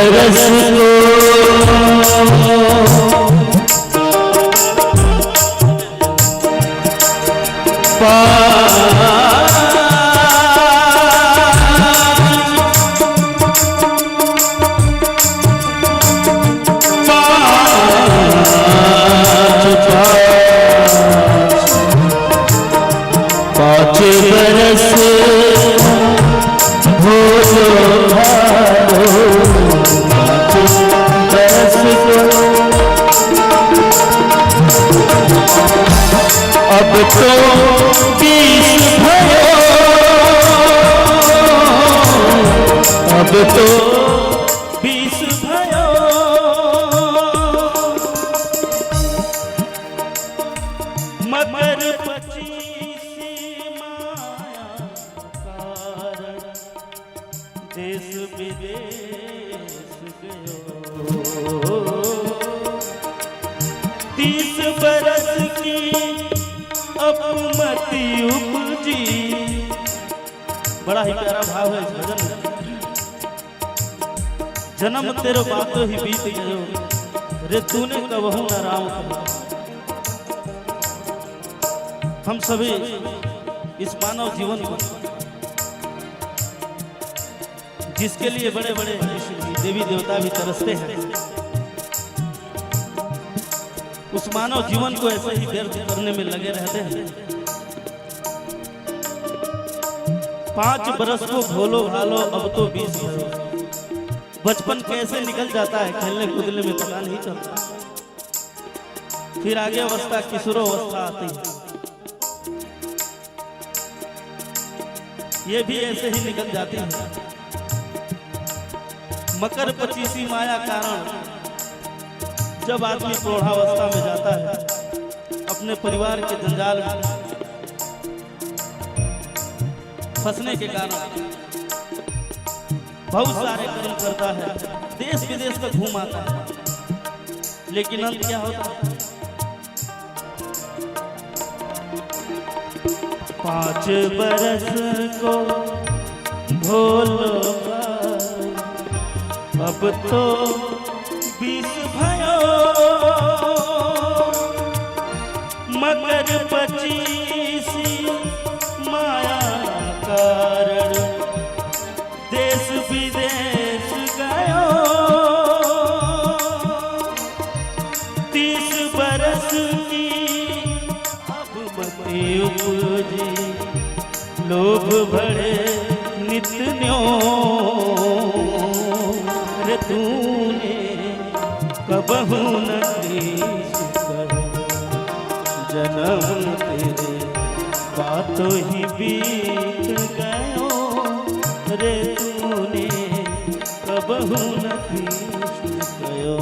बरस को अब तो 20 भयो, अब तो 20 भयो, मगर 25 माया कारण देश विदेश गयो। 30 बरस की अपमति उपजी। बड़ा ही प्यारा भाव है इस भजन में। जन्म तेरो बातों ही बीत गयो, रे तूने कबहू न राम कहा। हम सभी इस मानव जीवन को, जिसके लिए बड़े बड़े देवी देवता भी तरसते हैं, उस मानव जीवन को ऐसे ही व्यर्थ करने में लगे रहते हैं। 5 बरस को भोलो भालो, अब तो 20 भयो। बचपन कैसे निकल जाता है, खेलने कूदने में पता नहीं चलता। फिर आगे अवस्था किशोर अवस्था आती है, ये भी ऐसे ही निकल जाती है। मकर 25 माया कारण जब आदमी प्रौढ़ावस्था में जाता है, अपने परिवार के जंजाल में फंसने के कारण बहुत सारे कर्म करता है, देश विदेश में घूम आता है, लेकिन अंत क्या होता है? 5 बरस को भोलो अब तो 20 भयो, मगर 25 माया कारण देश विदेश गयो। 30 बरस की अपमति उपजी, लोभ बढ़े नित्य रे तूने कबहू न जन्म तेरे बातों ही बीत गयो, रे तूने कबहू न गयो।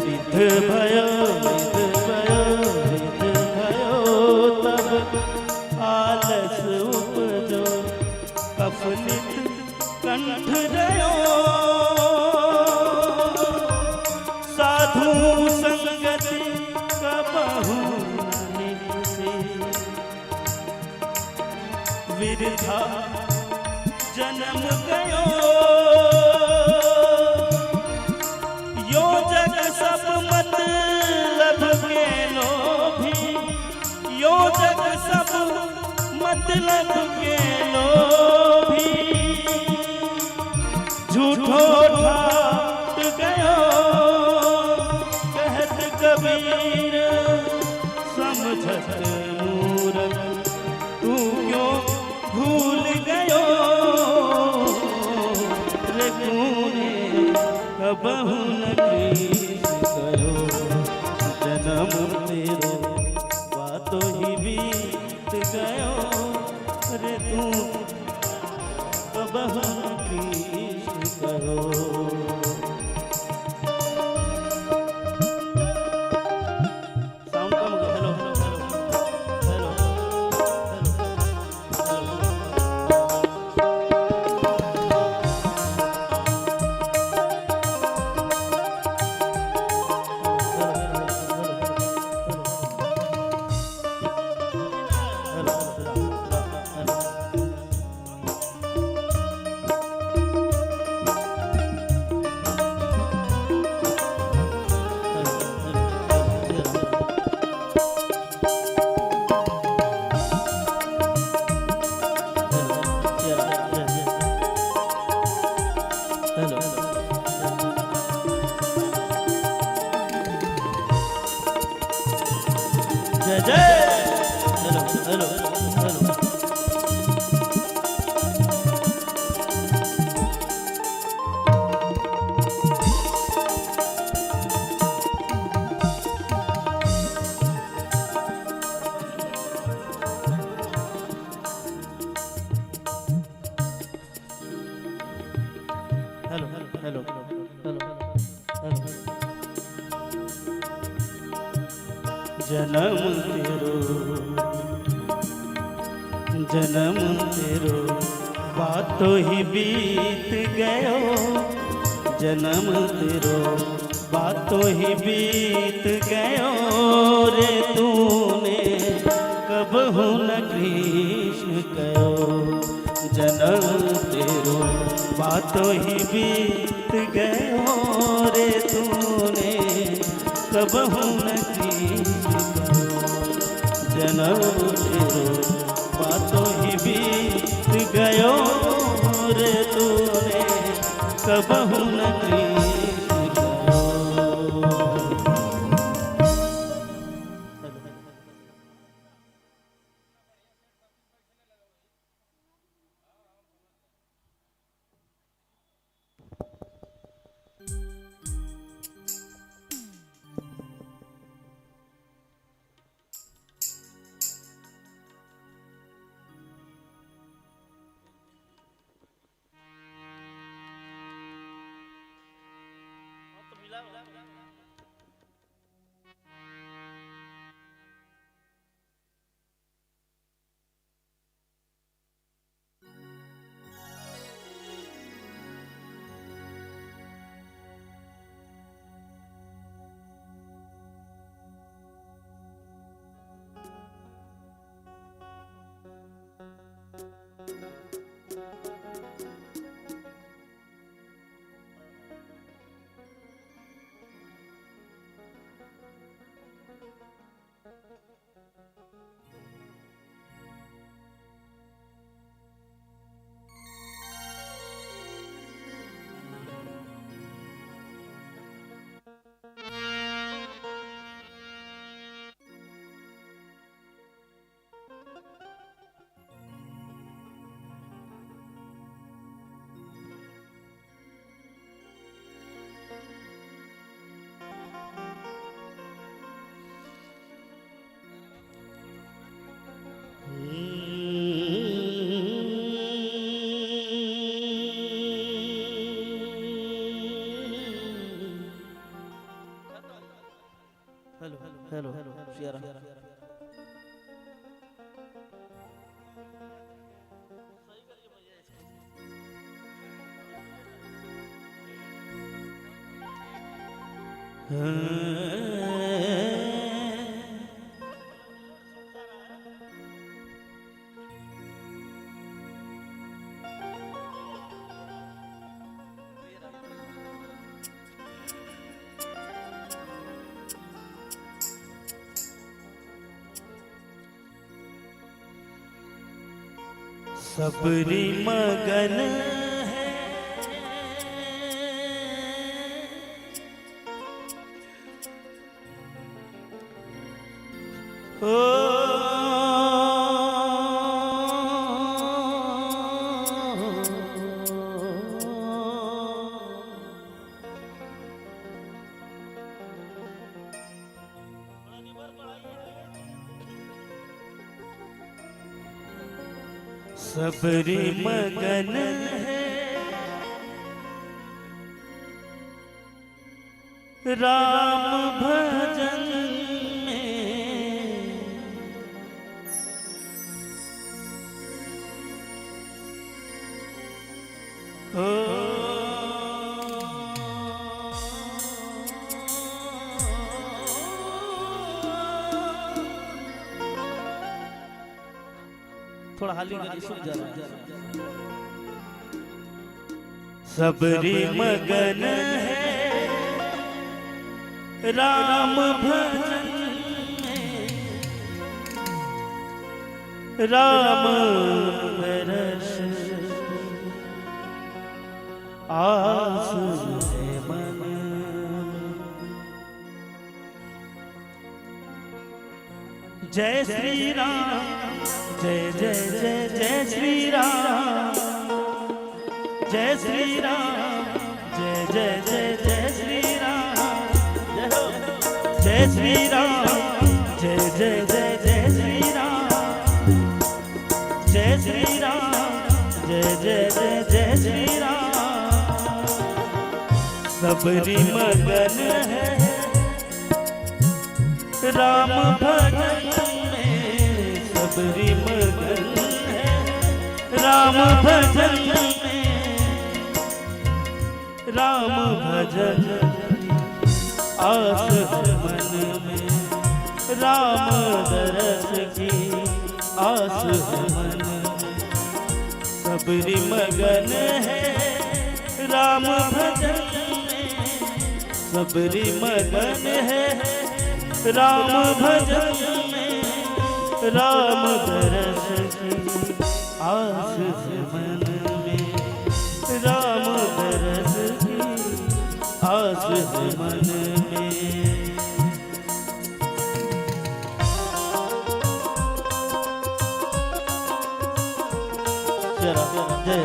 रिध भयो तब आलस उपजो कफलित कंठ रयो साधु संगति कबहु निसे विरथा जन्म गयो यो जग सब मतलब के लोभी यो जग सब मतलब के लोभी झूठो ठाट गयो कहत कबीर समझत मूरख तू क्यों भूल गयो रे तूने कबहु न कृष्ण करो जन्म तेरो बातों ही बीत गयो रे तू कबहु न कृष्ण करो साउंड कम हो गया हेलो जय जय हेलो हेलो जन्म तेरो बातों ही बीत गयो जन्म तेरो बातों ही बीत गयो रे तूने कबहु न कृष्ण कयो जन्म तेरो बातों ही बीत गयो रे तूने कबहु न कृष्ण कयो जन्म तेरो बातों ही बीत गयो रे तूने कबहु न कृष्ण कयो सबरी मगन है ओ सबरी मगन है राम भजन में ओ थोड़ा हाली गली सुन जा रहा है। सबरी मगन है राम भजन में राम रस आस है मन जय श्री राम जय जय जय जय श्री राम जय श्री राम जय जय जय जय श्री राम जय श्री राम जय जय जय जय श्री राम जय श्री राम जय जय जय जय श्री राम सबरी मगन है राम भजन सबरी मगन है राम भजन में राम भजन आस है मन में राम दरस की आस है मन में सबरी मगन है राम भजन में सबरी मगन है राम भजन राम दरस की आस है मन में राम दरस की आस है मन में जय जय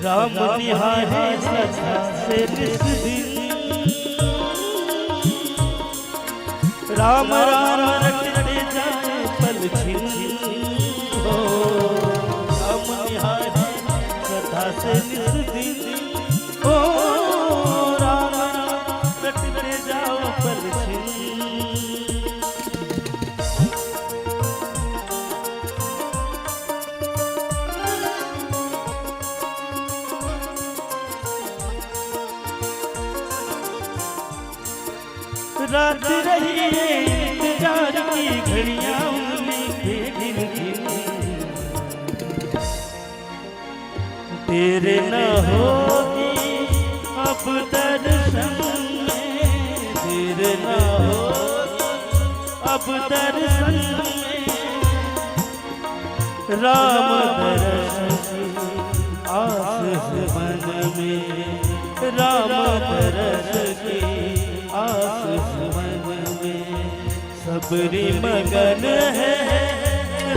राम निहारे सदा से निस दिन राम राम रटते जाए पल छिन हो राम निहारे सदा से निस दिन ओ राम राम रटते जाओ पल छिन रात रही इंतजार की घड़ियां उंगली पे गिन गिन तेरे न होगी अब दर्शन में तेरे न होगी अब दर्शन में राम दर्शन आस है मन में राम दर्शन आस मन में सबरी मगन है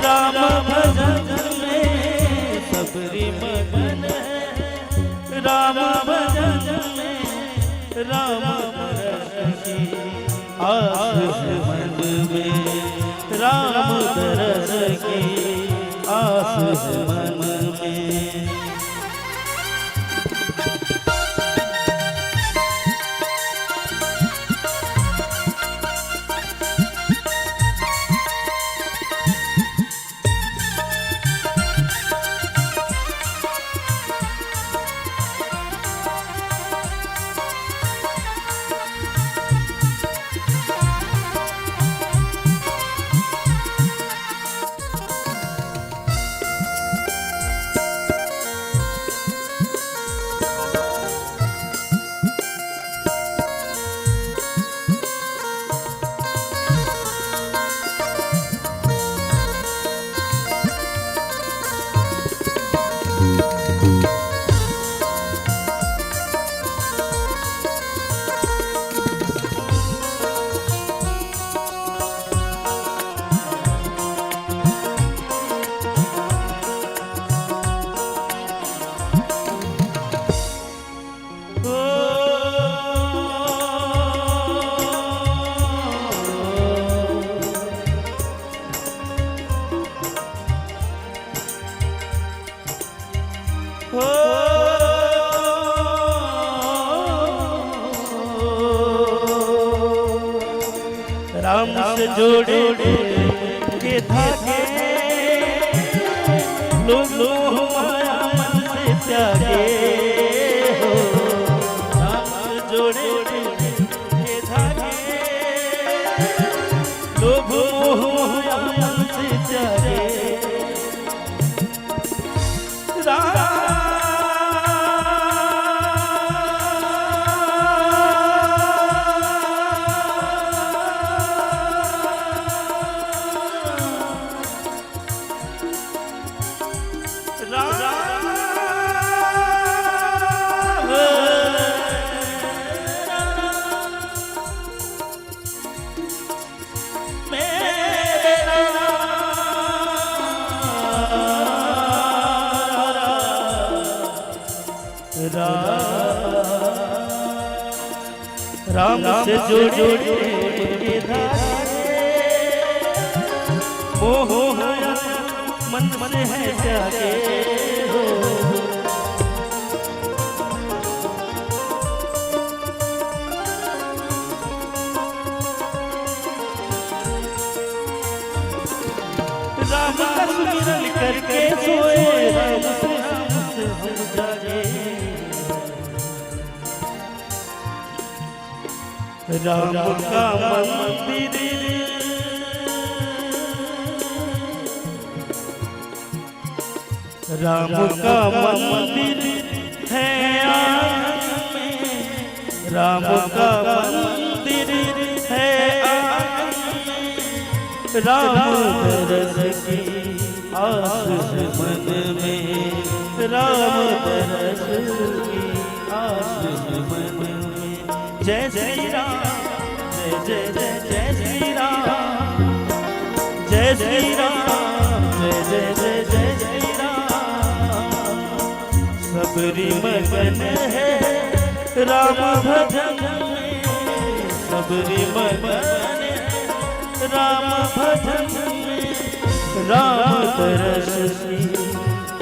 राम भजन में सबरी मगन है राम भजन में राम दरस की आस है मन में, राम दरस की आस है मन में। राम से जोड़े के धागे लोग माया मन से त्यागे हो। राम से जोड़े के धागे लोग माया मन से त्यागे। राम से जोड़े के धागे मोह माया मन से है त्यागे हो। राम का सुमिरन करके सोए, राम से हम जागे। राम का मंदिर राम का मंदिर है आंगन में, राम का मंदिर है आंगन में। राम दरस की आस है मन में, राम दरस की आस है मन में। जय श्री राम, जय जय जय जय श्री राम, जय श्री राम, जय जय जय जय श्री राम। सबरी मगन है राम भजन में, सबरी मगन है राम भजन में। राम दरस की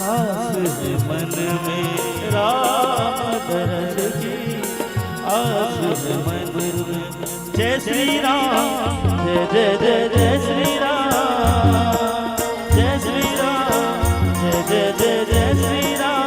आस है मन में, राम दरस की आस है मन में। जय श्री राम, जय जय जय जय श्री राम, जय श्री राम, जय जय जय जय श्री राम।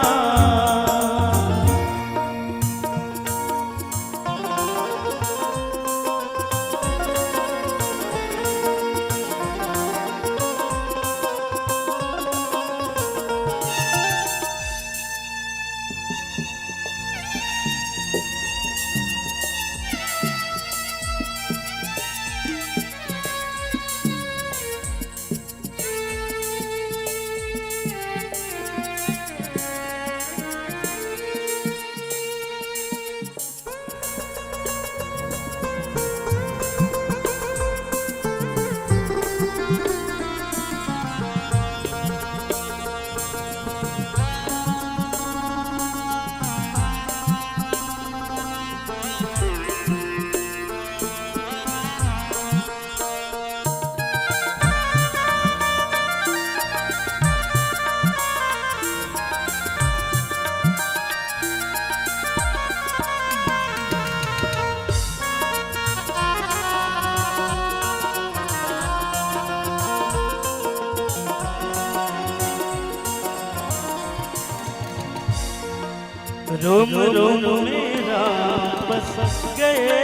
रोम रोम में राम बस गए,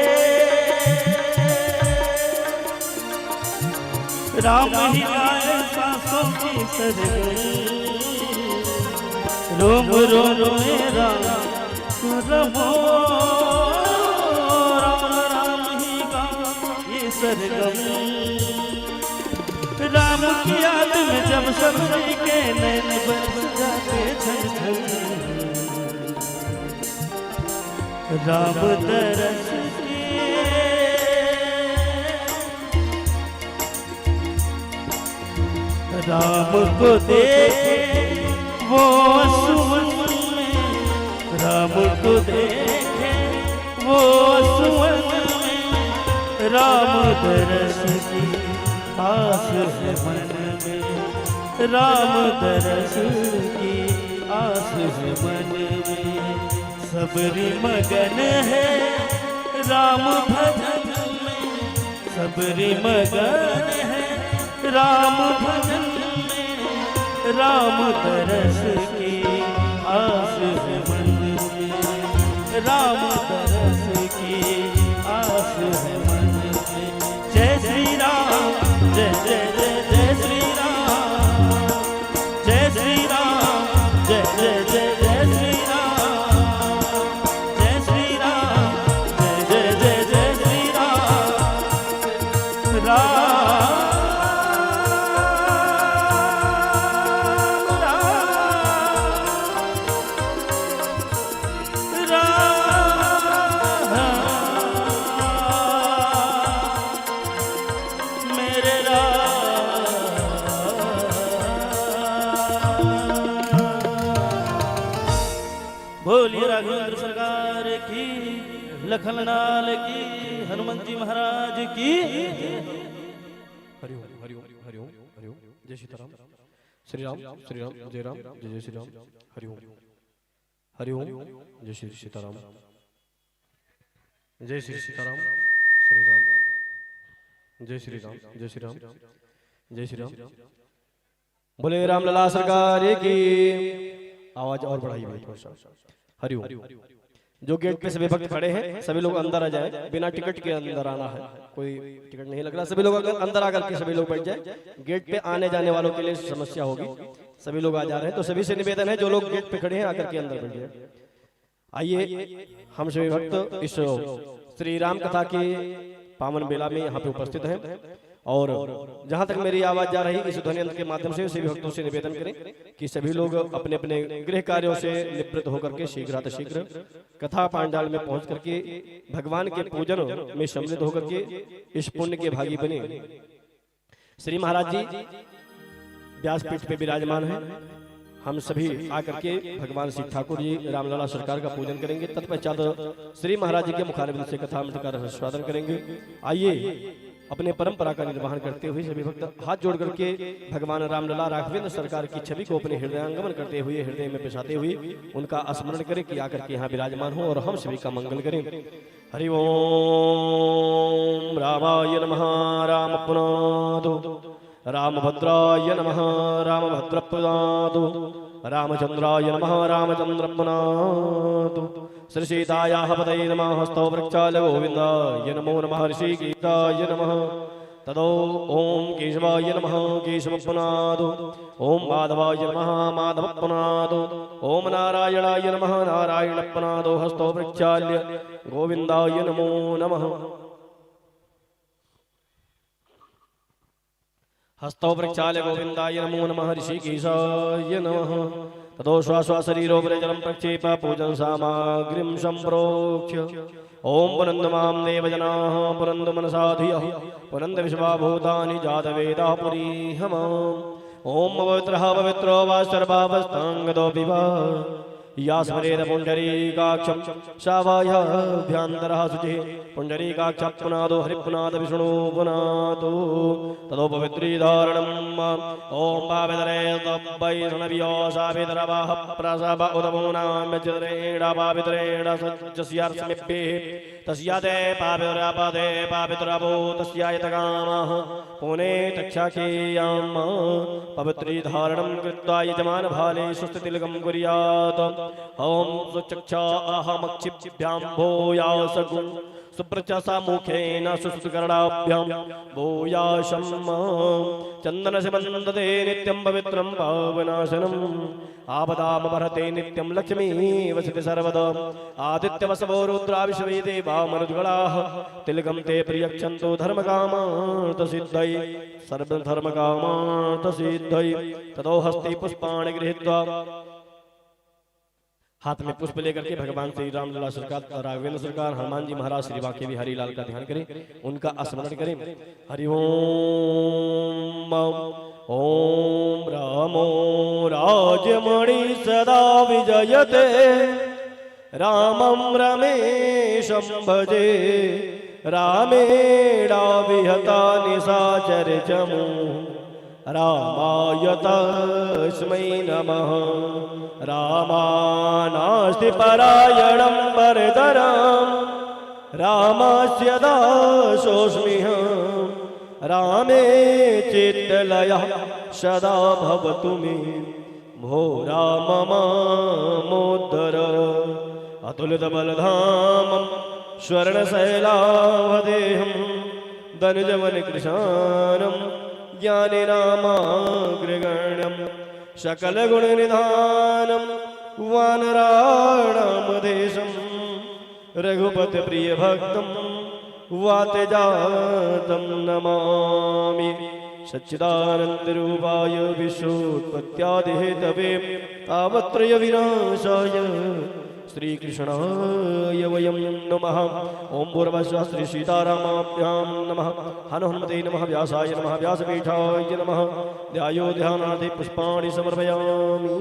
राम ही आए सांसों की सरगम। रोम रोम में राम रमो, राम राम ही गाए सरगम। राम की याद में जब सब्जी के नैन बरस जाते छन छन, राम तरस के राम को देखे वो सुवन में, राम को देखे वो सुवन में, राम तरस की आस है मन में, राम तरस की आस है मन में। सबरी मगन है राम भजन में, सबरी मगन है राम भजन में, राम तरस की आस है मन में, राम तरस की आस है मन में। जय श्री राम, जय जय जय जय श्री राम, जय श्री राम, जय जय जय जय श्री राम, जय श्री राम, जय जय जय जय श्री राम। राम बोलिए राघवेंद्र सरकार की, लखनलाल की, हनुमंत जी महाराज की। हरिओम हरिओम हरिओम हरिओम। जय सीताराम, श्री राम जय राम, जय जय श्री राम। हरिओम हरिओम, जय श्री सीताराम, जय श्री सीताराम, श्री राम, जय श्री राम, जय श्री राम, जय श्री राम। बोले रामलला सरकार की। आवाज और बढ़ाइए थोड़ा सा। हरिओम। जो गेट पे सभी भक्त खड़े हैं सभी लोग अंदर आ जाए, बिना टिकट के अंदर आना है, कोई टिकट नहीं लग रहा, सभी लोग अंदर आकर के सभी लोग बैठ जाए। गेट पे आने जाने वालों के लिए समस्या होगी, सभी लोग आ जा रहे हैं तो सभी से निवेदन है जो लोग गेट पे खड़े हैं आकर के अंदर बैठ जाए। आइए हम सभी भक्त इस श्री राम कथा के पावन बेला में यहाँ पे उपस्थित हैं और जहां तक मेरी आवाज जा रही इस ध्वनि यंत्र के माध्यम से सभी भक्तों से निवेदन करें कि सभी लोग अपने अपने गृह कार्यों से निवृत्त होकर के शीघ्रातिशीघ्र कथा पांडाल में पहुंच करके भगवान के पूजन में सम्मिलित होकर के इस पुण्य के भागी बने। श्री महाराज जी व्यासपीठ पे विराजमान है, हम सभी आकर के भगवान श्री ठाकुर जी रामलला सरकार का पूजन करेंगे। तत्पश्चात श्री महाराज जी के मुखारविंद से कथा अमृत का रसस्वादन करेंगे। आइए अपने परंपरा का निर्वहन करते हुए सभी भक्त हाथ जोड़ करके भगवान रामलला राघवेंद्र सरकार की छवि को अपने हृदयांगमन करते हुए हृदय में बिसाते हुए उनका स्मरण करें कि आकर के यहाँ विराजमान हो और हम सभी का मंगल करें। हरि ओम रामाय नमः राम पुनादो, रामभद्राय नमः रामभद्र पुनादो, रामचंद्राय नमः रामचंद्र पुनादो, श्री सीतायाः पतये नमः हस्तो वृक्षाय गोविन्दाय नमो नमः ऋषिकेशाय नमः तदो ओम केशवाय नमः केशव पुनादो, ओम माधवाय नमः माधव पुनादो, ओम नारायणाय नमः नारायण पुनादो, हस्तो वृक्षाय गोविन्दाय नमो नमः। हस्तो वृक्षाय गोविन्दाय नमो नमः ऋषिकेशाय नमः ततो श्वासशरीरोपरिजलं प्रक्षेप पूजन सामग्रीं सम्प्रोक्ष्य ओम पुनंद माम देवजनाः पुनंद मनसा धियः पुनंद विश्वाभूतानि जातवेदाः पुरी हम ओम पवित्रः पवित्रो वा सर्वावस्थांगतो विवाह या स्मरेद पुंडरीकाक्षं शावायाभ्यन्तरः शुचिः पुंडरीकाक्षः पुनादो हरिपुनाद विष्णु पुनादो ततो पवित्रीधारणम् ओम पावितरे तब्बै रणवियो सावितरवाः प्रसव उदमूनां व्यजरेण पावितरेण सज्जस्यार्स्मिभिः तस्याते पापितुरापदे पापितुरापो तस्यायतकामः पुने तक्षाखेयाम पवित्री धारणं कृत्वा यजमान भाले सुस्थितिलकं कुर्यात् ओम सुचक्षा अहमक्षिभ्यां भूयासगुं सुप्रचसा मुखेन सुस्तुकरणाभ्यां भूयाशं चन्दनसिमन्दते नित्यं पवित्रं पावनाशनम् आपदामपहरते नित्यं लक्ष्मी वसति सर्वदा आदित्यवसवो रुद्रा विश्वे देवा मरुद्गणाः तिलकं ते प्रियक्षन्तु धर्मकामार्थसिद्धये सर्वधर्मकामार्थसिद्धये ततो हस्ते पुष्पाणि गृहीत्वा हाथ में पुष्प लेकर के भगवान श्री रामलला सरकार, राघवेंद्र सरकार, हनुमान जी महाराज, श्री बांके बिहारी लाल का ध्यान करें, उनका स्मरण करें। हरि ओम ओम रामो राजमणि सदा विजयते रामं रमेशं भजे रामेणाविहता निशाचरचमु रामाय तस्मै नमः रामानास्ति परायणं वरदरं रामस्य दासोऽस्म्यहं रामे चित्तलयः सदा भवतु मे भो राम मामोद्धर अतुलितबलधामं स्वर्णशैलावदेहं धनुजवनकृशानं ज्ञानिनामाग्रगण्यं सकलगुणनिधानं वानराणामधेशं रघुपतिप्रियभक्तं वातजातं नमामि सच्चिदानन्दरूपाय विश्वोत्पत्त्यादिहेतवे तावत्रयविनाशाय श्रीकृष्णाय वयं नमः। ओम भूर्भुवः श्री सीतारामाभ्यां नमः। हनुमते नमः। व्यासाय नमः। व्यासपीठाय नमः। ध्यायो ध्यानार्थे पुष्पाणि समर्पयामि।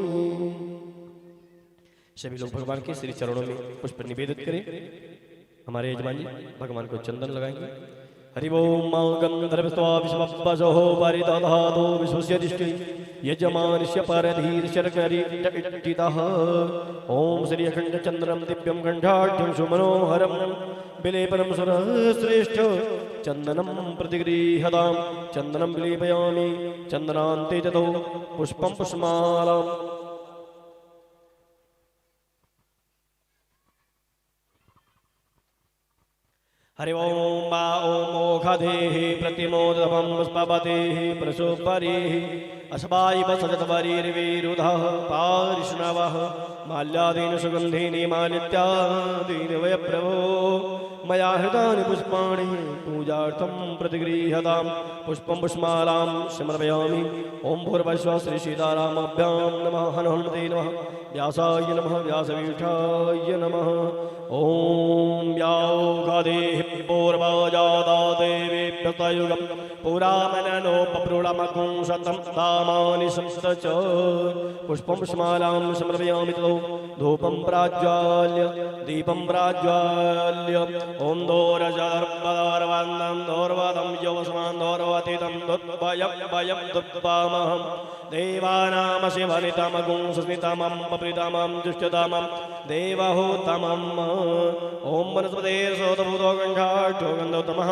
सभी लोग भगवान के श्री चरणों में पुष्प निवेदित करें। हमारे यजमान जी भगवान को चंदन लगाएंगे। हरि ओम गंधर्वस्त्वा विश्वपसो परिदधातो विश्वस्य दिष्टि यजमानस्य परधीर्शर्करिटितः ओम श्री अखंड चंद्रम दिव्यम गंधाढ्यं सुमनोहरम विलेपनं सुरश्रेष्ठ चंदनं प्रतिगृह्यतां चंदनं विलेपयामि चंदनान्ते ततो पुष्पं पुष्पमालाम्। हरि ओम मा ओम मोखधेः प्रतिमोदभं पुष्पवतेः प्रसोपरेः अस्माय वसजतवरीर्विरुधः पारिष्णवः माल्यादीन सुगन्धीनि मालित्यादीनि वय प्रभो मया हृतानि पुष्पाणि पूजार्थं प्रतिगृह्यतां पुष्पं पुष्पमालां समर्पयामि। ओम भूर्भुवः श्री सीतारामाभ्यां नमः। हनुमते नमः। व्यासाय नमः। व्यासपीठाय नमः। ओम याौघदेः पूर्वजादा देवीभ्यस्तयुगं पुरामननोपप्रुढमकुंशतं धामानि संस्तच पुष्पं पुष्पमालां समर्पयामि ततो धूपं प्राज्वाल्य दीपं प्राज्वाल्य ओम दोरजदर्पदर्वन्दं दोर्वदं योऽस्मान् दोर्वतीतं दुद्भयं दुद्वामहं देवानां शिवनितमगुं सुस्मितमं पप्रितमं जुष्टतमं देवहूतमम् ओम वनस्पते सोतभूतो गंधाढ्यो गन्धोत्तमः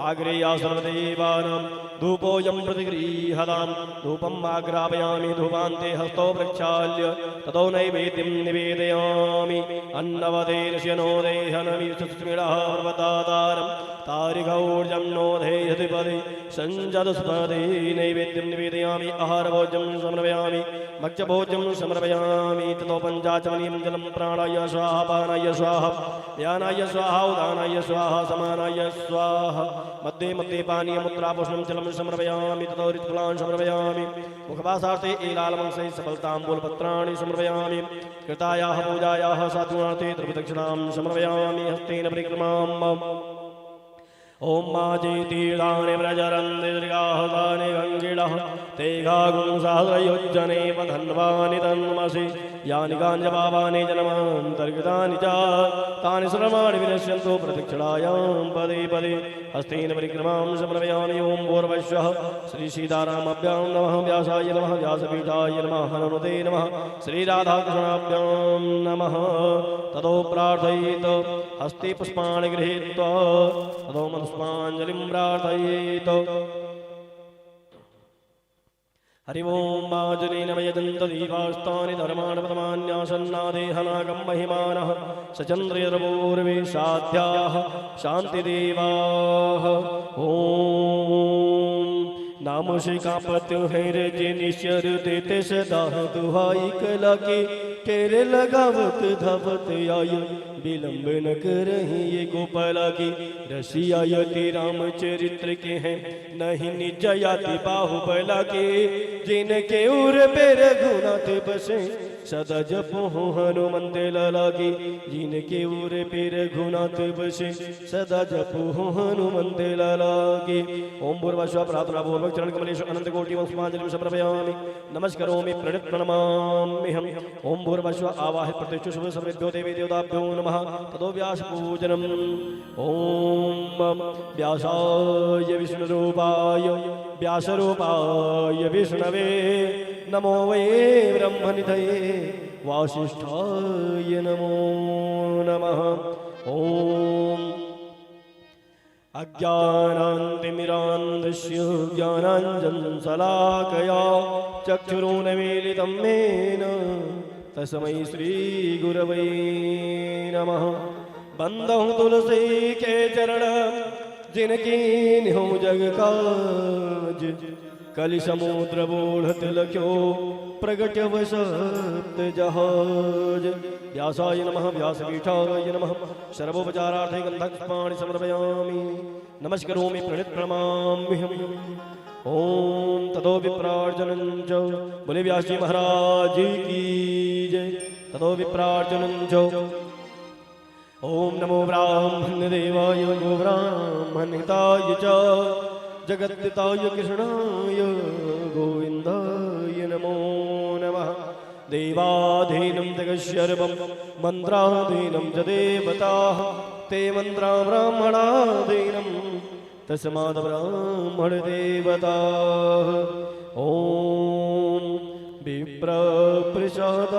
आग्रेया सर्वदेवानां धूपोऽयं प्रतिगृह्यतां धूपम् आग्रापयामि धूपान्ते हस्तो प्रक्षाल्य ततो नैवेद्यं निवेदयामि अन्नवदेर्ष्य नो देहनमीशस्मिडः पर्वतातारं तारिकौर्जं नो देहतिपदे सञ्जदस्पदे नैवेद्यं निवेदयामि आहारभोज्यं समर्पयामि भक्ष्यभोज्यं समर्पयामि ततो पञ्चाचमनीं जलं प्राणाय स्वाहा पानाय स्वाहा व्यानाय स्वाहा उदानाय स्वाहा समानाय स्वाहा मध्ये मध्ये पानीयमुद्रापुष्णं जलं समर्पयामि ततो ऋतुफलान् समर्पयामि मुखवासार्थे एलालमंसैः सफलताम्बूलपत्राणि समर्पयामि कृतायाः पूजायाः साधुनार्थे द्रव्यदक्षिणां समर्पयामि हस्तेन परिक्रमाम् ओम माजे तीर्थानि प्रचरन्ति दीर्घाहतानि गङ्गिडाः वीरः ते गागुं सहस्रयोजने धन्वानि तन्मसि यानि कानि पापानि जन्मान्तर्गतानि च तानि सर्वाणि विनश्यन्तु प्रदक्षिणायां पदे पदे हस्तेन परिक्रमां समर्पयामि ओं भूर्भुवः श्री सीतारामाभ्यां नमः व्यासाय नमः व्यासपीठाय नमः हनुमते नमः श्रीराधाकृष्णाभ्यां नमः ततो प्रार्थयेत हस्ते पुष्पाणि गृहीत्वा ततो पुष्पाञ्जलिं प्रार्थयेत हरि ओं माजनेन मयजन्त दीपास्तानि धर्माणि प्रथमान्यासन्नादेहनागं महिमानः सचन्द्रयर्वोर्वे साध्याः शान्तिदेवाः ॐ नाम से कांपत है रे निश्चर देते सदा दुहाई कला के तेरे लगावत धावत आय विलंब न करही ये गोपाला की रसिया यति रामचरित्र के हैं नहीं निजयाति बाहुबला के जिनके उर पे रघुनाथ बसे सदा जपो हनुमंत लाला की जिनके उर पे रघुनाथ बसे सदा जपो हनुमंत लाला की ओम भूर्भुवः प्रार्थना पूर्वक चरण कमलेषु अनंत कोटि पुष्पांजलिं समर्पयामि नमस्करोमि प्रणत प्रणमाम्यहम् ओम भूर्भुवः आवाहित प्रतिष्ठु शुभ समृद्धो देवी देवताभ्यो नमः ततो व्यास पूजनम् ओम व्यासाय विष्णुरूपाय व्यासरूपाय विष्णवे नमो वै ब्रह्मनिधये वासिष्ठाय नमो नमः ओम अज्ञानान्तिमिरान्धस्य ज्ञानाञ्जनशलाकया चक्षुरुन्मीलितं येन तस्मै श्रीगुरवे नमः बंदो तुलसी के चरण जिनकी निहो जग काज कलि समुद्र बोढ़त लख्यो प्रगट वसत जहाज व्यासाय नमः व्यासपीठाय नमः सर्वोपचारार्थे गन्धपुष्पाणि समर्पयामि नमस्करोमि प्रणत प्रणमाम्यहम् ओम ततो विप्रार्चनं च बोले व्यास जी महाराज की जय ततो विप्रार्चनं च ओम नमो ब्राह्मण देवाय गो ब्राह्मणिताय च जगद्दिताय कृष्णाय गोविन्दाय नमो नमः देवाधीनं जगत्सर्वं मन्त्राधीनं च देवताः ते मन्त्रा ब्राह्मणाधीनं तस्माद् ब्राह्मण देवताः ॐ विप्रप्रसादात्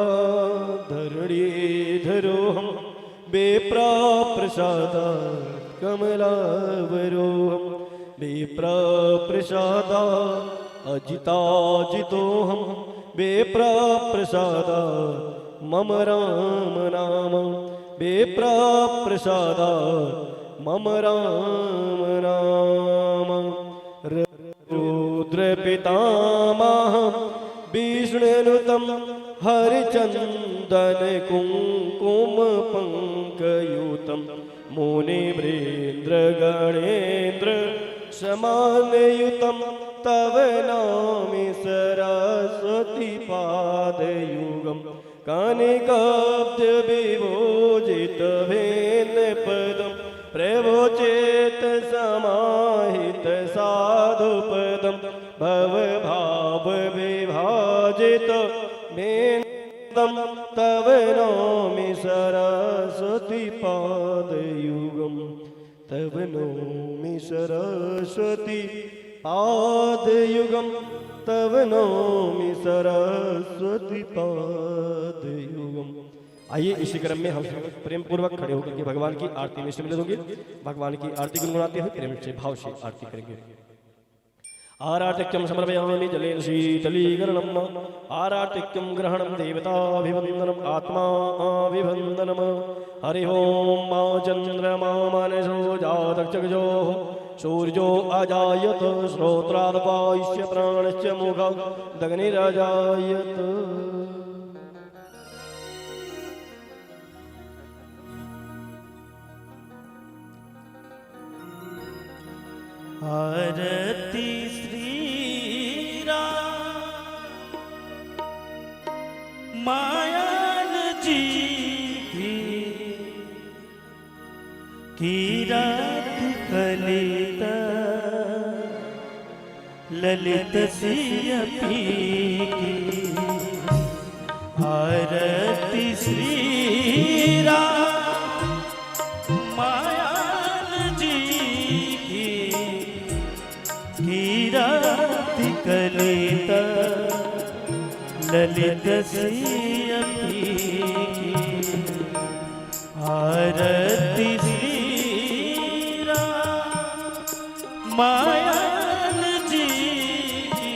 धरणीधरोऽहं विप्रप्रसादात् कमलावरोऽहं विप्रप्रसादात् अजिताजितोऽहं विप्रप्रसादात् मम राम नाम विप्रप्रसादात् मम राम नाम रुद्र पितामह विष्णुनुतं हरिचन्दन कुङ्कुम पङ्कयुतं मुनिवृन्द्र गणेन्द्र समानयुतं तव नामि सरस्वती पादयुगं कनिकाब्ज विभूजित भेन पदम् प्रभुचेत समाहित साधुपदं भवभाव विभाजित भेदं तव नौमि सरस्वती पादयुगं तव नौमि सरस्वती पादयुगं तव नौमि सरस्वती पादयुगम्। आइए इसी क्रम में हम प्रेम पूर्वक खड़े होकर के भगवान की आरती में सम्मिलित होंगे। भगवान की आरती गुनगुनाते हुए प्रेम से भाव से आरती करेंगे। आरातिक्यं समर्पयामि जलेन शीतलीकरणम् आरातिक्यं ग्रहणं देवताभिवन्दनम् आत्माभिवन्दनम् हरि ओं मा चन्द्रमा मनसो जातचक्षुः सूर्यो अजायत श्रोत्रादपायश्च प्राणश्च मुखदग्निरजायत। आरती श्री राम मायान जी की रात कलिता ललित सियपी की आरती श्री राम मायान जी की कीरति कलित ललित सियपी की आरती श्री राम मायान जी की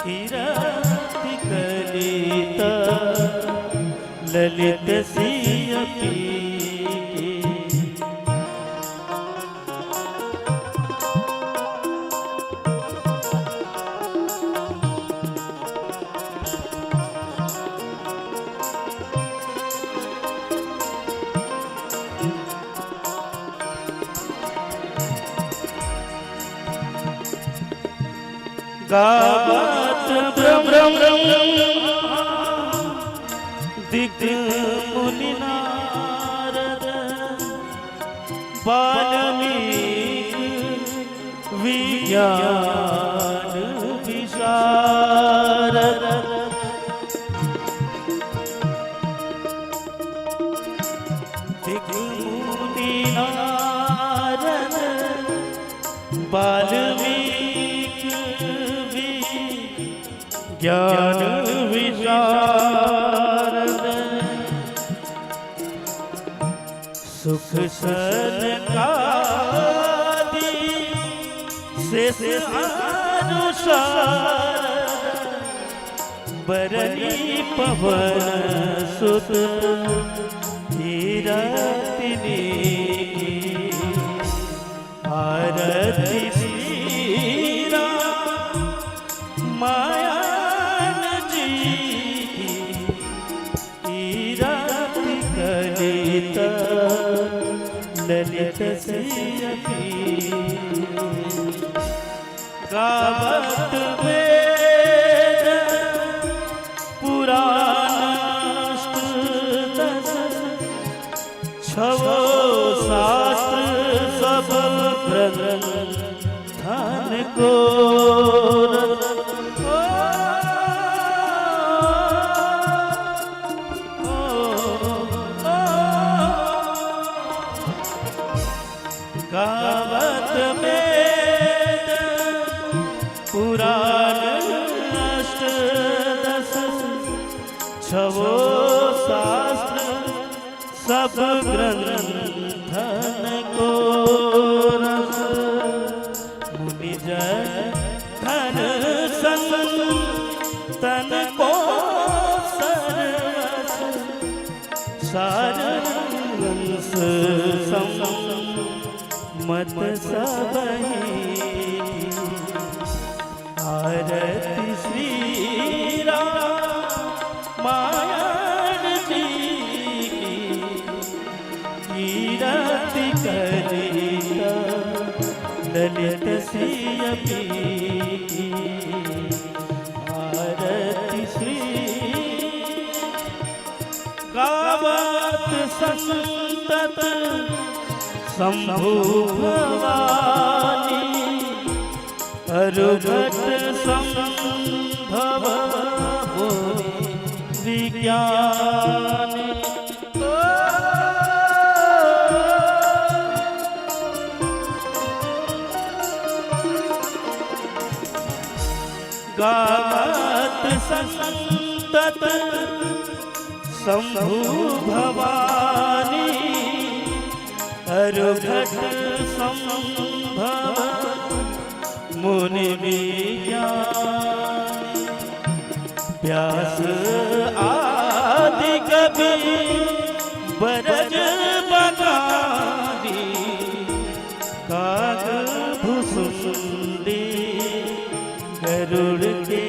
कीरति कलित ललित सियपी की गावत ब्रह्म दिग् मुनि नारद वाल्मीकि विज्ञान विशारद दिग् मुनि नारद वाल्मीकि ज्ञान विशारद सुख सनकादि शेष अनुसार बरनी पवन सुत कीरतिनी आरती श्री राम मायान जी की कीरति कलित ललित सियपी गावत वेद पुराण अष्टदश छवो शास्त्र सब ग्रंथन को गावत वेद पुराण अष्टदश छवो शास्त्र सब ग्रंथन को मुनि जन धन संतन को सर्वस सारंस मत सबही आरती श्री राम मायान जी की कीरति कलित ललित सियपी की आरती श्री गावत संतत शंभु भवानी अरुघट संभव विज्ञानी गावत संतत शंभु भवानी अरुघट संभव मुनि विज्ञानी व्यास आदि कवि बरज बगानी काग भुसुंडी गरुड़ के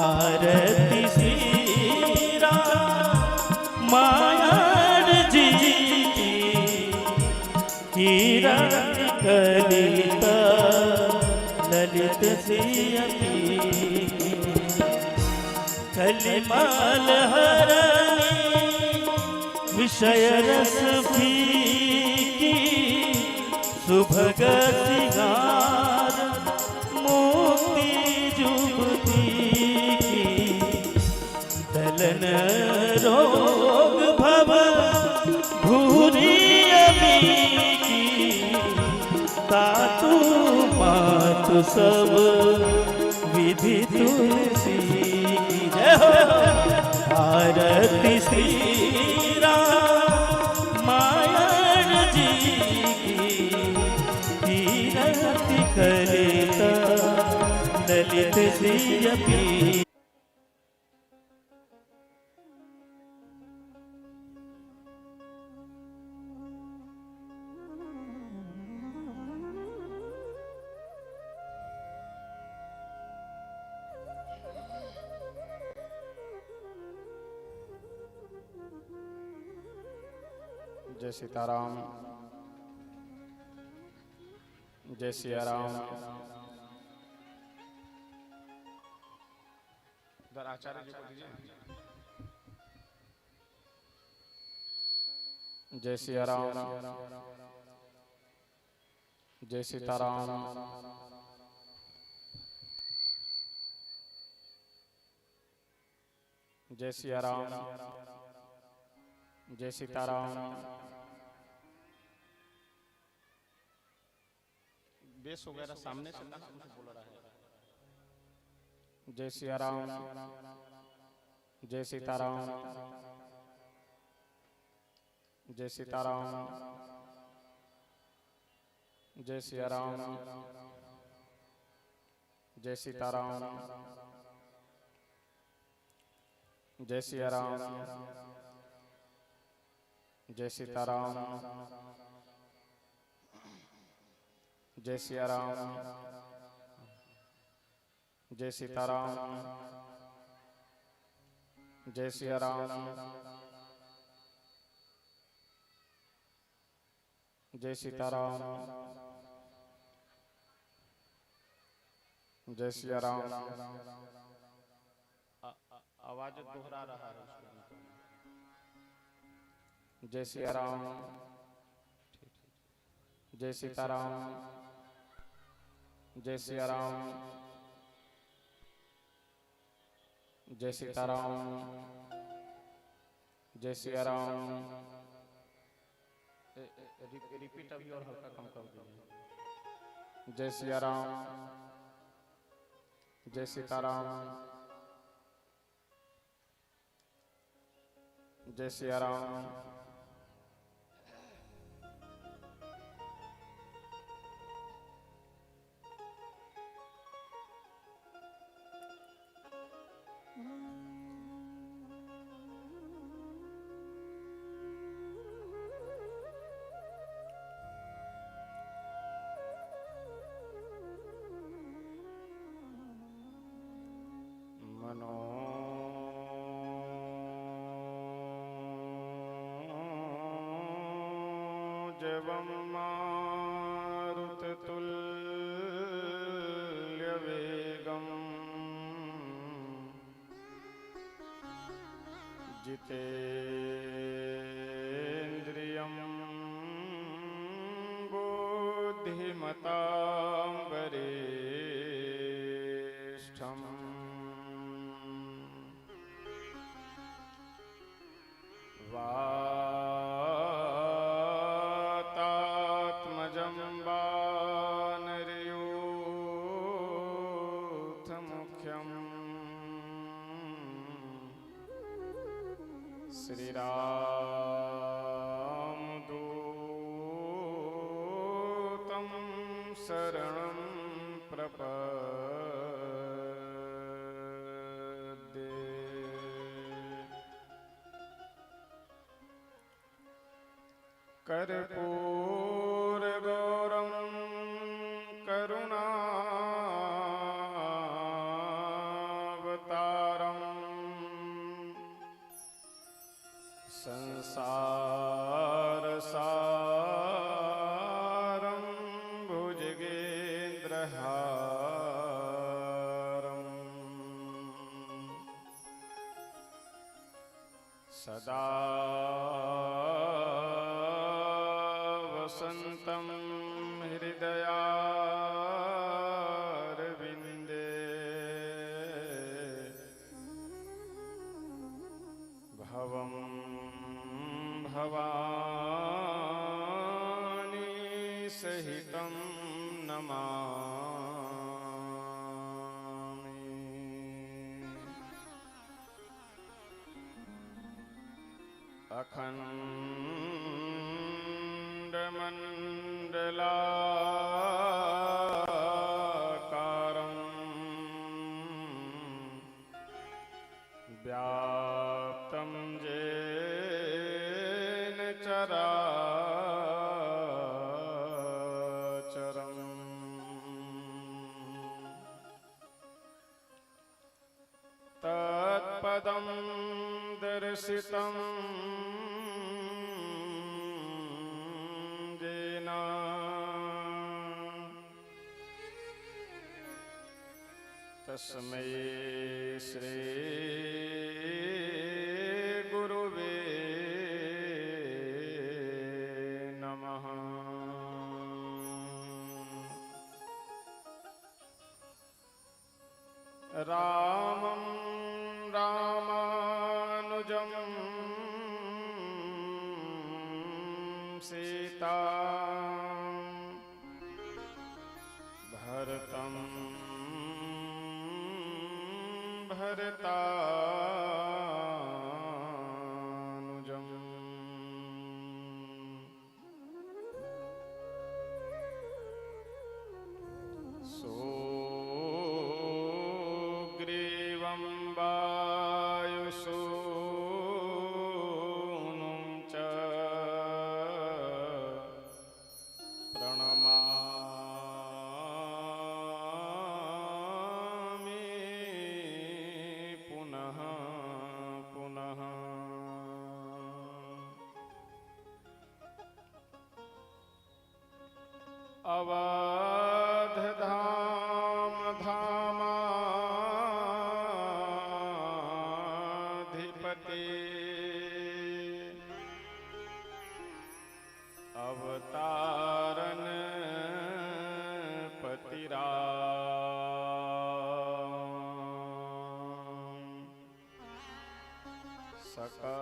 आरती श्री राम मायान जी की कीरति कलित ललित सियपी कलिमाल हरणी विषय रस फीकी सुभग सिंगार मोती जुबती की दलन रोग भव भूरी अमी की तातु मातु सब विधि तुलसी की जय हो। आरती श्री राम मायण जी की कीरति करिता ललित श्री अपी। जय सीताराम, जय सिया राम। इधर आचार्य जी को दीजिए। जय सिया राम, जय सीताराम, जय सिया राम, जय सीताराम। बेस वगैरह सामने से ना बोल रहा है। जय सिया राम, जय सीताराम, जय सीताराम, जय सिया राम, जय सीताराम, जय सिया राम, जय सीताराम, जय सिया राम, जय सीताराम, जय सिया राम, जय सीताराम, जय सिया राम। आवाज दोहरा रहा है। जय सिया राम, जय सीताराम, जय सिया राम, जय सीताराम, जय सिया राम। रिपीट अभी और हल्का कम कर दीजिए। जय सिया राम, जय सीताराम, जय सिया राम। जवं मारुततुल्यवेगं जितेन्द्रियं बुद्धिमतां वरिष्ठम् वातात्मजं वानरयूथमुख्यम् श्रीरामदूतं शरणं प्रपद्ये। कर्पूरगौरं करुणावतारं संसारसारं भुजगेन्द्रहारं सदा वसन्तं सहितं नमामि। अखण्डमण्डलाकारं व्याप्तं येन चराचरम् तत्पदं दर्शितं येन तस्मै श्री गुरुवे नमः। रामं रामानुजं सीता भरतं भरतानुजम् सुग्रीवं वायुसूनुं च प्रणमामि पुनः पुनः। अवधधाम धामाधिपते अवतारण पतिराम सकल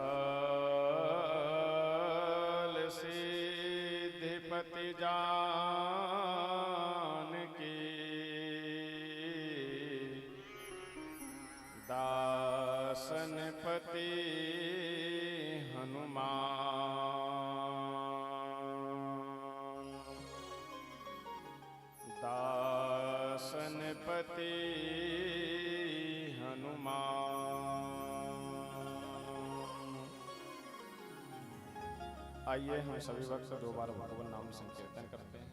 सिद्धिपति जानकी दासन पति हनुमान दासन पति हनुमान। आइए हम सभी वक्त दो बार भगवान नाम संकीर्तन करते हैं।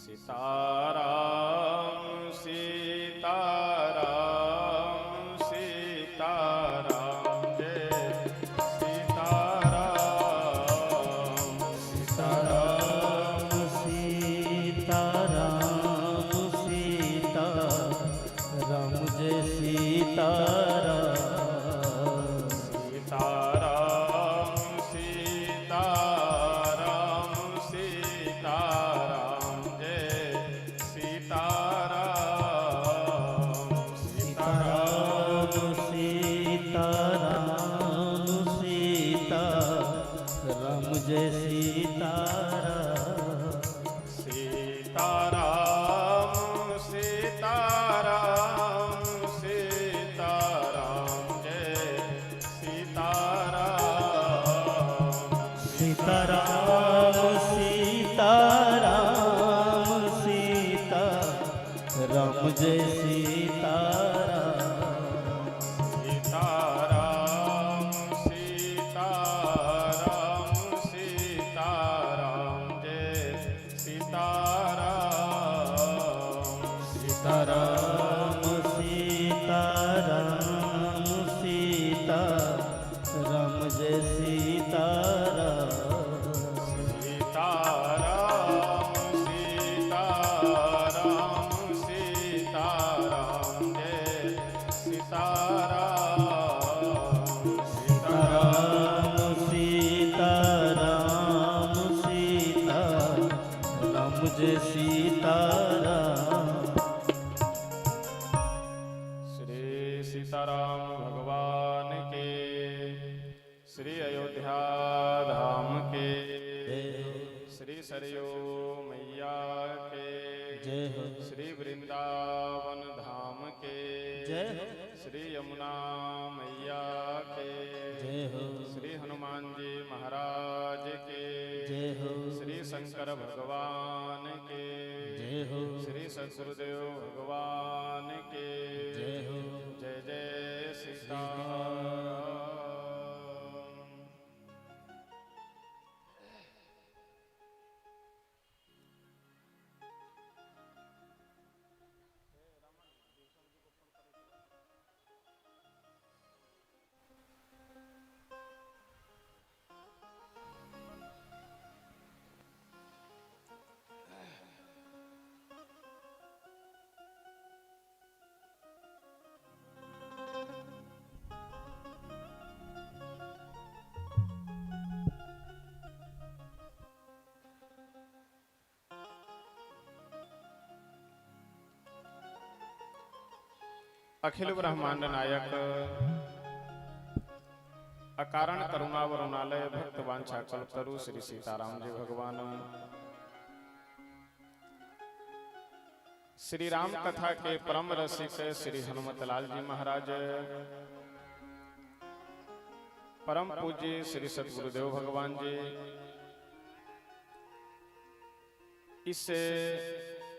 सीताराम सीताराम सीताराम जय सीताराम सीताराम सीताराम सीताराम जय सीताराम। सीताराम सीताराम सीताराम जय सीताराम सीताराम सीताराम सीताराम जय सीताराम। सीताराम सीताराम सीताराम जय सीताराम सीताराम सीताराम सीताराम जय सीताराम। सीताराम सीताराम सीताराम जय सीताराम सीताराम सीताराम सीताराम जय सीताराम। सीताराम सीताराम सीताराम जय सीताराम सीताराम सीताराम सीताराम जय सीताराम। श्री सीताराम भगवान के, श्री अयोध्या धाम के सरयू मैया के, जय हो। श्री वृंदावन धाम के, जय हो। श्री यमुना मैया के, जय हो। श्री हनुमान जी महाराज के, जय हो। श्री शंकर भगवान के, जय हो। श्री सदगुरुदेव भगवान के, जय हो। जय जय सीताराम। अखिल ब्रह्मांड नायक अकारण करुणा वरुणालय भक्त वांछा कल्पतरु श्री सीताराम जी भगवान श्री राम कथा के परम रसिक श्री हनुमत लाल जी महाराज, परम पूज्य श्री सदगुरुदेव भगवान जी, इस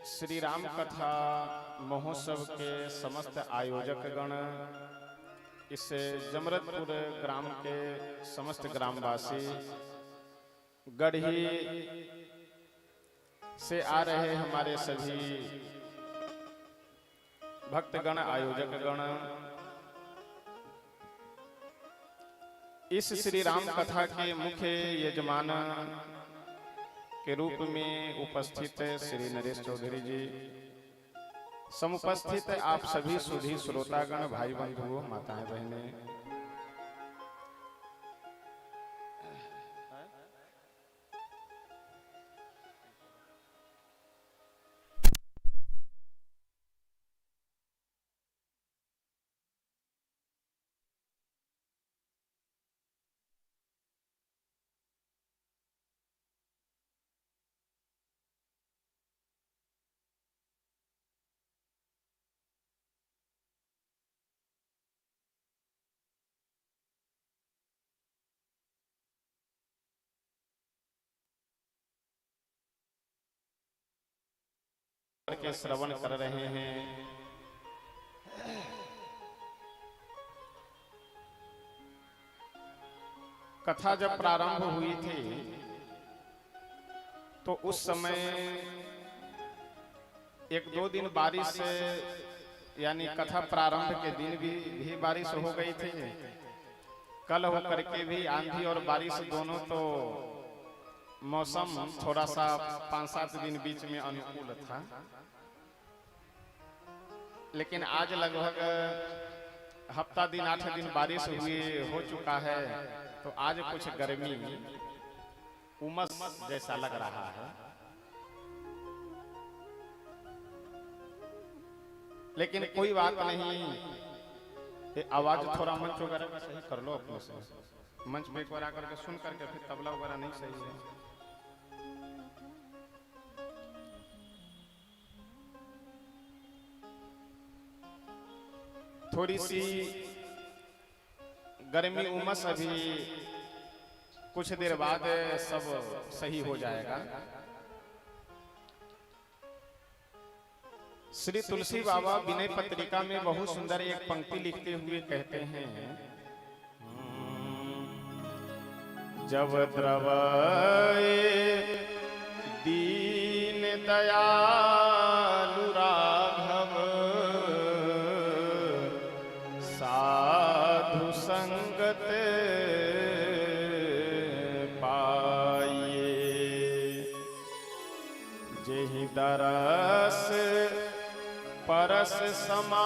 श्री राम कथा महोत्सव के समस्त आयोजक गण, इस जमरतपुर ग्राम के समस्त ग्रामवासी, गढ़ी से आ रहे हमारे सभी भक्तगण, आयोजक गण, इस श्री राम कथा के मुख्य यजमान के रूप में उपस्थित श्री नरेश चौधरी जी, समुपस्थित आप सभी सुधी श्रोतागण, भाई बंधुओं, माताएं बहनें, के श्रवण कर रहे हैं। कथा जब प्रारंभ हुई थी तो उस समय एक दो दिन बारिश, यानी कथा प्रारंभ के दिन भी बारिश हो गई थी। कल होकर के भी आंधी और बारिश दोनों, तो मौसम थोड़ा सा 5-7 दिन बीच में अनुकूल था, लेकिन आज लगभग हफ्ता दिन 8 दिन बारिश हो चुका है, तो आज कुछ गर्मी, उमस जैसा लग रहा है। लेकिन कोई बात नहीं, ये आवाज थोड़ा मंच वगैरह सही कर लो अपने से, मंच पे एक बार आकर के सुन करके फिर तबला वगैरह नहीं सही है। थोड़ी सी गर्मी उमस, अभी कुछ देर बाद सब सही हो जाएगा। श्री तुलसी बाबा विनय पत्रिका में बहुत सुंदर एक पंक्ति लिखते हुए कहते हैं, जब द्रवए दीन दयालु राघव, साधु संगत पाइए, जेहि दरस परस समागमादिक,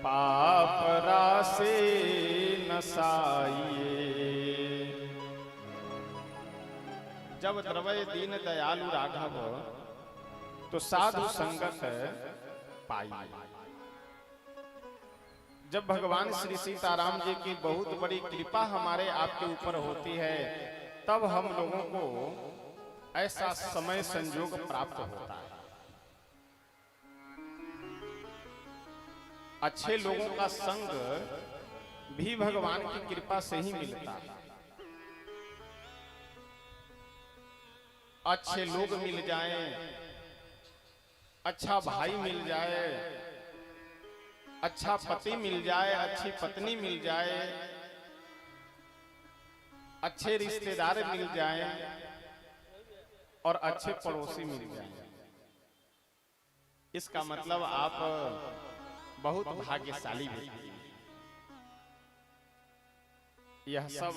पाप राशि नसाइए। जब द्रवय दीन दयालु राघव, तो साधु संगत पाइए। जब भगवान श्री सीताराम जी की बहुत बड़ी कृपा हमारे आपके ऊपर होती है, तब हम लोगों को ऐसा समय संयोग प्राप्त होता है। अच्छे लोगों का संग भी भगवान की कृपा से ही मिलता है। अच्छे लोग मिल जाएं, अच्छा भाई मिल जाए, अच्छा पति मिल जाए, अच्छी पत्नी मिल जाए, अच्छे रिश्तेदार मिल जाएं और अच्छे पड़ोसी मिल जाएं, इसका मतलब आप बहुत भाग्यशाली व्यक्ति हैं। यह सब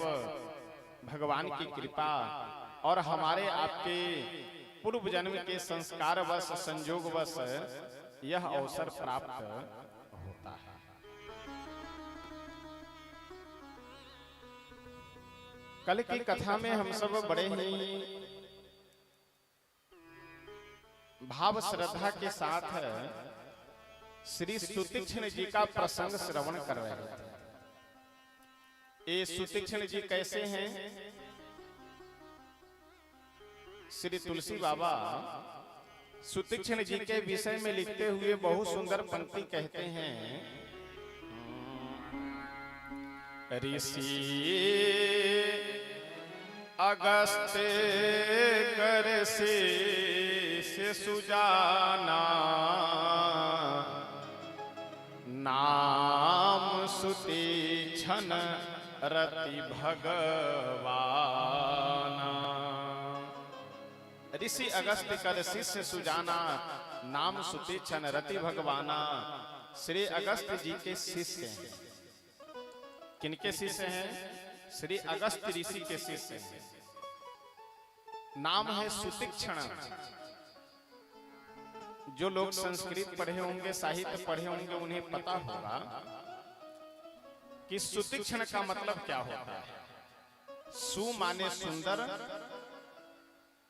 भगवान की कृपा और हमारे आपके पूर्व जन्म के संस्कार वश संयोग वश यह अवसर प्राप्त होता है। कल की कथा में हम सब बड़े ही भाव श्रद्धा के साथ श्री सुतीक्ष्ण जी का प्रसंग श्रवण कर रहे थे। ये सुतीक्ष्ण जी कैसे हैं? श्री तुलसी बाबा सुतीक्ष्ण जी के विषय में लिखते हुए बहुत सुंदर पंक्ति कहते हैं। ऋषि अगस्त कर से सुजाना, नाम सुतीक्ष्ण रति भगवाना। ऋषि अगस्त कर शिष्य सुजाना, नाम सुतीक्ष्ण रति भगवाना। श्री अगस्त जी के शिष्य हैं। किनके शिष्य हैं? श्री अगस्त ऋषि के शिष्य हैं। नाम है सुतीक्ष्ण। जो लोग संस्कृत पढ़े होंगे, साहित्य पढ़े होंगे, उन्हें पता होगा कि सुतीक्ष्ण का मतलब क्या होता है। सु माने सुंदर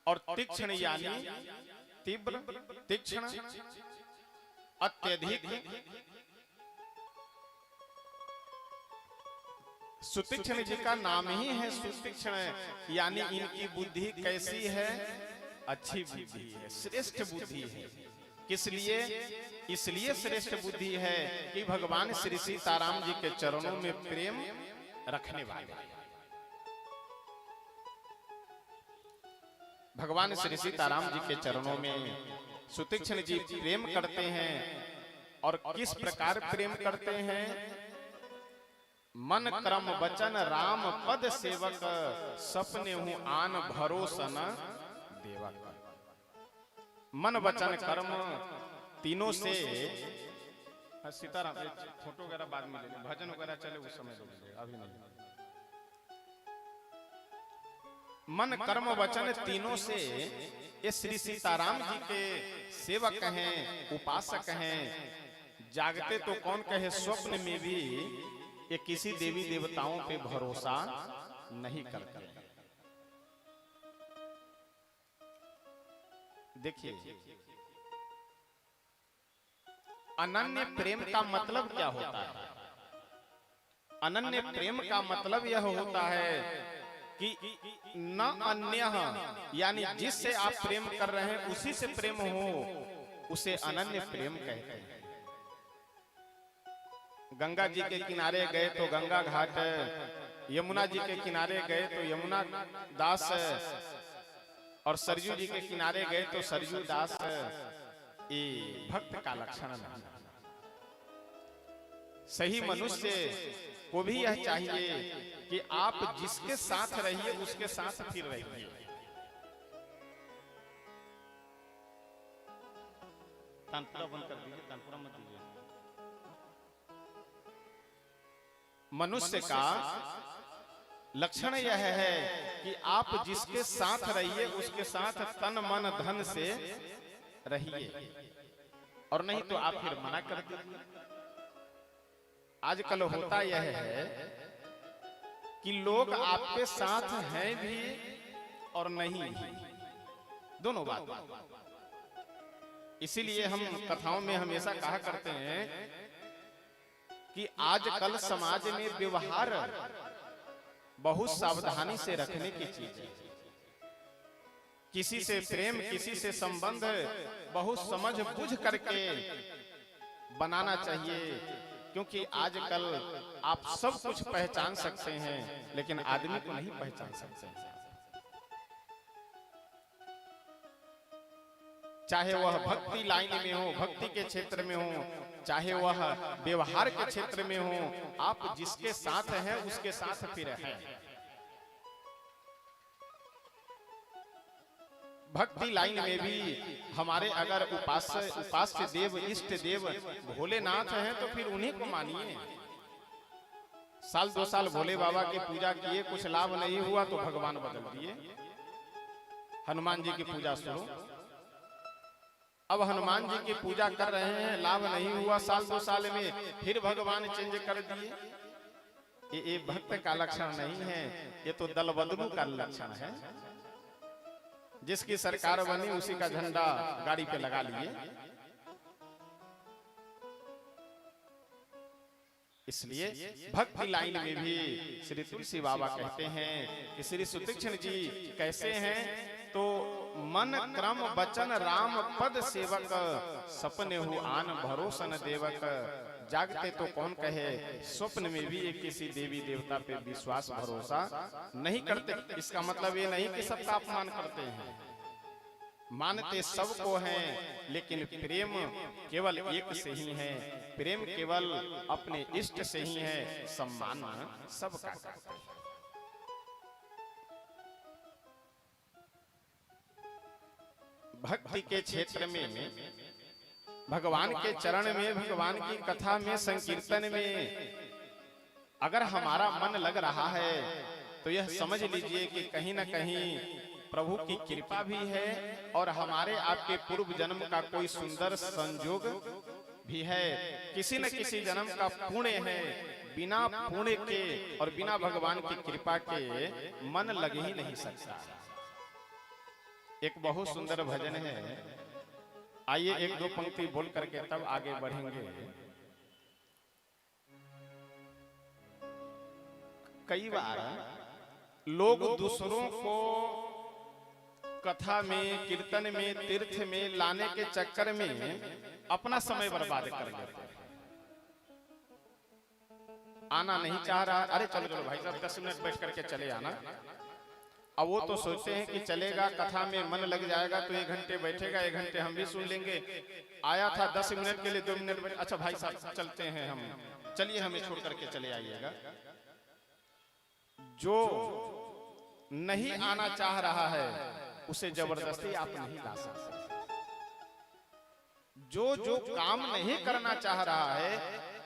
और तीक्ष्ण यानी तीव्र, तीक्ष्ण, अत्यधिक। सुतीक्ष्ण जी का नाम ही है सुतीक्ष्ण, यानी इनकी बुद्धि कैसी है? अच्छी बुद्धि है, श्रेष्ठ बुद्धि है। किस लिए? इसलिए श्रेष्ठ बुद्धि है कि भगवान श्री सीताराम जी के चरणों में प्रेम रखने वाले। भगवान श्री सीताराम जी के चरणों में सुतीक्ष्ण जी प्रेम करते हैं। और किस प्रकार प्रेम करते हैं? मन क्रम वचन राम पद सेवक, सपने हूं आन भरोसन देवक। मन वचन कर्म तीनों से। सीताराम फोटो वगैरह बाद में ले, भजन वगैरह चले उस समय ले, अभी नहीं। मन कर्म वचन तीनों से ये श्री सीताराम जी के सेवक हैं, उपासक हैं। जागते तो कौन कहे, स्वप्न में भी ये किसी देवी देवताओं पे भरोसा नहीं करते। देखिए, अनन्य प्रेम का मतलब क्या होता है? अनन्य प्रेम का मतलब यह होता है कि न अन्य, यानी जिससे आप प्रेम कर रहे हैं उसी से प्रेम हो, उसे अनन्य प्रेम कहते हैं। गंगा जी के किनारे गए तो गंगा घाट, यमुना जी के किनारे गए तो यमुना दास, और सरयू जी के किनारे गए तो सरयू दास। ये भक्त का लक्षण नहीं। सही मनुष्य को भी यह चाहिए कि आप जिसके साथ रहिए उसके साथ फिर रहिए। तानपुरा बंद कर दीजिए, तानपुरा मत दीजिए। मनुष्य का लक्षण यह है कि आप जिसके साथ रहिए उसके साथ तन मन धन से रहिए, और नहीं तो आप फिर मना कर दीजिए। आजकल होता यह है कि लोग आपके साथ हैं भी और नहीं भी, दोनों बात। इसीलिए हम कथाओं में हमेशा कहा करते हैं कि आजकल समाज में व्यवहार बहुत सावधानी से रखने की चीज है। किसी से प्रेम, किसी से संबंध बहुत समझ बुझ करके बनाना चाहिए, क्योंकि आजकल आप सब कुछ पहचान सकते हैं लेकिन आदमी को नहीं पहचान सकते हैं। चाहे वह भक्ति लाइन में हो, भक्ति के क्षेत्र में हो, चाहे वह व्यवहार के क्षेत्र में हो, आप जिसके साथ हैं उसके साथ फिर हैं। भक्ति लाइन में भी हमारे अगर उपास्य देव, इष्ट देव भोलेनाथ हैं तो फिर उन्हीं को मानिए। साल 2 साल भोले बाबा की पूजा किए, कुछ लाभ नहीं हुआ तो भगवान बदल दिए। हनुमान जी की पूजा शुरू, अब हनुमान जी की पूजा कर रहे हैं, लाभ नहीं हुआ, साल 2 साल में फिर भगवान चेंज कर दिए। ये भक्त का लक्षण नहीं है, ये तो दल बदलू का लक्षण है। जिसकी सरकार बनी उसी का झंडा गाड़ी पे लगा लिए। इसलिए भक्ति लाइन में भी श्री तुलसी बाबा कहते हैं कि श्री सुतीक्ष्ण जी कैसे हैं, तो मन क्रम वचन राम पद सेवक, सपने हो आन भरोसन देवक। जागते तो कौन कहे, स्वप्न में भी एक किसी देवी देवता पे विश्वास भरोसा नहीं करते। इसका मतलब ये नहीं कि सबका अपमान करते हैं, मानते सबको हैं, लेकिन प्रेम केवल एक से ही है, प्रेम केवल अपने इष्ट से ही है, सम्मान सबका करते हैं। भक्ति के क्षेत्र में, भगवान के चरण में, भगवान की कथा में, संकीर्तन में अगर हमारा मन लग रहा है तो यह समझ लीजिए कि कहीं ना कहीं प्रभु की कृपा भी है और हमारे आपके पूर्व जन्म का कोई सुंदर संयोग भी है। किसी न किसी जन्म का पुण्य है, बिना पुण्य के और बिना भगवान की कृपा के मन लग ही नहीं सकता। एक बहुत सुंदर भजन है, आइए 1-2 पंक्ति बोल करके तब आगे बढ़ेंगे। कई बार लोग दूसरों को कथा में, कीर्तन में, तीर्थ में लाने के चक्कर में अपना समय बर्बाद कर लेते हैं। आना नहीं चाह रहा, अरे चलो चलो भाई साहब 10 मिनट बैठ करके चले आना। अब वो तो सोचते हैं कि चलेगा, कथा में मन लग जाएगा तो 1 घंटे बैठेगा, 1 घंटे हम भी सुन लेंगे। आया था 10 मिनट के लिए, 2 मिनट बैठ, अच्छा भाई साहब चलते हैं हम, चलिए हमें छोड़ करके चले आइएगा। जो नहीं आना चाह रहा है उसे जबरदस्ती आप नहीं ला सकते। जो काम नहीं करना चाह रहा है,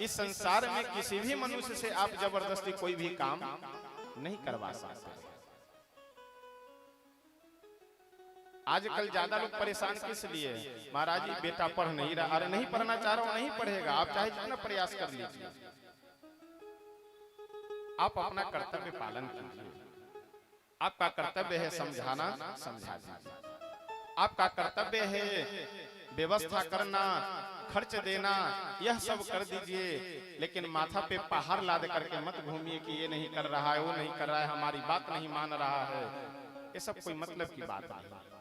इस संसार में किसी भी मनुष्य से आप जबरदस्ती कोई भी काम नहीं करवा सकते। आजकल ज्यादा लोग परेशान किस लिए, महाराज जी बेटा पढ़ नहीं रहा, अरे नहीं पढ़ना चाह रहा हूं, नहीं पढ़ेगा, आप चाहे जितना प्रयास कर लीजिए, आप अपना कर्तव्य पालन कीजिए। आपका कर्तव्य है समझाना, समझा दीजिए। आपका कर्तव्य है व्यवस्था करना, खर्च देना, यह सब कर दीजिए। लेकिन माथा पे पहाड़ लाद करके मत घूमिए कि ये नहीं कर रहा है, वो नहीं कर रहा है, हमारी बात नहीं मान रहा है। ये सब कोई मतलब की बात नहीं।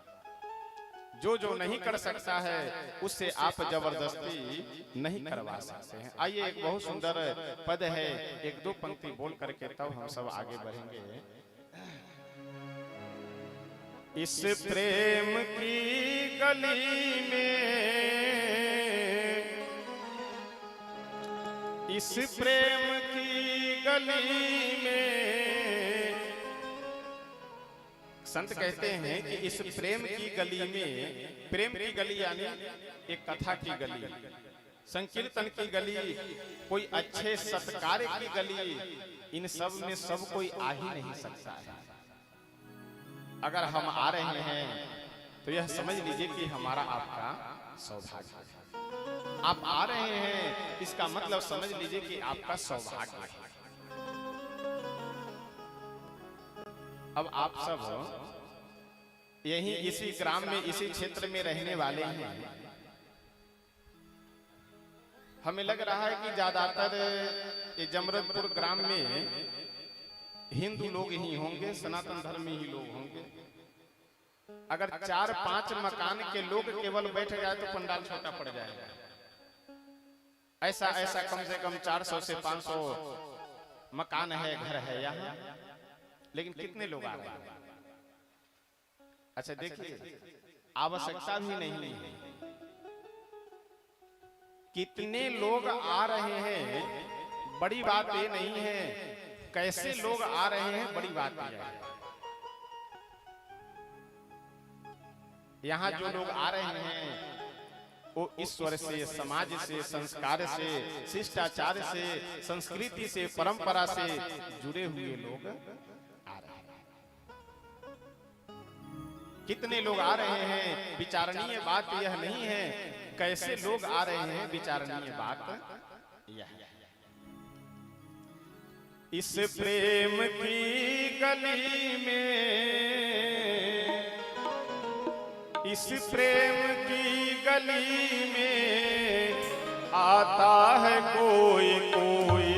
जो नहीं कर सकता है उससे आप जबरदस्ती नहीं करवा सकते हैं। आइए एक बहुत सुंदर पद है, 1-2 पंक्ति बोल करके तब हम सब आगे बढ़ेंगे। इस प्रेम की गली में, इस प्रेम की गली में, संत कहते हैं कि इस प्रेम की गली में, प्रेम की गली यानी एक कथा की गली, संकीर्तन की गली, कोई अच्छे सत्कार की गली, इन सब में सब कोई आ ही नहीं सकता है। अगर हम आ रहे हैं तो यह समझ लीजिए कि हमारा आपका सौभाग्य है। आप आ रहे हैं इसका मतलब समझ लीजिए कि आपका सौभाग्य है। अब आप सब यहीं इसी ग्राम में, इसी क्षेत्र में रहने वाले हैं। हमें लग रहा है कि ज्यादातर ये जमरदपुर ग्राम में हिंदू लोग ही होंगे, सनातन धर्मी ही लोग होंगे। अगर 4-5 मकान के लोग केवल बैठ जाए तो पंडाल छोटा पड़ जाएगा। ऐसा कम से कम 400 से 500 मकान है, घर है यहाँ, लेकिन कितने लोग आ रहे हैं? अच्छा देखिए, आवश्यकता भी नहीं है। कितने लोग आ रहे हैं बड़ी बात ये नहीं है, कैसे लोग आ रहे हैं बड़ी बात ये है। यहाँ जो लोग आ रहे हैं वो ईश्वर से, समाज से, संस्कार से, शिष्टाचार से, संस्कृति से, परंपरा से जुड़े हुए लोग आ रहे हैं। कितने लोग आ रहे हैं विचारणीय बात यह नहीं है, कैसे लोग आ रहे हैं विचारणीय बात यह है। इस प्रेम की गली में, इस प्रेम की गली में आता है कोई कोई,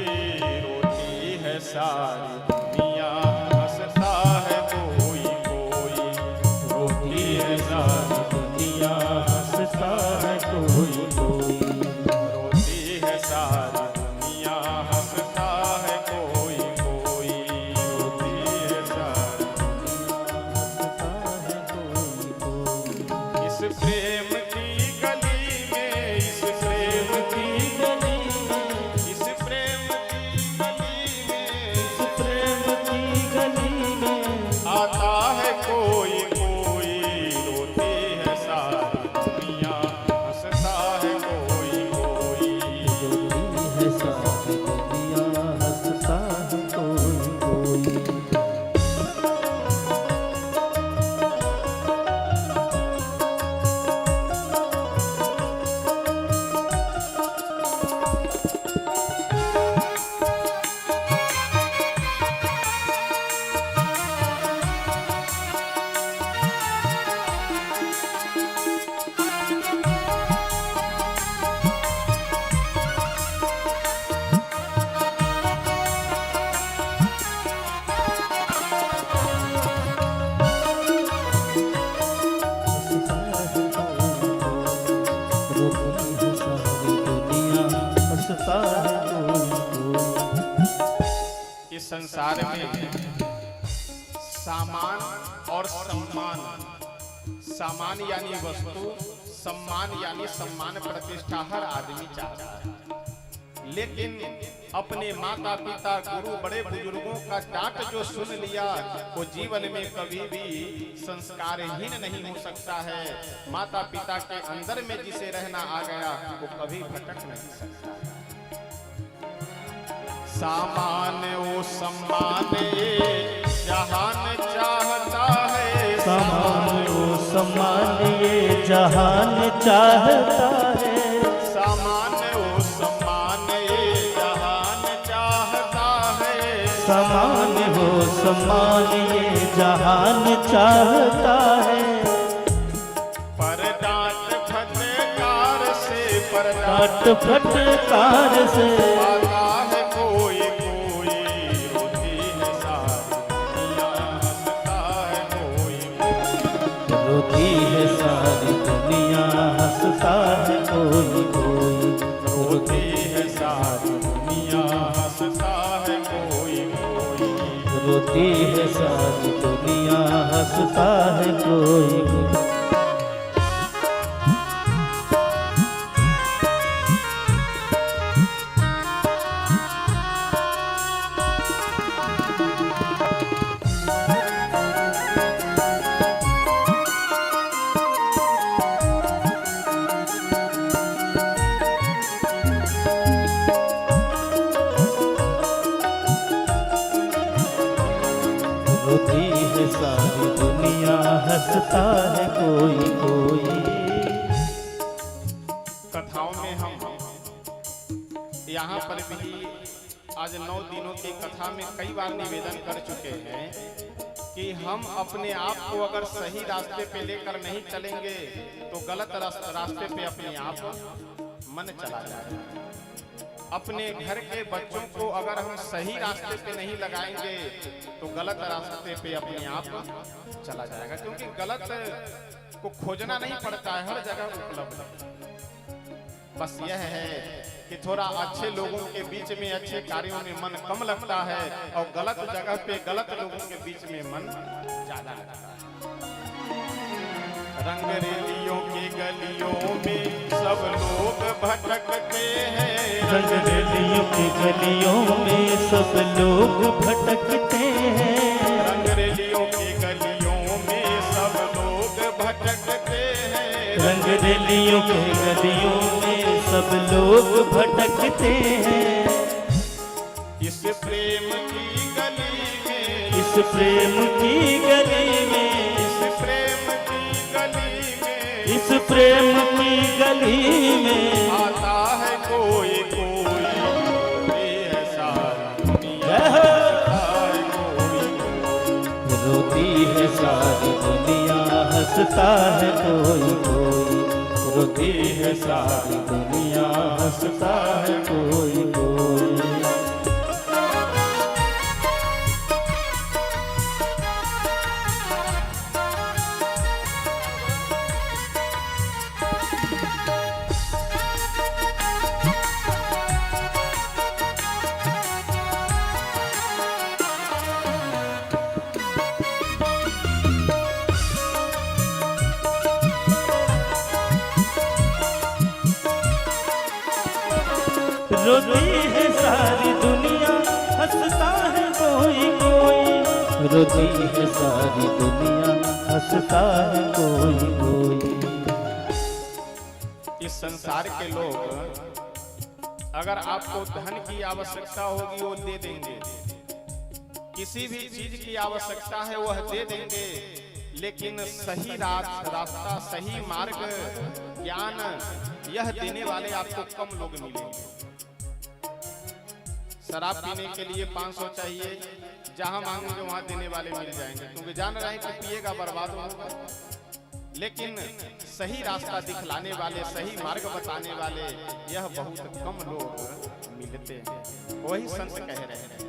रोती है सारी दुनिया, हंसता है कोई कोई, रोती है सारी दुनिया, हंसता है कोई कोई, रोती है सारी दुनिया, हंसता है कोई कोई, रोती है सारी दुनिया, हंसता है कोई कोई। इस प्रेम की गली में, इस प्रेम की गली में, इस प्रेम की गली में, इस प्रेम की गली में आता है कोई कोई, रोती है सारी दुनिया, हंसता है कोई कोई, रोती है सारी दुनिया, हंसता है कोई कोई। इस संसार में सामान और सम्मान, सामान यानी वस्तु, सम्मान यानी सम्मान प्रतिष्ठा हर आदमी चाहता है, लेकिन अपने माता पिता गुरु बड़े बुजुर्गों का डांट जो सुन लिया वो जीवन में कभी भी संस्कारहीन नहीं हो सकता है। माता पिता के अंदर में जिसे रहना आ गया वो कभी भटक नहीं सकता। सामान वो सम्मान ये जहान चाहता है, सामान वो सम्मान ये जहान चाहता है, सामान वो सम्मान ये जहान चाहता है, सामान वो सम्मान ये जहान चाहता है। पर डांट फटकार से, पर डांट फटकार से आता है कोई कोई, रोती है सारी दुनिया, हंसता है कोई कोई, रोती है सारी दुनिया, हंसता है कोई कोई, रोती है सारी दुनिया, हंसता है कोई कोई। रोती है सारी दुनिया, हंसता है कोई कोई। रोती है सारी दुनिया, हंसता है कोई कोई। कथाओं में हम यहाँ पर भी आज 9 दिनों की कथा में कई बार निवेदन कर चुके हैं कि हम अपने आप को अगर सही रास्ते पे लेकर नहीं चलेंगे तो गलत रास्ते पे अपने आप मन चला जाएगा। अपने घर के बच्चों को अगर हम सही रास्ते पे नहीं लगाएंगे तो गलत रास्ते पे अपने आप चला जाएगा, क्योंकि गलत को खोजना नहीं पड़ता है, हर जगह उपलब्ध है। बस यह है कि थोड़ा अच्छे लोगों के बीच में अच्छे कार्यों में मन कम लगता है और गलत जगह पे गलत लोगों के बीच में मन ज्यादा लगता है। रंगरेलियों की गलियों में सब लोग भटकते हैं, रंगरेलियों की गलियों में सब लोग भटकते हैं, रंगरेलियों की गलियों में सब लोग भटकते हैं, रंगरेलियों की गलियों में सब लोग भटकते हैं। इस प्रेम की गली में, इस प्रेम की गली में, इस प्रेम की गली में, इस प्रेम की गली में आता है कोई कोई, ये है सारी दुनिया, रोती है सारी दुनिया, हंसता है कोई कोई, रोती है सारी दुनिया, हंसता है कोई कोई। रोती है सारी दुनिया, हंसता है कोई कोई, रोती है सारी दुनिया, हंसता है कोई कोई। इस संसार के लोग अगर आपको धन की आवश्यकता होगी वो दे देंगे, किसी भी चीज की आवश्यकता है वह दे देंगे, लेकिन सही रास्ता, सही मार्ग, ज्ञान यह देने वाले आपको कम लोग मिलेंगे। शराब पीने के लिए 500 चाहिए, जहां मांगेंगे वहां देने वाले मिल जाएंगे, क्योंकि जान रहे हैं कि पिएगा बर्बाद होगा। लेकिन सही रास्ता दिखलाने वाले, सही मार्ग बताने वाले यह बहुत कम लोग मिलते हैं। वही संत कह रहे हैं,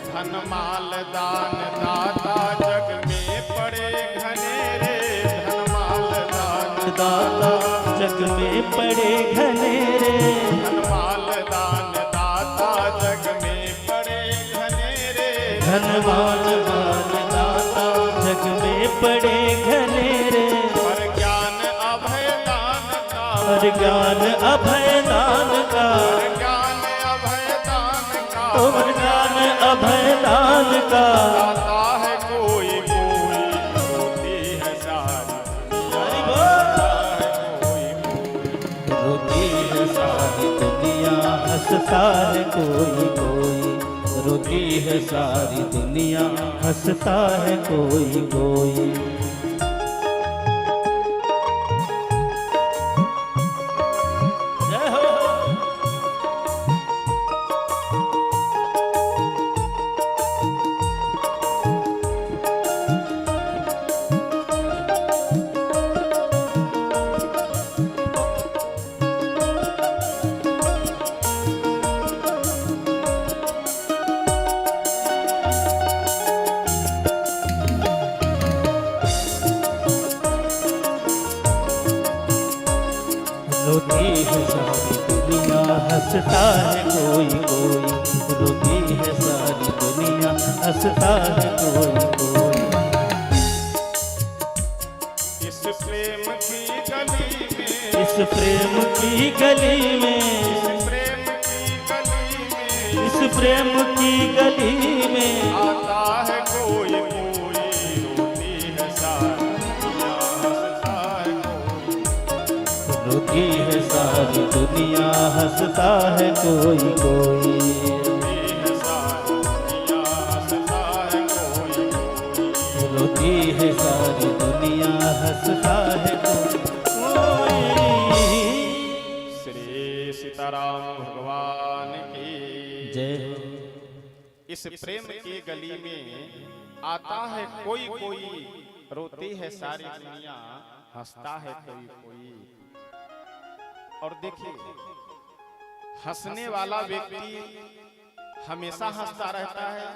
धन माल दान दाता जग में पड़े घनेरे, धन माल दान दाता जग में पड़े घनेरे, धन माल दान दाता जग में पड़े घनेरे, धन माल दाता जग में पड़े घनेरे, पर ज्ञान अभय दान का, और ज्ञान अभय दान का, पर ज्ञान अभय दान का, और ज्ञान अभय दान का दाता है कोई कोई, रोती है सारी दुनिया, रोती है सारी दुनिया, हंसता है कोई कोई, रोती है सारी दुनिया, हंसता है कोई कोई। जय हो। रोती है सारी दुनिया, हंसता है कोई कोई, रोती है सारी दुनिया, हंसता है कोई कोई। इस प्रेम की गली में, इस प्रेम की गली में, इस प्रेम की गली में, इस प्रेम की गली में आता है कोई कोई, रोती है सारी दुनिया, हंसता है कोई, रोती है सारी दुनिया, हंसता है कोई कोई। रोती है सारी दुनिया, हंसता है कोई रोती है सारी दुनिया, हंसता है कोई। श्री सीताराम भगवान की जय। इस प्रेम की गली में आता है कोई कोई, रोती है सारी दुनिया, हंसता है कोई कोई। और देखिए हंसने वाला व्यक्ति हमेशा हंसता रहता है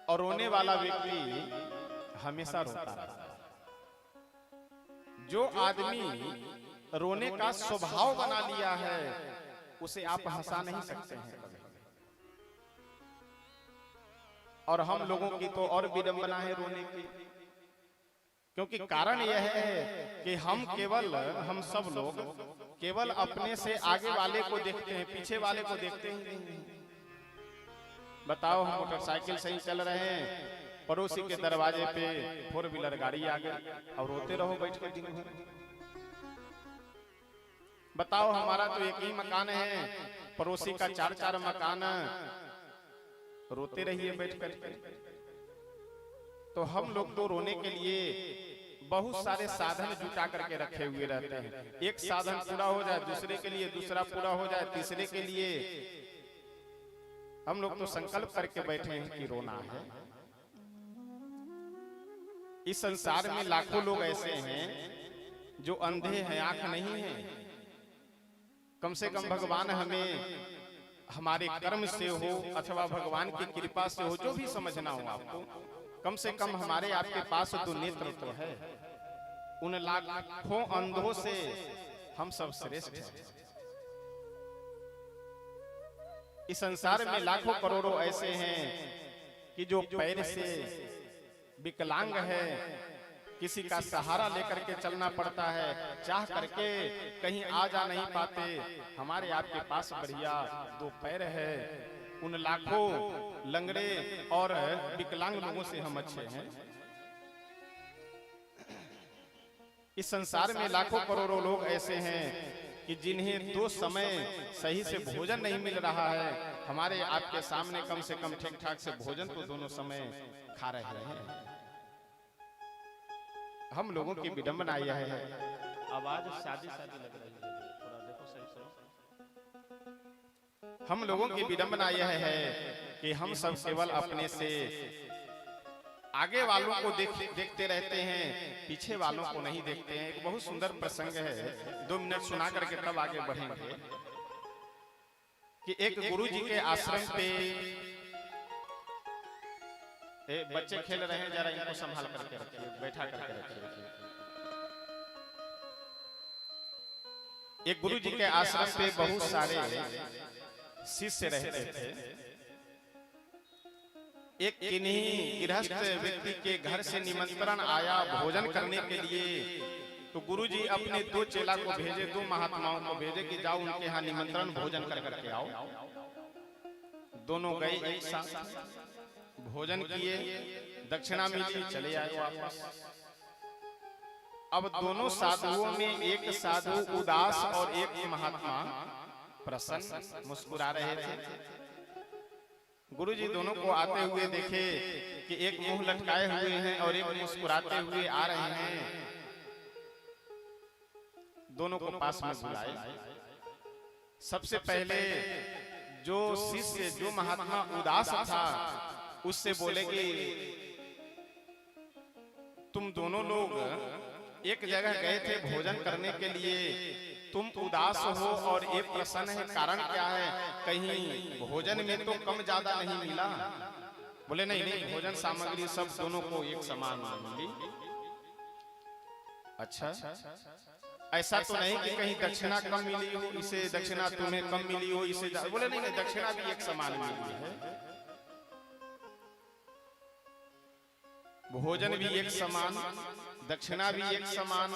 और रोने वाला व्यक्ति हमेशा रोता रहता है। जो आदमी रोने का स्वभाव बना लिया है उसे आप हंसा नहीं सकते हैं कभी। और हम लोगों की तो और विडंबना है रोने की, क्योंकि कारण यह है कि हम सब लोग केवल अपने से आगे वाले को देखते हैं, पीछे वाले को देखते ही नहीं। बताओ, हम मोटरसाइकिल से ही चल रहे हैं, पड़ोसी के दरवाजे पे 4 व्हीलर गाड़ी आ गई और रोते रहो बैठ कर दिन भर। बताओ, हमारा तो एक ही मकान है, पड़ोसी का 4-4 मकान, रोते रहिए बैठ कर। तो हम लोग तो रोने के लिए बहुत सारे साधन जुटा करके रखे हुए रहते हैं। एक साधन पूरा हो जाए, दूसरे के लिए दूसरा पूरा हो जाए, तीसरे के लिए हम लोग तो संकल्प करके बैठे हैं कि रोना है। इस संसार में लाखों लोग ऐसे हैं जो अंधे हैं, आंख नहीं है। कम से कम भगवान हमें हमारे कर्म से हो अथवा भगवान की कृपा से हो, जो भी समझना हो आपको, कम से कम हमारे आपके पास 2 नेत्र तो है। उन लाखों अंधों से हम सब श्रेष्ठ हैं। इस संसार में लाखों करोड़ों ऐसे हैं कि जो पैर से विकलांग है, किसी का सहारा लेकर के चलना पड़ता है, चाह करके कहीं आ जा नहीं पाते। हमारे आपके पास बढ़िया 2 पैर है। उन लाखों लंगड़े और विकलांग लोगों से हम अच्छे हैं। इस संसार में लाखों करोड़ों लोग ऐसे हैं कि जिन्हें 2 समय सही से भोजन नहीं मिल रहा है। हमारे आपके सामने कम से कम ठीक ठाक से भोजन तो दोनों समय खा रहे हैं। हम लोगों की विडंबना यह है। आवाज शादी शादी लग रही है, थोड़ा देखो सही से। हम लोगों की विडंबना यह है कि हम सब केवल अपने से आगे वालों को देखते रहते हैं, पीछे वालों को नहीं देखते हैं। एक बहुत सुंदर प्रसंग है, 2 मिनट सुना करके तब आगे बढ़ेंगे। कि एक गुरु जी के आश्रम पे बच्चे खेल रहे हैं, जरा इनको संभाल करके रखिए, बैठा करके रखिए। एक गुरु जी के आश्रम पे बहुत सारे शिष्य रहते थे। एक किन्हीं गृहस्थ व्यक्ति के घर से निमंत्रण आया भोजन करने के लिए। तो गुरुजी अपने 2 चेला को भेजे, 2 महात्माओं को भेजे कि जाओ उनके यहाँ निमंत्रण भोजन कर करके आओ। दोनों गए, एक साथ भोजन किए, दक्षिणा मिली, चले आए वापस। अब दोनों साधुओं में एक साधु उदास और एक महात्मा प्रसन्न मुस्कुरा रहे थे। गुरुजी दोनों को आते हुए देखे कि एक मुंह लटकाए हुए हैं और एक मुस्कुराते हुए आ रहे हैं। दोनों को पास में बुलाए। सबसे पहले जो शिष्य, जो महात्मा उदास था, उससे बोले कि तुम दोनों लोग एक जगह गए थे भोजन करने के लिए, तुम उदास हो और ये प्रसन्न है, कारण क्या है? कहीं भोजन में तो कम ज्यादा नहीं मिला? बोले नहीं नहीं, भोजन सामग्री सब दोनों को एक समान मिली। अच्छा, ऐसा तो नहीं कि कहीं दक्षिणा कम मिली हो, इसे दक्षिणा तुम्हें कम मिली हो, इसे बोले नहीं नहीं, दक्षिणा भी एक समान मिली है, भोजन भी एक समान, दक्षिणा भी एक समान,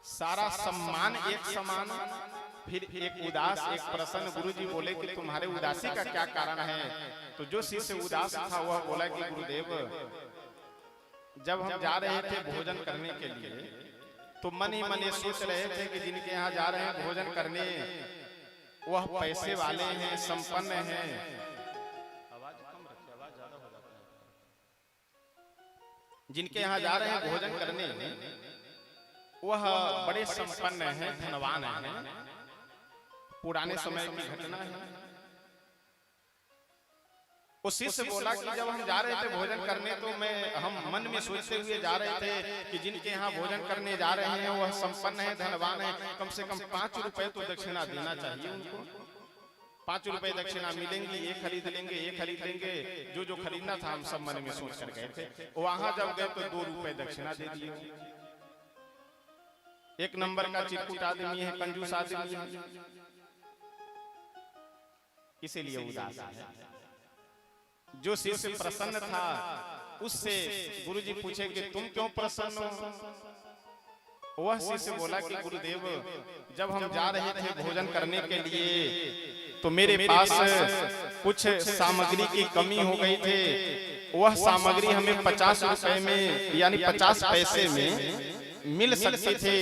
सारा सम्मान एक समान। फिर एक उदास एक प्रसन्न। गुरुजी बोले कि तुम्हारे उदासी का क्या कारण है? तो जो शिष्य उदास था वह बोला कि गुरुदेव, जब हम जा रहे थे भोजन करने के लिए तो मन ही मन ये सोच रहे थे कि जिनके यहाँ जा रहे हैं भोजन करने वह पैसे वाले हैं, संपन्न हैं। जिनके यहाँ जा रहे हैं भोजन करने वह बड़े संपन्न हैं, धनवान हैं। पुराने समय की घटना है। उस शिष्य बोला कि जब हम जा रहे थे भोजन करने तो हम मन में सोचते हुए जा रहे थे कि जिनके यहाँ भोजन करने जा रहे हैं वह संपन्न है, धनवान है, कम से कम 5 रुपए तो दक्षिणा देना चाहिए उनको। 5 रुपए दक्षिणा मिलेंगी, ये खरीद लेंगे, ये खरीद लेंगे। जो जो खरीदना था हम सब मन में सोच कर गए थे। वहां जब गए तो 2 रुपए दक्षिणा दे दिए। एक नंबर का चिरकुट आदमी है, कंजूस आदमी है, इसीलिए उदास है। जो शिष्य प्रसन्न था उससे गुरुजी पूछे कि तुम क्यों प्रसन्न हो? वह शिष्य बोला कि गुरुदेव, जब हम जा रहे थे भोजन करने के लिए तो मेरे पास कुछ सामग्री की कमी हो गई थी। वह सामग्री हमें 50 रुपए में यानी 50 पैसे में मिल सकती थी।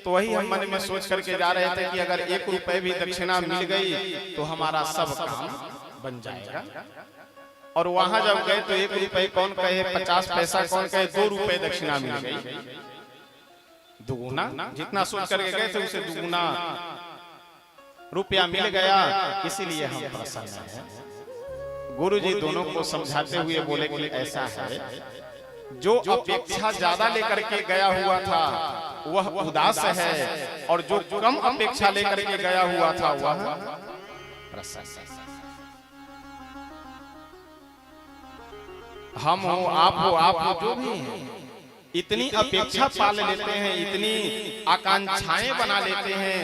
तो वही हम मन में सोच करके जा रहे थे कि अगर 1 रुपए भी दक्षिणा मिल गई तो हमारा सब काम बन जाएगा। और वहां जब गए तो 1 रुपए कौन कहे, 50 पैसा कौन कहे, 2 रुपए दक्षिणा मिल गई। दुगुना जितना सोच करके गए थे उसे दुगुना रुपया मिल गया। इसीलिए हम प्रसन्न हैं। गुरुजी दोनों को समझाते हुए बोले कि ऐसा है, जो अपेक्षा ज्यादा लेकर के गया हुआ था वह उदास है, और जो कम अपेक्षा लेकर के गया हुआ था वह प्रसन्न। हम हो, आप जो भी हैं, इतनी अपेक्षा पाल लेते हैं, इतनी आकांक्षाएं बना लेते हैं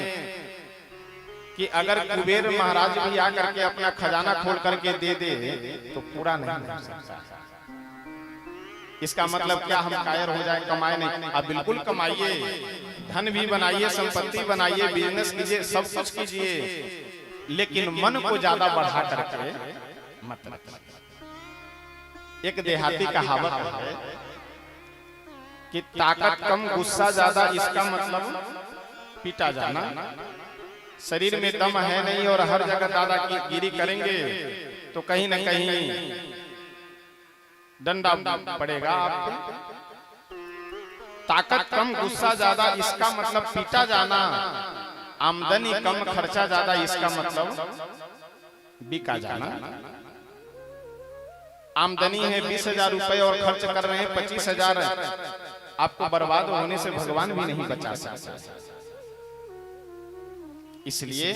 कि अगर कुबेर महाराज भी आकर के अपना खजाना खोल करके दे दे तो पूरा नहीं हो सकता। इसका मतलब क्या हम कायर हो जाए, कमाए नहीं? आप बिल्कुल कमाइए, धन भी बनाइए, संपत्ति बनाइए, बिजनेस कीजिए, सब कुछ कीजिए, लेकिन मन को ज्यादा बढ़ा करके मत। एक देहाती कहावत है कि ताकत कम गुस्सा ज्यादा, इसका मतलब पीटा जाना। शरीर में दम है नहीं और हर जगह दादागिरी करेंगे तो कहीं न कहीं डंडा पड़ेगा आपको। ताकत कम गुस्सा ज्यादा, इसका मतलब पीटा जाना। आमदनी कम खर्चा ज्यादा, इसका मतलब बिका जाना। आमदनी है 20,000 रुपए और खर्च कर रहे हैं 25,000, आपको बर्बाद होने से भगवान भी नहीं बचा सकते। इसलिए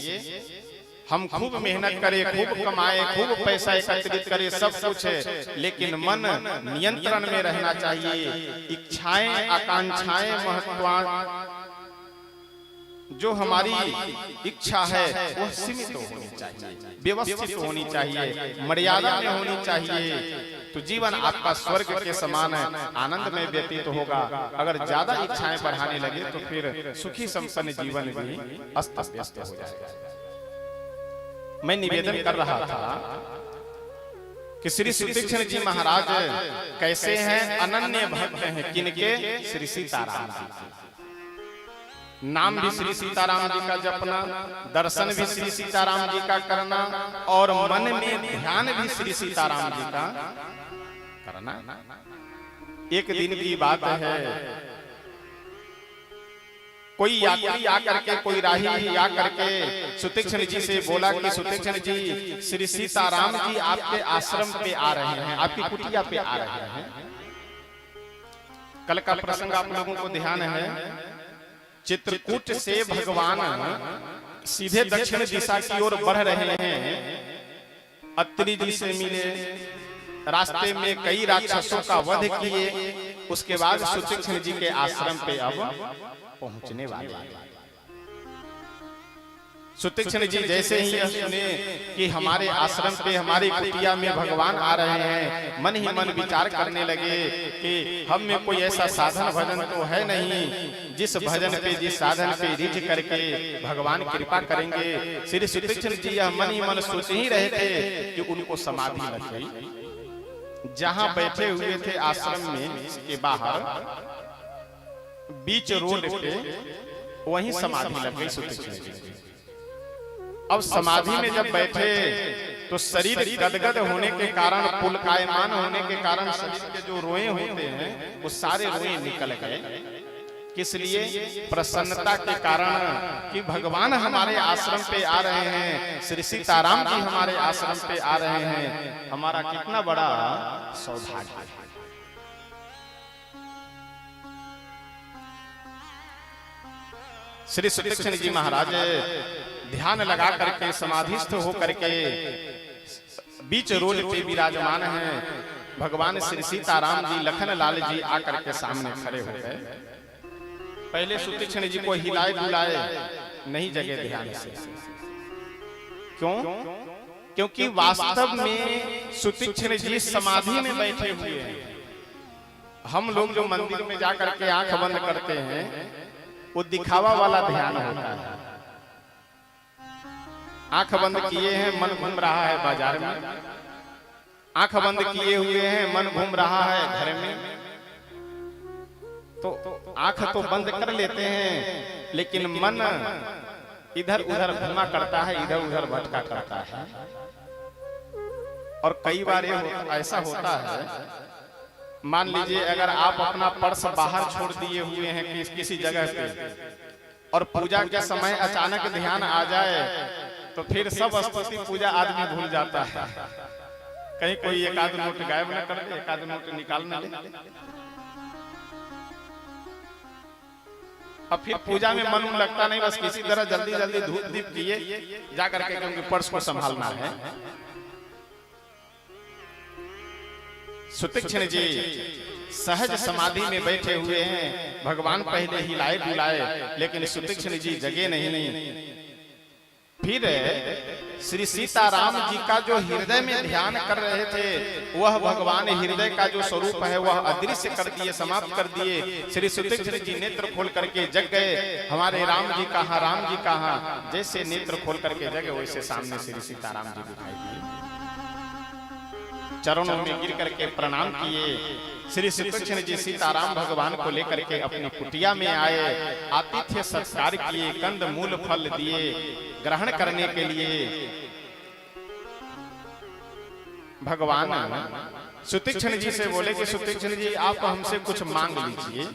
हम खूब मेहनत करें, खूब कमाएं, खूब पैसा एकत्रित करें, सब कुछ है, लेकिन मन नियंत्रण में रहना चाहिए। इच्छाएं, आकांक्षाएं, महत्वाकांक्षाएं, जो हमारी इच्छा है वह सीमित होनी चाहिए, व्यवस्थित होनी चाहिए, मर्यादा में होनी चाहिए। तो जीवन आपका स्वर्ग के समान आनंद में व्यतीत होगा। अगर ज्यादा इच्छाएं बढ़ाने लगे तो फिर सुखी संपन्न जीवन भी अस्त व्यस्त हो जाएगा। मैं निवेदन कर रहा था कि श्री सुतीक्ष्ण जी महाराज कैसे हैं, अनन्य भक्त हैं। किनके? श्री सीताराम जी। नाम भी श्री सीताराम जी का जपना, दर्शन भी श्री सीताराम जी का करना, और मन में ध्यान भी श्री सीताराम जी का करना। एक दिन की बात है, कोई यात्री आकर के, कोई राही आकर के सुतीक्ष्ण जी से बोला कि सुतीक्ष्ण जी, श्री सीताराम जी आपके आश्रम पे आ रहे हैं, आपकी कुटिया पे आ रहे हैं। कल का प्रसंग आप लोगों को ध्यान है। चित्रकूट से भगवान सीधे दक्षिण दिशा की ओर बढ़ रहे हैं। अत्रि जी से मिले, रास्ते में कई राक्षसों का वध किए, उसके बाद सुतीक्ष्ण जी के आश्रम पे अब पहुंचने वाले। सुतीक्ष्ण जी जैसे ही सुने कि हमारे आश्रम पे, हमारी कुटिया में भगवान आ रहे हैं, मन ही मन विचार करने लगे कि हम में कोई ऐसा साधन भजन तो है नहीं जिस भजन पे, जिस साधन पे रिझ करके भगवान कृपा करेंगे। श्री सुतीक्ष्ण जी यह मन ही मन सोच ही रहे थे कि उनको समाधि लग गई। जहां बैठे हुए थे आश्रम में के बाहर बीच रोड पे, वहीं समाधि लग गई सुतीक्ष्ण जी। अब समाधि में जब बैठे तो शरीर गदगद होने के कारण, पुलकायमान होने के कारण शरीर के जो रोए होते हैं वो सारे रोए निकल गए। किस लिए? प्रसन्नता के कारण कि भगवान हमारे आश्रम पे आ रहे हैं, श्री सीताराम जी हमारे आश्रम पे आ रहे हैं। हमारा कितना बड़ा सौभाग्य है। श्री सुतीक्ष्ण जी महाराज ध्यान लगा करके समाधिस्थ हो करके बीच रोड पे विराजमान हैं। भगवान श्री सीताराम जी लखन लाल जी आकर के सामने खड़े हो गए। पहले सुतीक्ष्ण जी को हिलाए डुलाए नहीं जगे ध्यान से। क्यों? क्योंकि वास्तव में सुतीक्ष्ण जी समाधि में बैठे हुए हैं। हम लोग जो मंदिर में जाकर के आंख बंद करते हैं वो दिखावा वाला ध्यान होता है। आंख बंद किए हैं, मन घूम रहा है बाजार में। आंख बंद किए हुए हैं, मन घूम रहा है घर में। तो आंख तो बंद कर लेते हैं, लेकिन मन इधर उधर घूमा करता है, इधर उधर भटका करता है। और कई बार ऐसा होता है, मान लीजिए अगर आप अपना पर्स बाहर छोड़ दिए हुए हैं किसी जगह पे और पूजा के समय अचानक ध्यान आ जाए तो फिर सब स्तुति पूजा आदमी भूल जाता है। कहीं कोई एक आध नोट गायब न कर दे, एक आध नोट निकाल न ले। अब फिर पूजा में मन लगता नहीं, बस किसी तरह जल्दी जल्दी धूप दीप किए जाकर के, क्योंकि पर्स को संभालना है। सुतीक्ष्ण जी सहज समाधि में बैठे हुए हैं। भगवान पहले हिलाए डुलाए, लेकिन सुतीक्ष्ण जी जगे नहीं। फिर श्री सीताराम जी का जो हृदय में ध्यान कर रहे थे, वह भगवान हृदय का जो स्वरूप है वह अदृश्य कर दिए, समाप्त कर दिए। श्री सुतीक्ष्ण जी नेत्र खोल करके जग गए। हमारे राम जी कहाँ, राम जी कहाँ? जैसे नेत्र खोल करके जगे वैसे सामने श्री सीताराम जी दिखाई दिए। चरणों में गिर करके प्रणाम किए। श्री सुतीक्ष्ण जी सीताराम भगवान को लेकर के अपनी कुटिया में आए। आतिथ्य सत्कार किए, कंद मूल फल दिए ग्रहण करने के लिए। भगवान सुतीक्ष्ण जी से बोले कि सुतीक्ष्ण जी आप हमसे कुछ मांग लीजिए।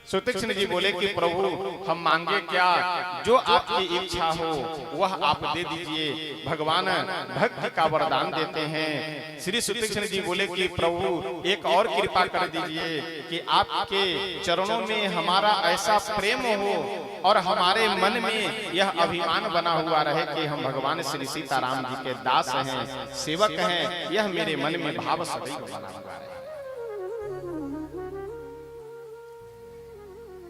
सुतीक्ष्ण जी बोले कि प्रभु हम मांगे क्या? जो आपकी इच्छा हो वह आप दे दीजिए। भगवान भक्ति का वरदान देते हैं। श्री सुतीक्ष्ण जी बोले कि प्रभु एक और कृपा कर दीजिए कि आपके चरणों में हमारा ऐसा प्रेम हो और हमारे मन में यह अभिमान बना हुआ रहे कि हम भगवान श्री सीताराम जी के दास हैं, सेवक हैं। यह मेरे मन में भाव सदैव बना हुआ है।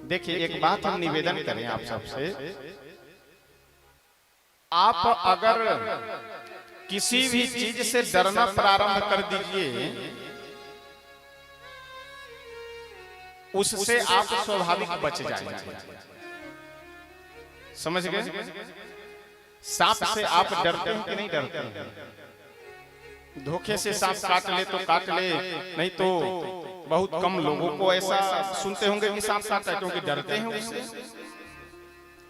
देखिए, एक बात हम निवेदन करें आप सबसे, आप अगर किसी भी चीज से डरना प्रारंभ कर दीजिए, उससे आप स्वाभाविक बच जाएंगे। समझ गए? सांप से आप डरते हैं कि नहीं डरते हैं? धोखे से सांप काट ले तो काट ले, नहीं तो बहुत कम लोगों को ऐसा सुनते होंगे कि सांप काटता है, क्योंकि डरते हैं उससे।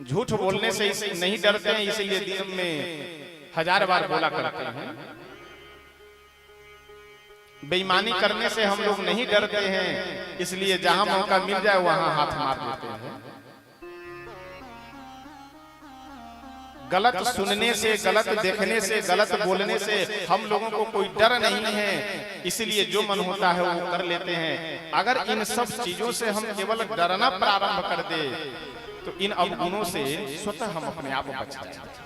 झूठ बोलने से नहीं डरते हैं, इसलिए दिन में 1000 बार बोला करते हैं। बेईमानी करने से हम लोग नहीं डरते हैं, इसलिए जहां मौका मिल जाए वहां हाथ मार देते हैं। गलत सुनने से, गलत देखने से, गलत बोलने से हम लोगों को कोई डर नहीं है, इसलिए जो मन होता है वो कर लेते हैं। अगर इन सब चीजों से हम केवल डरना प्रारंभ कर दे तो इन अवगुणों से स्वतः हम अपने आप बच जाएंगे।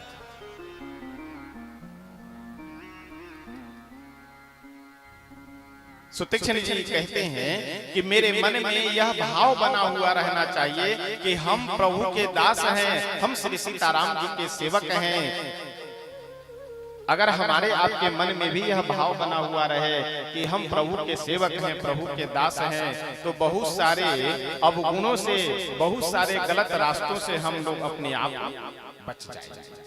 सुतीक्ष्ण जी कहते हैं कि मेरे मन में यह भाव बना हुआ रहना चाहिए कि हम प्रभु के दास हैं, हम श्री सीताराम जी के सेवक हैं। अगर हमारे आपके मन में भी यह भाव बना हुआ रहे कि हम प्रभु के सेवक हैं, प्रभु के दास हैं, तो बहुत सारे अवगुणों से, बहुत सारे गलत रास्तों से हम लोग अपने आप बच जाएंगे।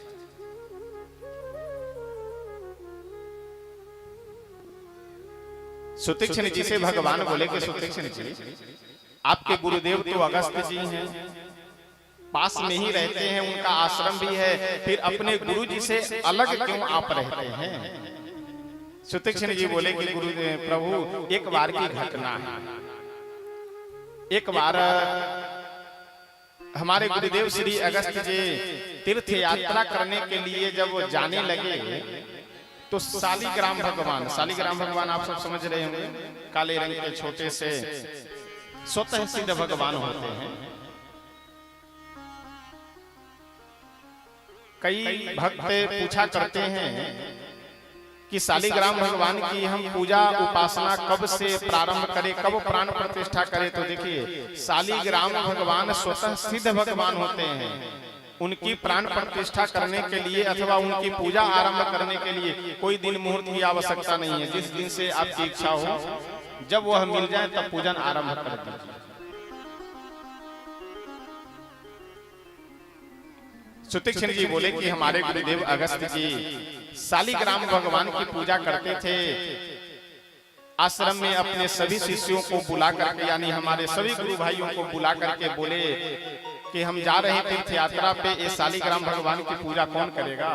सुतीक्ष्ण जी से भगवान बोले कि सुतीक्ष्ण जी, आपके गुरुदेव तो अगस्त्य जी हैं, पास में ही रहते हैं, उनका आश्रम भी है, फिर अपने गुरु जी से अलग क्यों आप रहते हैं? सुतीक्ष्ण जी बोले कि गुरुदेव प्रभु, एक बार की घटना है। एक बार हमारे गुरुदेव श्री अगस्त्य जी तीर्थ यात्रा करने के लिए जब जाने लगे तो शालिग्राम भगवान आप सब समझ रहे होंगे, काले रंग के छोटे से स्वतः सिद्ध भगवान होते हैं। कई भक्त पूछा करते हैं कि शालिग्राम भगवान की हम पूजा उपासना कब से प्रारंभ करें, कब प्राण प्रतिष्ठा करें। तो देखिए, शालिग्राम भगवान स्वतः सिद्ध भगवान होते हैं। उनकी प्राण प्रतिष्ठा करने के लिए अथवा उनकी पूजा आरंभ करने के लिए कोई दिन मुहूर्त की आवश्यकता नहीं है। जिस दिन से आपकी इच्छा हो, जब वह मिल जाए तब पूजन आरंभ कर दीजिए। सुतीक्ष्ण जी बोले कि हमारे गुरुदेव अगस्त्य जी शालिग्राम भगवान की पूजा करते थे। आश्रम में अपने सभी शिष्यों को बुला करके, यानी हमारे सभी गुरु भाइयों को बुला करके बोले कि हम जा रहे तीर्थ यात्रा पे, ये शालिग्राम भगवान की पूजा कौन करेगा।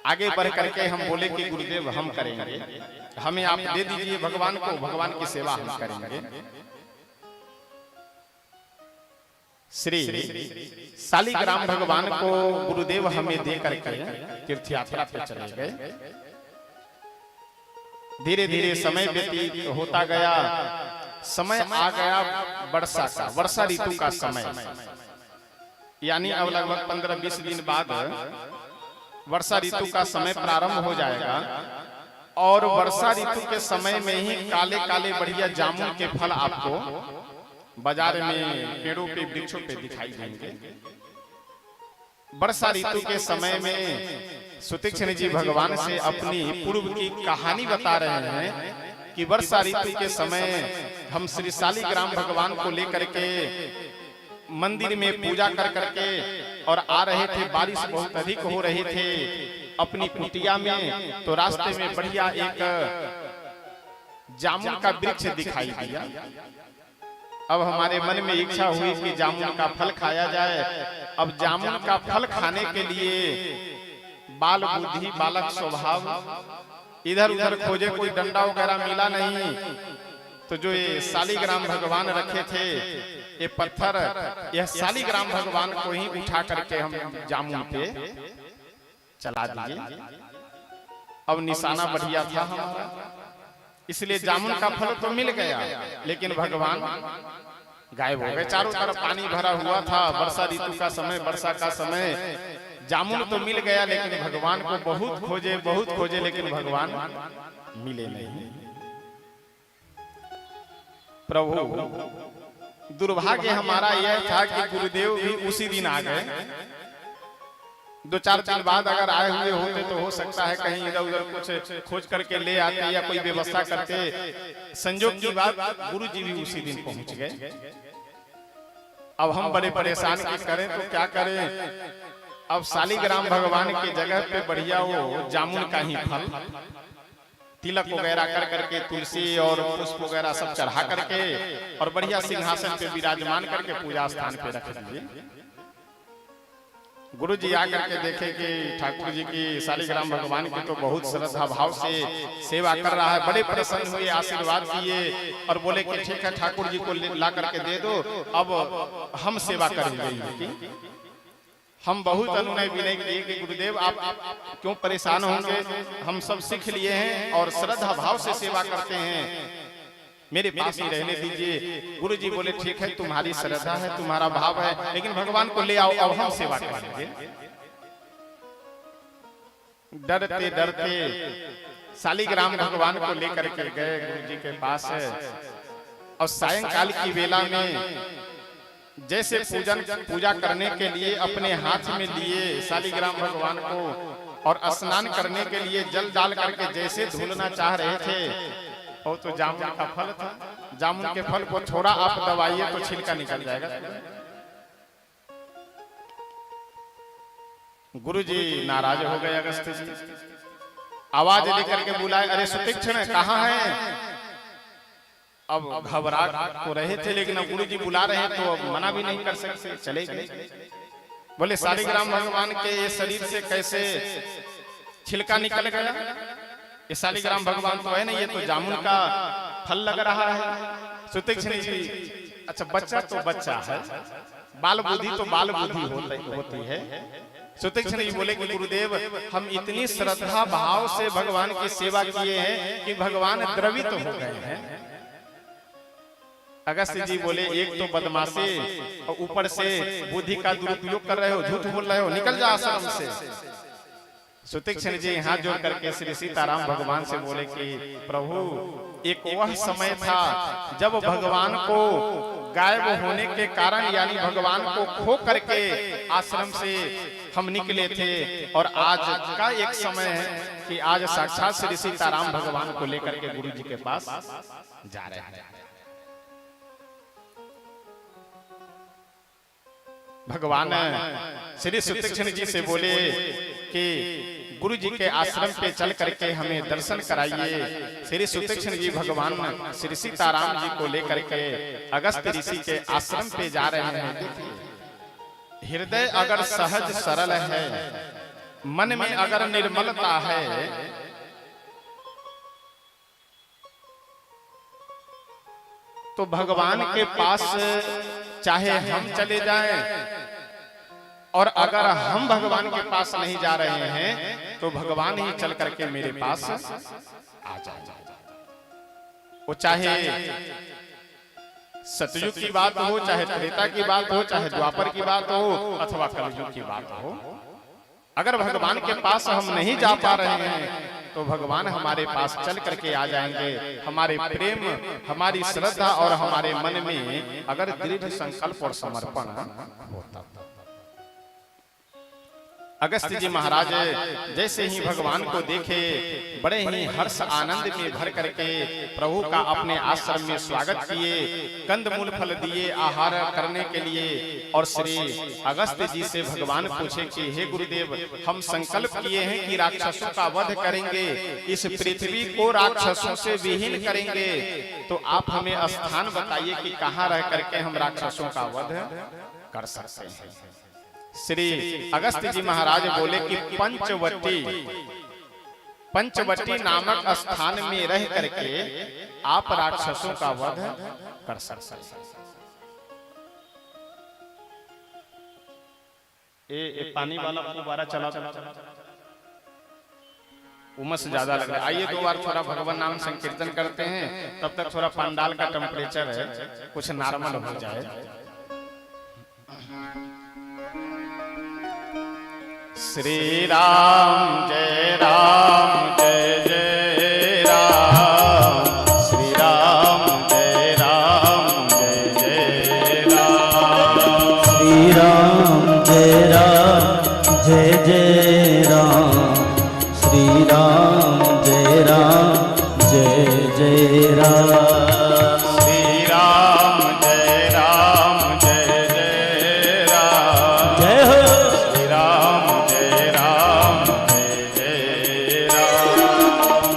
आगे बढ़ करके हम बोले कि गुरुदेव हम करेंगे, हमें आप दे दीजिए भगवान को, भगवान की सेवा हम करेंगे। श्री शालिग्राम भगवान को गुरुदेव हमें दे करके तीर्थ यात्रा पे चले गए। धीरे धीरे समय व्यतीत होता गया। समय आ गया वर्षा का, वर्षा ऋतु का समय, यानी अब लगभग 15-20 दिन बाद वर्षा ऋतु का समय प्रारंभ हो जाएगा। और वर्षा ऋतु के समय में ही काले काले बढ़िया जामुन के फल आपको बाजार में पेड़ों पे वृक्षों पे दिखाई देंगे। वर्षा ऋतु के समय में सुतीक्ष्ण जी भगवान से अपनी पूर्व की कहानी बता रहे हैं कि वर्षा ऋतु के समय हम श्री शालिग्राम भगवान को लेकर के मंदिर में पूजा कर करके और आ रहे थे। बारिश बहुत अधिक हो रही थे अपनी कुटिया में। तो रास्ते में बढ़िया एक जामुन का वृक्ष दिखाई दिया। अब हमारे मन में इच्छा हुई कि जामुन का फल खाया जाए। अब जामुन का फल खाने के लिए बाल बुद्धि बालक स्वभाव, इधर उधर खोजे, कोई डंडा वगैरह मिला नहीं। तो जो ये शालिग्राम भगवान रखे थे, ये पत्थर, यह शालिग्राम भगवान को ही उठा करके हम जामुन पे चला दिए। अब निशाना बढ़िया था हमारा, इसलिए जामुन का फल तो मिल गया, लेकिन भगवान गायब हो गए। चारों तरफ पानी भरा हुआ था, वर्षा ऋतु का समय, वर्षा का समय। जामुन तो मिल गया, लेकिन भगवान को बहुत खोजे, लेकिन भगवान मिले नहीं। प्रभु, दुर्भाग्य हमारा यह था कि गुरुदेव भी उसी दिन आ गए। 2-4 दिन बाद अगर आए हुए होते तो हो सकता है कहीं इधर उधर कुछ खोज करके ले आते या कोई व्यवस्था करते। संजोग की बात, गुरु जी भी उसी दिन पहुंच गए। अब हम बड़े परेशान की करें तो क्या करें। अब शालिग्राम भगवान की जगह पे बढ़िया वो जामुन का ही फल, तिलक वगैरह कर करके, तुलसी और पुष्प वगैरह सब चढ़ा करके और बढ़िया सिंहासन पे विराजमान करके पूजा स्थान पे रख दीजिए। गुरु जी आकर के देखे कि ठाकुर जी की शालिग्राम भगवान की तो बहुत श्रद्धा भाव से सेवा कर रहा है। बड़े प्रसन्न हुए, आशीर्वाद दिए और बोले कि ठीक है, ठाकुर जी को ला करके दे दो, अब हम सेवा करेंगे। हम बहुत अनुनय विनय किए कि गुरुदेव आप क्यों परेशान होंगे, हम सब सीख लिए हैं और श्रद्धा भाव से सेवा करते हैं, मेरे पास ही रहने दीजिए। गुरु जी बोले ठीक है, तुम्हारी श्रद्धा है, तुम्हारा भाव है, लेकिन भगवान को ले आओ, अब हम सेवा करेंगे। डरते डरते शालिग्राम भगवान को लेकर के गए गुरु जी के पास। और सायंकाल की वेला में जैसे पूजा करने के लिए अपने हाथ में लिए शालिग्राम भगवान को और स्नान करने के लिए जल डाल करके जैसे धुलना चाह रहे थे, और तो जामुन का फल था। जामुन के फल को थोड़ा आप दबाइए तो छिलका निकल जाएगा। गुरुजी नाराज हो गए। अगस्त्य जी आवाज लेकर के बुलाए, अरे सुतीक्ष्ण कहाँ है। अब घबरा तो रहे थे, लेकिन अब गुरुजी बुला रहे हैं तो अब मना भी नहीं कर सकते, चले गए। बोले शालिग्राम भगवान के ये शरीर से कैसे छिलका निकल गया। ये शालिग्राम भगवान तो है ना, ये तो जामुन का फल लग रहा है। सुतीक्ष्ण जी, अच्छा बच्चा तो बच्चा है, बाल बुद्धि तो बाल बुद्धि होती है। सुतीक्ष्ण जी बोले कि गुरुदेव हम इतनी श्रद्धा भाव से भगवान की सेवा किए हैं कि भगवान द्रवित हो गए हैं। अगस्त्य जी बोले एक तो बदमाशी और ऊपर से बुद्धि का दुरुपयोग कर रहे हो, झूठ बोल रहे हो, निकल जा आश्रम से। सुतीक्ष्ण जी हाथ जोड़ करके श्री सीताराम भगवान से बोले कि प्रभु एक वह समय था जब भगवान को गायब होने के कारण यानी भगवान को खो करके आश्रम से हम निकले थे, और आज का एक समय है कि आज साक्षात श्री सीताराम भगवान को लेकर के गुरु जी के पास जा रहे हैं। भगवान श्री सुतीक्ष्ण जी से बोले कि गुरु जी के आश्रम पे चल करके हमें दर्शन कराइए। श्री सुतीक्ष्ण जी भगवान श्री सीताराम जी को लेकर के अगस्त्य ऋषि के आश्रम पे जा रहे हैं। हृदय अगर सहज सरल है, मन में अगर निर्मलता है, तो भगवान के पास चाहे हम चले जाएं, और अगर हम भगवान के पास नहीं जा रहे हैं तो भगवान ही चल करके मेरे पास आ जाए। वो चाहे सतयुग की बात हो, चाहे त्रेता की बात हो, चाहे द्वापर की बात हो, अथवा कलयुग की बात हो, अगर भगवान के पास हम नहीं जा पा रहे हैं तो भगवान हमारे पास चल करके आ जाएंगे। हमारे प्रेम, हमारी श्रद्धा और हमारे मन में अगर दृढ़ संकल्प और समर्पण होता। अगस्त्य जी महाराज जैसे ही भगवान को देखे बड़े ही हर्ष आनंद में भर करके प्रभु का अपने आश्रम में स्वागत किए, कंदमूल फल दिए आहार करने के लिए। और श्री अगस्त्य जी से भगवान पूछे कि हे गुरुदेव, हम संकल्प किए हैं कि राक्षसों का वध करेंगे, इस पृथ्वी को राक्षसों से विहीन करेंगे, तो आप हमें स्थान बताइए कि कहाँ रह करके हम राक्षसों का वध कर सकते हैं। श्री अगस्त्य जी महाराज बोले कि पंचवटी नामक स्थान में रह करके आप राक्षसों का वध कर सकते हैं। ये पानी वाला फुब्बारा चला उमस ज्यादा लग रहा है। आइए 2 बार थोड़ा भगवान नाम संकीर्तन करते हैं, तब तक थोड़ा पंडाल का टेम्परेचर है कुछ नॉर्मल हो जाए। श्री राम जय जय राम, श्री राम जय जय राम, श्री राम जय जय राम, श्री राम जय जय राम, श्री राम जय जय राम, जय हो श्री राम जय जय राम,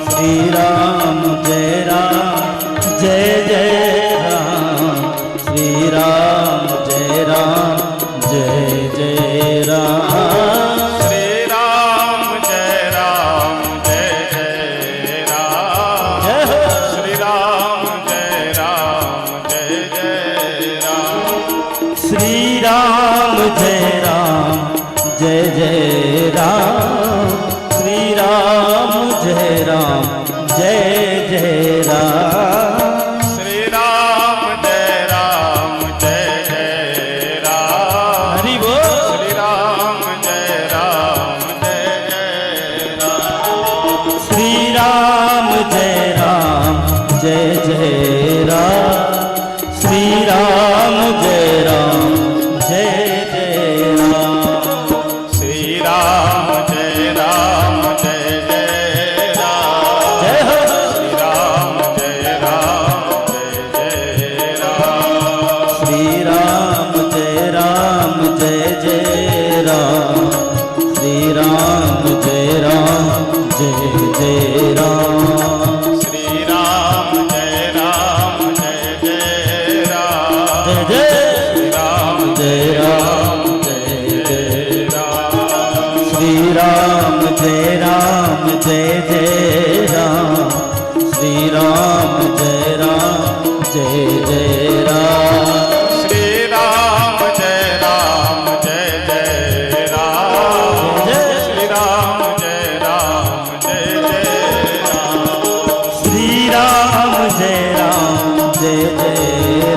श्री राम जय जय राम, श्री राम जय जय राम, श्री राम जय जय राम, जय हो श्री राम जय जय राम, श्री राम जय जय राम, श्री राम जय जय राम, श्री राम जय जय राम, हरि बोल श्री राम जय जय राम, श्री राम जय जय राम, श्री राम जय जय राम, श्री राम जय जय राम, जय हो श्री राम जय जय राम, श्री राम जय जय राम, श्री राम जय जय राम, श्री राम जय जय राम, जय जय श्री राम जय जय राम, श्री राम जय जय राम, श्री राम जय जय राम, श्री राम जय जय राम, श्री राम जय जय राम, श्री राम जय जय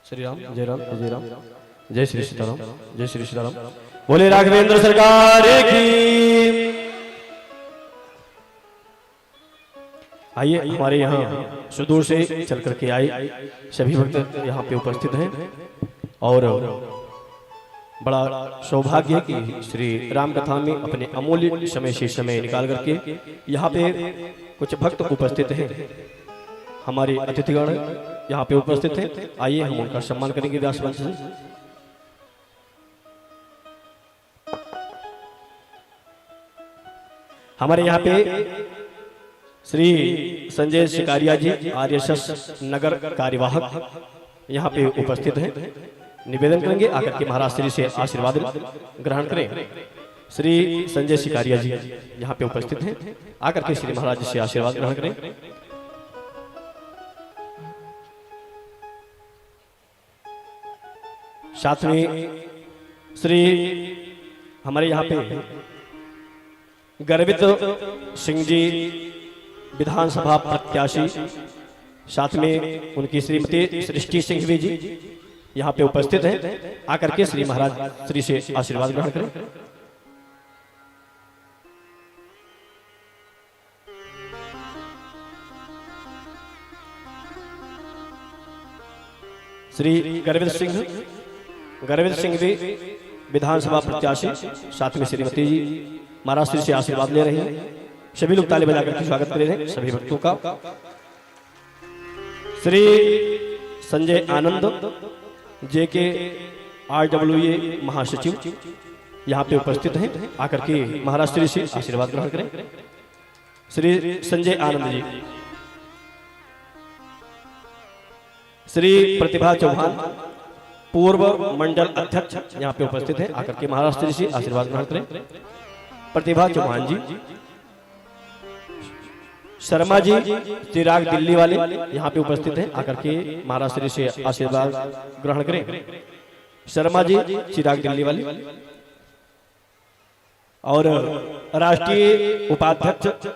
श्री राम जय राम जय राम जय श्री सीताराम जय श्री सीताराम। बोले राघवेंद्र सरकार की। आइए हमारे यहाँ सुदूर से चल करके आए सभी भक्त यहाँ पे उपस्थित हैं और बड़ा सौभाग्य है कि श्री राम कथा में अपने अमूल्य समय से समय निकाल करके यहाँ पे कुछ भक्त उपस्थित हैं। हमारे अतिथिगण यहाँ पे उपस्थित हैं। आइए हम उनका सम्मान करेंगे व्यास मंच से। हमारे यहाँ पे श्री संजय शिकारिया जी आरएसएस नगर कार्यवाहक यहाँ पे उपस्थित हैं। निवेदन करेंगे आकर के महाराज श्री से आशीर्वाद ग्रहण करें। श्री संजय शिकारिया जी यहाँ पे उपस्थित हैं, आकर के श्री महाराज से आशीर्वाद ग्रहण करें। साथ में श्री हमारे यहाँ पे गर्वित सिंह जी विधानसभा प्रत्याशी, साथ में उनकी श्रीमती सृष्टि सिंघवी जी यहाँ पे उपस्थित हैं, आकर के श्री महाराज श्री से आशीर्वाद ग्रहण करें। श्री गर्वित सिंह भी विधानसभा प्रत्याशी, साथ में श्रीमती जी महाराज श्री से आशीर्वाद ले रहे हैं। सभी लोग ताली बजाकर के स्वागत कर रहे हैं सभी भक्तों का। श्री संजय आनंद JK RWA महासचिव यहाँ पे उपस्थित हैं, आकर के महाराज श्री से आशीर्वाद ग्रहण करें। श्री संजय आनंद जी, श्री प्रतिभा चौहान पूर्व मंडल अध्यक्ष यहाँ पे उपस्थित हैं, आकर के महाराज श्री से आशीर्वाद ग्रहण करें। प्रतिभा चौहान जी, शर्मा जी चिराग दिल्ली वाले यहाँ पे उपस्थित हैं, आकर के महाराज श्री से आशीर्वाद ग्रहण करें। शर्मा जी चिराग दिल्ली वाले और राष्ट्रीय उपाध्यक्ष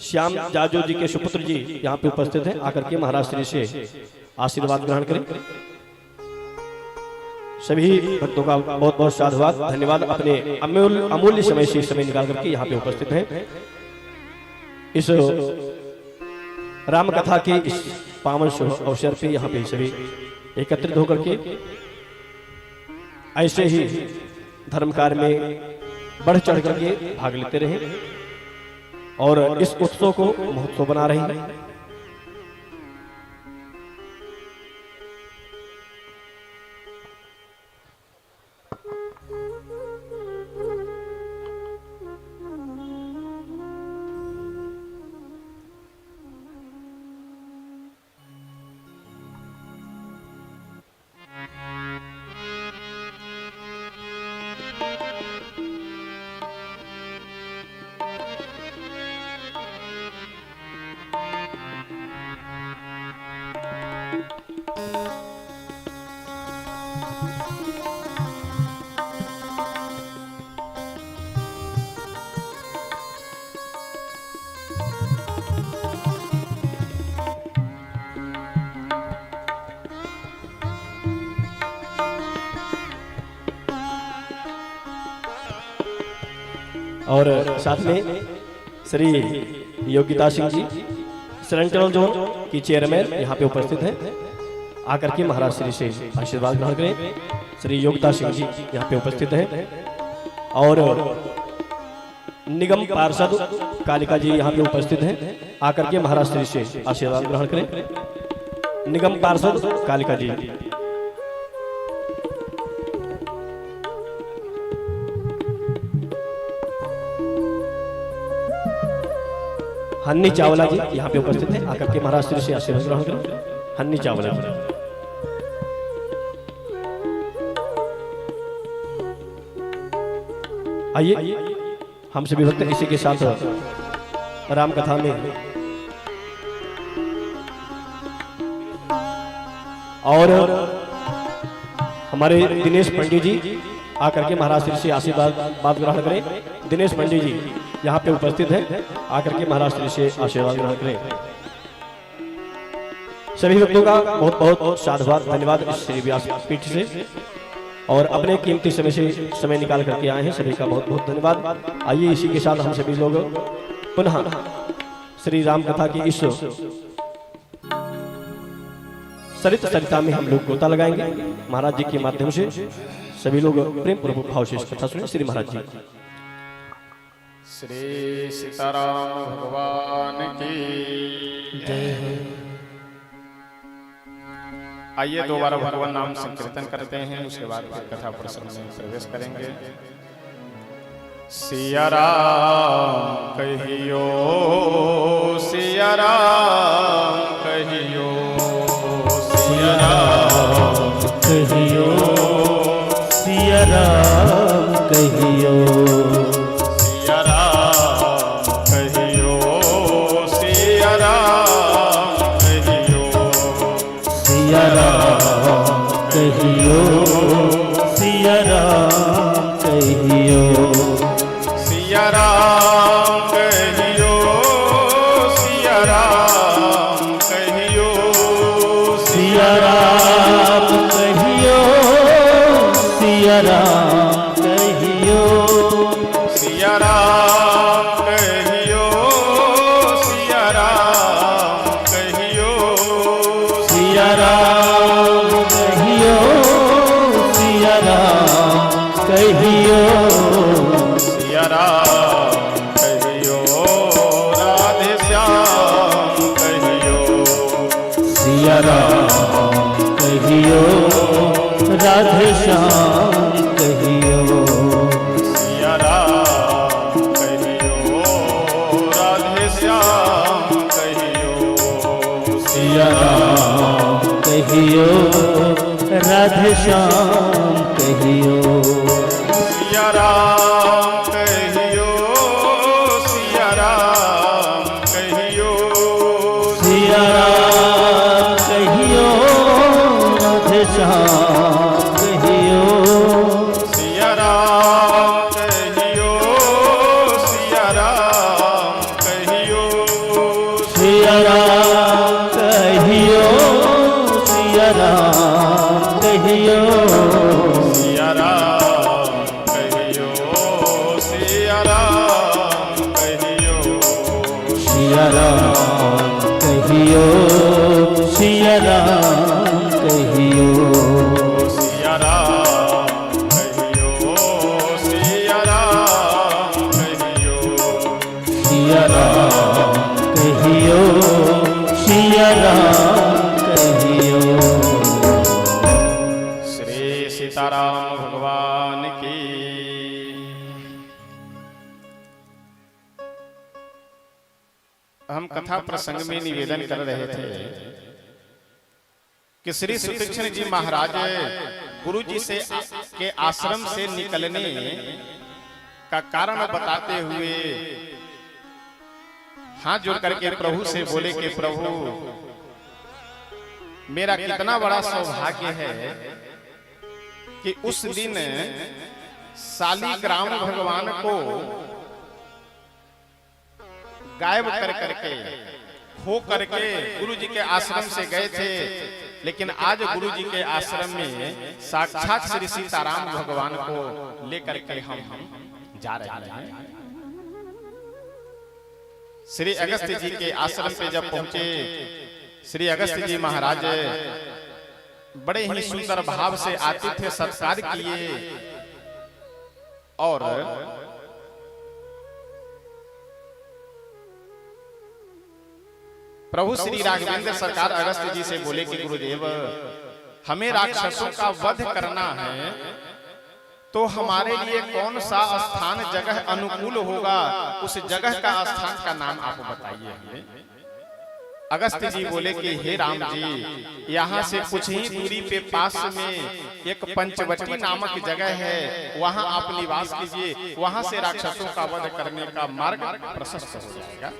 श्याम जाजू जी के सुपुत्र जी यहाँ पे उपस्थित हैं, आकर के महाराज श्री से आशीर्वाद ग्रहण करें। सभी भक्तों का बहुत बहुत साधुवाद, धन्यवाद। अपने अमूल्य समय से समय निकाल करके यहाँ पे उपस्थित हैं। इस राम कथा के इस पावन अवसर पे यहाँ पे सभी एकत्रित होकर के ऐसे ही धर्म कार्य में बढ़ चढ़ करके भाग लेते रहे और इस उत्सव को महोत्सव बना रहे हैं। और साथ में श्री योगिता सिंह जी सेंट्रल जोन की चेयरमैन यहाँ पे उपस्थित हैं, आकर के महाराज श्री से आशीर्वाद ग्रहण करें। श्री योगिता सिंह जी यहाँ पे उपस्थित हैं और निगम पार्षद कालिका जी यहाँ पे उपस्थित हैं, आकर के महाराज श्री से आशीर्वाद ग्रहण करें। निगम पार्षद कालिका जी, हन्नी चावला जी यहाँ पे उपस्थित हैं, आकर के महाराज श्री से आशीर्वाद ग्रहण करें। हन्नी चावला जी, आइए हम सभी भक्त इसी के साथ राम कथा में और हमारे दिनेश पंडित जी आकर के महाराज श्री से आशीर्वाद ग्रहण करें। दिनेश पंडित जी यहाँ पे उपस्थित हैं, आकर के महाराज श्री से आशीर्वाद ग्रहण करें। सभी भक्तों का बहुत बहुत साधुवाद धन्यवाद श्री व्यास पीठ से, और अपने कीमती समय निकाल करके आए हैं, सभी का बहुत बहुत धन्यवाद। आइए इसी के साथ हम सभी लोग पुनः श्री राम कथा की इस सरित सरिता में हम लोग गोता लगाएंगे। महाराज जी के माध्यम से सभी लोग प्रेम पूर्वक भाव से इस कथा सुने। श्री महाराज जी। श्री सीताराम भगवान की जय। आइए दोबारा भगवान नाम संकीर्तन करते हैं, उसके बाद फिर कथा प्रसंग में प्रवेश करेंगे। सिया राम कहियो, सिया राम कहियो, सिया राम कहियो, सिया राम कहियो, सिया राम कहियो, सिया राम कहियो, सिया राम कहियो, सिया राम कहियो, सिया राम कहियो, सिया राम कहियो, सिया राम कहियो, सिया राम कहियो, सिया राम कहियो, सिया राम कहियो, सिया राम कहियो, सिया राम कहियो, सिया राम कहियो, राधे श्याम कहियो, सिया राम कहियो, राधे श्याम कहियो, सिया राम कहियो, राधे श्याम कहियो, सिया राम कहियो, राधे श्याम कहियो, सिया राम कहियो, सिया राम कहियो, सिया राम कहियो, राधे श्याम कहियो, सिया राम कहियो, सिया राम कहियो, सिया राम कहियो, सिया राम कहियो, सिया राम कहियो, सिया राम कहियो, सिया राम कहियो, सिया राम कहियो, सिया राम कहियो, सिया राम कहियो, सिया राम कहियो, सिया राम कहियो। श्री सीताराम भगवान की। हम कथा प्रसंग में निवेदन कर रहे थे कि श्री सुतीक्ष्ण जी महाराज गुरु जी से के आश्रम से निकलने का कारण बताते हुए हाथ जोड़ करके प्रभु से बोले कि प्रभु मेरा कितना बड़ा सौभाग्य है कि उस दिन शालिग्राम भगवान को गायब कर करके खो करके गुरु जी के आश्रम से गए थे, लेकिन आज गुरु जी के आश्रम में साक्षात श्री सीताराम भगवान को लेकर के हम जा रहे हैं। श्री अगस्त्य जी के आश्रम पे जब पहुंचे, श्री अगस्त्य जी महाराज बड़े ही सुंदर भाव से आतिथ्य सत्कार किए और प्रभु श्री राघवेंद्र सरकार अगस्त्य जी से बोले कि गुरुदेव हमें राक्षसों का वध करना है, तो हमारे लिए कौन सा स्थान जगह अनुकूल होगा, उस जगह का स्थान का नाम आप बताइए। अगस्त्य जी बोले कि हे राम जी, यहाँ से कुछ ही दूरी पे पास में एक पंचवटी नामक जगह है, वहाँ आप निवास कीजिए, वहाँ से राक्षसों का वध करने का मार्ग प्रशस्त हो जाएगा।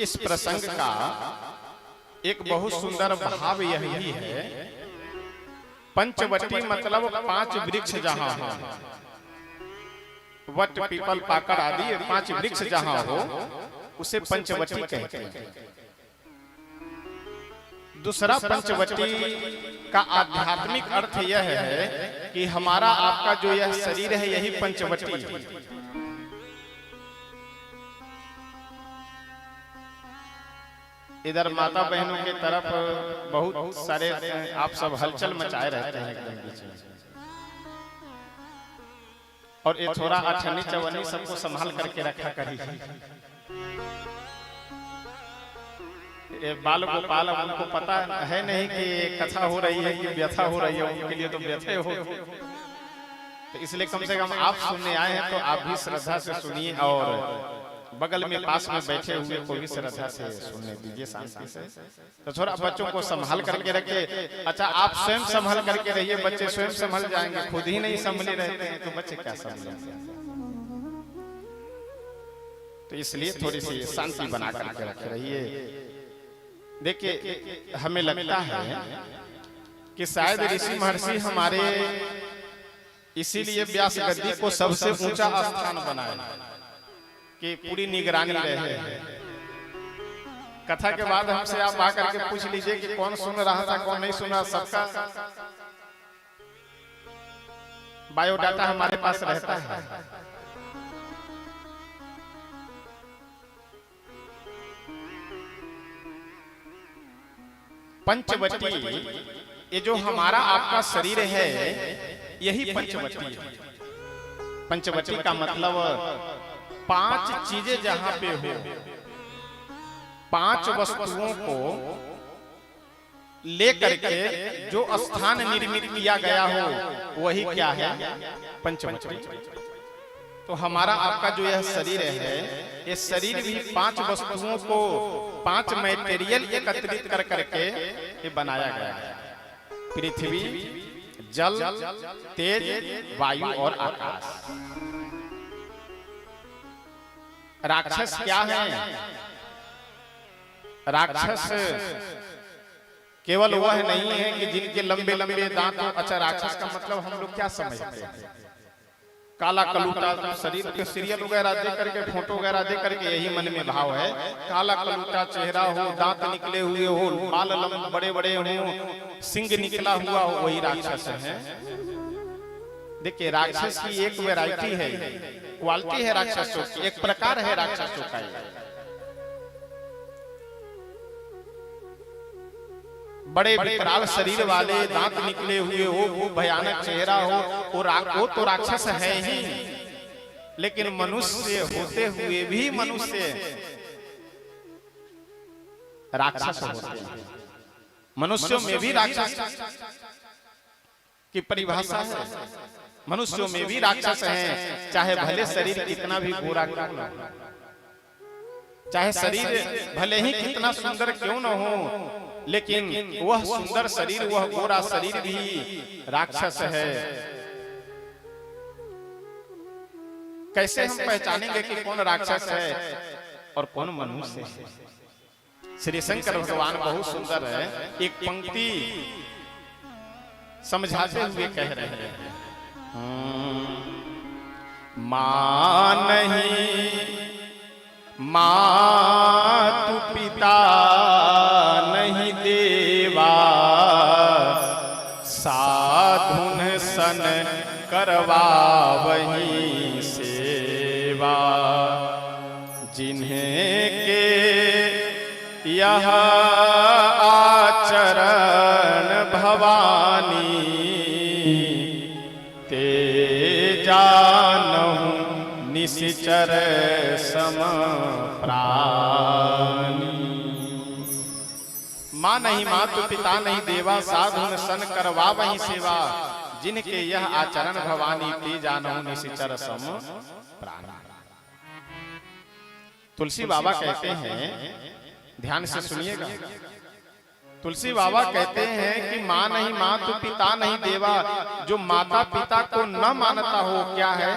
इस प्रसंग का एक बहुत सुंदर भाव यही है, पंचवटी मतलब 5 वृक्ष जहाँ हो, वट पीपल पाकड़ आदि 5 वृक्ष जहाँ हो, उसे पंचवटी कहते हैं। दूसरा पंचवटी का आध्यात्मिक अर्थ यह है कि हमारा आपका जो यह शरीर है यही पंचवटी है। इधर माता बहनों के तरफ बहुत सारे आप सब हलचल मचाए रहते हैं एकदम बीच में, और ये थोड़ा अठन्नी चवन्नी सबको संभाल करके रखा करी। बाल गोपाल उनको पता है नहीं कि कथा हो रही है कि व्यथा हो रही है, उनके लिए तो व्यथे हो, तो इसलिए कम से कम आप सुनने आए हैं तो आप भी श्रद्धा से सुनिए और बगल में पास में बैठे हुए को भी श्रद्धा से सुनने दीजिए शांति से। तो थोड़ा बच्चों को संभाल करके रखिए। अच्छा, आप स्वयं संभाल करके रहिए, बच्चे स्वयं संभल जाएंगे, खुद ही नहीं संभले रहते हैं तो बच्चे क्या संभलेंगे। तो इसलिए थोड़ी सी शांति बना करके रखे रहिए। देखिए, हमें लगता है कि शायद ऋषि महर्षि हमारे इसीलिए व्यास गद्दी को सबसे ऊंचा स्थान बनाया कि पूरी निगरानी रहे। कथा के बाद हमसे आप आकर के पूछ लीजिए कि कौन सुन रहा था कौन नहीं सुना, सबका बायोडाटा हमारे पास रहता है। पंचवटी, ये जो हमारा आपका शरीर है यही पंचवटी है। पंचवटी का मतलब 5 चीजें जहां पे हो, 5 वस्तुओं को लेकर के जो स्थान निर्मित किया गया हो वही क्या है, पंचवटी। तो हमारा आपका जो यह शरीर है, ये शरीर भी 5 वस्तुओं को, 5 मटेरियल एकत्रित कर करके ये बनाया गया है। पृथ्वी, जल, तेज, वायु और आकाश। राक्षस क्या है? राक्षस केवल वह नहीं है कि जिनके लंबे लंबे दांत हो। अच्छा, राक्षस का मतलब हम लोग क्या समझते हैं? काला कलूटा, शरीर के सीरियल वगैरह दे करके, फोटो वगैरह दे करके यही मन में भाव है। काला कलूटा चेहरा हो, दांत निकले हुए हो, बाल लंबे बड़े बड़े हो, सिंग निकला हुआ हो, वही राक्षस है। देखिए, राक्षस की एक वैरायटी है, क्वालिटी है राक्षसों की, एक प्रकार है राक्षसों का। बड़े विकराल शरीर वाले, दांत निकले हुए हो, वो भयानक चेहरा हो, वो तो राक्षस है ही, लेकिन मनुष्य होते हुए भी मनुष्य राक्षस होते हैं। मनुष्यों में भी राक्षस की परिभाषा है। मनुष्यों में भी राक्षस हैं, चाहे भले शरीर कितना भी गोरा क्यों न हो, चाहे शरीर भले ही कितना सुंदर क्यों न हो, लेकिन वह सुंदर शरीर, वह गोरा शरीर भी राक्षस है। कैसे हम पहचानेंगे कि कौन राक्षस है और कौन मनुष्य है? श्री शंकर भगवान बहुत सुंदर है, एक पंक्ति समझाते हुए कह रहे हैं। मां नहीं, मातु पिता नहीं देवा, साधुन सन करवा वही सेवा, जिन्हें के यह आचरण भवानी, ते जानहु निश्चर सम प्राणी। माँ नहीं, मातु पिता नहीं देवा, साधुन सन करवा वही सेवा, जिनके यह आचरण भवानी, ते जानहु निश्चर सम प्राणी। तुलसी बाबा कहते हैं, ध्यान से सुनिएगा, तुलसी बाबा कहते हैं कि माँ नहीं, मातु पिता नहीं देवा, जो माता पिता को न मानता हो क्या है,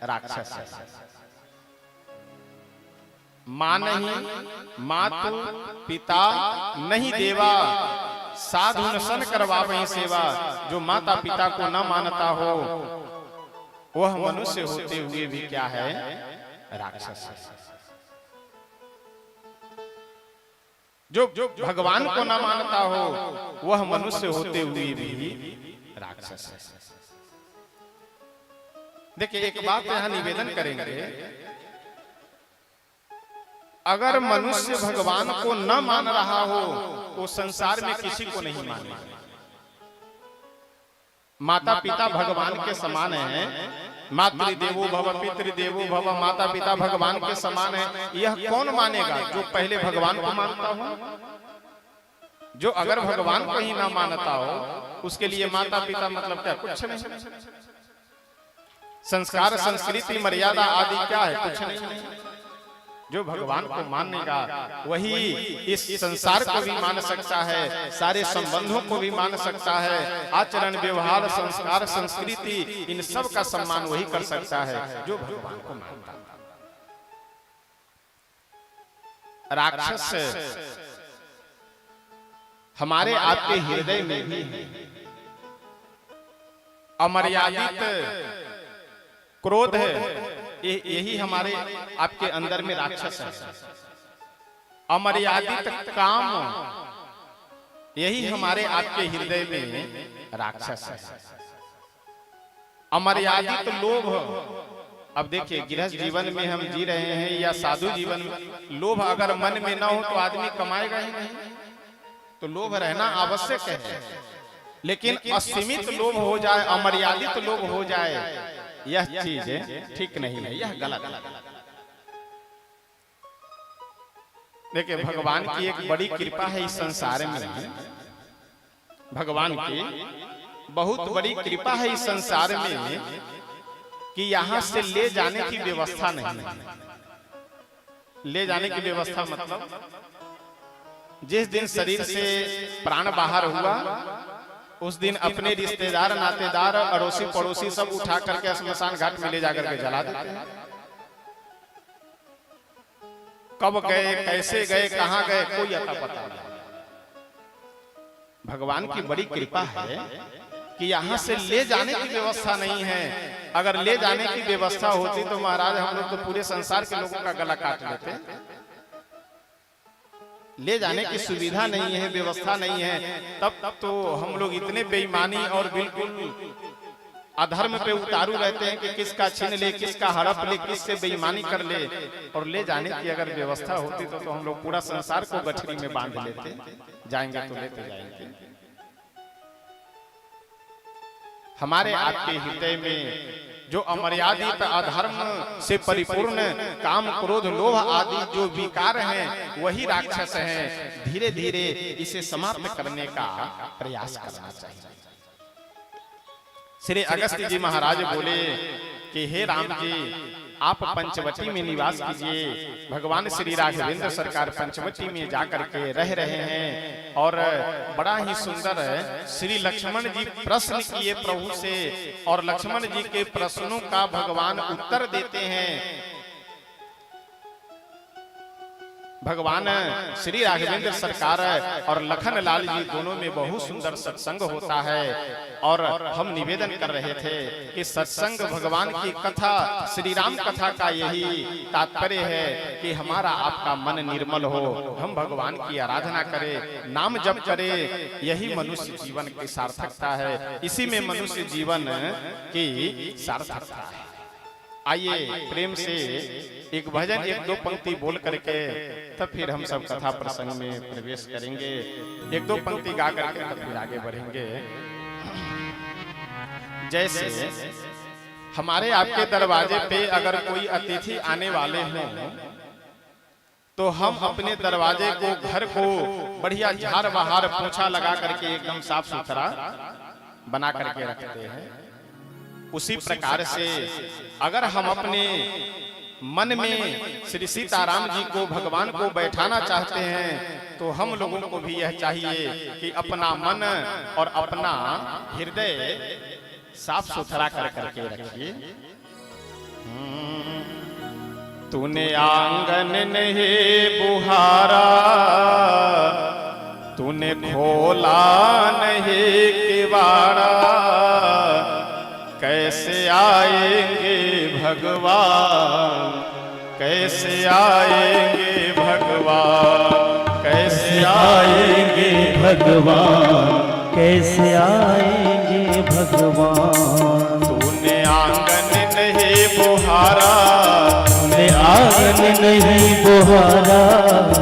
राक्षस है। माँ नहीं, मातु पिता नहीं देवा, साधु न सन करवा वही सेवा, जो माता पिता को न मानता हो वह मनुष्य होते हुए भी क्या है, राक्षस है। जो भगवान को न मानता हो वह मनुष्य होते हुए भी राक्षस है। देखिए एक बात यहाँ निवेदन करेंगे, अगर मनुष्य भगवान को न मान रहा हो तो संसार में किसी को नहीं माने। माता पिता भगवान के समान है, मातृदेवो भव पितृदेवो भव, माता पिता भगवान के समान है। यह कौन मानेगा? जो पहले भगवान को मानता हो। जो अगर भगवान को ही ना मानता हो उसके लिए माता पिता मतलब क्या? कुछ नहीं। संस्कार संस्कृति मर्यादा आदि क्या है? कुछ नहीं। जो भगवान को मानेगा वही इस संसार को भी मान सकता है, सारे संबंधों को भी मान सकता है, आचरण व्यवहार संस्कार संस्कृति इन सब का सम्मान वही कर सकता है जो भगवान को मानता है। राक्षस हमारे आपके हृदय में भी है। अमर्यादित क्रोध है, यही हमारे आपके अंदर में राक्षस है। अमर्यादित काम, यही हमारे आपके हृदय में राक्षस है। अमर्यादित लोभ, अब देखिए गृहस्थ जीवन में हम जी रहे हैं या साधु जीवन में, लोभ अगर मन में ना हो तो आदमी कमाएगा ही नहीं। तो लोभ रहना आवश्यक है, लेकिन असीमित लोभ हो जाए, अमर्यादित लोभ हो जाए, यह चीज ठीक नहीं है, यह गलत है। देखिए भगवान की एक बड़ी कृपा है इस संसार में, भगवान की बहुत बड़ी कृपा है इस संसार में कि यहाँ से ले जाने की व्यवस्था नहीं है। ले जाने की व्यवस्था मतलब जिस दिन शरीर से प्राण बाहर हुआ उस दिन अपने रिश्तेदार नातेदार अड़ोसी पड़ोसी सब उठा करके श्मशान घाट में ले जाकर के जला देते हैं। कब गए, कैसे गए, कहां गए, कोई अता पता नहीं। भगवान की बड़ी कृपा है कि यहाँ से ले जाने की व्यवस्था नहीं है। अगर ले जाने की व्यवस्था होती तो महाराज हम लोग तो पूरे संसार के लोगों का गला काट लेते। ले जाने की सुविधा नहीं है, व्यवस्था नहीं है, तब तो हम लोग इतने बेईमानी और बिल्कुल अधर्म पे उतारू रहते हैं कि किसका छीन ले, किसका हड़प ले, किससे बेईमानी कर ले। और ले जाने की अगर व्यवस्था होती तो हम लोग पूरा संसार को गठरी में बांध लेते, जाएंगे तो लेते जाएंगे। हमारे आपके हृदय में जो अमर्यादित अधर्म से परिपूर्ण काम क्रोध लोभ आदि जो विकार हैं वही राक्षस हैं। धीरे धीरे इसे समाप्त करने का प्रयास करना चाहिए। श्री अगस्त्य जी महाराज बोले कि हे राम जी आप पंचवटी में निवास कीजिए। भगवान श्री राघवेंद्र सरकार पंचवटी में जाकर के रह रहे हैं और बड़ा ही सुंदर श्री लक्ष्मण जी प्रश्न किए प्रभु से और लक्ष्मण जी के प्रश्नों का भगवान उत्तर देते हैं। भगवान श्री राघवेंद्र सरकार और लखन लाल जी दोनों में बहुत सुंदर सत्संग होता है और हम निवेदन कर रहे थे कि सत्संग भगवान की कथा श्री राम कथा का यही तात्पर्य है कि हमारा आपका मन निर्मल हो, हम भगवान की आराधना करें, नाम जप करें। यही मनुष्य जीवन की सार्थकता है, इसी में मनुष्य जीवन की सार्थकता है। आइए प्रेम से एक भजन एक दो पंक्ति बोल करके तब फिर हम सब कथा प्रसंग में प्रवेश करेंगे। एक दो पंक्ति गा करके तब फिर आगे बढ़ेंगे। जैसे हमारे आपके दरवाजे पे अगर कोई अतिथि आने वाले हों तो हम अपने दरवाजे को, घर को बढ़िया झाड़ बहार पोछा लगा करके एकदम साफ सुथरा बना करके रखते हैं। उसी प्रकार से अगर हम अपने मन में श्री सीताराम जी को, भगवान को बैठाना चाहते हैं तो हम लोगों को भी यह चाहिए कि अपना मन और अपना हृदय साफ सुथरा कर करके रखिए। तूने आंगन नहीं बुहारा, तूने खोला नहीं किवाड़ा, कैसे आएंगे भगवान, कैसे आएंगे भगवान, कैसे आएंगे भगवान, कैसे आएंगे भगवान। तूने आंगन नहीं बुहारा, तूने आंगन नहीं बुहारा,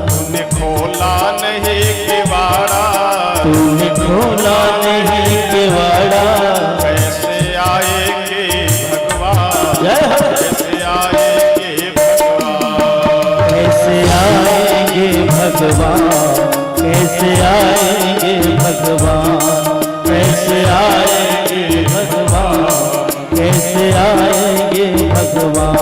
तूने खोला नहीं किवाड़ा, तूने खोला नहीं किवाड़ा। कैसे आएंगे भगवान, जय हो। कैसे आएंगे भगवान, कैसे आएंगे भगवान, कैसे आएंगे भगवान, कैसे आएंगे भगवान, कैसे आएंगे भगवान।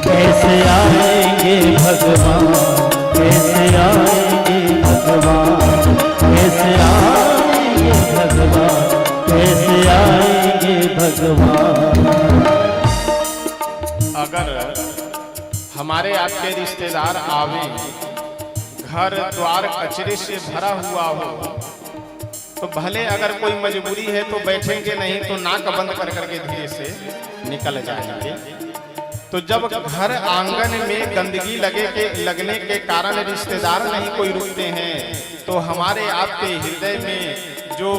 कैसे आएंगे भगवान, कैसे आएंगे भगवान, कैसे आएंगे भगवान, कैसे आएंगे भगवान। अगर हमारे आपके रिश्तेदार आवे, घर द्वार कचरे से भरा हुआ हो, तो भले अगर कोई मजबूरी है तो बैठेंगे, नहीं तो नाक बंद कर करके धीरे से निकल जाएंगे। तो जब घर आंगन में गंदगी लगने के कारण रिश्तेदार नहीं कोई रुकते हैं, तो हमारे आपके हृदय में जो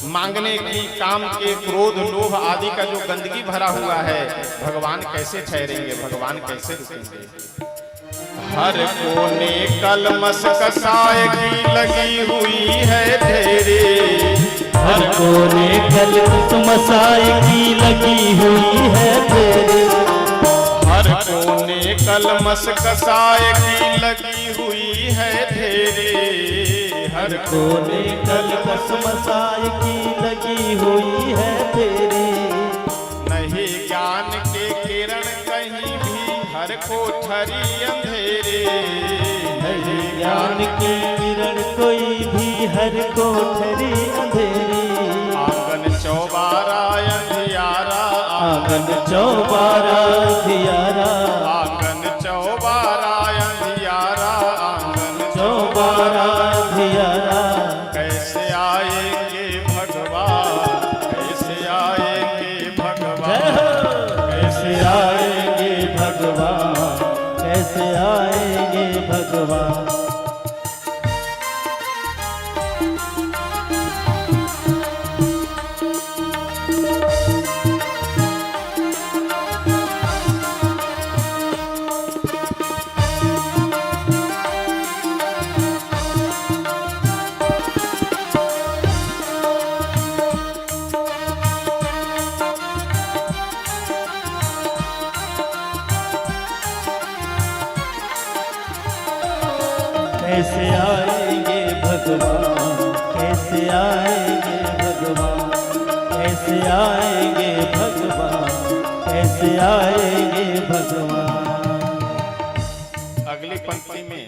मांगने की, काम के, क्रोध, लोभ आदि का जो गंदगी भरा हुआ है, भगवान कैसे ठहरेंगे, भगवान कैसे रुकेंगे। हर कोने कलमस कसाय की लगी हुई है ढेरे, हर कोने कलमस मसाए की लगी हुई है तेरे, हर कोने कलमस कसाय की लगी हुई है ढेरे, हर कोने कलमस मसाए की लगी हुई है तेरे। नहीं ज्ञान के किरण कहीं भी, हर कोठरी अंधेरे, नहीं ज्ञान की किरण कोई भी, हर कोठरी अंधेरी। आंगन चौबारा अंधियारा, आंगन चौबारा अंधियारा, आंगन चौबारा अंधियारा, आंगन चौबारा अंधियारा। कैसे आएंगे भगवान, कैसे आएंगे भगवान, कैसे आएंगे भगवान, कैसे आएंगे भगवान। कैसे आएंगे भगवान, कैसे आएंगे भगवान, कैसे आएंगे भगवान, कैसे आएंगे भगवान। अगली पंक्ति में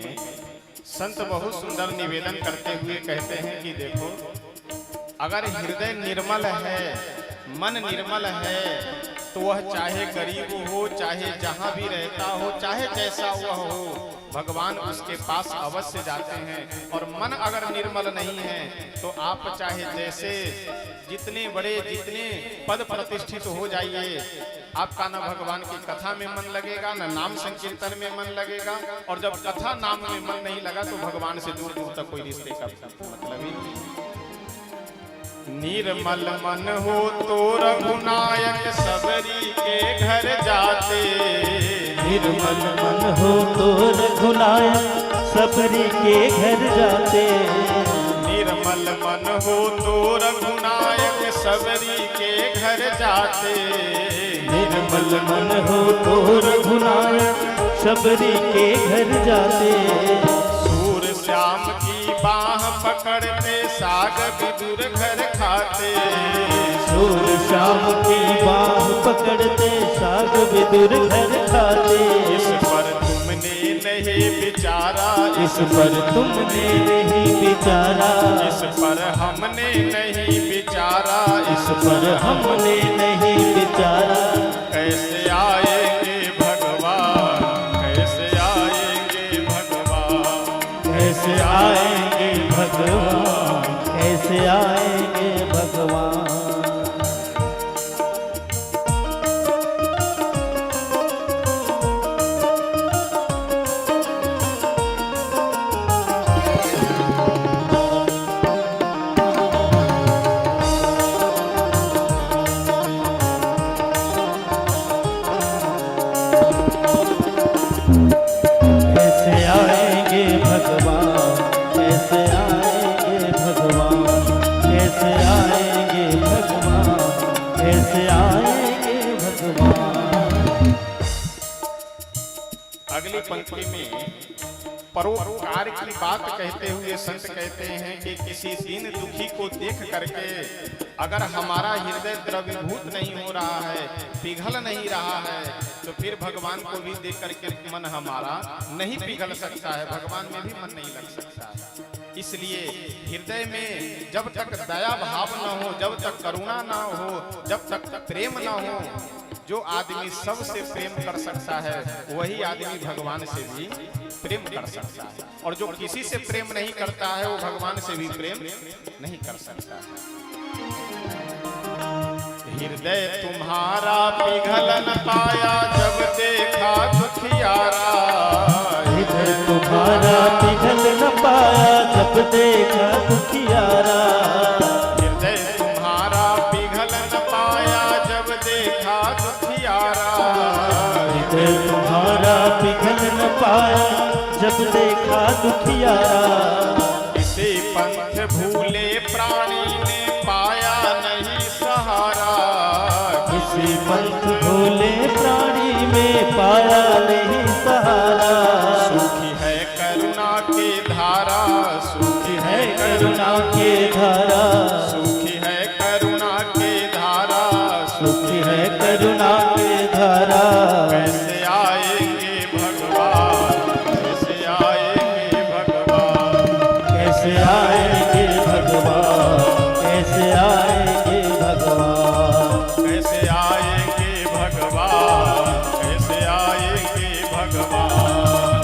संत बहुत सुंदर निवेदन करते हुए कहते हैं कि देखो, अगर हृदय निर्मल है, मन निर्मल है, तो वह चाहे गरीब हो, चाहे जहां भी रहता हो, चाहे जैसा वह हो, भगवान उसके पास अवश्य जाते हैं। और मन अगर निर्मल नहीं है, तो आप चाहे जैसे जितने बड़े, जितने पद प्रतिष्ठित हो जाइए, आपका न भगवान की कथा में मन लगेगा, न नाम संकीर्तन में मन लगेगा। और जब कथा नाम में मन नहीं लगा, तो भगवान से दूर दूर तक कोई रिश्ते का मतलब ही नहीं। निर्मल मन हो तो रघुनायक सबरी के घर जाते, निर्मल मन हो तो रघुनायक सबरी के घर जाते, निर्मल मन हो तो रघुनायक सबरी के घर जाते, निर्मल मन हो तो रघुनायक सबरी के घर जाते। सूर श्याम की बाह पकड़ते साग विदुर घर खाते, सूर श्याम की बाह पकड़ते साग विदुर घर खाते। इस पर तुमने नहीं विचारा, इस पर तुमने नहीं विचारा, इस पर हमने नहीं विचारा, इस पर हमने नहीं विचारा। कैसे आएंगे भगवान, कैसे आएंगे भगवान, कैसे आएंगे भगवान, कैसे आएंगे भगवान। कैसे आएंगे भगवान, कैसे आएंगे भगवान, कैसे आएंगे भगवान, कैसे आएंगे भगवान। अगली पंक्ति में परोपकार की बात कहते हुए संत कहते हैं कि किसी दीन दुखी को देख करके अगर हमारा हृदय द्रवीभूत नहीं हो रहा है, पिघल नहीं रहा है, तो फिर भगवान को भी देख करके मन हमारा नहीं पिघल सकता है, भगवान में भी मन नहीं लग सकता है। इसलिए हृदय में जब तक दया भाव न हो, जब तक करुणा न हो, जब तक प्रेम न हो, जो आदमी सबसे प्रेम कर सकता है वही आदमी भगवान से भी प्रेम कर सकता है, और जो किसी से प्रेम नहीं करता है वो भगवान से भी प्रेम नहीं कर सकता है। हृदय तुम्हारा पिघल न पाया जब देखा दुखियारा, हृदय तुम्हारा पिघल न पाया जब देखा दुखियारा, हृदय तुम्हारा पिघल न पाया जब देखा दुखियारा, हृदय तुम्हारा पिघल न पाया जब देखा दुखियारा। इसे पंथ भूले प्राणी ने पाया नहीं सहारा, किसी पंथ भोले प्राणी में पाया नहीं सहारा। सुखी है करुणा की धारा, सुखी है करुणा के धारा, सुखी है करुणा की धारा, सुखी है करुणा के धारा। कैसे आएंगे भगवान, कैसे आएंगे भगवान, कैसे आएंगे भगवान, कैसे आएंगे भगवान, कैसे आएंगे भगवान, कैसे आएंगे भगवान।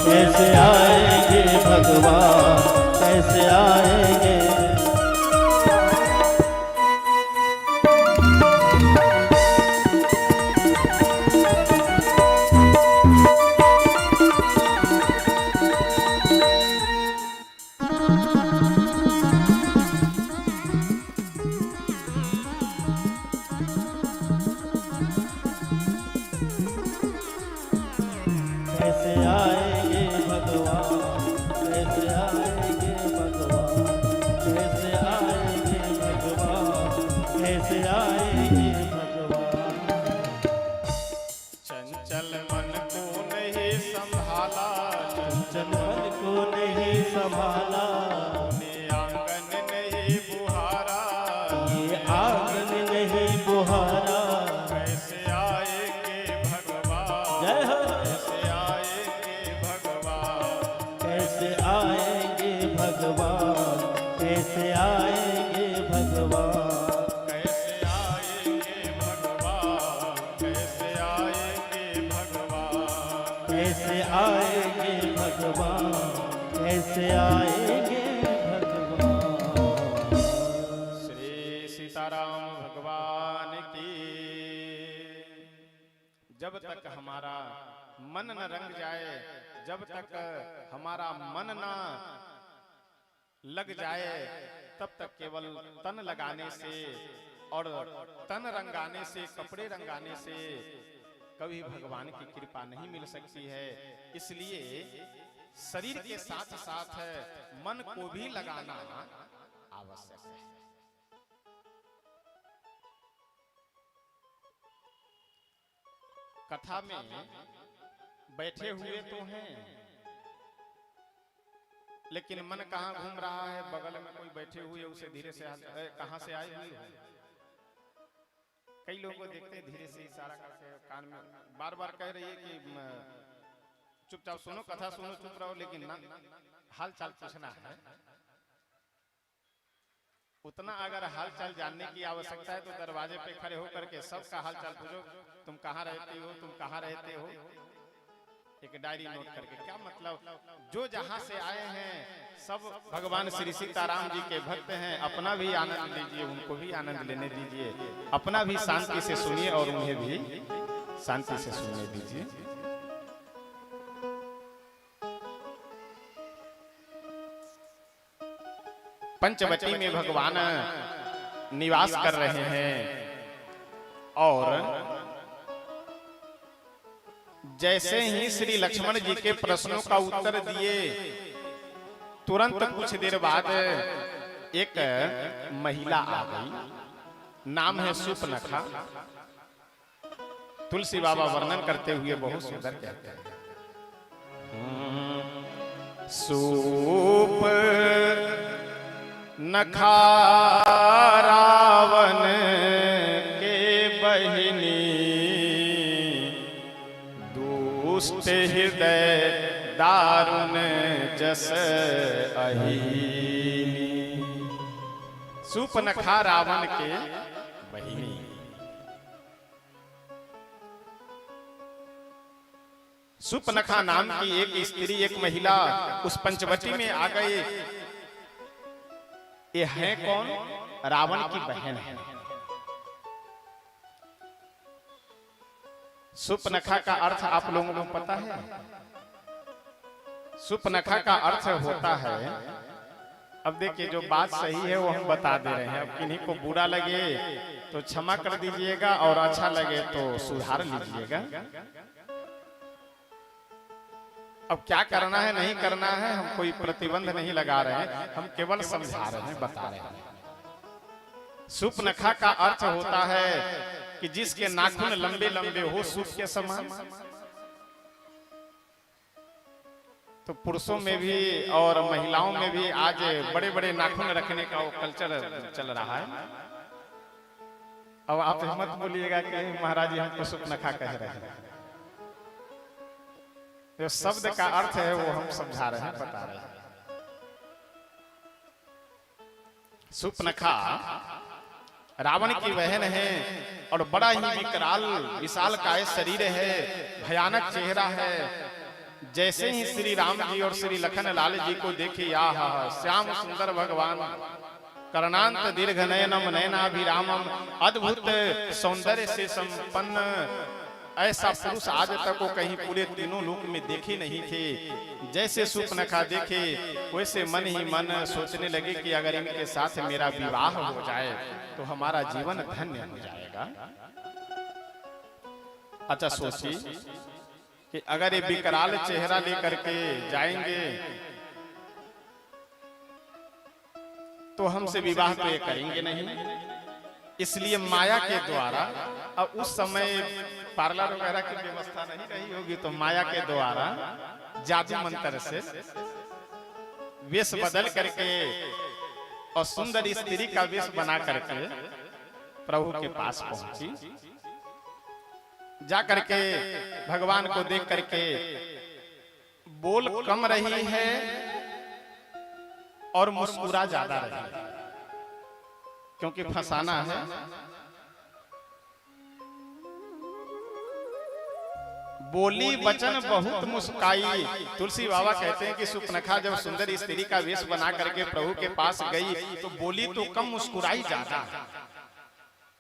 कैसे आएंगे भगवान, कैसे आएंगे। कैसे आएंगे भगवान, कैसे आएंगे भगवान, कैसे आएंगे भगवान, कैसे आएंगे भगवान। चंचल मन को नहीं संभाला, चंचल मन को नहीं संभाला, ने आंगन नहीं बुहारा, ये आंगन नहीं बुहारा। कैसे आएंगे भगवान, जय हो। कैसे आएंगे भगवान, कैसे आएंगे भगवान, कैसे आएंगे भगवान, कैसे आएंगे भगवान, कैसे आएंगे भगवान। कैसे आएंगे भगवान, कैसे आएंगे भगवान। श्री सीताराम भगवान की। जब तक हमारा मन न रंग जाए, जब तक हमारा मन न लग जाए, तब तक केवल तन लगाने से और तन रंगाने से, कपड़े रंगाने से कभी भगवान की कृपा नहीं मिल सकती है। इसलिए शरीर के साथ साथ मन को भी लगाना आवश्यक है। कथा में बैठे हुए तो हैं, लेकिन मन कहाँ घूम रहा है, बगल में कोई बैठे हुए उसे धीरे से कहाँ से आए हुए हो। कई लोगों को देखते हैं धीरे से इशारा करके कान में बार बार कह रही है कि चुपचाप सुनो, कथा सुनो, चुप रहो, लेकिन ना हाल चाल पूछना है। उतना अगर हाल चाल जानने की आवश्यकता है तो दरवाजे पे खड़े होकर के सबका हाल चाल पूछो, तुम कहाँ रहते हो, तुम कहाँ रहते हो, एक डायरी नोट करके। क्या मतलब, जो जहां से आए हैं सब भगवान श्री सीताराम जी के भक्त हैं, अपना भी आनंद लीजिए, उनको भी आनंद लेने दीजिए, अपना भी शांति से सुनिए और उन्हें भी शांति से सुनने दीजिए। पंचवटी में भगवान निवास कर रहे हैं और जैसे ही श्री लक्ष्मण जी के प्रश्नों का उत्तर दिए, तुरंत कुछ देर बाद एक महिला आ गई, नाम है सूपनखा। तुलसी बाबा वर्णन करते हुए बहुत सुंदर कहते हैं, सूप नखा रावण के बहिनी, दुष्ट हृदय दारुण जस अहीनी। सूपनखा रावण के बहिनी। सूपनखा नाम की एक स्त्री, एक महिला उस पंचवटी में आ गए। ये है कौन? रावण की बहन है। सूपनखा का अर्थ आप लोगों को पता है? सूपनखा का अर्थ होता है, अब देखिए जो बात सही है वो हम बता दे रहे हैं, अब किन्हीं को बुरा लगे तो क्षमा कर दीजिएगा और अच्छा लगे तो सुधार लीजिएगा। अब क्या करना है नहीं करना है हम कोई प्रतिबंध नहीं लगा रहे हैं, हम केवल समझा रहे हैं, बता रहे हैं। सूपनखा का अर्थ होता है कि जिसके नाखून लंबे लंबे हो सूप के समान। तो पुरुषों में भी और महिलाओं में भी आज बड़े बड़े नाखून रखने का वो कल्चर चल रहा है। अब आप मत बोलिएगा कि महाराज जी हमको सूपनखा कह रहे हैं। जो शब्द का अर्थ है वो हम समझा रहे हैं, बता रहे हैं। सूपनखा रावण की बहन है और बड़ा ही विकराल विशाल काय शरीर है, भयानक चेहरा है। जैसे ही श्री राम जी और श्री लखन लाल जी को देखे, आहा श्याम सुंदर भगवान, कर्णांत दीर्घ नयनम नयनाभिरामम, अद्भुत सौंदर्य से संपन्न, ऐसा पुरुष आज तक वो कहीं पूरे तीनों लोक में देखे नहीं थे। जैसे सूपनखा देखे वैसे मन ही मन सोचने लगे कि अगर इनके साथ मेरा विवाह हो जाए तो हमारा जीवन धन्य हो जाएगा। अच्छा सोचिए कि अगर ये विकराल चेहरा लेकर के जाएंगे तो हमसे विवाह तो ये करेंगे नहीं, इसलिए माया के द्वारा, अब उस समय पार्लर वगैरह की व्यवस्था नहीं रही होगी, तो माया के द्वारा जादू मंत्र से वेश बदल करके और सुंदर स्त्री का वेश बना करके प्रभु के पास पहुंची। जा करके भगवान को देख करके बोल कम रही है और मुस्कुरा ज्यादा रही है, क्योंकि फंसाना है। बोली वचन बहुत मुस्काई। तुलसी बाबा कहते हैं कि सूपनखा जब सुंदर स्त्री का वेश बना करके प्रभु के पास गई तो बोली तो कम, मुस्कुराई ज्यादा।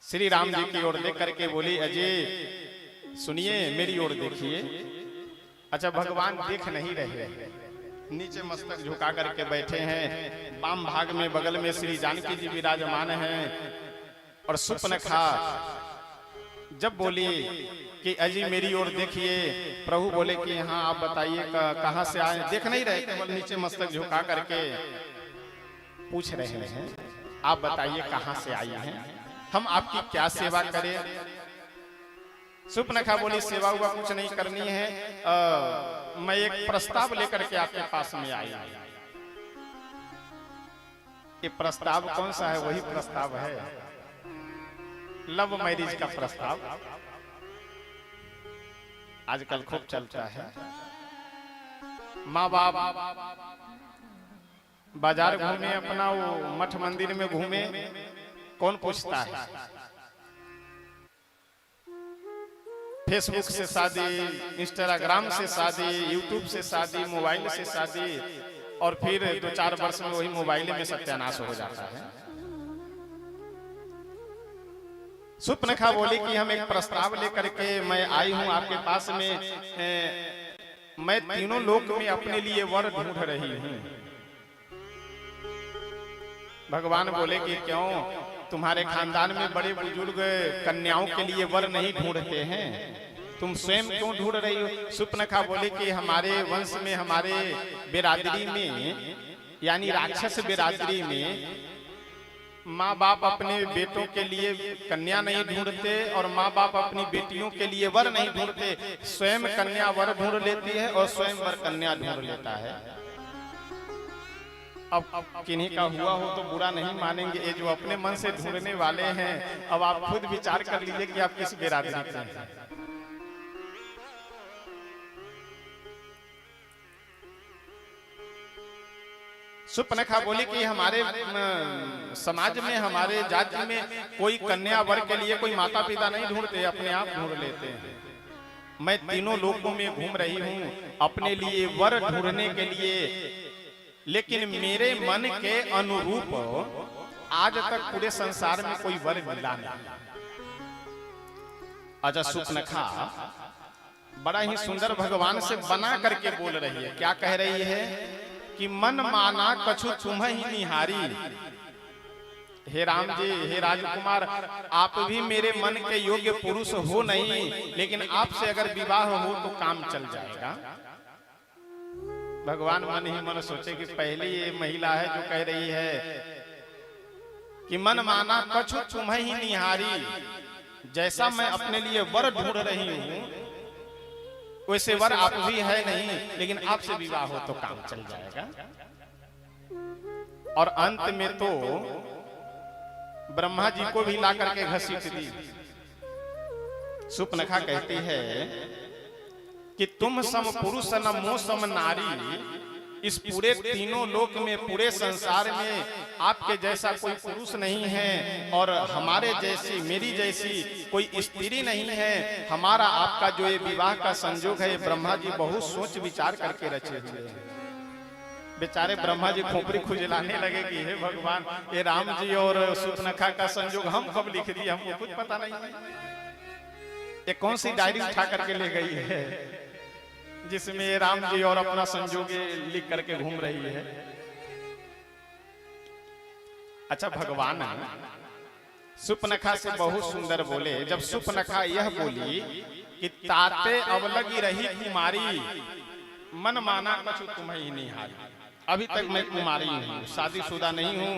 श्री राम जी की ओर देख करके बोली, अजय सुनिए, मेरी ओर देखिए। अच्छा, भगवान देख नहीं रहे, नीचे मस्तक झुका करके बैठे हैं। वाम भाग में बगल में श्री जानकी जी विराजमान हैं। और सूपनखा जब बोली कि अजी मेरी ओर देखिए, प्रभु बोले कि हाँ आप बताइए कहाँ से आए। देख नहीं रहे, केवल नीचे मस्तक झुका करके पूछ रहे हैं, आप बताइए कहाँ से आई हैं, हम आपकी क्या सेवा करें। सूपनखा बोली, सेवा हुआ कुछ नहीं करनी है, मैं एक प्रस्ताव लेकर के आपके पास में आई। ये प्रस्ताव कौन सा है? वही प्रस्ताव है लव मैरिज का प्रस्ताव, आजकल खूब चलता है। माँ बाप बाजार घूमे, अपना वो मठ मंदिर में घूमे, कौन पूछता है? फेसबुक से शादी, इंस्टाग्राम से शादी, यूट्यूब से शादी, मोबाइल से शादी, और फिर 2-4 वर्ष में वही मोबाइल में सत्यानाश हो जाता है। सुपनखा बोली कि हम एक प्रस्ताव लेकर के मैं आई हूं आपके पास में, मैं तीनों लोक में अपने लिए वर ढूंढ रही हूं। भगवान बोले कि क्यों, तुम्हारे खानदान में बड़े बुजुर्ग कन्याओं के लिए वर नहीं ढूंढते हैं, तुम स्वयं क्यों ढूंढ रही हो? सुपनखा बोले कि हमारे वंश में, हमारे बिरादरी में, यानी राक्षस बिरादरी में माँ बाप अपने बेटों के लिए कन्या नहीं ढूंढते और माँ बाप अपनी बेटियों के लिए वर नहीं ढूंढते, स्वयं कन्या वर ढूंढ लेती है और स्वयं वर कन्या ढूंढ लेता है। अब किन्हीं का हुआ हो तो बुरा नहीं मानेंगे, ये जो अपने मन से ढूंढने वाले हैं, अब आप खुद विचार कर लीजिए कि आप किस बिरादरी के हैं। सुपनखा बोली कि हमारे समाज में, हमारे जाति में कोई कन्या वर के लिए कोई माता पिता नहीं ढूंढते, अपने आप ढूंढ लेते हैं। मैं तीनों लोकों में घूम रही हूँ अपने लिए वर ढूंढने के लिए, लेकिन मेरे मन के अनुरूप आज तक पूरे संसार में कोई वर मिला नहीं। अच्छा, सुपनखा बड़ा ही सुंदर भगवान से बना करके बोल रही है। क्या कह रही है कि मन माना कछु तुम्हें ही निहारी। हे राम जी, हे राजकुमार, आप भी मेरे मन के योग्य पुरुष हो नहीं, लेकिन आपसे अगर विवाह हो तो काम चल जाएगा। भगवान मन ही मन सोचे कि पहली ये महिला है जो कह रही है कि मन माना कछु तुम्हें ही निहारी, जैसा मैं अपने लिए वर ढूंढ रही हूं वैसे वर आप भी है नहीं, लेकिन आपसे विवाह हो तो काम चल जाएगा। और अंत में तो ब्रह्मा जी को भी ला करके घसीट दी। सुपनखा कहती है कि तुम सम पुरुष न मो सम नारी, इस पूरे तीनों लोक में, पूरे संसार में आपके जैसा कोई पुरुष नहीं है और हमारे जैसी, मेरी जैसी कोई स्त्री नहीं है। हमारा आपका जो ये विवाह का संयोग है, ब्रह्मा जी बहुत सोच विचार करके रचे हुए हैं। बेचारे ब्रह्मा जी खोपड़ी खुजलाने लगे कि हे भगवान, ये राम जी और सुपनखा का संयोग हम कब लिख दिए, हमको कुछ पता नहीं है। ये कौन सी डायरी उठा करके ले गई है जिसमें राम जी और अपना संजोग लिख करके घूम रही है। अच्छा, भगवान सुपनखा से बहुत सुंदर बोले। जब सुपनखा यह बोली कि ताते अवलगी रही कुमारी, मन माना कछु तुम्हें ही नहीं हारी। अभी तक मैं कुमारी हूँ, शादीशुदा नहीं हूँ,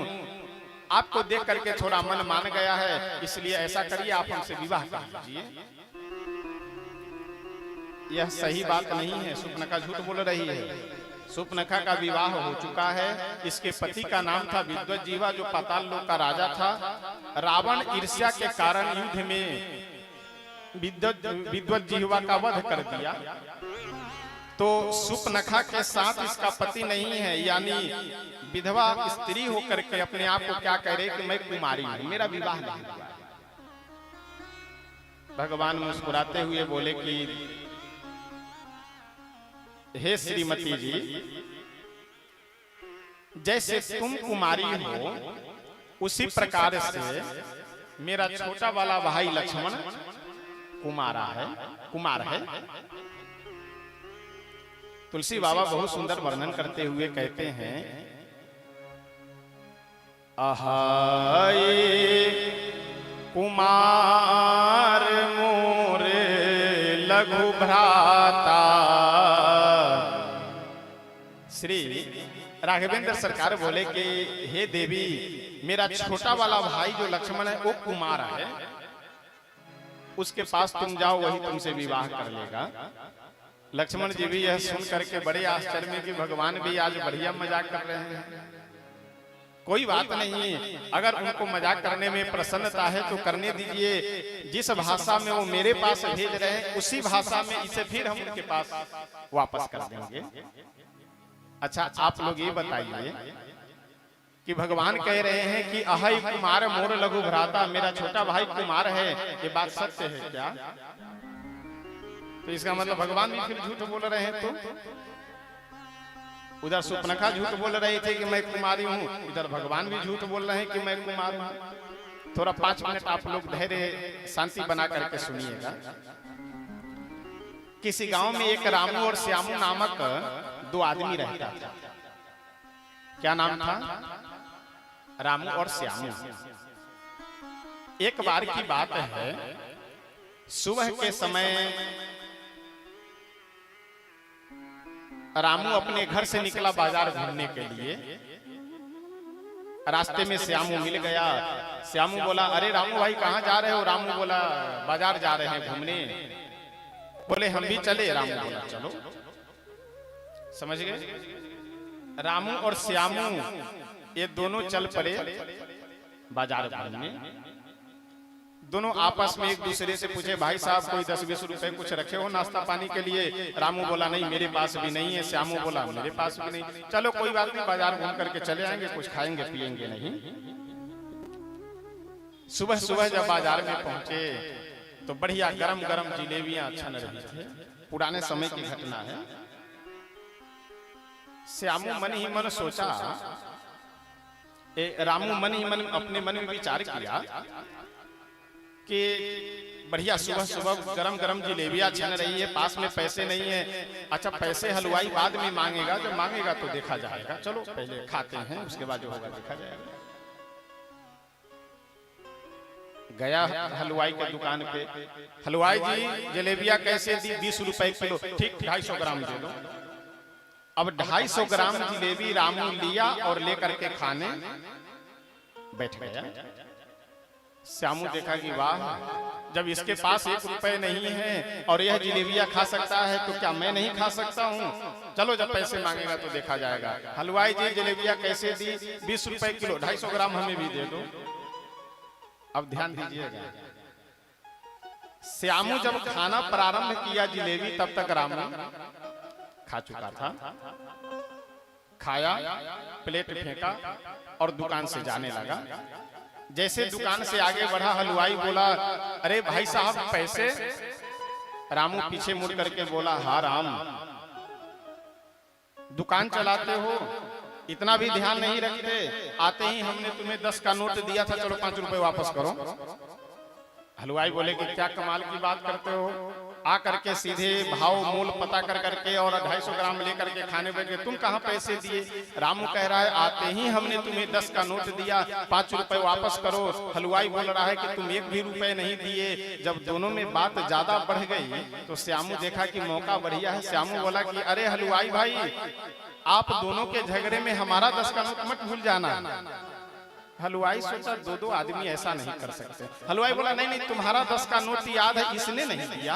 आपको देख करके थोड़ा मन मान गया है, इसलिए ऐसा करिए आप हमसे विवाह कर लीजिए। यह सही बात नहीं है, सुपनखा झूठ बोल रही है। सुपनखा का विवाह हो चुका है। इसके पति का नाम था विद्वज्जीवा, जो पाताल लोक का राजा था। रावण ईर्ष्या के कारण युद्ध में विद्वज्जीवा का वध कर दिया। तो सुपनखा के साथ इसका पति नहीं है, यानी विधवा स्त्री होकर के अपने आप को क्या कह रहे कि मैं कुमारी हूं, मेरा विवाह नहीं हुआ। भगवान मुस्कुराते हुए बोले कि हे श्रीमती जी, जैसे तुम कुमारी हो उसी प्रकार से मेरा छोटा वाला भाई लक्ष्मण कुमार है। तुलसी बाबा बहुत सुंदर वर्णन करते हुए कहते हैं, अहाय कुमार मोरे लघु भ्राता। श्री राघवेंद्र सरकार बोले कि हे देवी, मेरा छोटा वाला भाई जो लक्ष्मण है वो कुमार है, उसके पास तुम जाओ, वही तुमसे विवाह कर लेगा। लक्ष्मण जी भी यह सुन करके बड़े आश्चर्य में कि भगवान भी आज बढ़िया मजाक कर रहे हैं। कोई बात नहीं, अगर उनको मजाक करने में प्रसन्नता है तो करने दीजिए। जिस भाषा में वो मेरे पास भेज रहे हैं उसी भाषा में इसे फिर हम उनके पास वापस कर देंगे। अच्छा आप लोग ये बताइए कि भगवान कह रहे हैं कि अहै कुमार मोर लघु भ्राता, मेरा छोटा भाई कुमार है, ये बात सत्य है क्या? तो इसका मतलब भगवान भी फिर झूठ बोल रहे हैं। तो उधर सुपनखा झूठ बोल रही थी कि मैं कुमारी हूँ, इधर भगवान भी झूठ बोल रहे हैं कि मैं कुमार हूँ। थोड़ा 5 मिनट आप लोग धैर्य शांति बना करके सुनिएगा। किसी गांव में एक रामू और श्यामू नामक 2 आदमी रहता था। क्या नाम था? रामू और श्यामू। एक बार की बात है, सुबह के समय रामू अपने घर से निकला बाजार घूमने के लिए। रास्ते में श्यामू मिल गया। श्यामू बोला, अरे रामू भाई कहाँ जा रहे हो? रामू बोला, बाजार जा रहे हैं घूमने। बोले हम भी चले? रामू बोला चलो। समझ गए? रामू और श्यामू ये दोनों चल पड़े बाजार घूमने। दोनों आपस में एक दूसरे से पूछे, भाई साहब कोई 10-20 रुपए कुछ रखे हो नाश्ता पानी के लिए? रामू बोला नहीं मेरे पास भी नहीं है। श्यामू बोला मेरे पास भी नहीं। चलो कोई बात नहीं, बाजार घूम करके चले आएंगे, कुछ खाएंगे पिएंगे नहीं। सुबह सुबह जब बाजार में पहुंचे तो बढ़िया गरम गरम जिलेबियां छन रही थी। पुराने समय की घटना है। श्यामू मन ही मन सोचा, रामू मन ही मन अपने मन में विचार किया कि बढ़िया सुबह सुबह गरम गरम जिलेबियां छन रही है, पास में पैसे नहीं है। अच्छा पैसे हलवाई बाद में मांगेगा, जब मांगेगा तो देखा जाएगा, चलो पहले खाते हैं, उसके बाद जो होगा देखा जाएगा। गया हलवाई के दुकान पे, हलवाई जी जलेबियां कैसे दी? 20 रुपए किलो। ठीक 250 ग्राम दे दो। अब 250 ग्राम जिलेबी रामू लिया और लेकर के खाने बैठ गया। श्यामू देखा कि वाह, जब इसके पास 1 रुपए नहीं है और यह जिलेबियां खा सकता है तो क्या मैं नहीं खा सकता हूँ? चलो जब पैसे मांगेगा तो देखा जाएगा। हलवाई जी जलेबियां कैसे दी? 20 रुपए किलो। 250 ग्राम हमें भी दे दो। अब ध्यान दीजिएगा, श्यामू जब खाना प्रारंभ किया जिलेबी, तब तक रामू खा चुका था। खाया, प्लेट फेंका और दुकान से जाने लगा। जैसे दुकान से आगे बढ़ा, हलवाई बोला, अरे भाई साहब पैसे? रामू पीछे मुड़ करके बोला, हाँ राम, दुकान चलाते हो, इतना भी ध्यान नहीं रखते? आते ही हमने तुम्हें 10 का नोट दिया था, चलो 5 रुपए वापस करो। हलवाई बोले कि क्या कमाल की बात करते हो? आ करके सीधे भाव मूल पता कर करके और 250 ग्राम लेकर के खाने बैठ गए, तुम कहाँ पैसे दिए? रामू कह रहा है, आते ही हमने तुम्हें 10 का नोट दिया, 5 रुपए वापस करो। हलवाई बोल रहा है कि तुम 1 भी रुपए नहीं दिए। जब दोनों में बात ज्यादा बढ़ गई तो श्यामू देखा कि मौका बढ़िया है। श्यामू बोला कि अरे हलवाई भाई, आप दोनों के झगड़े में हमारा 10 का नोट मत भूल जाना। हलवाई सोचा 2 आदमी ऐसा नहीं कर सकते। हलवाई बोला नहीं नहीं, तुम्हारा 10 का नोट याद है, इसने नहीं दिया।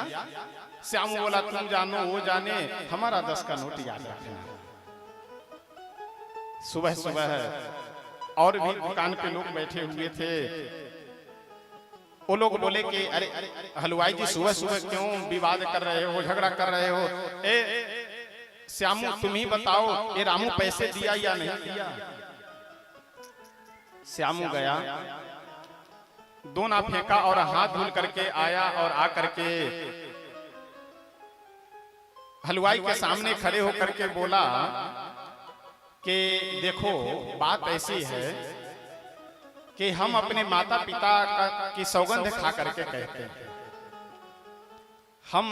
श्यामू बोला तुम जानो वो जाने, हमारा 10 का नोट याद रखना। सुबह सुबह और भी दुकान पे लोग बैठे हुए थे। वो लोग बोले कि अरे हलवाई जी सुबह सुबह क्यों विवाद कर रहे हो, झगड़ा कर रहे हो? श्यामू तुम ही बताओ, ये रामू पैसे दिया या नहीं दिया? श्यामू गया, दोना फेंका और हाथ धुल करके आया और आ करके हलवाई के सामने खड़े होकर के बोला कि देखो बात ऐसी है कि हम अपने माता piता की सौगंध खा करके कहते हैं, हम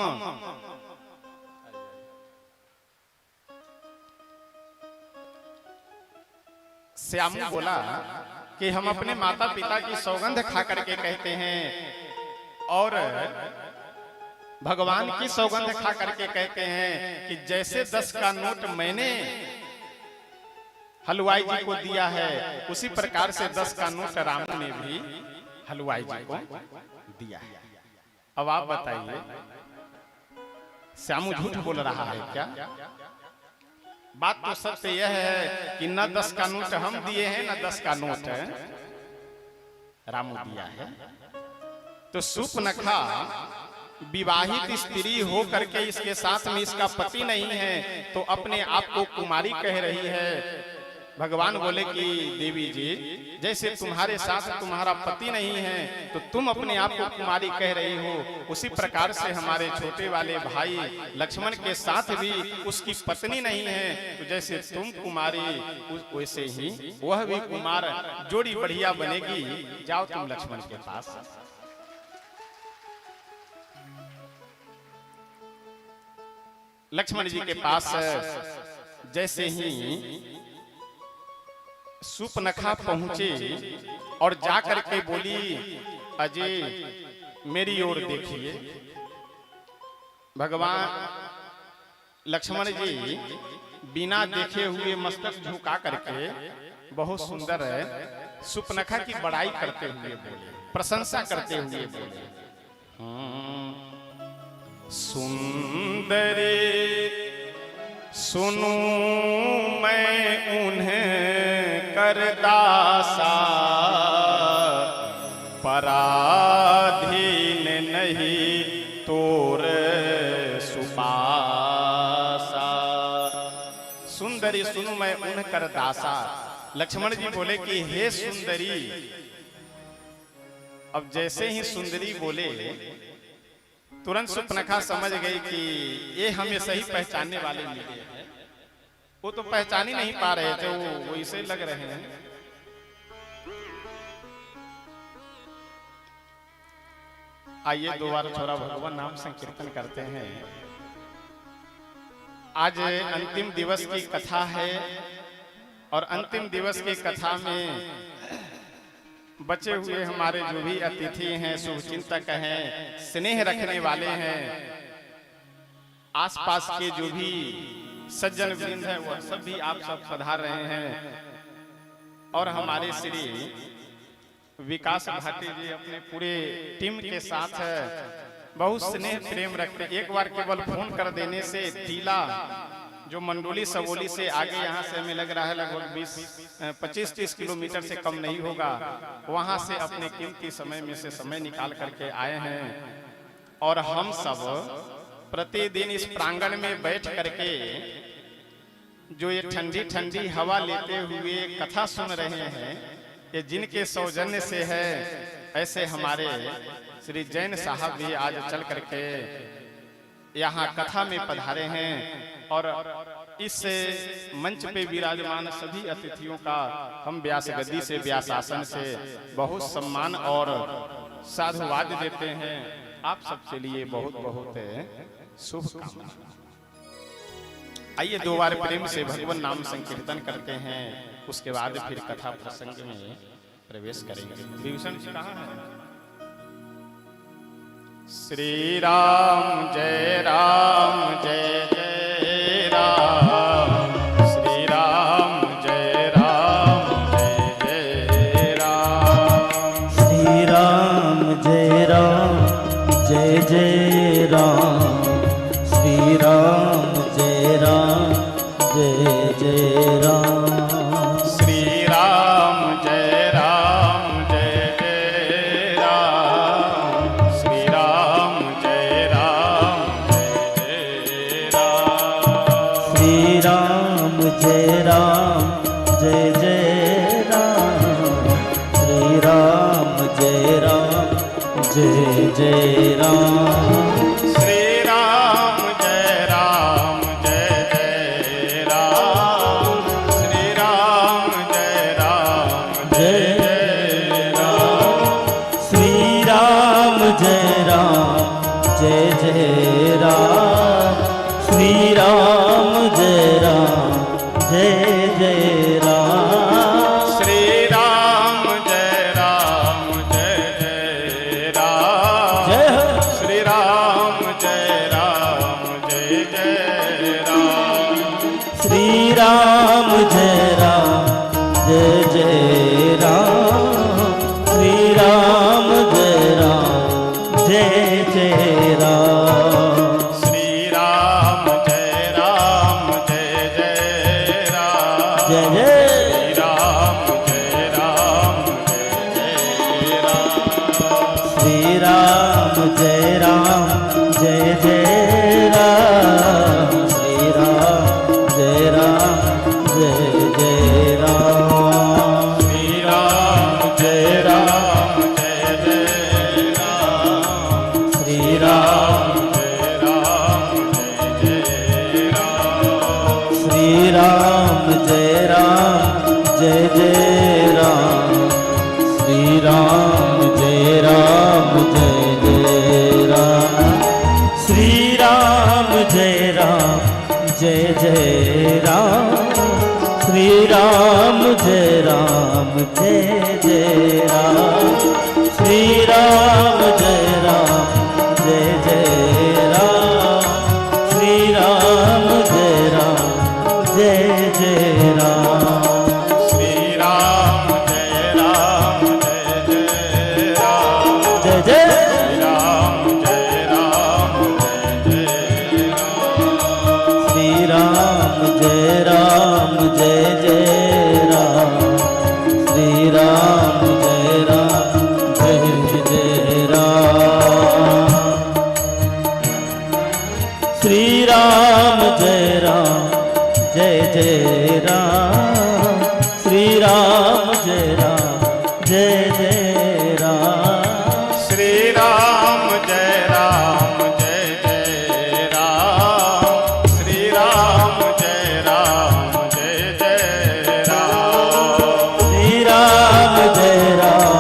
श्यामू बोला कि हम अपने माता पिता की सौगंध खा करके कहते हैं और भगवान की सौगंध खा करके कहते हैं कि जैसे 10 का नोट मैंने हलवाई जी को दिया है, उसी प्रकार से 10 का नोट रामू ने भी हलवाई जी को दिया है। अब आप बताइए, श्यामू झूठ बोल रहा है क्या? बात तो सत्य यह है कि न 10 का नोट हम दिए हैं, न 10 का नोट रामू दिया है। तो सुपनखा विवाहित स्त्री हो करके इसके साथ में इसका पति नहीं है तो अपने आप को कुमारी कह रही है। भगवान बोले कि देवी जी, जैसे तुम्हारे साथ तुम्हारा पति नहीं है तो तुम अपने आप को कुमारी कह रही हो, उसी प्रकार से हमारे छोटे वाले भाई लक्ष्मण के साथ भी उसकी पत्नी नहीं है, तो जैसे तुम कुमारी वैसे ही वह भी कुमार, जोड़ी बढ़िया बनेगी। जाओ तुम लक्ष्मण के पास। लक्ष्मण जी के पास जैसे ही सुपनखा पहुंचे और जाकर के बोली, अजय मेरी ओर देखिए। भगवान लक्ष्मण जी बिना देखे हुए मस्तक झुका करके बहुत सुंदर सुपनखा की बड़ाई करते हुए बोले, प्रशंसा करते हुए बोले, सुंदरी सुनूं मैं उन्हें करदासा, पराधीन नहीं तोर सुपासा। सुंदरी सुनूं मैं उन्हें करदासा। लक्ष्मण जी बोले कि हे सुंदरी। अब जैसे ही सुंदरी बोले तुरंत सुपनखा समझ गई कि ये हमें सही पहचानने वाले मिले हैं। वो तो पहचान ही नहीं पा रहे थे, वो इसे लग रहे हैं। आइए दो बार छोरा भगवान नाम संकीर्तन करते हैं। आज अंतिम दिवस की कथा है और अंतिम दिवस की कथा में बचे हुए हमारे जो भी अतिथि हैं, शुभचिंतक हैं, स्नेह रखने वाले हैं, आसपास के जो भी सज्जन वृंद है वह सब भी आप सब पधार रहे हैं। और हमारे श्री विकास भाटी जी अपने पूरे टीम के साथ बहुत स्नेह प्रेम रखते। एक बार केवल फोन कर देने से टीला जो मंडोली सबोली से आगे यहाँ से हमें लग रहा है लगभग 25-30 किलोमीटर से कम नहीं होगा, वहाँ से अपने कीमती समय में से समय निकाल करके आए हैं। और हम सब प्रतिदिन इस प्रांगण में बैठ करके जो ये ठंडी ठंडी हवा लेते हुए कथा सुन रहे हैं, ये जिनके सौजन्य से है। ऐसे हमारे श्री जैन साहब भी आज चल करके यहाँ कथा में पधारे हैं और इस मंच पे विराजमान सभी अतिथियों का हम व्यास गद्दी से, व्यास आसन से बहुत सम्मान और साधुवाद देते हैं। आप सबके लिए बहुत बहुत शुभकामना। आइए दो बार प्रेम से भगवान नाम संकीर्तन करते हैं, उसके बाद फिर कथा प्रसंग में प्रवेश करेंगे। विभूषण जी कहाँ हैं? श्री राम जय जय जय राम, श्री राम जय जय राम, श्री राम जय जय राम, श्री राम जय जय राम, श्री राम जय जय राम, श्री राम जय जय राम, श्री राम जय जय राम, श्री राम जय जय राम, श्री राम जय जय राम, श्री राम जय जय राम, श्री राम जय जय राम, श्री राम जय जय राम, श्री राम जय जय राम, जय हो। श्री राम जय जय राम, श्री राम जय जय राम, श्री राम जय जय राम, श्री राम जय जय राम, जय जय श्री राम जय जय राम, श्री राम जय जय जय राम, श्री राम जय राम जय जय राम, श्री राम जय राम जय जय राम, श्री राम जय राम जय जय राम, श्री राम जय राम जय जय राम, श्री राम जय राम जय जय राम, श्री राम जय राम जय जय राम, जय जय श्री राम जय राम जय जय राम, श्री राम जय राम जय जय राम, श्री राम जय राम जय जय राम, श्री राम जय राम जय जय राम, श्री राम जय राम जय जय राम, श्री राम जय राम जय जय राम, श्री राम जय राम जय जय राम, श्री राम जय राम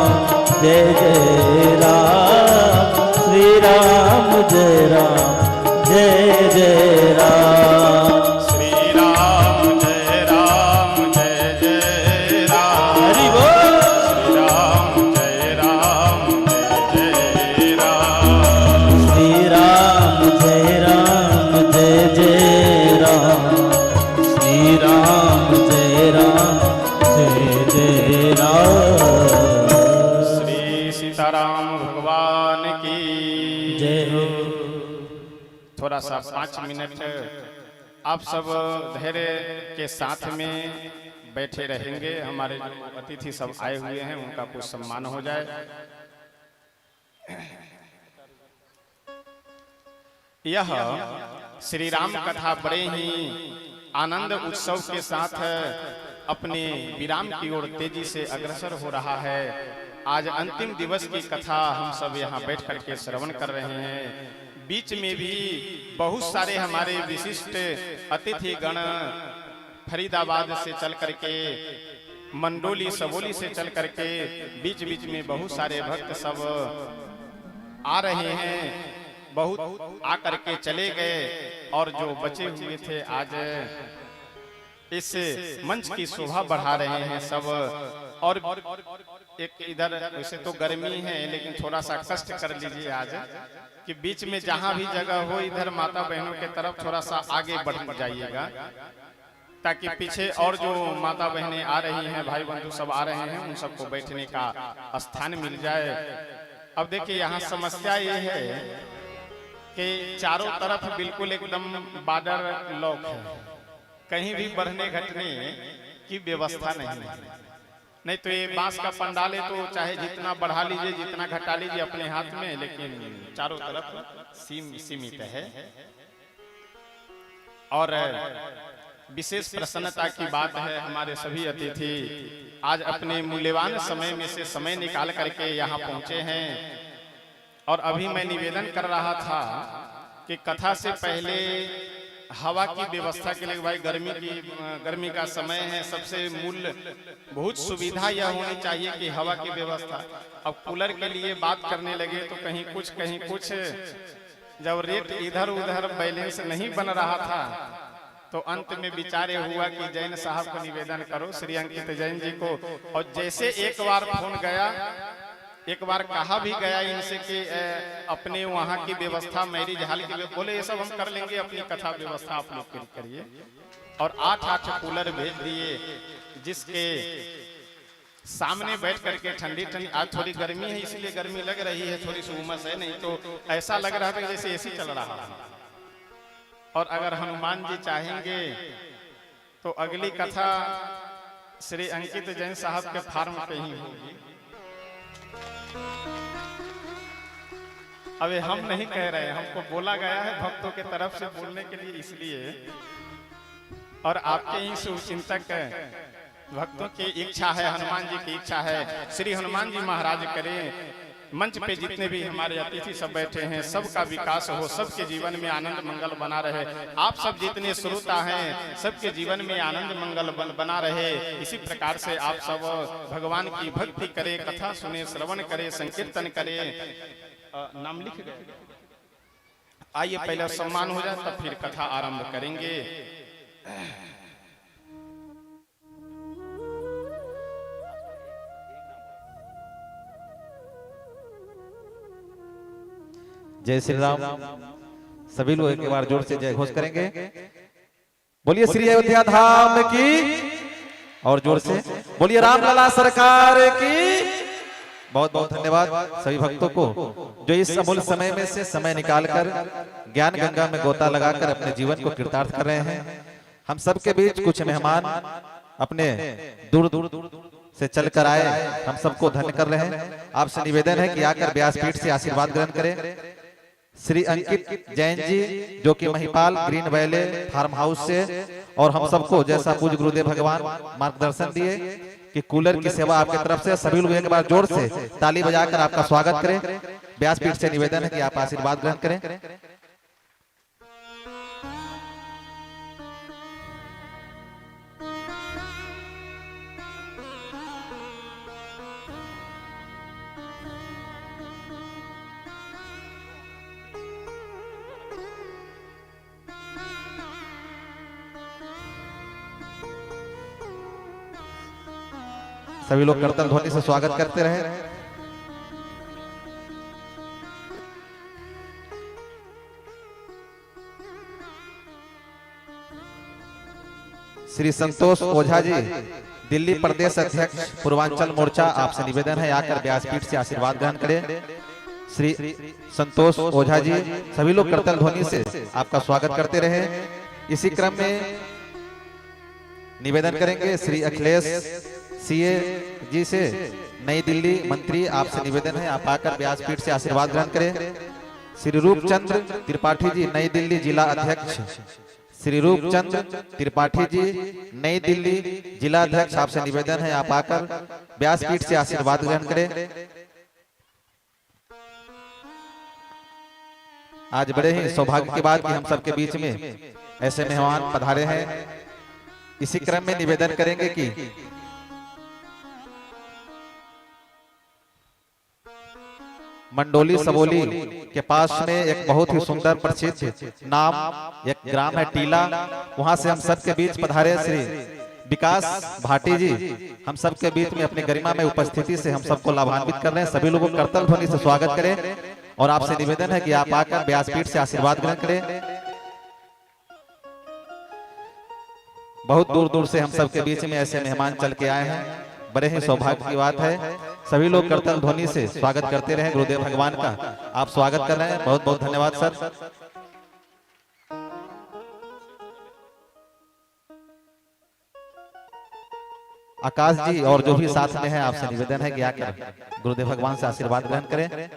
जय जय राम, श्री राम जय राम जय जय राम, श्री राम जय राम जय जय राम, हरि बोल, श्री राम जय राम जय जय राम, श्री राम जय राम जय जय राम, श्री राम जय राम जय जय राम, श्री सीताराम भगवान की जय हो। थोड़ा सा 5 मिनट आप सब धैर्य के साथ में बैठे रहेंगे। हमारे जो अतिथि सब आए हुए हैं उनका कुछ सम्मान हो जाए। यह श्री राम कथा बड़े ही आनंद उत्सव के साथ अपने विराम की ओर तेजी से अग्रसर हो रहा है। आज अंतिम दिवस की कथा हम सब यहाँ बैठ करके श्रवण कर रहे हैं। बीच में भी बहुत सारे हमारे विशिष्ट अतिथि गण फरीदाबाद से चल करके, मंडोली सबोली से चल करके, बीच बीच में बहुत सारे भक्त सब आ रहे हैं। बहुत आकर के चले गए और जो बचे हुए थे आज इस मंच की शोभा बढ़ा रहे हैं सब। और एक इधर वैसे तो गर्मी है लेकिन थोड़ा सा कष्ट कर लीजिए आज कि बीच में जहां भी जगह हो इधर माता बहनों के तरफ थोड़ा सा आगे बढ़ जाइएगा, ताकि पीछे और जो माता बहनें आ रही हैं, भाई बंधु सब आ रहे हैं, उन सबको बैठने का स्थान मिल जाए। अब देखिए यहाँ समस्या ये है कि चारों तरफ बिल्कुल एकदम बॉर्डर लॉक है, कहीं भी बढ़ने घटने की व्यवस्था नहीं है। नहीं तो ये बांस का पंडाल है तो चाहे जितना बढ़ा लीजिए जितना घटा लीजिए अपने हाथ में, लेकिन चारों तरफ सीमित है। और विशेष प्रसन्नता की बात है, हमारे सभी अतिथि आज अपने मूल्यवान समय में से समय निकाल करके यहाँ पहुंचे हैं। और अभी मैं निवेदन कर रहा था कि कथा से पहले हवा की व्यवस्था के लिए, भाई गर्मी का समय है, सबसे मूल बहुत सुविधा यह होनी चाहिए कि हवा की व्यवस्था। अब कूलर के लिए बात करने लगे तो कहीं कुछ जब रेट इधर उधर बैलेंस नहीं बन रहा था तो अंत में विचार हुआ कि जैन साहब को निवेदन करो, श्री अंकित जैन जी को। और जैसे एक बार फोन गया, एक बार कहा भी गया इनसे कि अपने वहाँ की व्यवस्था मैरिज हॉल की, बोले ये सब हम कर लेंगे, अपनी कथा व्यवस्था आप लोग करिए। और 8 कूलर भेज दिए, जिसके सामने बैठ करके ठंडी ठंडी, आज थोड़ी गर्मी है इसलिए गर्मी लग रही है, थोड़ी सी उमस है, नहीं तो ऐसा लग रहा था जैसे एसी चल रहा है। और अगर हनुमान जी चाहेंगे तो अगली कथा श्री अंकित जैन साहब के फार्म पे ही होगी। अबे हम नहीं कह रहे, हमको बोला गया है भक्तों के तरफ से बोलने के लिए, इसलिए। और आपके ही शुभचिंतक भक्तों की इच्छा है, हनुमान जी की इच्छा है, श्री हनुमान जी महाराज करें मंच पे जितने भी हमारे अतिथि सब बैठे हैं, सबका विकास हो, सबके जीवन में आनंद मंगल बना रहे। आप सब जितने श्रोता हैं, सबके जीवन में आनंद मंगल बना रहे। इसी प्रकार से आप सब भगवान की भक्ति करें, कथा सुने, श्रवण करें, संकीर्तन करें। नाम लिख गए? आइए पहले सम्मान हो जाए, तब फिर कथा आरंभ करेंगे। जय श्री राम। सभी लोग एक बार जोर से जय घोष करेंगे। बोलिए श्री अयोध्या धाम की, और जोर से बोलिए रामलला सरकार की। बहुत बहुत धन्यवाद सभी भक्तों को जो इस अमूल्य समय में से समय निकालकर ज्ञान गंगा में गोता लगाकर अपने जीवन को कृतार्थ कर रहे हैं। हम सबके बीच कुछ मेहमान अपने दूर दूर से चलकर आए, हम सबको धन्य कर रहे हैं। आपसे निवेदन है कि आकर व्यासपीठ से आशीर्वाद ग्रहण करें। श्री अंकित जैन जी जो कि महिपाल ग्रीन वैले फार्म हाउस से, और हम सबको जैसा पूज्य गुरुदेव भगवान मार्गदर्शन दिए कि कूलर की सेवा आपके तरफ से, सभी लोग एक बार जोर से ताली बजाकर आपका स्वागत करें। व्यासपीठ से निवेदन है कि आप आशीर्वाद ग्रहण करें। सभी लोग करतल ध्वनि से स्वागत करते रहे। श्री संतोष ओझा जी दिल्ली प्रदेश अध्यक्ष पूर्वांचल मोर्चा, आपसे निवेदन है आकर व्यासपीठ से आशीर्वाद ग्रहण करें। श्री संतोष ओझा जी, सभी लोग करतल ध्वनि से आपका स्वागत करते रहे। इसी क्रम में निवेदन करेंगे श्री अखिलेश सीए जी से नई दिल्ली मंत्री, आपसे निवेदन है आप आकर व्यासपीठ से आशीर्वाद ग्रहण करें। श्री रूपचंद्र त्रिपाठी जी नई दिल्ली जिला अध्यक्ष, श्री रूपचंद्र त्रिपाठी जी नई दिल्ली जिला अध्यक्ष, आपसे निवेदन है आप आकर व्यासपीठ से आशीर्वाद ग्रहण करें। आज बड़े ही सौभाग्य की बात कि हम सबके बीच में ऐसे मेहमान पधारे हैं। इसी क्रम में निवेदन करेंगे कि मंडोली सबोली के पास में एक बहुत ही सुंदर प्रसिद्ध नाम एक ग्राम है टीला, वहां से हम सबके बीच पधारे श्री विकास भाटी जी हम सबके बीच में अपनी गरिमा में उपस्थिति से हम सबको लाभान्वित कर रहे हैं। सभी लोगों को करतल ध्वनि से स्वागत करें और आपसे निवेदन है कि आप आकर व्यासपीठ से आशीर्वाद ग्रहण करें। बहुत दूर दूर से हम सबके बीच में ऐसे मेहमान चल के आए हैं, बड़े ही सौभाग्य की बात है। सभी लोग करतल ध्वनि से स्वागत करते रहे गुरुदेव भगवान का। आप स्वागत कर रहे हैं, बहुत बहुत धन्यवाद सर। आकाश जी और जो भी साथ में है, आपसे निवेदन है कि आकर गुरुदेव भगवान से आशीर्वाद ग्रहण करें।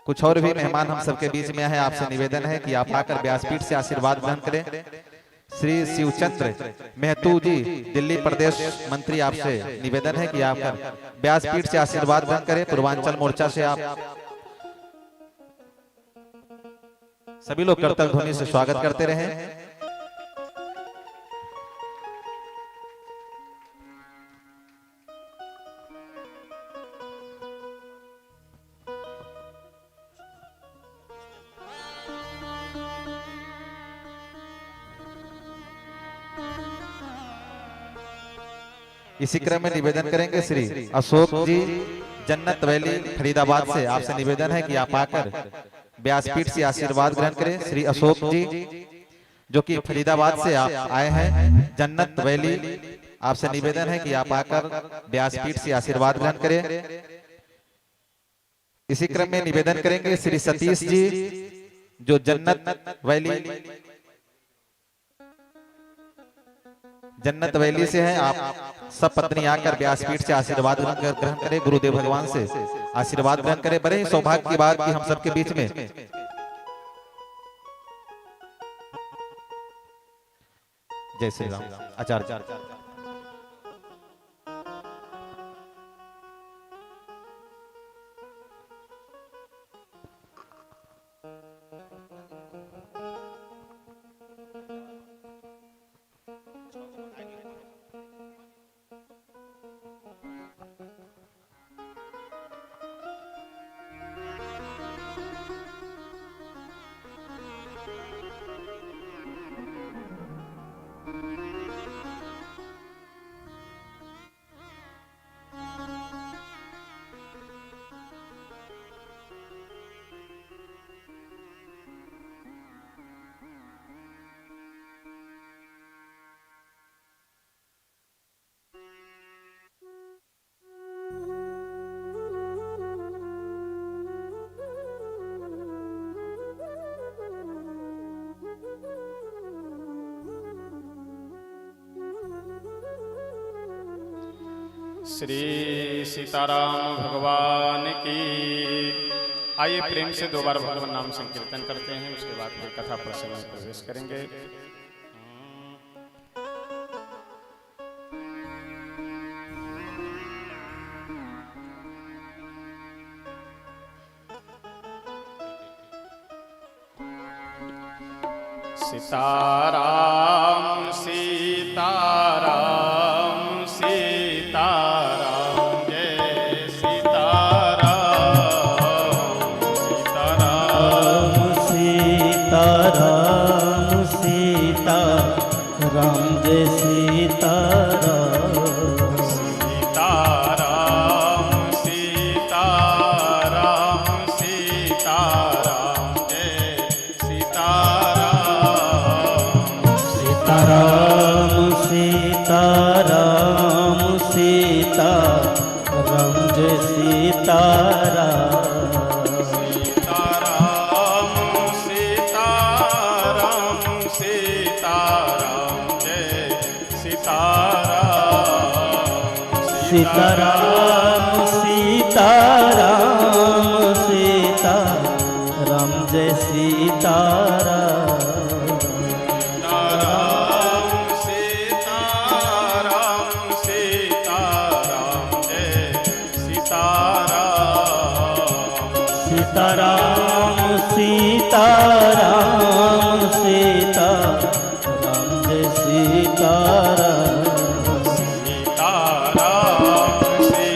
कुछ और भी मेहमान हम सबके बीच में है, आपसे निवेदन है कि आप आकर व्यासपीठ से आशीर्वाद ग्रहण करें। श्री शिवचंद्र मेहतू जी दिल्ली प्रदेश मंत्री, आपसे निवेदन है कि आप व्यासपीठ से आशीर्वाद ग्रहण करें। पूर्वांचल मोर्चा से आप सभी लोग करतल ध्वनि से स्वागत करते रहे। इसी क्रम में निवेदन करेंगे श्री अशोक जी जन्नत वैली फरीदाबाद से, आपसे निवेदन है कि आप आकर व्यासपीठ से आशीर्वाद ग्रहण करें। श्री अशोक जी जो कि फरीदाबाद से आप आए हैं जन्नत वैली, आपसे निवेदन है कि आप आकर व्यासपीठ से आशीर्वाद ग्रहण करें। इसी क्रम में निवेदन करेंगे श्री सतीश जी जो जन्नत वैली जन्नत वैली से हैं। आप सब पत्नी आकर व्यासपीठ से आशीर्वाद ग्रहण करें, गुरुदेव भगवान से आशीर्वाद ग्रहण करें। बड़े ही सौभाग्य की बात की हम सबके बीच में जय श्री राम आचार्य। श्री सीताराम भगवान की। आइए प्रेम से दो बार भगवान नाम संकीर्तन करते हैं, उसके बाद फिर कथा प्रसंग में प्रवेश करेंगे। सीताराम सीताराम सीताराम जय सीताराम सीताराम सीताराम सीताराम जय सीताराम सीताराम सीताराम सीताराम जय सीताराम सीताराम सीताराम सीताराम जय सीताराम सीताराम सीताराम सीताराम जय सीताराम सीताराम सीताराम सीताराम जय सीताराम सीताराम सीताराम जय सीताराम सीताराम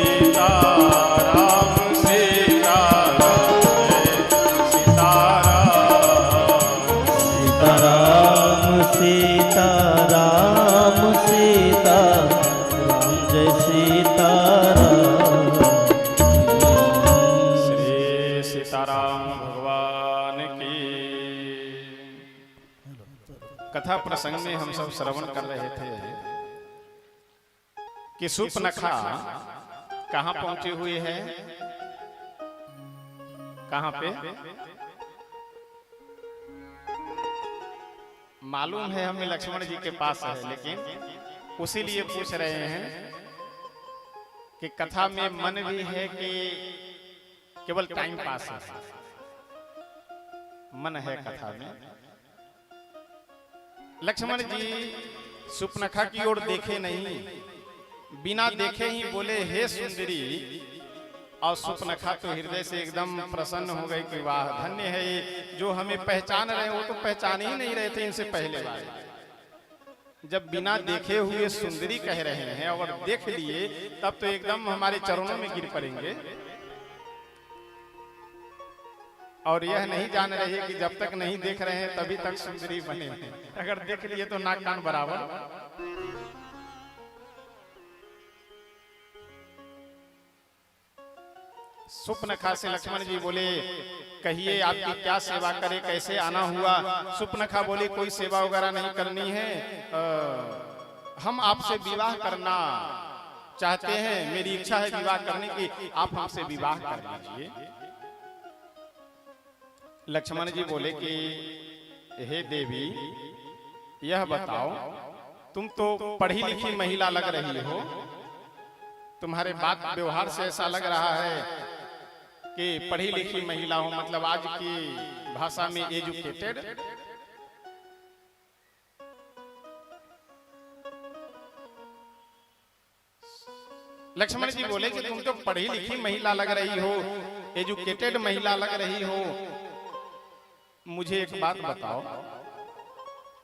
सीताराम सीताराम जय सीताराम सीताराम सीताराम सीताराम जय सीताराम श्री सीताराम भगवान की। कथा प्रसंग में हम सब श्रवण कर रहे थे कि सूर्पनखा कहां पहुंची हुई है, कहां पे मालूम है हमें लक्ष्मण जी के पास है, लेकिन उसी लिए पूछ रहे हैं कि कथा में मन भी है कि केवल टाइम पास है। मन है कथा में। लक्ष्मण जी सूर्पनखा की ओर देखे नहीं, बिना देखे ही बोले हे सुंदरी, और सूर्पनखा तो हृदय से एकदम प्रसन्न हो गई कि वाह धन्य है ये, जो हमें पहचान रहे वो तो पहचान ही नहीं रहे थे इनसे पहले बार। जब बिना देखे हुए सुंदरी कह रहे हैं और देख लिए तब तो एकदम हमारे चरणों में गिर पड़ेंगे। और यह नहीं जान रहे कि जब तक नहीं देख रहे हैं तभी तक सुंदरी बने हैं, अगर देख लिए तो नाक कान बराबर। सूर्पनखा से लक्ष्मण जी बोले कहिए आपकी क्या सेवा करे, कैसे आना हुआ। सूर्पनखा बोली कोई सेवा वगैरह नहीं करनी है, हम आपसे विवाह करना चाहते हैं, मेरी इच्छा है विवाह करने की, आप हमसे विवाह कर लीजिए। लक्ष्मण जी बोले कि हे देवी यह बताओ तुम तो पढ़ी लिखी महिला लग रही हो, तुम्हारे बात व्यवहार से ऐसा लग रहा है कि पढ़ी लिखी महिला हो, मतलब आज की भाषा में एजुकेटेड। लक्ष्मण जी बोले कि तुम तो पढ़ी लिखी महिला लग रही हो, एजुकेटेड महिला लग रही हो, मुझे एक बात बताओ,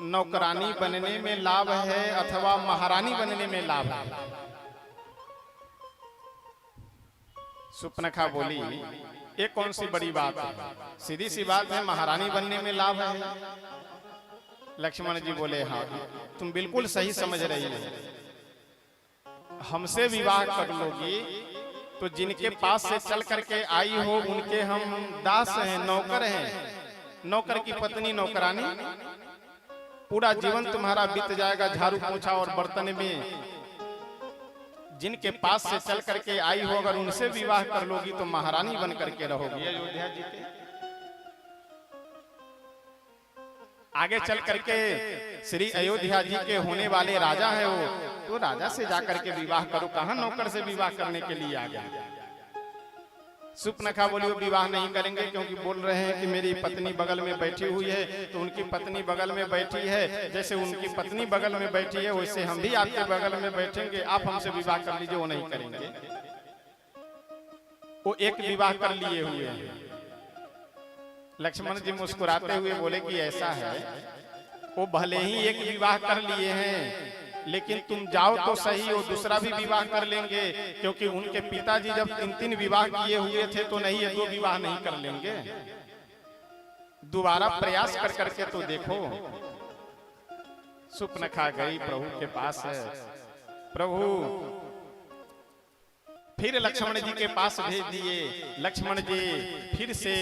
नौकरानी बनने में लाभ है अथवा महारानी बनने में लाभ है? सुपनखा बोली ये कौन सी बड़ी बात है, सीधी सी बात है, महारानी बनने में लाभ है। लक्ष्मण जी बोले हाँ तुम बिल्कुल सही समझ रही हो, हमसे विवाह कर लोगी तो जिनके पास से चल करके आई हो उनके हम दास हैं, नौकर हैं, नौकर की पत्नी नौकरानी, पूरा जीवन तुम्हारा बीत जाएगा झाड़ू पोछा और बर्तन में। जिनके पास से चल करके आई हो अगर उनसे विवाह कर लोगी तो महारानी बन करके रहोगी। अयोध्या जी के आगे चल करके श्री अयोध्या जी के होने वाले राजा है वो, तो राजा से जाकर के विवाह करो, कहां नौकर से विवाह करने के लिए आ गया। सुपनखा बोली वो विवाह नहीं करेंगे क्योंकि बोल रहे हैं कि मेरी पत्नी बगल में बैठी हुई है, तो उनकी पत्नी बगल में बैठी है, जैसे उनकी पत्नी बगल में बैठी है वैसे हम भी आपके बगल में बैठेंगे, आप हमसे विवाह कर लीजिए। वो नहीं करेंगे, वो एक विवाह कर लिए हुए हैं। लक्ष्मण जी मुस्कुराते हुए बोले कि ऐसा है, वो भले ही एक विवाह कर लिए हैं लेकिन तुम जाओ तो सही, वो दूसरा भी विवाह कर लेंगे, क्योंकि उनके पिताजी जब 3-3 विवाह किए हुए थे तो नहीं, ये 2 विवाह नहीं कर लेंगे। दोबारा प्रयास कर करके तो देखो। सुपनखा गई प्रभु के पास है, प्रभु फिर लक्ष्मण जी के पास भेज दिए। लक्ष्मण जी फिर से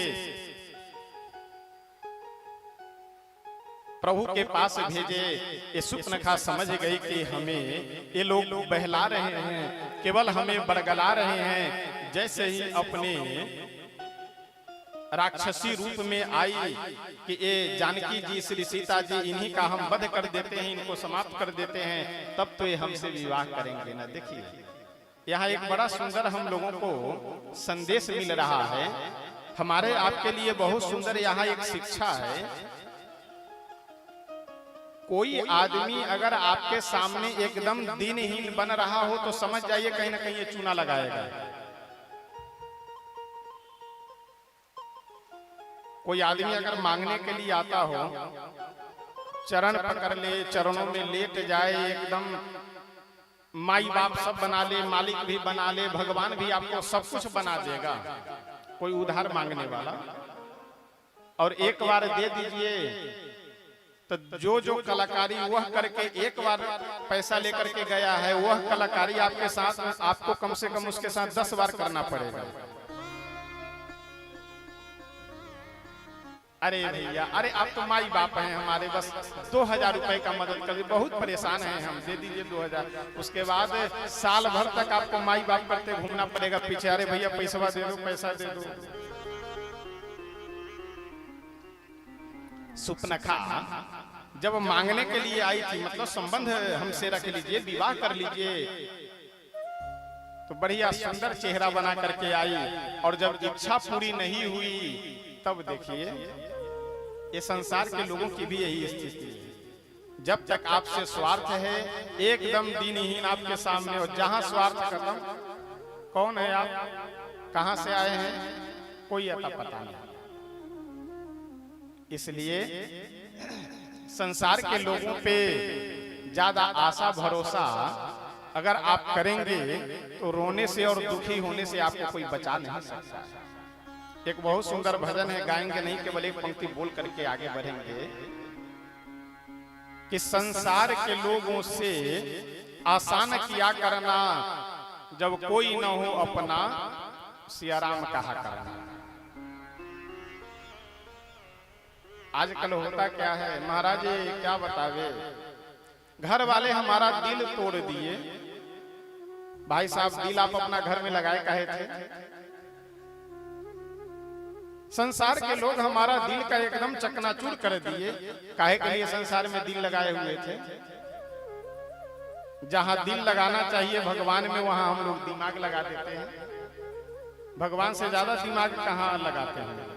प्रभु के पास भेजे। ये सुपनखा समझ गई कि हमें ये लोग बहला रहे हैं, केवल हमें बरगला रहे हैं। जैसे ही अपने राक्षसी रूप में आई कि ये जानकी जी श्री सीता जी इन्हीं का हम वध कर देते हैं, इनको समाप्त कर देते हैं, तब तो ये हमसे विवाह करेंगे ना। देखिए यहाँ एक बड़ा सुंदर हम लोगों को संदेश मिल रहा है, हमारे आपके लिए बहुत सुंदर यहाँ एक शिक्षा है। कोई आदमी अगर आपके सामने एकदम दीनहीन बन रहा हो तो समझ जाइए कहीं ना कहीं ये चूना लगाएगा। कोई आदमी अगर मांगने के लिए आता हो, चरण पकड़ ले, चरणों में लेट जाए, एकदम माई बाप सब बना ले, मालिक भी बना ले, भगवान भी आपको सब कुछ बना देगा, कोई उधार मांगने वाला, और एक बार दे दीजिए तो जो कलाकारी वह करके एक बार पैसा लेकर के गया है, वह कलाकारी आपके साथ आपको कम से कम उसके साथ 10 बार करना पड़ेगा। अरे भैया, अरे आप तो माई बाप हैं हमारे, बस 2000 रुपए का मदद कर, बहुत परेशान हैं हम, दे दीजिए 2000। उसके बाद साल भर तक आपको माई बाप करते घूमना पड़ेगा पीछे, अरे भैया पैसा दे दो, पैसा दे दो। सुपनखा जब मांगने के लिए आई थी, मतलब संबंध हमसे रख लीजिए, विवाह कर लीजिए, तो बढ़िया सुंदर चेहरा बना करके आई, और जब इच्छा पूरी नहीं हुई तब देखिए ये संसार के लोगों की भी यही स्थिति है। जब तक आपसे स्वार्थ है एकदम दीनहीन आपके सामने, और जहां स्वार्थ खत्म, कौन है आप, कहां से आए हैं, कोई अता पता नहीं। इसलिए संसार के लोगों पे ज्यादा आशा भरोसा अगर आप करेंगे तो रोने से और दुखी होने से आपको कोई बचा नहीं सकता। एक बहुत सुंदर भजन है, गाएंगे नहीं, केवल एक पंक्ति बोल करके आगे बढ़ेंगे कि संसार के लोगों से आसान किया करना, जब कोई न हो अपना सियाराम कहा करना। आजकल होता क्या है महाराज, क्या बतावे, घर वाले हमारा दिल तोड़ दिए। भाई साहब दिल आप अपना घर में लगाए काहे थे? संसार के लोग हमारा दिल का एकदम चकनाचूर कर दिए, काहे के लिए संसार में दिल लगाए हुए थे? जहां दिल लगाना चाहिए भगवान में वहां हम लोग दिमाग लगा देते हैं। भगवान से ज्यादा दिमाग कहाँ लगाते हैं।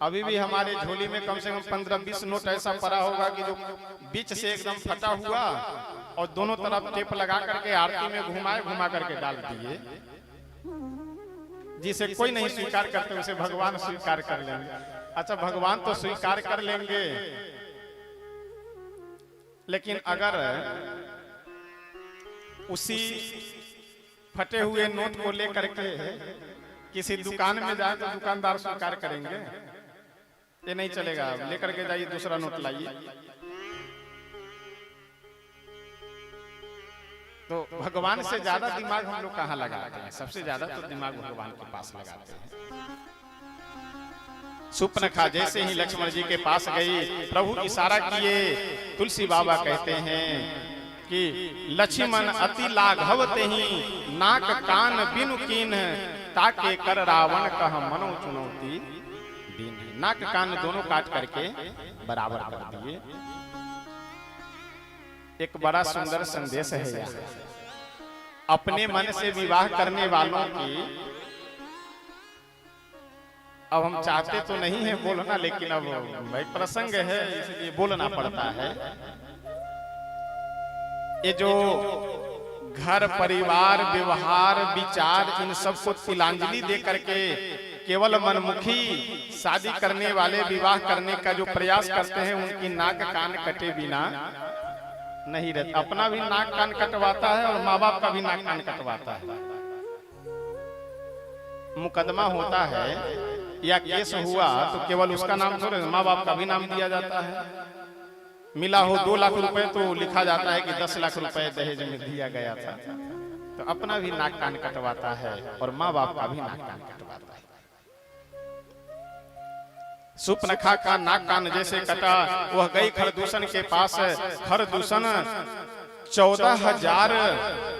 अभी भी हमारे झोली में कम से कम 15-20 नोट ऐसा पड़ा होगा कि जो बीच से एकदम फटा हुआ और दोनों तरफ टेप लगा करके आरती में घुमा करके डाल दिए। जिसे कोई नहीं स्वीकार करते उसे भगवान स्वीकार कर लेंगे। अच्छा, भगवान तो स्वीकार कर लेंगे, लेकिन अगर उसी फटे हुए नोट को लेकर के किसी दुकान में जाए तो दुकानदार स्वीकार करेंगे? ये नहीं चलेगा। लेकर के जाइए, दूसरा नोट लाइए। तो भगवान से ज्यादा दिमाग हम लोग कहाँ लगाते हैं? सबसे ज्यादा तो दिमाग भगवान के पास लगाते हैं। सुपनखा जैसे ही लक्ष्मण जी के पास गई, प्रभु इशारा किए। तुलसी बाबा कहते हैं कि लक्ष्मण अति लाघवते ही नाक कान बिनु कीन ताके कर रावण कह मनो चुनौती दीन। नाक कान दोनों काट करके बराबर कर दिए। एक बड़ा सुंदर संदेश है यहाँ। अपने मन से विवाह करने वालों की, अब हम चाहते तो नहीं है बोलना, लेकिन अब एक प्रसंग है इसलिए बोलना पड़ता है। ये जो घर परिवार व्यवहार विचार इन सबको तिलांजलि दे करके केवल मनमुखी शादी करने वाले विवाह करने का जो प्रयास करते हैं, उनकी नाक कान कटे बिना नहीं रहता। अपना भी नाक कान कटवाता है और माँ बाप का भी नाक कान कटवाता है। मुकदमा होता है या केस हुआ तो केवल उसका नाम थोड़े, माँ बाप का भी नाम दिया जाता है। मिला हो 2 लाख रुपए तो लिखा जाता है कि 10 लाख रुपए दहेज में दिया गया था। तो अपना भी नाक कान कटवाता है और माँ बाप का भी नाक कान कटवाता है। सुपनखा का नाक कान जैसे कटा, वह गई खरदूषण के पास। खरदूषण 14,000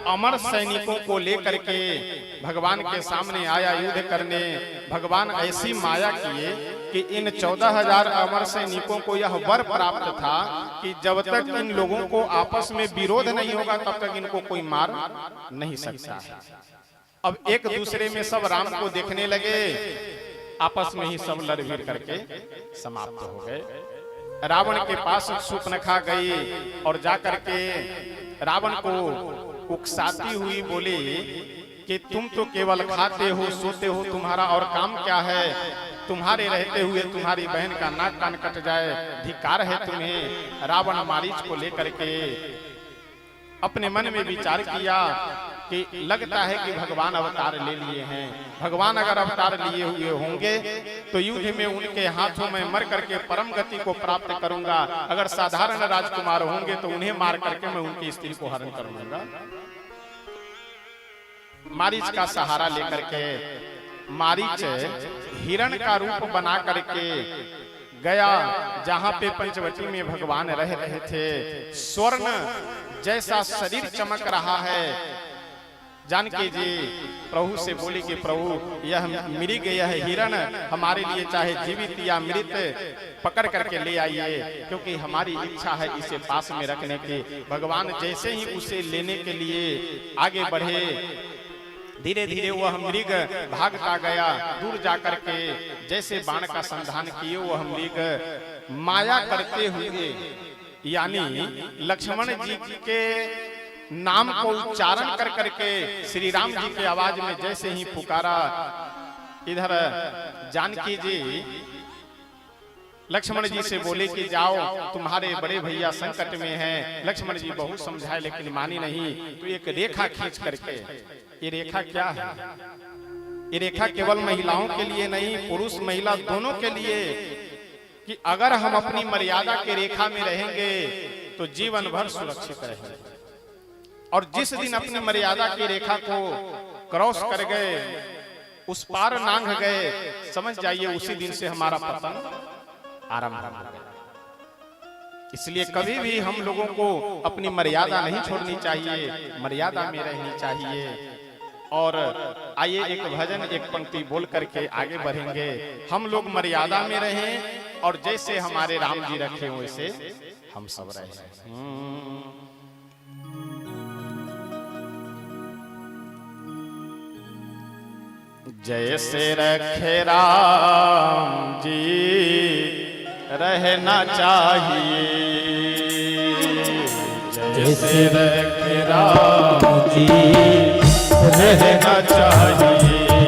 अमर सैनिकों को लेकर के भगवान के सामने आया युद्ध करने। भगवान ऐसी माया किए कि इन 14,000 अमर सैनिकों को यह वर प्राप्त था कि जब तक इन लोगों को आपस में विरोध नहीं होगा तब तक इनको कोई मार नहीं सकता। अब एक दूसरे में सब राम को देखने लगे, आपस में ही सब लड़ भिड़ करके समाप्त हो गए। रावण के पास सुपनखा गई और जाकर के रावण को उकसाती हुई बोली कि तुम तो केवल खाते हो सोते हो, तुम्हारा और काम क्या है? तुम्हारे रहते हुए तुम्हारी बहन का नाक कान कट जाए, धिक्कार है तुम्हें। रावण मारीच को लेकर के अपने मन में विचार किया कि लगता है कि भगवान अवतार ले लिए हैं। भगवान अगर अवतार लिए हुए होंगे तो युद्ध में उनके हाथों में मर करके परम गति को प्राप्त करूंगा। अगर साधारण राजकुमार होंगे तो उन्हें मार करके मैं उनकी स्त्री को हरण कर लूंगा। मारीच का सहारा लेकर के मारीच हिरण का रूप बना करके गया जहां पे पंचवटी में भगवान रह रहे थे। स्वर्ण जैसा शरीर चमक रहा है। जानकी जी प्रभु से बोली कि प्रभु यह मृग, यह हिरण हमारे लिए चाहे जीवित या मृत पकड़ करके ले आइए, क्योंकि हमारी इच्छा है इसे पास में रखने की। भगवान जैसे ही उसे लेने के लिए आगे बढ़े, धीरे धीरे वह मृग भागता गया। दूर जाकर के जैसे बाण का संधान किए, वह मृग माया करते हुए, यानी लक्ष्मण जी के नाम को उच्चारण कर करके श्री राम जी के आवाज में जैसे ही पुकारा, इधर जानकी जी लक्ष्मण जी से बोले कि जाओ, तुम्हारे बड़े भैया संकट में हैं। लक्ष्मण जी बहुत समझाए लेकिन मानी नहीं। तो एक रेखा खींच करके, ये रेखा क्या है? ये रेखा केवल महिलाओं के लिए नहीं, पुरुष महिला दोनों के लिए, कि अगर हम अपनी मर्यादा के रेखा में रहेंगे तो जीवन भर सुरक्षित रहेंगे। और जिस दिन अपनी मर्यादा की रेखा को क्रॉस कर गए, उस पार नांग गए, समझ जाइए उसी दिन से हमारा पतन आरंभ हो गया। इसलिए कभी भी हम लोगों को अपनी मर्यादा नहीं छोड़नी चाहिए, मर्यादा में रहनी चाहिए। और आइए एक भजन एक पंक्ति बोल करके आगे बढ़ेंगे। हम लोग मर्यादा में रहें और जैसे हमारे राम जी रखे वैसे हम सब रहें। जैसे रखे राम जी रहना चाहिए, जैसे रखे राम जी रहना चाहिए,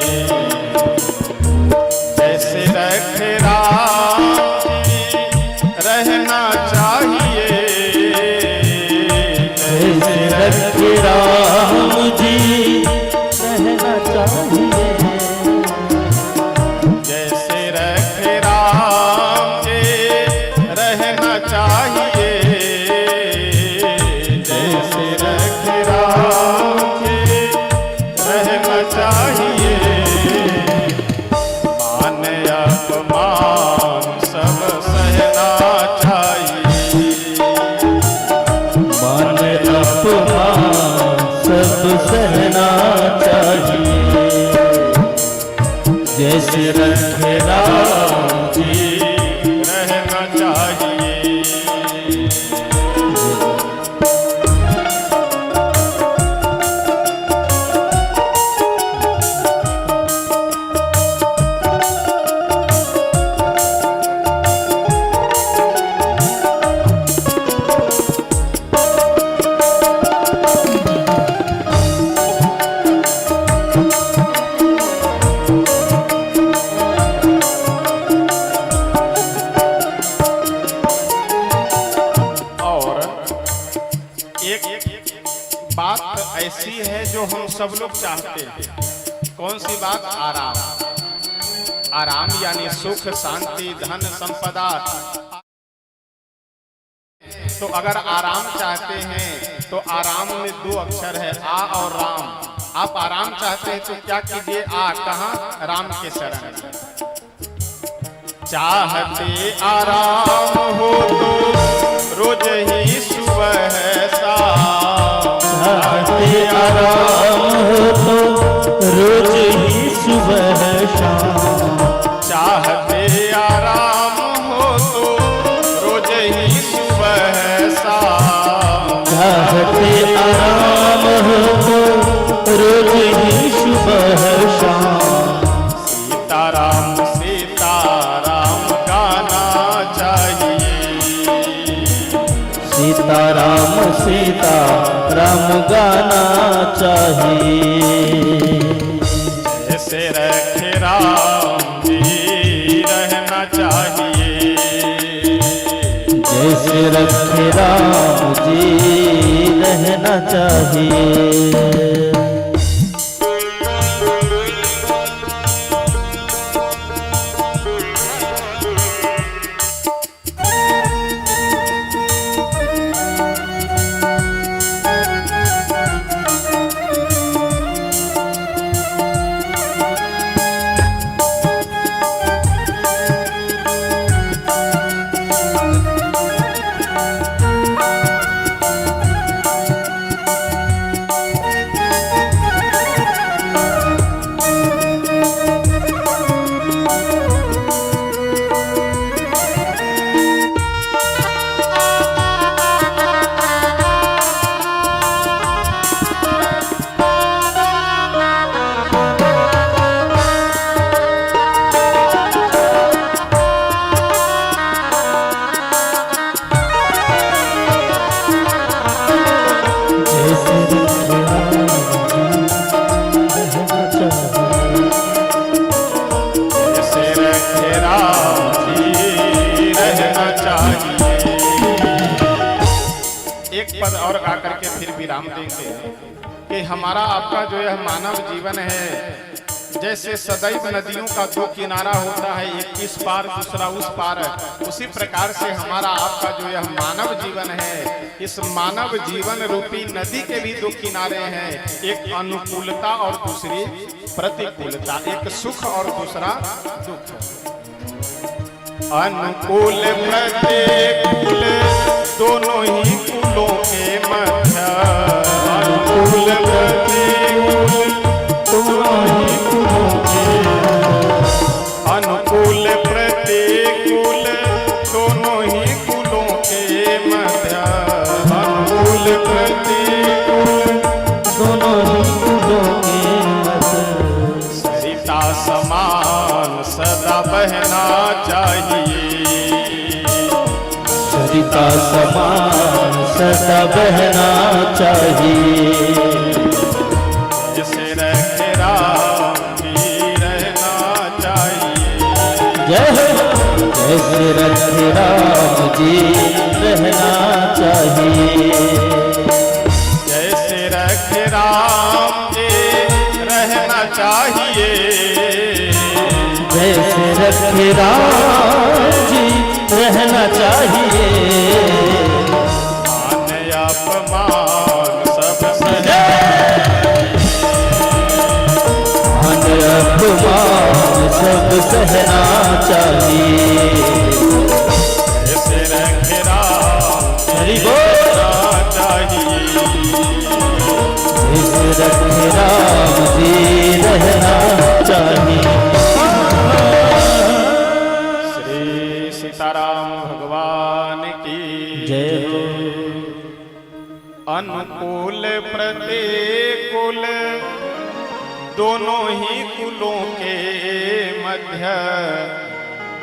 जैसे रखे राम जी रहना चाहिए, जैसे रखे राम जी रहना चाहिए, जैसे रखे राम जी रहना चाहिए, जैसे रखे राम जी रहना चाहिए, मान अपमान सब सहना चाहिए, मान अपमान सब सहना चाहिए, जैसे रखे राम जी रहना चाहिए। बात ऐसी है जो हम सब लोग चाहते हैं। कौन सी बात? आराम। आराम यानी सुख, शांति, धन, संपदा। तो अगर आराम चाहते हैं तो आराम में दो अक्षर है, आ और राम। आप आराम चाहते हैं तो क्या कीजिए? आ कहाँ? राम के शरण। चाहते आराम हो तो रोज ही सुबह शाम, चाहते आराम हो तो रोज ही सुबह शाम, चाहते आराम हो तो रोज ही सुबह शाम, चाहते आराम हो तो रोज ही सुबह शाम, सीताराम सीताराम गाना चाहिए, सीताराम सीताराम गाना चाहिए, जैसे रखे राम जी रहना चाहिए, जैसे रखे राम जी रहना चाहिए। जैसे रखे राम जी रहना चाहिए। एक पद और गा करके फिर विराम देंगे कि हमारा आपका जो यह मानव जीवन है, जैसे सदैव नदियों का दो किनारा होता है, एक इस पार दूसरा उस पार, उसी प्रकार से हमारा आपका जो यह मानव जीवन है, इस मानव जीवन रूपी नदी के भी दो किनारे हैं, एक अनुकूलता और दूसरी प्रतिकूलता, एक सुख और दूसरा दुख। अनुकूल प्रतिकूल दोनों ही कूलों के मध्य, अनुकूल प्रतिकूल दोनों ही कूलों के, अनुकूल प्रतिकूल दोनों ही कूलों के मध्य, अनुकूल प्रतिकूल दोनों ही कूलों के मध्य, सरिता समान सदा बहना चाहिए, सरिता समान सदा बहना चाहिए, जिसे रखे राम जी रहना चाहिए। जय हो जैसे रखे राम जी रहना चाहिए, जैसे रखे राम जी रहना चाहिए, जैसे रखे राम जी रहना चाहिए, मान अपमान सब सहे, मान अपमान सब सहना चाहिए, जैसे रखे राम हरि बोल रहना चाहिए, जैसे रखे राम जी रहना चाहिए। श्री सीताराम भगवान की जय हो। अनुकूल प्रतिकूल दोनों ही कुलों के मध्य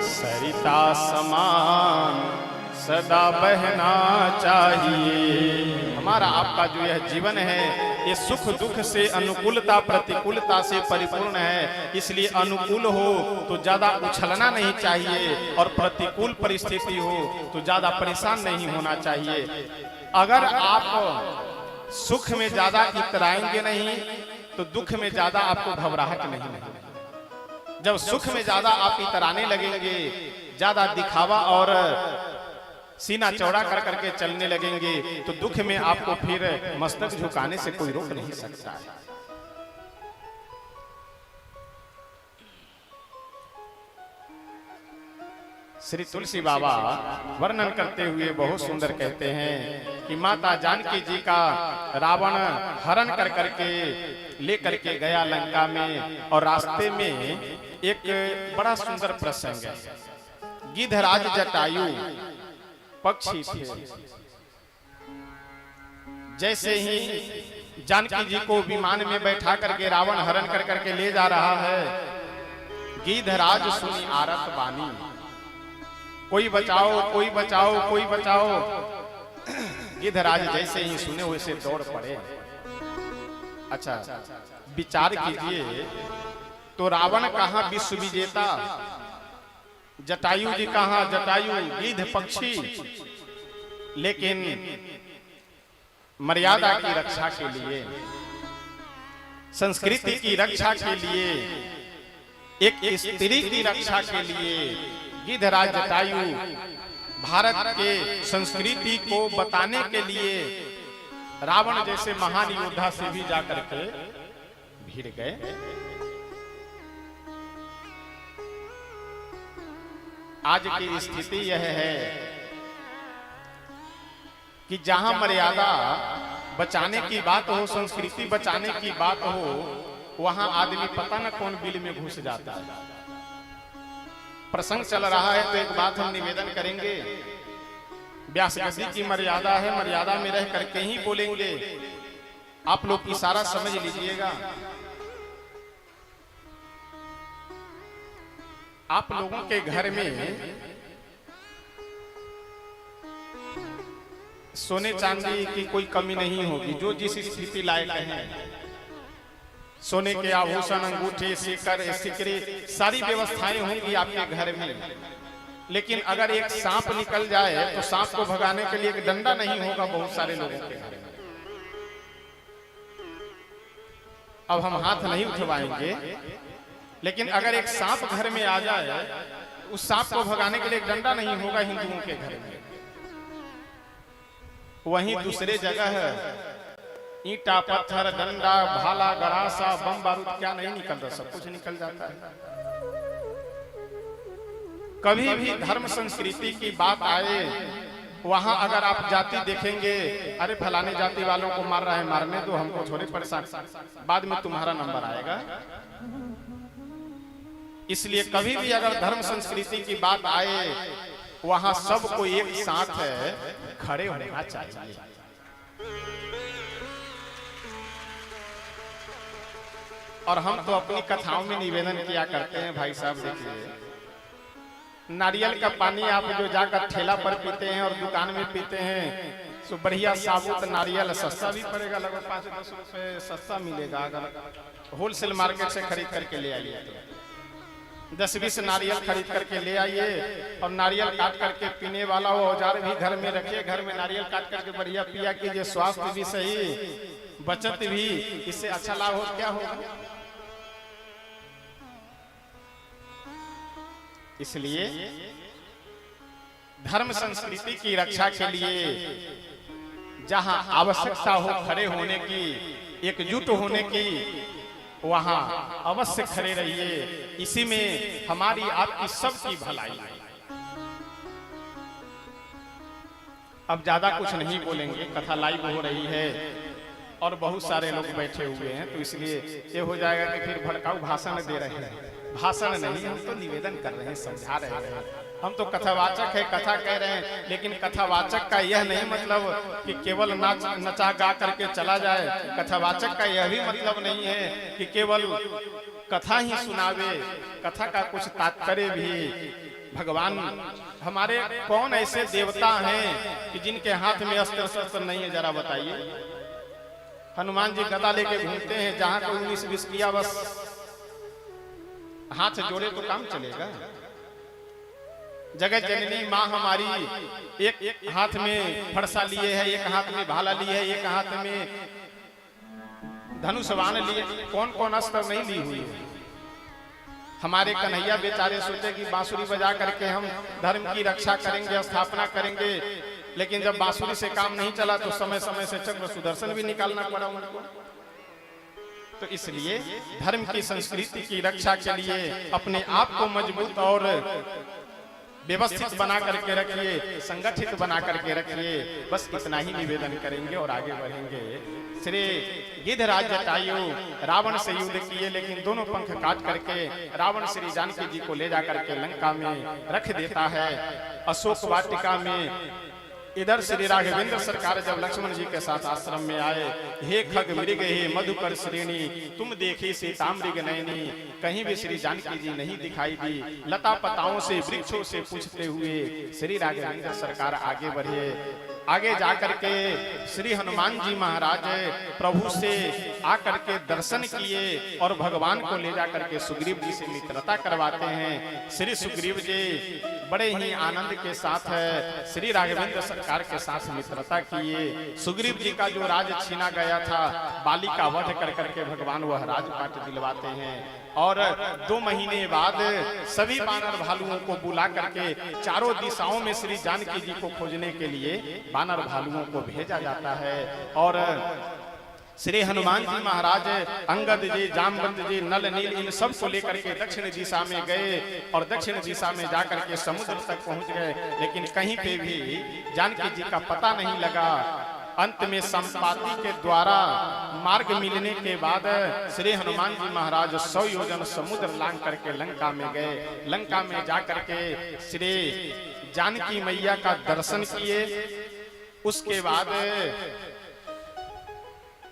सरिता समान सदा बहना चाहिए। हमारा आपका जो यह जीवन है ये सुख दुख से अनुकूलता प्रतिकूलता से परिपूर्ण है, इसलिए अनुकूल हो तो ज्यादा उछलना नहीं चाहिए और प्रतिकूल परिस्थिति हो तो ज्यादा परेशान नहीं होना चाहिए। अगर आप सुख में ज्यादा इतराएंगे नहीं तो दुख में ज्यादा आपको घबराहट नहीं लगेगी। जब सुख में ज्यादा आप इतराने लगेंगे, ज्यादा दिखावा और सीना चौड़ा कर करके चलने लगेंगे तो दुख में आपको फिर मस्तक झुकाने से कोई रोक नहीं सकता है। श्री तुलसी बाबा वर्णन करते हुए बहुत सुंदर कहते हैं कि माता जानकी जी का रावण हरण कर करके ले करके गया लंका में, और रास्ते में एक बड़ा सुंदर प्रसंग है। गिद्धराज जटायु पक्षी थे, जैसे ही जानकी जी को विमान में बैठा करके रावण हरण कर करके ले जा रहा है, गिद्धराज सुनी आरत बानी, कोई बचाओ कोई बचाओ कोई बचाओ। गिद्धराज जैसे ही सुने वैसे दौड़ पड़े। अच्छा विचार कीजिए तो रावण कहाँ विश्व विजेता, जटायु जी कहाँ, जटायु गिद्ध पक्षी, लेकिन मर्यादा की रक्षा के लिए, संस्कृति की रक्षा के लिए, एक स्त्री की रक्षा के लिए गिद्धराज जटायु भारत के संस्कृति को बताने के लिए रावण जैसे महान योद्धा से भी जाकर के भिड़ गए। आज की स्थिति यह है कि जहां मर्यादा बचाने की बात हो, संस्कृति बचाने की बात हो, वहां आदमी पता न कौन बिल में घुस जाता है। प्रसंग चल रहा है तो एक बात हम निवेदन करेंगे, व्यास गति की मर्यादा है, मर्यादा में रह करके ही बोलेंगे। आप लोग इशारा समझ लीजिएगा। आप लोगों के घर में सोने चांदी की कोई कमी नहीं होगी, जो जिस स्थिति लायक है। सोने के आभूषण, अंगूठे, सिक्कर, सिकरे, सारी व्यवस्थाएं होंगी आपके घर में। लेकिन अगर एक सांप निकल जाए तो सांप को भगाने के लिए एक डंडा नहीं होगा बहुत सारे लोगों के घर में। अब हम हाथ नहीं उठवाएंगे, लेकिन अगर एक सांप घर में आ जाए, उस सांप को भगाने के लिए एक डंडा नहीं होगा हिंदुओं के घर में। वहीं दूसरे जगह ईंटा, पत्थर, डंडा, भाला, गड़ासा, बम बारूद क्या नहीं निकलता, सब कुछ निकल जाता है। कभी भी धर्म संस्कृति की बात आए, वहां अगर आप जाति देखेंगे, अरे फलाने जाति वालों को मार रहा है, मारने दो, हमको थोड़े परेशान, बाद में तुम्हारा नंबर आएगा। इसलिए कभी भी अगर धर्म संस्कृति की बात आए, वहां सबको एक साथ खड़े होना चाहिए। और हम तो अपनी कथाओं में निवेदन किया करते हैं भाई साहब। देखिए, नारियल का पानी आप जो जाकर ठेला पर पीते हैं और दुकान में पीते हैं, तो बढ़िया साबुत नारियल सस्ता भी पड़ेगा, लगभग 5-10 रुपए सस्ता मिलेगा। अगर होलसेल मार्केट से खरीद करके ले आइए तो 10-20 नारियल खरीद करके ले आइए और नारियल काट करके पीने वाला वो औजार भी घर में रखिए। घर में नारियल काट करके बढ़िया पिया कीजिए, स्वास्थ्य भी सही, बचत भी, इससे अच्छा लाभ हो क्या होगा। इसलिए धर्म संस्कृति की रक्षा के लिए जहां आवश्यकता हो खड़े होने की, एकजुट होने की, वहां अवश्य खड़े रहिए। इसी में हमारी आपकी सबकी भलाई है। अब ज्यादा कुछ नहीं बोलेंगे, कथा लाइव हो रही है और बहुत सारे लोग बैठे हुए हैं, तो इसलिए ये हो जाएगा कि फिर भड़काऊ भाषण दे रहे हैं। भाषण नहीं, हम तो निवेदन कर रहे हैं, समझा रहे हैं। हम तो कथावाचक है, कथा कह रहे हैं, लेकिन कथावाचक का यह नहीं मतलब कि केवल नचा गा करके चला जाए। कथावाचक का यह भी मतलब नहीं है कि केवल कथा ही सुनावे, कथा का कुछ तात्पर्य भी। भगवान हमारे कौन ऐसे देवता हैं कि जिनके हाथ में अस्त्र शस्त्र नहीं है, जरा बताइए। हनुमान जी गदा लेके घूमते हैं, जहां कोई 19-20 किया बस हाथ से जोड़े तो काम चलेगा। जगत जननी माँ हमारी एक हाथ में फरसा लिए है, एक हाथ में भाला लिए है, एक हाथ में धनुष बाण लिए, कौन कौन अस्त्र नहीं ली हुई है। हमारे कन्हैया बेचारे सोचे कि बांसुरी बजा करके हम धर्म की रक्षा करेंगे, स्थापना करेंगे, लेकिन जब बांसुरी से काम नहीं चला तो समय समय से चक्र सुदर्शन भी निकालना पड़ा उनको। तो इसलिए धर्म की संस्कृति की रक्षा के लिए अपने आप को मजबूत और व्यवस्थित बना करके रखिए, संगठित बना करके रखिए। बस इतना ही निवेदन करेंगे और आगे बढ़ेंगे। श्री गिद्धराज जटायु रावण से युद्ध किए, लेकिन दोनों पंख काट करके रावण श्री जानकी जी को ले जाकर के लंका में रख देता है, अशोक वाटिका में। इधर श्री राघवेंद्र सरकार जब लक्ष्मण जी के साथ आश्रम में आए, हे खग मृग हे मधुकर श्रेणी, तुम देखी सीतामृग नयनी, कहीं भी श्री जानकी जी नहीं दिखाई दी। लता पताओं से, वृक्षों से पूछते हुए श्री राघवेंद्र सरकार आगे बढ़े। आगे जाकर के श्री हनुमान जी महाराज प्रभु से आकर के दर्शन किए और भगवान को ले जाकर के सुग्रीव जी से मित्रता करवाते हैं। श्री सुग्रीव जी बड़े ही आनंद के साथ श्री राघवेंद्र सरकार के साथ मित्रता किए। सुग्रीव जी का जो राज छीना गया था, बाली का वध कर करके भगवान वह राजपाट दिलवाते हैं। और 2 महीने बाद सभी वानर भालुओं को बुला करके चारों दिशाओं में श्री जानकी जी को खोजने के लिए वानर भालुओं को भेजा जाता है। और श्री हनुमान जी महाराज अंगद जी, जामवंत जी, नल नील, इन सब को लेकर के दक्षिण दिशा में गए और दक्षिण दिशा में जाकर के समुद्र तक पहुंच गए, लेकिन कहीं पे भी जानकी जी का पता नहीं लगा। अंत में संपाति के द्वारा मार्ग मिलने के बाद श्री हनुमान जी महाराज 100 योजन समुद्र लांग करके लंका में गए। लंका में जाकर के श्री जानकी मैया का दर्शन किए। उसके बाद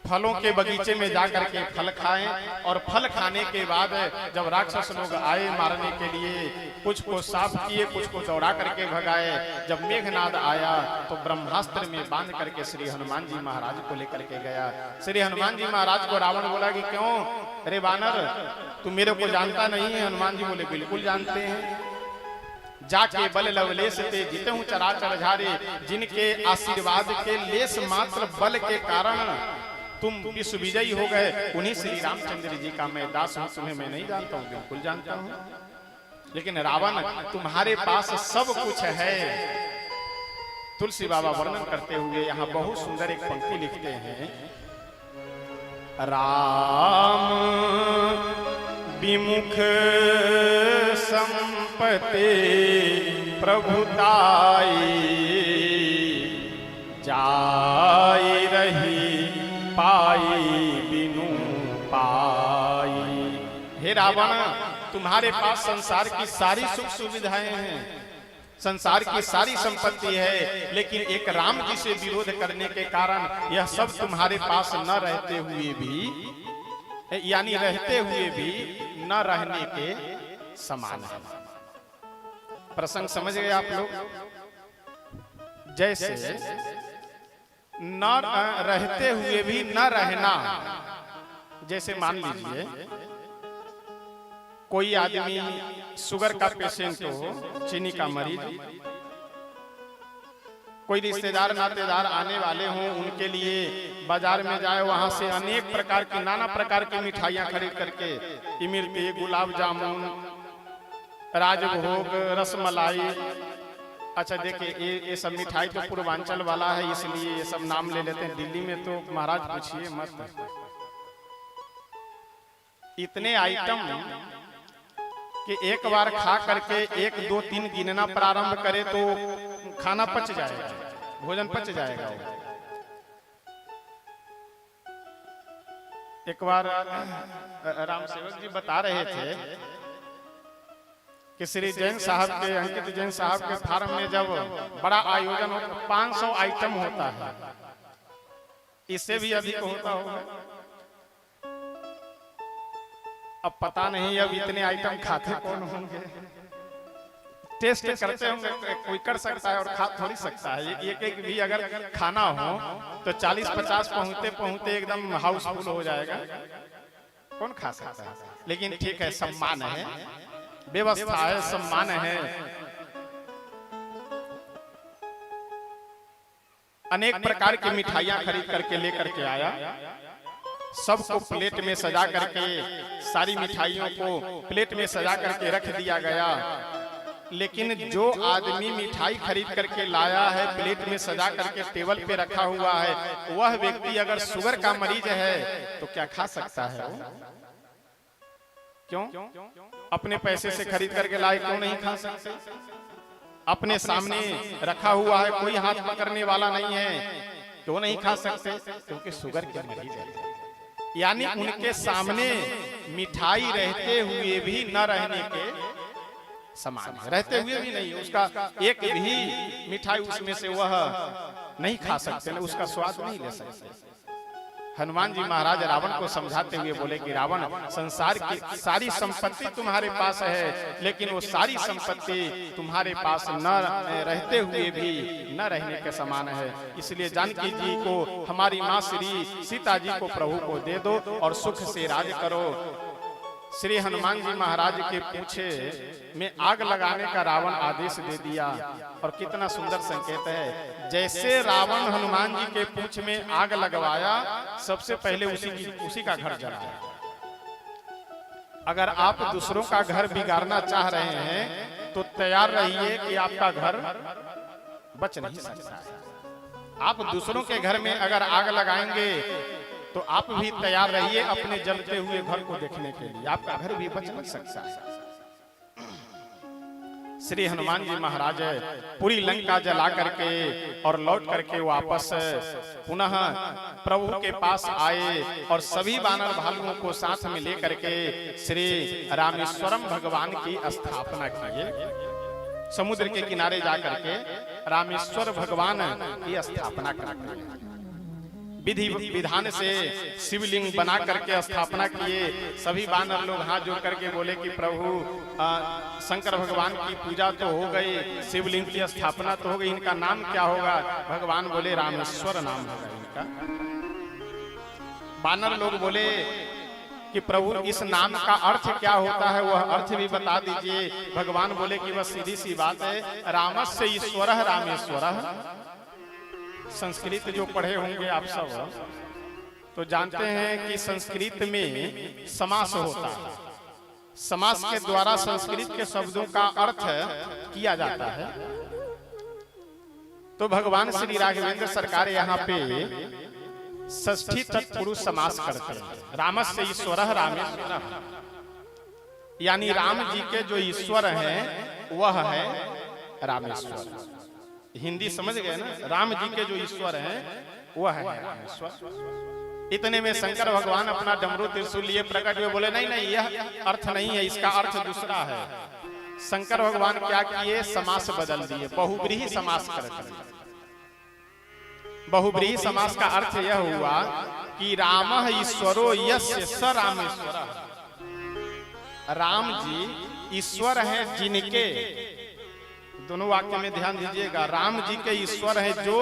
फलों के बगीचे में जाकर के फल खाएं और फल खाने के बाद जब राक्षस लोग आए मारने के लिए, कुछ को साफ किए, कुछ को दौड़ा करके भगाए। जब मेघनाद आया तो ब्रह्मास्त्र में बांध करके श्री हनुमान जी महाराज को लेकर के गया। श्री हनुमान जी महाराज को रावण बोला कि क्यों अरे वानर, तू मेरे को जानता नहीं है? हनुमान जी बोले बिल्कुल जानते हैं। जाके बल लवलेश ते जिते हूँ चराचर झारे, जिनके आशीर्वाद के लेस मात्र बल के कारण तुम विश्व विजयी हो गए, उन्हीं श्री रामचंद्र जी का मैं दास हूं। तुम्हें मैं नहीं जानता हूं? बिल्कुल जानता हूं। लेकिन रावण, तुम्हारे पास सब कुछ है। तुलसी बाबा वर्णन करते हुए यहाँ बहुत सुंदर एक पंक्ति लिखते हैं, राम विमुख संपत्ति प्रभुताई, जाई रही पाई बिनु पाई। हे रावण, तुम्हारे पास संसार की सारी सुख सुविधाएं हैं, संसार की सारी संपत्ति है, लेकिन एक राम जी से विरोध करने के कारण यह सब तुम्हारे पास न रहते हुए भी यानी रहते हुए भी न रहने के समान है। प्रसंग समझ गए आप लोग? जैसे न रहते हुए भी न रहना, जैसे मान लीजिए कोई आदमी शुगर का पेशेंट हो, चीनी का मरीज, कोई रिश्तेदार नातेदार आने वाले हों, उनके लिए बाजार में जाए, वहां से अनेक प्रकार की नाना प्रकार की मिठाइयां खरीद करके, इमरती, गुलाब जामुन, राजभोग, रसमलाई, अच्छा देखिए ये सब मिठाई तो पूर्वांचल वाला है इसलिए ये सब नाम ले लेते हैं। दिल्ली में तो महाराज पूछिए मत, इतने आइटम कि एक बार खा करके 1, 2, 3 गिनना प्रारंभ करे तो खाना पच जाएगा, भोजन पच जाएगा। एक बार राम सेवक जी बता रहे थे कि श्री जैन साहब के, अंकित जैन साहब के फार्म में जब बड़ा आयोजन होता है 500 आइटम होता है, इससे भी अधिक होता होगा। अब पता नहीं अब इतने आइटम खाते कौन होंगे, टेस्ट करते होंगे, कोई कर सकता है और खा थोड़ी सकता है। एक एक भी अगर खाना हो तो 40-50 पहुंचते पहुंचते एकदम हाउसफुल हो जाएगा, कौन खा सकता है। लेकिन ठीक है, सम्मान है, व्यवस्था है, सम्मान है। अनेक प्रकार की मिठाइयां खरीद करके लेकर के आया, सबको प्लेट में सजा करके, सारी मिठाइयों को प्लेट में सजा करके रख दिया गया। लेकिन जो आदमी मिठाई खरीद करके लाया है, प्लेट में सजा करके टेबल पे रखा हुआ है, वह व्यक्ति अगर शुगर का मरीज है तो क्या खा सकता है वो? क्यों? अपने पैसे से खरीद करके लाए, क्यों नहीं खा सकते? अपने सामने रखा हुआ है, कोई हाथ पकड़ने वाला नहीं है, क्यों नहीं खा सकते? क्योंकि शुगर के मरीज है। यानी उनके सामने मिठाई रहते हुए भी न रहने के समान है, रहते हुए भी नहीं, उसका एक भी मिठाई उसमें से वह नहीं खा सकते, उसका स्वाद नहीं ले सकते। हनुमान जी महाराज रावण को समझाते हुए बोले कि रावण, संसार की सारी संपत्ति तुम्हारे पास है, लेकिन वो सारी संपत्ति तुम्हारे पास न रहते हुए भी न रहने के समान है। इसलिए जानकी जी को, हमारी माँ श्री सीता जी को प्रभु को दे दो और सुख से राज करो। श्री हनुमान जी महाराज के पूछे में आग लगाने का रावण आदेश दे दिया, और कितना सुंदर संकेत है। जैसे रावण हनुमान जी के पूछ में आग लगवाया, सबसे पहले उसी का घर जलाया। अगर आप दूसरों का घर बिगाड़ना चाह रहे हैं तो तैयार रहिए कि आपका घर बच नहीं सकता है। आप दूसरों के घर में अगर आग लगाएंगे तो आप भी तैयार रहिए अपने जलते हुए घर को देखने के लिए, आपका घर भी बच नहीं सकता है। श्री हनुमान जी महाराज पूरी लंका जला करके और लौट करके वापस पुनः प्रभु के पास आए और सभी वानर भालुओं को साथ में लेकर के श्री रामेश्वरम भगवान की स्थापना किए। समुद्र के किनारे जाकर के रामेश्वर भगवान की स्थापना करके विधि विधान से शिवलिंग बना करके स्थापना किए। सभी वानर लोग हाथ जोड़ करके बोले कि प्रभु शंकर भगवान की पूजा तो हो गई, शिवलिंग की स्थापना तो हो गई, इनका नाम क्या होगा? भगवान बोले रामेश्वर नाम होगा इनका। वानर लोग बोले कि प्रभु इस नाम का अर्थ क्या होता है, वह अर्थ भी बता दीजिए। भगवान बोले कि बस सीधी सी बात है, रामस्य ईश्वरः रामेश्वरः। संस्कृत जो पढ़े होंगे आप सब तो जानते हैं कि संस्कृत में समास होता है। समास के द्वारा संस्कृत के शब्दों का अर्थ किया जाता है। तो भगवान श्री राघवेंद्र सरकार यहाँ पे षष्ठी तत्पुरुष समास करते हैं। रामस्य ईश्वरः रामेश्वरः, यानी राम जी के जो ईश्वर हैं वह है रामेश्वर। हिंदी समझ गए ना? राम जी के जो ईश्वर हैं वह है रामेश्वर। इतने में शंकर भगवान अपना डमरू त्रिशूल लिए प्रकट हुए, बोले नहीं नहीं, यह अर्थ नहीं है, इसका अर्थ दूसरा है। शंकर भगवान क्या किए? समास बदल दिए, बहुब्रीहि समास कर दिए। बहुब्रीहि समास का अर्थ यह हुआ कि रामः ईश्वरो यस्य स रामेश्वर। राम जी ईश्वर है जिनके, दोनों वाक्य में ध्यान दीजिएगा, राम जी के ईश्वर है जो,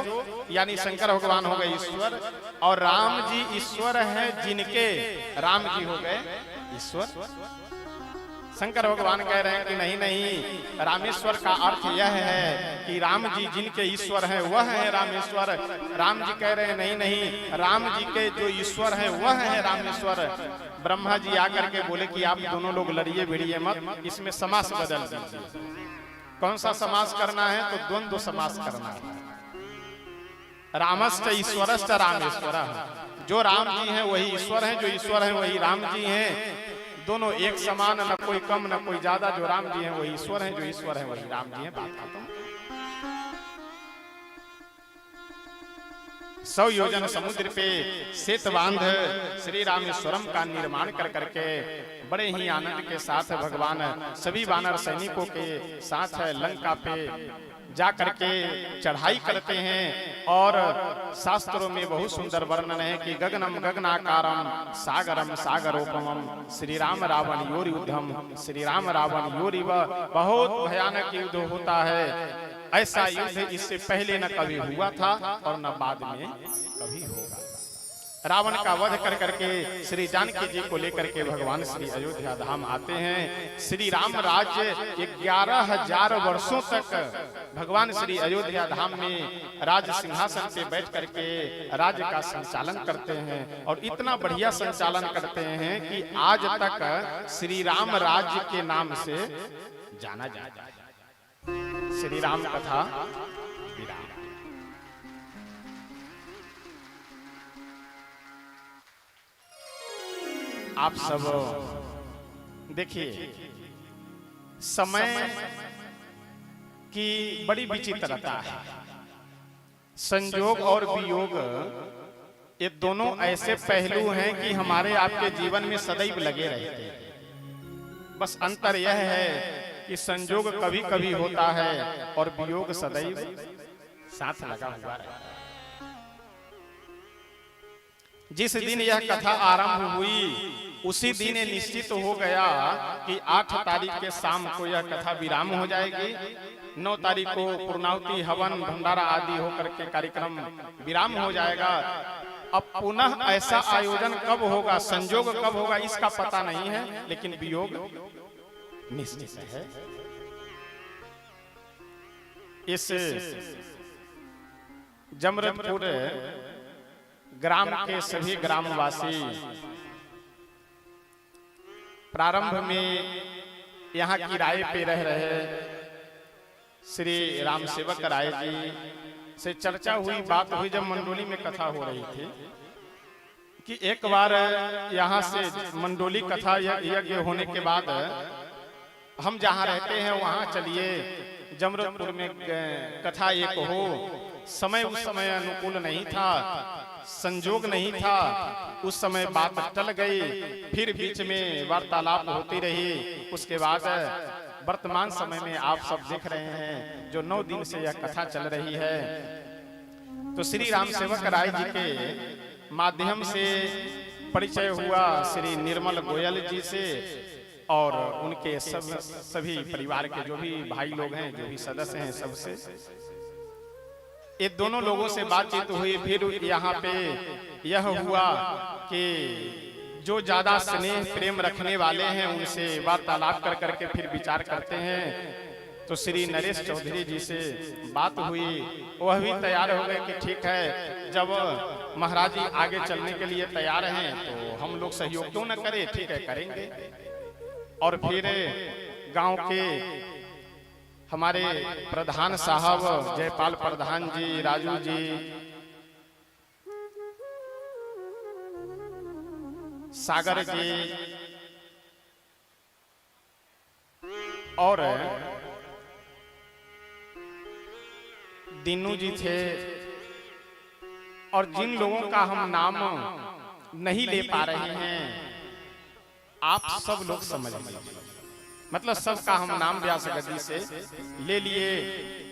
यानी शंकर भगवान हो गए ईश्वर, और राम जी ईश्वर है जिनके, राम जी हो गए ईश्वर। शंकर भगवान कह रहे हैं कि नहीं नहीं, रामेश्वर का अर्थ यह है कि राम जी जिनके ईश्वर हैं वह है रामेश्वर। राम जी कह रहे हैं नहीं नहीं, राम जी के जो ईश्वर है वह है रामेश्वर। ब्रह्मा जी आकर के बोले कि आप दोनों लोग लड़िए भिड़िए मत, इसमें समास बदल दीजिए। कौन सा समास करना है? तो द्वंद्व समास करना है। रामश्च ईश्वरश्च रामेश्वर, जो राम जी हैं वही ईश्वर हैं, जो ईश्वर हैं वही राम जी हैं। दोनों एक समान, न कोई कम न कोई ज्यादा। जो राम जी हैं वही ईश्वर हैं, जो ईश्वर हैं वही राम जी हैं। बात खत्म। 100 योजन समुद्र पे सेतु बांध श्री रामेश्वरम का निर्माण कर करके बड़े ही आनंद के साथ भगवान सभी वानर सैनिकों के साथ लंका पे जा करके चढ़ाई करते हैं। और शास्त्रों में बहुत सुंदर वर्णन है कि गगनम गगनाकारम सागरम सागरोपमम श्री राम रावण योर युद्धम, श्री राम रावण योर युद्ध। बहुत भयानक युद्ध होता है। ऐसा युद्ध इससे पहले न कभी हुआ था और न बाद में कभी होगा। रावण का वध कर करके श्री जानकी जी को लेकर के भगवान श्री अयोध्या धाम आते हैं। श्री राम राज्य 11,000 वर्षों तक भगवान श्री अयोध्या धाम में राज सिंहासन पे बैठ करके राज्य का संचालन करते हैं। और इतना बढ़िया संचालन करते हैं कि आज तक श्री राम राज्य के नाम से जाना जाता है। श्री राम कथा विराम। आप सब देखिए, समय की बड़ी विचित्रता है। संयोग और वियोग ये दोनों ऐसे पहलू हैं कि हमारे आपके जीवन में सदैव लगे रहते हैं। बस अंतर यह है कि संयोग कभी कभी होता है और वियोग सदैव साथ लगा हुआ रहता है। जिस दिन यह कथा आरंभ हुई उसी दिन निश्चित हो गया कि 8 तारीख के शाम को यह कथा विराम हो जाएगी। 9 तारीख को पूर्णाहुति हवन भंडारा आदि होकर के कार्यक्रम विराम हो जाएगा। अब पुनः ऐसा आयोजन कब होगा, संयोग कब होगा, इसका पता नहीं है, लेकिन वियोग निश्चित है। इस जमरदपुर ग्राम के सभी ग्रामवासी प्रारंभ में यहाँ किराए पे रह रहे श्री राम सेवक राय जी से चर्चा हुई, बात हुई जब मंडोली में कथा हो रही थी कि एक बार यहाँ से मंडोली कथा यज्ञ होने के बाद हम जहाँ रहते हैं वहाँ चलिए, जमरदपुर में कथा एक हो। समय उस समय अनुकूल नहीं था, संजोग नहीं था, उस समय बात टल गई। फिर बीच में वार्तालाप होती रही। उसके बाद वर्तमान समय में आप सब देख रहे हैं जो 9 दिन से यह कथा चल रही है। तो श्री राम सेवक राय जी के माध्यम से परिचय हुआ श्री निर्मल गोयल जी से और उनके सभी परिवार के जो भी भाई लोग हैं, जो भी सदस्य हैं, सबसे ये दोनों लोगों से बातचीत हुई। फिर यहाँ पे यह हुआ कि जो ज्यादा स्नेह प्रेम रखने वाले हैं उनसे वार्तालाप कर करके फिर विचार करते हैं। तो श्री नरेश चौधरी जी से बात हुई, वह भी तैयार हो गए कि ठीक है, जब महाराज जी आगे चलने के लिए तैयार हैं तो हम लोग सहयोग क्यों न करें, ठीक है करेंगे। और फिर गांव के हमारे प्रधान साहब जयपाल प्रधान जी, राजू जी, सागर जी और दीनू जी थे। और जिन लोगों का हम नाम नहीं ले पा रहे हैं आप सब लोग समझ लीजिए, मतलब सबका हम नाम व्यास गद्दी से ले लिए।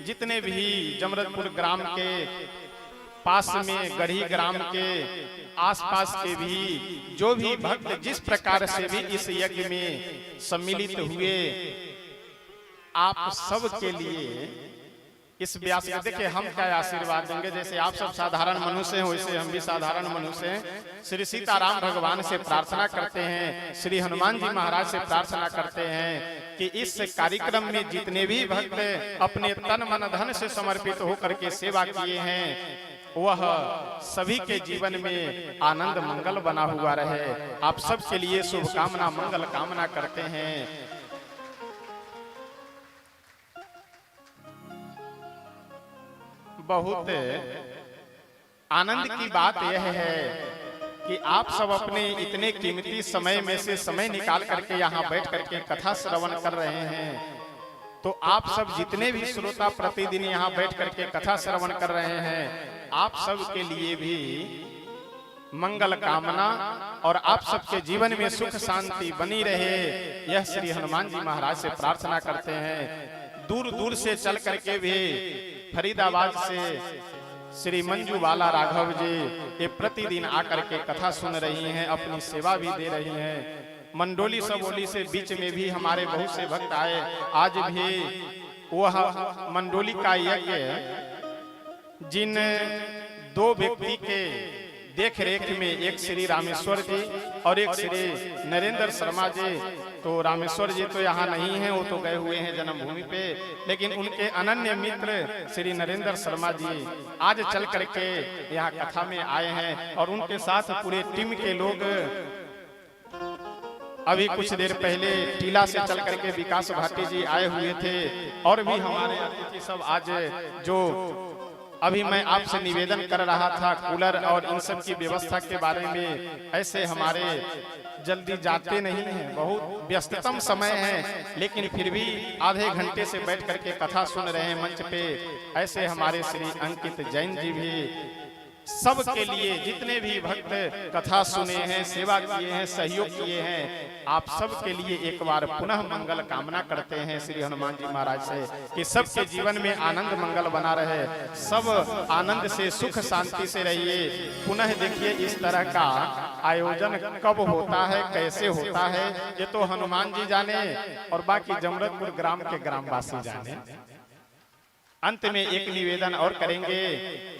जितने भी जमरदपुर ग्राम के पास में गढ़ी ग्राम के आसपास के भी जो भी भक्त जिस प्रकार से भी इस यज्ञ में सम्मिलित हुए, आप सब के लिए इस व्यास का देखिए हम क्या आशीर्वाद देंगे। जैसे आप सब साधारण मनुष्य हैं वैसे हम भी साधारण मनुष्य हैं। श्री सीताराम भगवान से प्रार्थना करते हैं, श्री हनुमान जी महाराज से प्रार्थना करते हैं कि इस कार्यक्रम में जितने भी भक्त अपने तन मन धन से समर्पित होकर के सेवा किए हैं, वह सभी के जीवन में आनंद मंगल बना हुआ रहे। आप सब के लिए शुभकामना मंगल कामना करते हैं। बहुत आनंद की बात यह है कि आप सब अपने इतने कीमती समय में से समय निकाल करके यहाँ बैठ करके कथा श्रवण कर रहे हैं। तो आप सब जितने भी श्रोता प्रतिदिन यहाँ बैठ करके कथा श्रवण कर रहे हैं, आप सब के लिए भी मंगल कामना और आप सबके जीवन में सुख शांति बनी रहे, यह श्री हनुमान जी महाराज से प्रार्थना करते हैं। दूर दूर से चल करके भी फरीदाबाद से श्री मंजू बाला राघव जी ये प्रतिदिन आकर के कथा सुन रही हैं, अपनी सेवा भी दे रही हैं। मंडोली सबोली से बीच में भी हमारे बहुत से भक्त आए। आज भी वह मंडोली का यज्ञ जिन दो व्यक्ति के देख रेख में, एक श्री रामेश्वर जी और एक श्री नरेंद्र शर्मा जी, तो रामेश्वर जी तो यहाँ नहीं हैं, वो तो गए हुए हैं जन्मभूमि पे, लेकिन उनके अनन्य मित्र श्री नरेंद्र शर्मा जी आज चल करके यहाँ कथा में आए हैं। और उनके साथ पूरे टीम के लोग अभी कुछ देर पहले टीला से चल करके विकास भाटी जी आए हुए थे। और भी हमारे अतिथि सब आज जो अभी मैं आपसे निवेदन कर रहा था कूलर और इन सब की व्यवस्था के बारे में, ऐसे हमारे जल्दी जाते नहीं हैं, बहुत व्यस्ततम समय है, लेकिन फिर भी आधे घंटे से बैठ करके कथा सुन रहे हैं मंच पे। ऐसे हमारे श्री अंकित जैन जी भी सब के लिए जितने भी भक्त कथा सुने हैं, सेवा किए हैं, सहयोग किए हैं, आप सब के लिए एक बार पुनः मंगल कामना करते हैं श्री हनुमान जी महाराज से कि सबके जीवन में आनंद मंगल बना रहे, सब आनंद से सुख शांति से रहिए। पुनः देखिए इस तरह का आयोजन कब होता है, कैसे होता है, ये तो हनुमान जी जाने और बाकी जमरतपुर ग्राम के ग्रामवासी जाने। अंत में एक निवेदन और करेंगे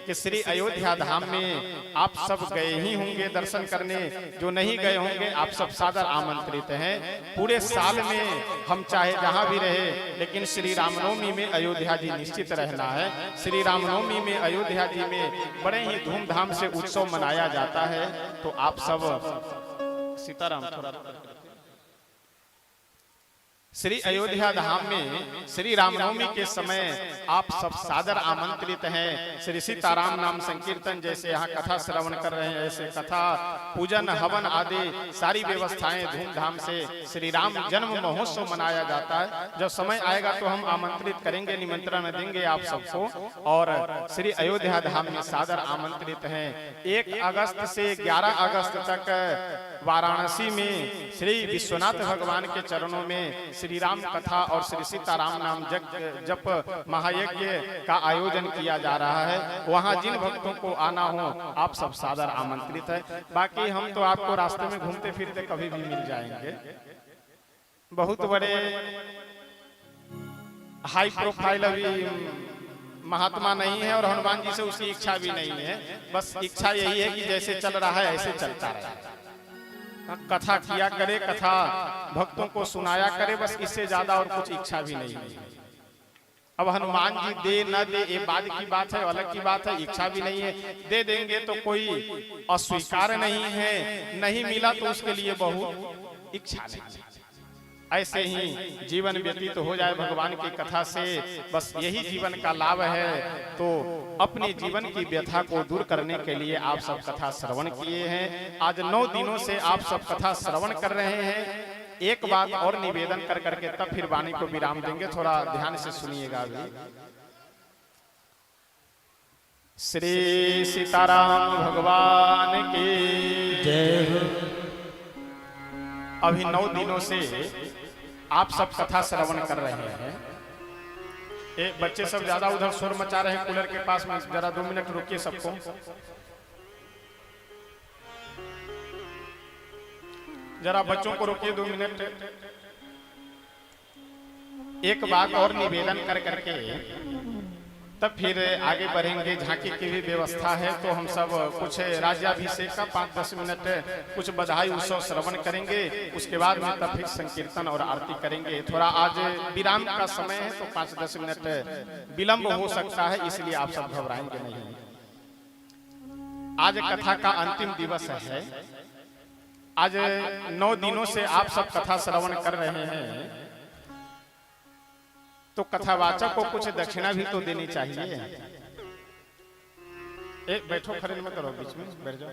कि श्री अयोध्या धाम में आप सब गए ही होंगे दर्शन करने, जो नहीं गए होंगे आप सब सादर आमंत्रित हैं। पूरे साल में हम चाहे जहां भी रहे, लेकिन श्री रामनवमी में अयोध्या जी निश्चित रहना है। श्री रामनवमी में अयोध्या जी में बड़े ही धूमधाम से उत्सव मनाया जाता है। तो आप सब सीताराम श्री अयोध्या धाम में श्री रामनवमी के समय आप सब सादर आमंत्रित हैं। श्री सीताराम नाम संकीर्तन जैसे यहाँ कथा श्रवण कर रहे हैं, ऐसे कथा पूजन हवन आदि सारी व्यवस्थाएं धूमधाम से श्री राम जन्म महोत्सव मनाया जाता है। जब समय आएगा तो हम आमंत्रित करेंगे, निमंत्रण देंगे आप सबको। और श्री अयोध्या धाम में सादर आमंत्रित हैं। 1 अगस्त से 11 अगस्त तक वाराणसी में श्री विश्वनाथ भगवान के चरणों में श्री राम कथा और श्री सीताराम नाम जप महायज्ञ का आयोजन किया जा रहा है। वहां जिन भक्तों को आना हो आप सब सादर आमंत्रित है। बाकी हम तो आपको रास्ते में घूमते फिरते कभी भी मिल जाएंगे। बहुत बड़े हाई प्रोफाइल अभी महात्मा नहीं है और हनुमान जी से उसकी इच्छा भी नहीं है। बस इच्छा यही है कि जैसे चल रहा है ऐसे चलता रहे, कथा किया करे, कथा भक्तों को सुनाया करे, बस इससे ज्यादा और कुछ इच्छा भी नहीं है। अब हनुमान जी दे न दे ये बाद की बात है, अलग की बात है। इच्छा भी नहीं है, दे देंगे तो कोई अस्वीकार नहीं है, नहीं मिला तो उसके लिए बहुत इच्छा नहीं। ऐसे ही जीवन व्यतीत हो जाए भगवान की कथा से, बस यही जीवन का लाभ है। तो अपने जीवन की व्यथा को दूर करने के लिए आप सब कथा श्रवण किए हैं। आज 9 दिनों से आप सब कथा श्रवण कर रहे हैं। एक बात और निवेदन कर करके तब फिर वाणी को विराम देंगे, थोड़ा ध्यान से सुनिएगा। अभी श्री सीताराम भगवान की जय हो। अभी 9 दिनों से आप सब कथा श्रवण कर रहे हैं। ये बच्चे सब ज्यादा उधर शोर मचा रहे हैं कूलर के पास में, जरा 2 मिनट रुकिए सबको। जरा बच्चों को रोकिए 2 मिनट। एक बात और निवेदन कर करके तब फिर आगे बढ़ेंगे। झांकी की भी व्यवस्था है, तो हम सब कुछ राज्याभिषेक का 5-10 मिनट कुछ बधाई उत्सव श्रवण करेंगे, उसके बाद में तब फिर संकीर्तन और आरती करेंगे। थोड़ा आज विराम का समय है, तो 5-10 मिनट विलंब हो सकता है, इसलिए आप सब घबराएंगे नहीं। आज कथा का अंतिम दिवस है। आज 9 दिनों से आप सब कथा श्रवण कर रहे हैं, तो कथावाचक को कुछ दक्षिणा भी तो देनी चाहिए। बैठो, खड़े मत करो, बीच में बैठ जाओ।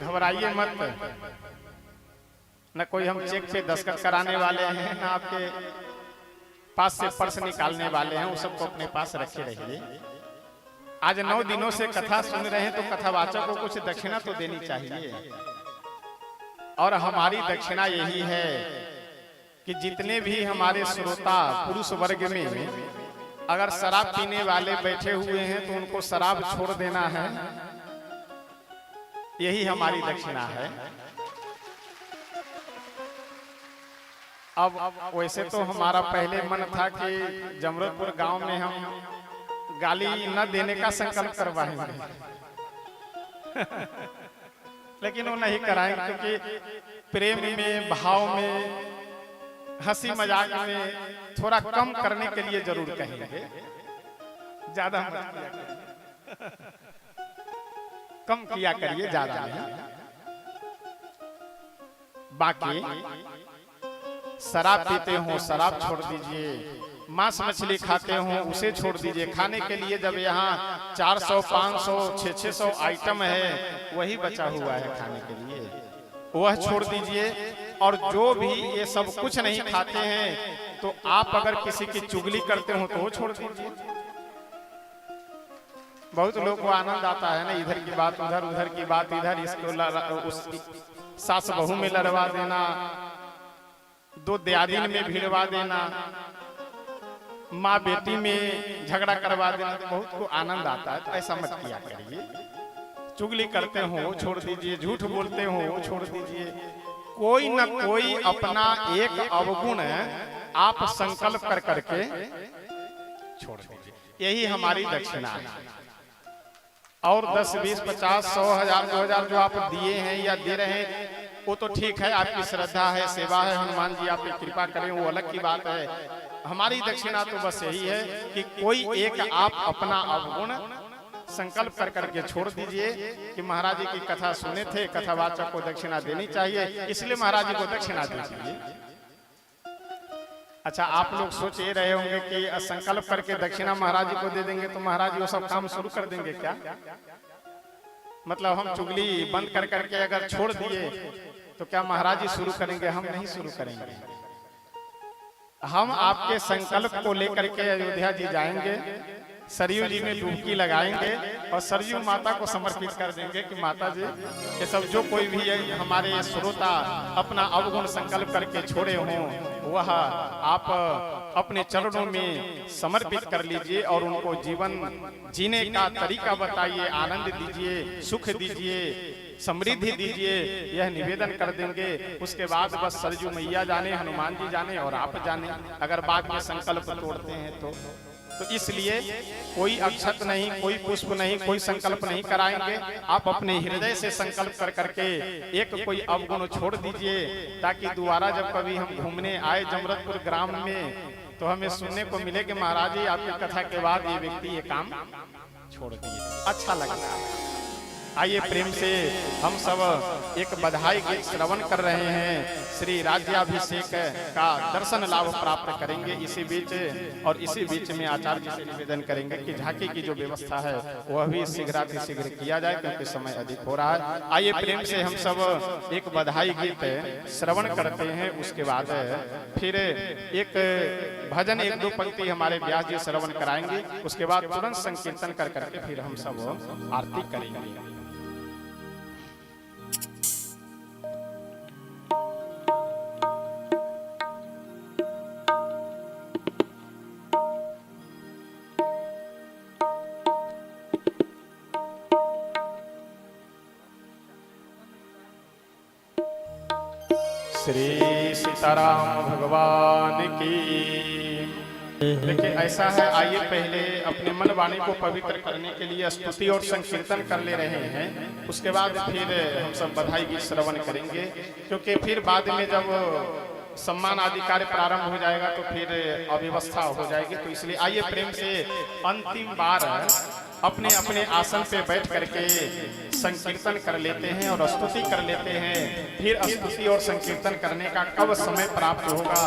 घबराइए मत, न कोई हम चेक पे दस्तखत कराने वाले हैं, न आपके पास से पर्स निकालने वाले हैं, वो सबको अपने पास रखे रहिए। आज 9 दिनों से कथा सुन रहे हैं, तो कथावाचक को कुछ दक्षिणा तो देनी चाहिए। और हमारी दक्षिणा यही है कि जितने भी हमारे श्रोता पुरुष वर्ग में अगर शराब पीने वाले बैठे हुए हैं, तो उनको शराब छोड़ देना है, यही हमारी दक्षिणा है। अब वैसे तो हमारा पहले मन था कि जमरतपुर गांव में हम गाली न देने का संकल्प करवाएंगे, लेकिन वो नहीं कराएंगे, क्योंकि प्रेम में, भाव में, हंसी मजाक में थोड़ा कम करने के लिए जरूर कहेंगे। ज्यादा मत किया करिए, कम किया करिए, ज्यादा नहीं। बाकी शराब पीते हो शराब छोड़ दीजिए, मांस मछली खाते हो उसे छोड़ दीजिए। खाने के लिए जब यहाँ 400, 500, 600 आइटम है, वही बचा हुआ है खाने के लिए, वह छोड़ दीजिए। और जो भी ये सब कुछ नहीं खाते हैं, तो आप अगर किसी की चुगली करते हो तो वो छोड़ दीजिए। बहुत लोग को आनंद आता है ना, इधर की बात उधर, उधर की बात इधर, इसको उस सास बहू में लड़वा देना, 2 दियादिन में भिड़वा देना, माँ बेटी में झगड़ा करवा देना, तो बहुत को आनंद आता है। तो ऐसा मत किया करिए। चुगली करते हो वो छोड़ दीजिए, झूठ बोलते हो वो छोड़ दीजिए। कोई न कोई अपना एक अवगुण आप संकल्प कर करके छोड़ दीजिए, यही हमारी दक्षिणा है। और 10, 20, 50, 100, 1000, 2000 जो आप दिए हैं या दे रहे हैं, वो तो ठीक है, आपकी श्रद्धा है, सेवा है, हनुमान जी आप पे कृपा करें, वो अलग की बात है। हमारी दक्षिणा तो बस यही है कि कोई एक आप अपना अवगुण संकल्प कर करके छोड़ दीजिए कि महाराज जी की कथा सुने थे, कथावाचक को दक्षिणा देनी चाहिए, इसलिए महाराज जी को दक्षिणा दीजिए। अच्छा, आप लोग सोच ये रहे होंगे कि संकल्प करके दक्षिणा महाराज जी को दे देंगे तो महाराज जी वो सब काम शुरू कर देंगे क्या? मतलब हम चुगली बंद कर करके अगर छोड़ दिए तो क्या महाराज जी शुरू करेंगे? हम नहीं शुरू करेंगे। हम आपके संकल्प को लेकर के अयोध्या जी जाएंगे, सरयू जी में डुबकी लगाएंगे और सरयू माता को समर्पित कर देंगे कि माता जी ये सब जो कोई भी हमारे श्रोता अपना अवगुण संकल्प करके छोड़े हों, वह आप अपने चरणों में समर्पित कर लीजिए और उनको जीवन जीने का तरीका बताइए, आनंद दीजिए, सुख दीजिए, समृद्धि दीजिए, यह निवेदन कर देंगे। उसके बाद बस सरयू मैया जाने, हनुमान जी जाने और आप जाने, अगर बाद में संकल्प तोड़ते हैं तो इसलिए कोई अक्षत नहीं, कोई पुष्प नहीं, कोई संकल्प नहीं कराएंगे। आप अपने हृदय से संकल्प कर करके एक कोई अवगुण छोड़ दीजिए, ताकि दोबारा जब कभी हम घूमने आए जमरतपुर ग्राम में तो हमें सुनने को मिले कि महाराज जी आपकी कथा के बाद ये व्यक्ति ये काम छोड़ दिए। अच्छा लगता है। आइए प्रेम से हम सब एक बधाई गीत श्रवण कर रहे हैं, श्री राज्याभिषेक का दर्शन लाभ प्राप्त करेंगे इसी बीच। और इसी बीच में आचार्य जी से निवेदन करेंगे कि झांकी की जो व्यवस्था है वह भी शीघ्रातिशीघ्र किया जाए, क्योंकि समय अधिक हो रहा है। आइए प्रेम से हम सब एक बधाई गीत श्रवण करते हैं, उसके बाद फिर एक भजन 1-2 पंक्ति हमारे व्यास जी श्रवण कराएंगे, उसके बाद तुरंत संकीर्तन कर करके फिर हम सब आरती करेंगे। श्री सीताराम भगवान की। देखिए ऐसा है, आइए पहले अपने मन वाणी को पवित्र करने के लिए स्तुति और संकीर्तन कर ले रहे हैं, उसके बाद फिर हम सब बधाई गीत श्रवण करेंगे, क्योंकि फिर बाद में जब सम्मान आदि कार्य प्रारंभ हो जाएगा तो फिर अव्यवस्था हो जाएगी। तो इसलिए आइए प्रेम से अंतिम बार अपने अपने आसन पे बैठ करके संकीर्तन कर लेते हैं और स्तुति कर लेते हैं। फिर स्तुति और संकीर्तन करने का कब समय प्राप्त होगा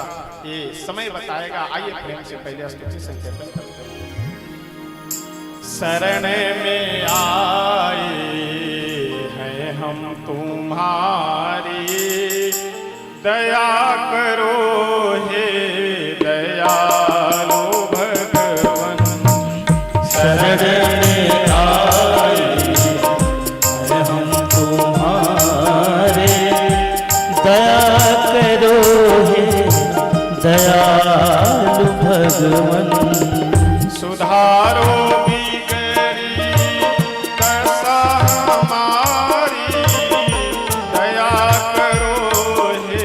ये समय बताएगा। आइए प्रेम से पहले स्तुति संकीर्तन करते हैं। शरण में आए हैं हम तुम्हारी, दया करो हे दयालु भगवन। शरण में आए हैं हम तुम्हारे, दया करो हे दयालु भगवन। सुधारो बिगड़ी दशा हमारी, दया करो हे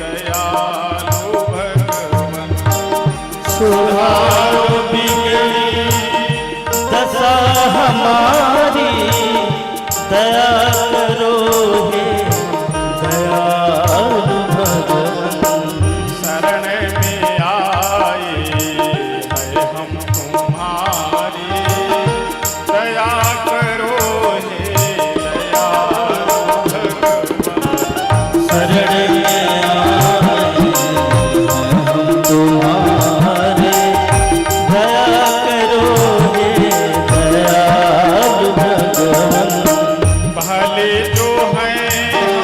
दयालु भगवन। सुधारो बिगड़ी दशा हमारी, दया करो हे दयालु भगवन। शरण में आए हैं हम तुम्हारे, दया करो हे दयालु भगवन। शरण में आए हैं हम तुम्हारे, दया करो हे दयालु भगवन। भले जो हैं हम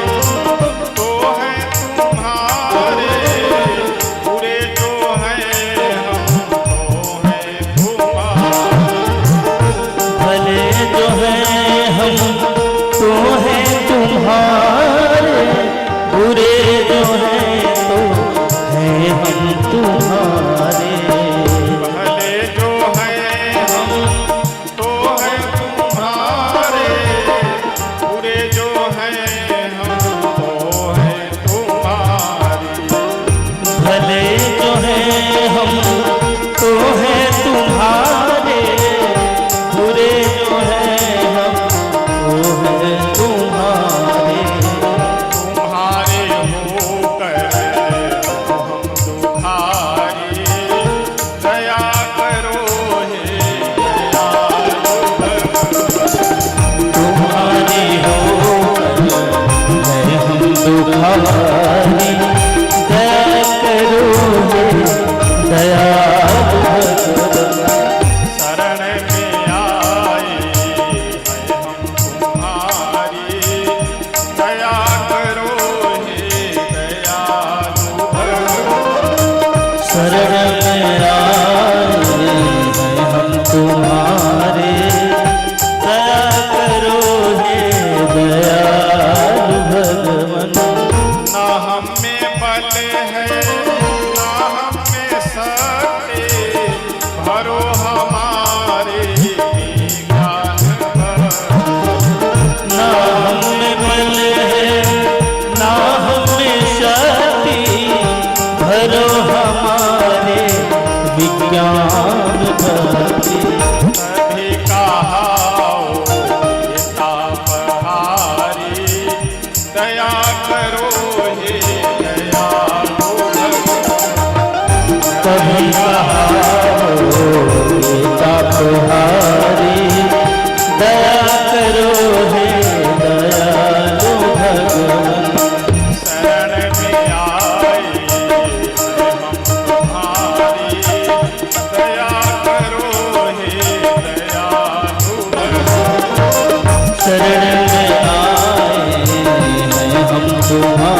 तो हैं तुम्हारे, बुरे जो हैं हम तो हैं तुम्हारे। भले जो हैं हम तो हैं तुम्हारे, बुरे जो हैं तो हैं हम तुम्हारे। भले जो हैं हम तो हैं तुम्हारे, बुरे जो हैं हम तो हैं तुम्हारे। भले जो हैं हम तो हैं तुम्हारे, बुरे जो हैं हम तो हैं तुम्हारे। तुम्हारे होकर हम दुखारी, दया करो हे दयालु भगवन। तुम्हारी होकर है हम दुखारी, दया करो हे दयालु भगवन। शरण में आए हैं हम तुम्हारी, दया करो हे दयालु भगवन। शरण में आए हैं हम तुम्हारे, दया करो हे दयालु भगवन। ना हम में बल है ना हम में शक्ति, भरो हमारे ज्ञान भर। ना हमें बल है ना हमें शक्ति, भरो हमारे विज्ञान भक्ति। कभी कहाओ ये तापहारी, दया करो हे दयालु भगवन। कभी कहाओ ये तापहारी, दया करो हे दयालु भगवन। शरण में आए हैं हम तुम्हारी, दया करो हे दयालु भगवन। शरण में आए हैं हम तुम्हारे,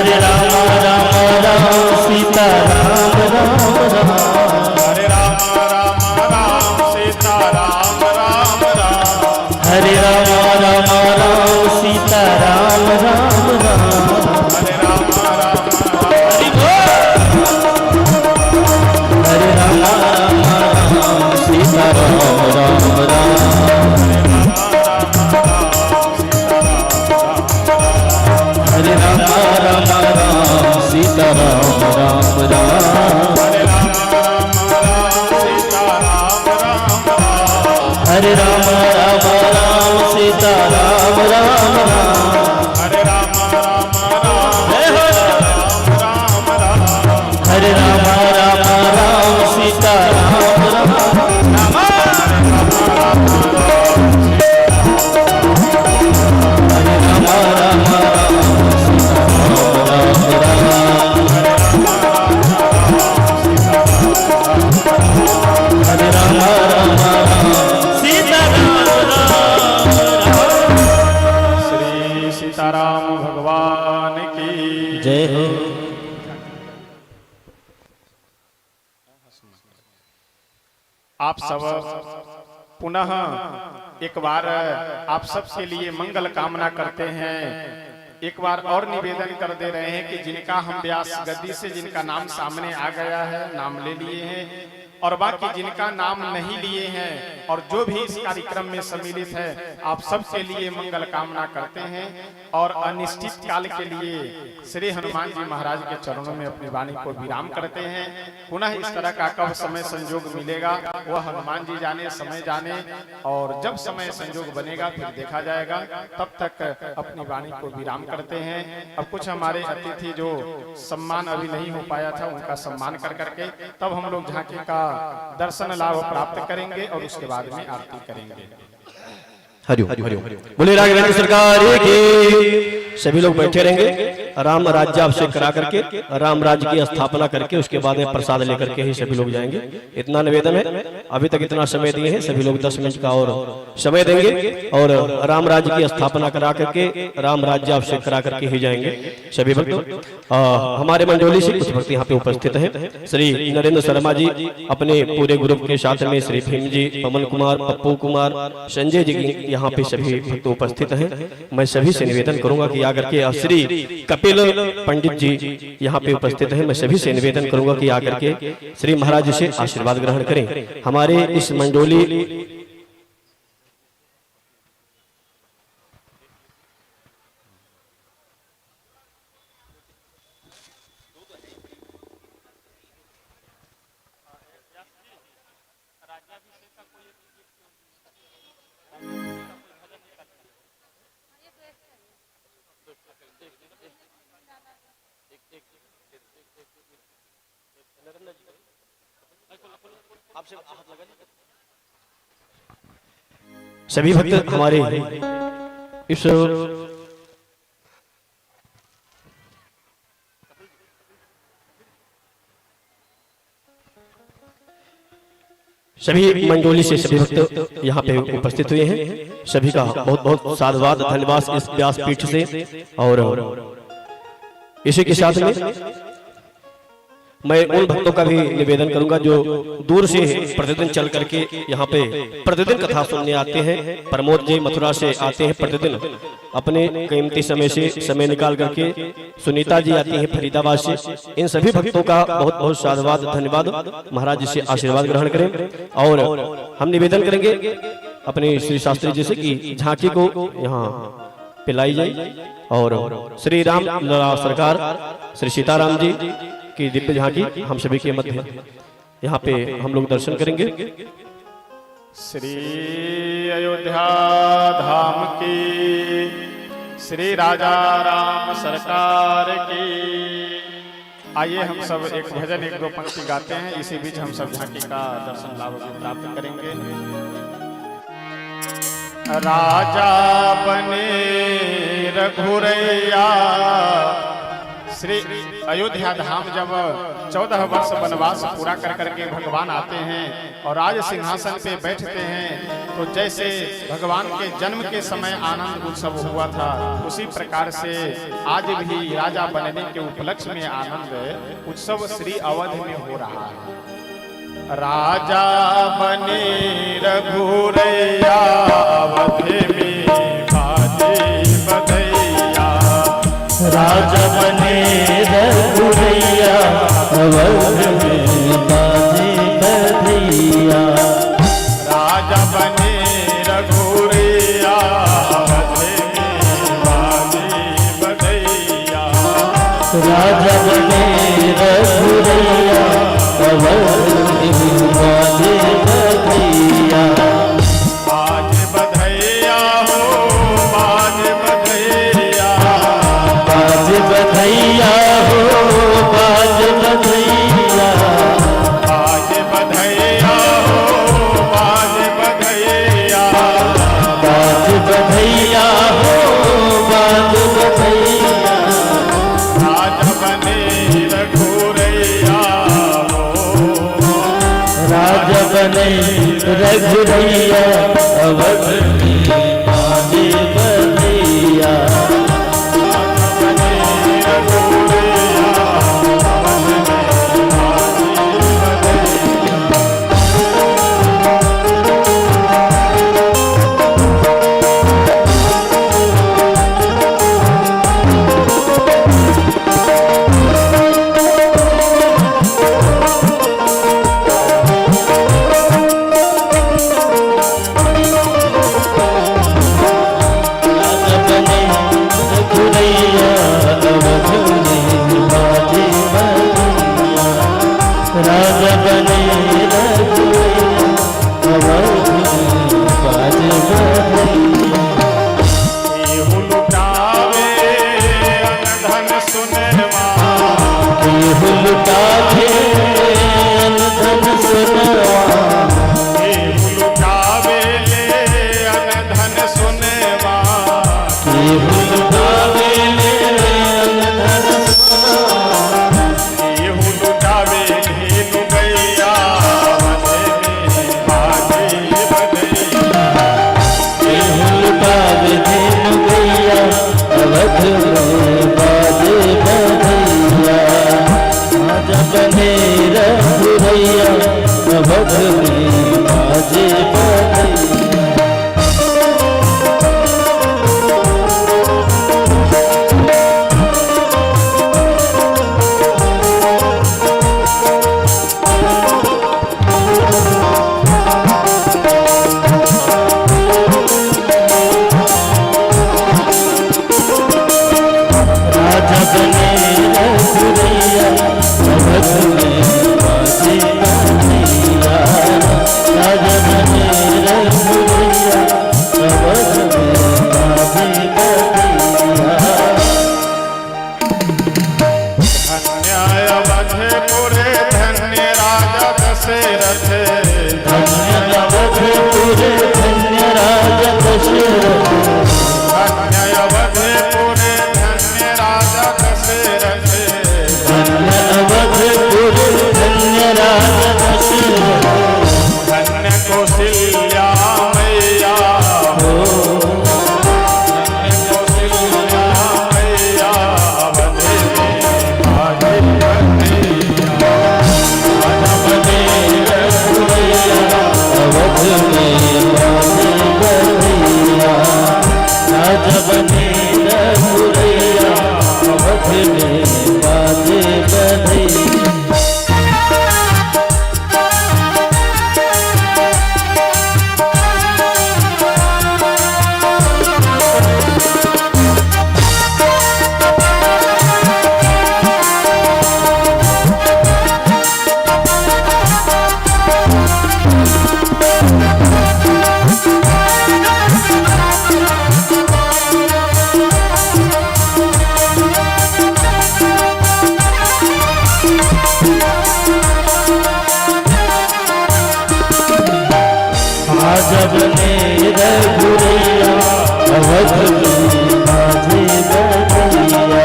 हरे राम राम राम सीता राम राम राम हरे राम राम राम सीता राम राम राम हरे राम राम राम सीता राम राम राम हरे राम राम हरि बोल हरे राम राम राम सीता राम राम राम हरे राम राम राम सीता राम राम राम हरे राम राम सीता राम राम हरे राम राम राम सीता राम राम राम हरे राम राम राम हरे राम राम राम सीता राम राम हरे राम राम हरे राम सीता श्री सीताराम भगवान की जय हो। आप सब पुनः एक बार आप सबके लिए मंगल कामना करते हैं। एक बार और निवेदन कर दे रहे हैं कि जिनका हम व्यास गद्दी से जिनका नाम सामने आ गया है, नाम ले लिए हैं, और बाकी जिनका नाम नहीं लिए हैं और जो भी इस कार्यक्रम में सम्मिलित है, आप सबके लिए मंगल कामना करते हैं और अनिश्चित काल के लिए श्री हनुमान जी महाराज के चरणों में अपनी वाणी को विराम करते हैं। पुनः इस तरह का कब समय संयोग मिलेगा वह हनुमान जी जाने, समय जाने, और जब समय संयोग बनेगा फिर देखा जाएगा। तब तक अपनी वाणी को विराम करते हैं। अब कुछ हमारे अतिथि जो सम्मान अभी नहीं हो पाया था उनका सम्मान कर करके तब हम लोग झांकी का दर्शन लाभ प्राप्त करेंगे और उसके बाद में आरती करेंगे। हरिओम हरिओम बोले राघवेंद्र सरकार की। सभी लोग बैठे रहेंगे, राम राज्य अभिषेक करा करके राम राज्य की स्थापना करके उसके बाद में प्रसाद लेकर के ही सभी लोग जाएंगे। इतना निवेदन है। अभी तक इतना समय दिए हैं, सभी लोग 10 मिनट का और समय देंगे और राम राज्य की स्थापना करा करके राम राज्य अभिषेक करा करके ही जाएंगे सभी भक्त। हमारे मंडोली से कुछ भक्त यहाँ पे उपस्थित हैं। श्री नरेंद्र शर्मा जी अपने पूरे ग्रुप के साथ में, श्री भीम जी, पवन कुमार, पप्पू कुमार, संजय जी यहाँ पे सभी भक्त उपस्थित हैं। मैं सभी से निवेदन करूंगा कि आकर के श्री कपिल पंडित जी यहाँ पे उपस्थित हैं। मैं सभी से निवेदन करूंगा कि आकर के श्री महाराज से आशीर्वाद ग्रहण करें। हमारे इस मंडोली सभी भक्त हमारे इस सभी मंडोली से सभी भक्त यहाँ पे उपस्थित हुए हैं। सभी का बहुत बहुत साधुवाद, धन्यवाद इस व्यासपीठ से। और इसी के साथ में मैं उन भक्तों का भी निवेदन करूंगा जो दूर से प्रतिदिन चल करके यहाँ पे प्रतिदिन कथा सुनने आते हैं। प्रमोद जी मथुरा से आते हैं प्रतिदिन अपने कीमती समय से समय निकाल करके। सुनीता जी आती हैं फरीदाबाद से। इन सभी भक्तों का बहुत बहुत साधुवाद, धन्यवाद। महाराज जी से आशीर्वाद ग्रहण करें। और हम निवेदन करेंगे अपने श्री शास्त्री जी से कि झांकी को यहाँ पिलाई जाए और श्री राम लला सरकार श्री सीताराम जी की दिव्य झांकी हम सभी के मध्य यहाँ पे हम लोग दर्शन करेंगे। श्री अयोध्या धाम की, श्री राजा राम सरकार की। आइए हम सब एक भजन, एक दो पंक्ति गाते हैं। इसी बीच हम सब झांकी का दर्शन लाभ प्राप्त करेंगे। राजा बने रघुरैया, श्री अयोध्या धाम जब 14 वर्ष वनवास पूरा कर करके भगवान आते हैं और राज सिंहासन पे बैठते हैं तो जैसे भगवान के जन्म के समय आनंद उत्सव हुआ था, उसी प्रकार से आज भी राजा बनने के उपलक्ष्य में आनंद उत्सव श्री अवध में हो रहा है। राजा बने रघुरैया अवध में बाजे बधैया, राजा बने रघुरैया अवध में बाजे बधैया, राजा बने रघुरैया अवध में बाजे बधैया, राजा बने रघुरैया अवध में बाजे बधैया, बाजे बधैया हो बाजे बधैया, बाजे बधैया हो बाजे बधैया, बाजे बधैया हो बाजे बधैया, बाजे बधैया हो बाजे बधैया, राजा बने रघुरैया हो, राजा बने रघुरैया अवध में बाजे बधैया, राजा बने रघुरैया अवध में बाजे बधैया, केहू लुटावे अनधन सुनवा, केहू लुटावे अनधन सुनवा, केहू लुटावे अनधन सुनवा, केहू लुटावे अनधन सुनवा, केहू लुटावे धेनु गैया अवध में बाजे बधैया, केहू लुटावे धेनु गैया अवध में बाजे बधैया, राजा बने रघुरैया अवध में बाजे बधैया। राजा बने रघुरैया अवध में बाजे बधैया, राजा बने रघुरैया अवध में बाजे बधैया, धन्य अवधपुर धन्य राजा दशरथ, धन्य अवधपुर धन्य राजा दशरथ, धन्य अवधपुर धन्य राजा दशरथ, धन्य अवधपुर धन्य राजा दशरथ, धन्य कौशल्या मैया हो, धन्य कौशल्या मैया अवध में बाजे बधैया, राजा बने रघुरैया अवध में बाजे बधैया, राजा बने रघुरैया अवध में बाजे बधैया। राजा बने रघुरैया अवध में बाजे बधैया,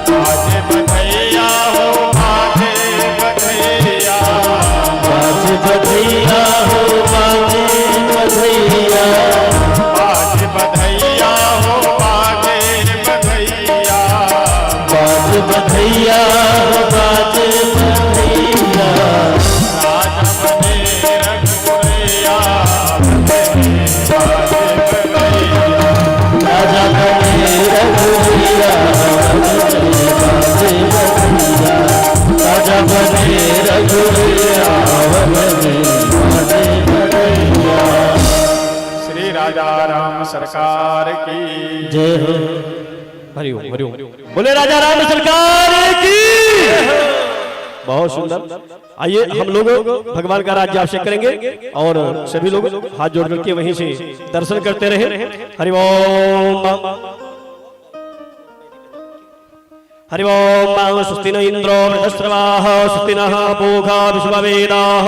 बाजे बधैया हो बाजे बधैया, बाजे बधैया हो बाजे बधैया, बधैया बाजे बधैया राजा बने रघुवैया राजा बने रघुवैया बाजे बधैया राजा बने रघुवैया बाजे बधैया। श्री राजा राम सरकार की जय हो। हरिओम हरिओम बोले राजा राम सरकार की। बहुत सुंदर। आइए हम लोग भगवान का राज्य अभिषेक करेंगे और सभी लोग हाथ जोड़ करके वहीं से दर्शन करते रहे। हरिओम हरिओम स्वस्ति न इंद्रो वृद्धश्रवाः स्वस्ति नः पूषा विश्ववेदाः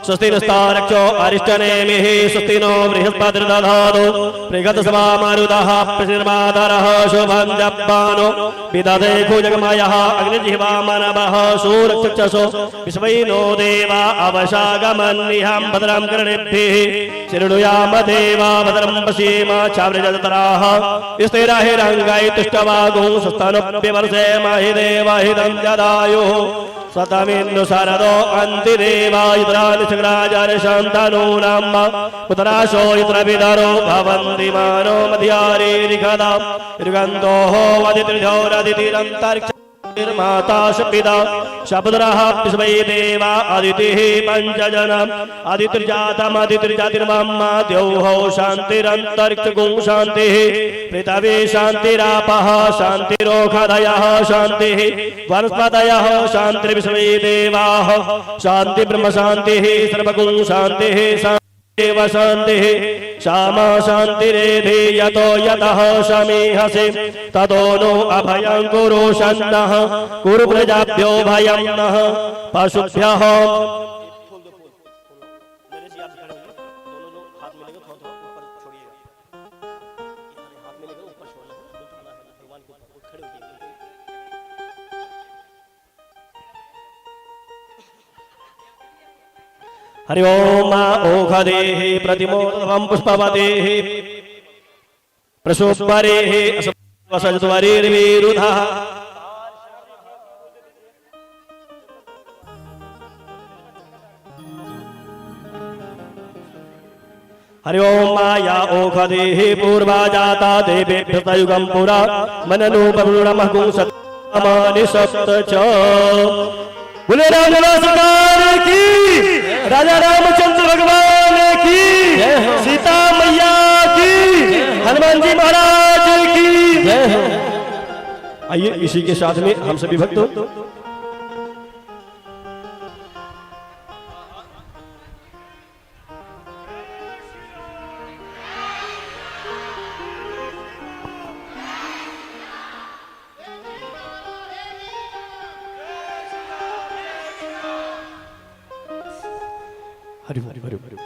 स्वस्ति नस्तारक्षो अरिष्टनेमिः स्वस्ति नो बृहस्पतिर्दधातु बृहत्सभा मारुतः प्रसिर्मातरः शुभं जप्पानो विदधे भुजगमयः अग्निजिह्वा मानवः सूरक्षसो विश्वैनो देवा अवशागमन्निहं भद्रं कर्णेभिः शृणुयाम देवा भद्रं पश्येम चाव्रजतराः स्थिरहिरङ्गै तुष्टवागुं सस्तनोऽप्यवर्षे महि देवहितं जदायुः सतमिन्दु शरदो अन्तिदेवायुधरानि शङ्कराचार्यशान्तनूनां पुत्राशो युत्रविदरो भवन्ति मानो मध्यारेरिखदा ऋगन्धोः वदितिर्धौरदितिरन्तरिक्ष माता पिता शब्दरः विश्वै देवा अदितिः पञ्चजनम् अदितिर्जातम् अदितिर्जातिर्मम्मा द्यौः शान्तिरन्तरिक्षगुं शान्तिः पृथिवी शान्तिरापः शान्तिरोषधयः शान्तिः वनस्पतयः शान्तिर्विश्वै देवाः शान्ति ब्रह्म शान्तिः सर्वगुं शान्तिः एव शान्तिः श्यामा शान्तिरेधि यतो यतः शमीहसि ततो नो अभयं कुरु शन्नः कुरु प्रजाभ्यो भयं नः पशुभ्यः। हरि ओम ओघदेः प्रतिमोदवं पुष्पवतेः प्रशोपरेः असजत्वरीर्विरुधः हरि ओम माया ओघदेः पूर्वा जाता देवेभ्यः युगं पुरा मननूपमहगुं सत्मानि सप्त च। बोले रामलला सरकार की, राजा रामचंद्र भगवान की, सीता मैया की, हनुमान जी महाराज की। आइए इसी के साथ में हम सभी भक्तों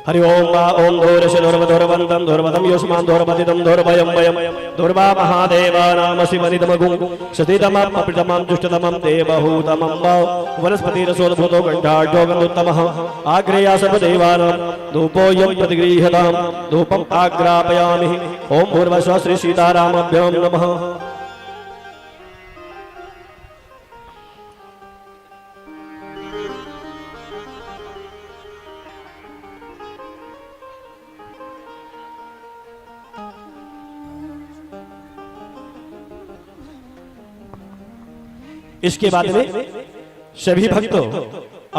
हरि ओम धोरशनोर्वधोरवन्दं धोरवदं योष्मान् धोरपतितं धोरभयं वयं धोरवा महादेवा नाम शिवनिदमगुं सतीतमं अप्रितमं दुष्टतमं देवहूतमं वनस्पतिरसोद्भूतो गण्डाढ्यो गन्धोत्तमः आग्रेया सर्वदेवानां धूपोऽयं प्रतिगृह्यतां धूपम् आग्रापयामि। ओम भूर्भुवः श्री सीतारामभ्यां नमः। इसके बाद में सभी भक्तों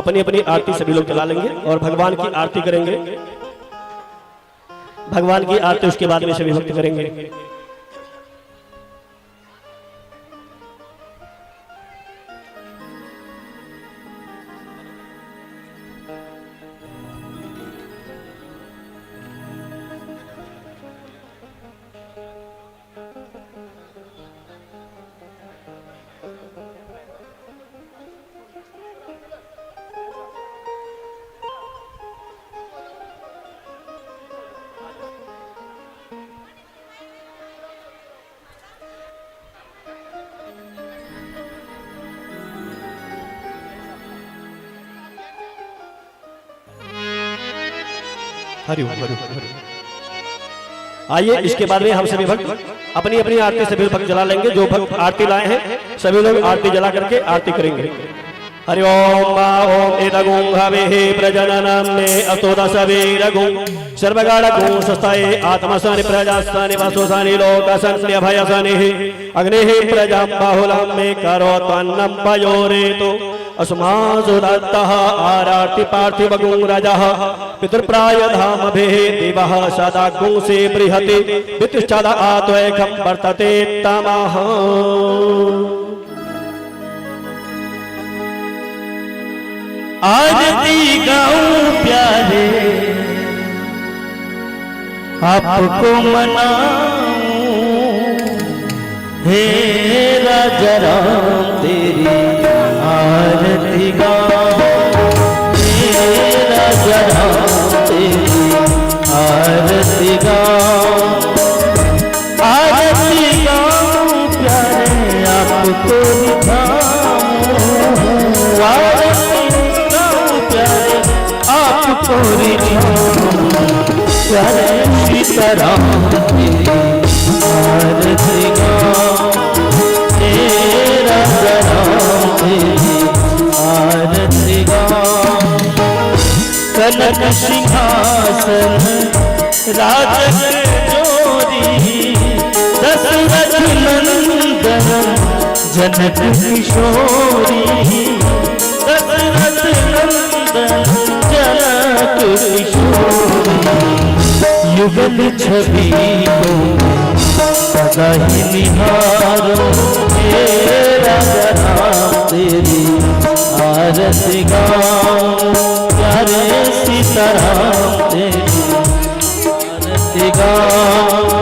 अपनी अपनी आरती सभी लोग चला लेंगे और भगवान की आरती करेंगे। भगवान की आरती उसके बाद में सभी भक्त करेंगे। हरि ओम हरि ओम। आइए इसके बाद में हम सभी भक्त अपनी अपनी आरती सभी भक्त जला लेंगे। जो भक्त आरती लाए हैं सभी लोग आरती जला करके आरती करेंगे। हरि ओम मा ओम एतगुं हवेः प्रजननं मे अतो दशवीरगुं सर्वगाढगुं सस्ताये आत्मसानि प्रजास्तानि वसुसानि लोकसन्यभयसनिः अग्निः प्रजां बाहुलं मे करोत्वन्नं पयोरेतु अस्मासु दत्तः आरार्ति पार्थिवगुं रजः पितृप्राय धामभिः दिवः सदा गुंसे बृहति वितिष्ठद आत्वैकं वर्तते तमः। आरती गाऊं प्यारे आपको मनाऊं, हे राजा राम तेरी आरती गाऊं, हे राजा राम तेरी आरती गाऊं, आरती गाऊं प्यारे आपको दिखाऊं, आरती गाऊं प्यारे आपको दिखाऊं, प्यारे सीताराम तेरी आरती गाऊं, तेरा राम तेरी आरती गाऊं, कनक सिंहासन राज जोरी दशरथ नंदन जनक किशोरी, दशरथ नंदन जनक किशोरी, युगल छवि को सदा ही निहारो, तेरा राम तेरी आरती गाऊं, प्यारे सीताराम तेरी आरती गाऊं।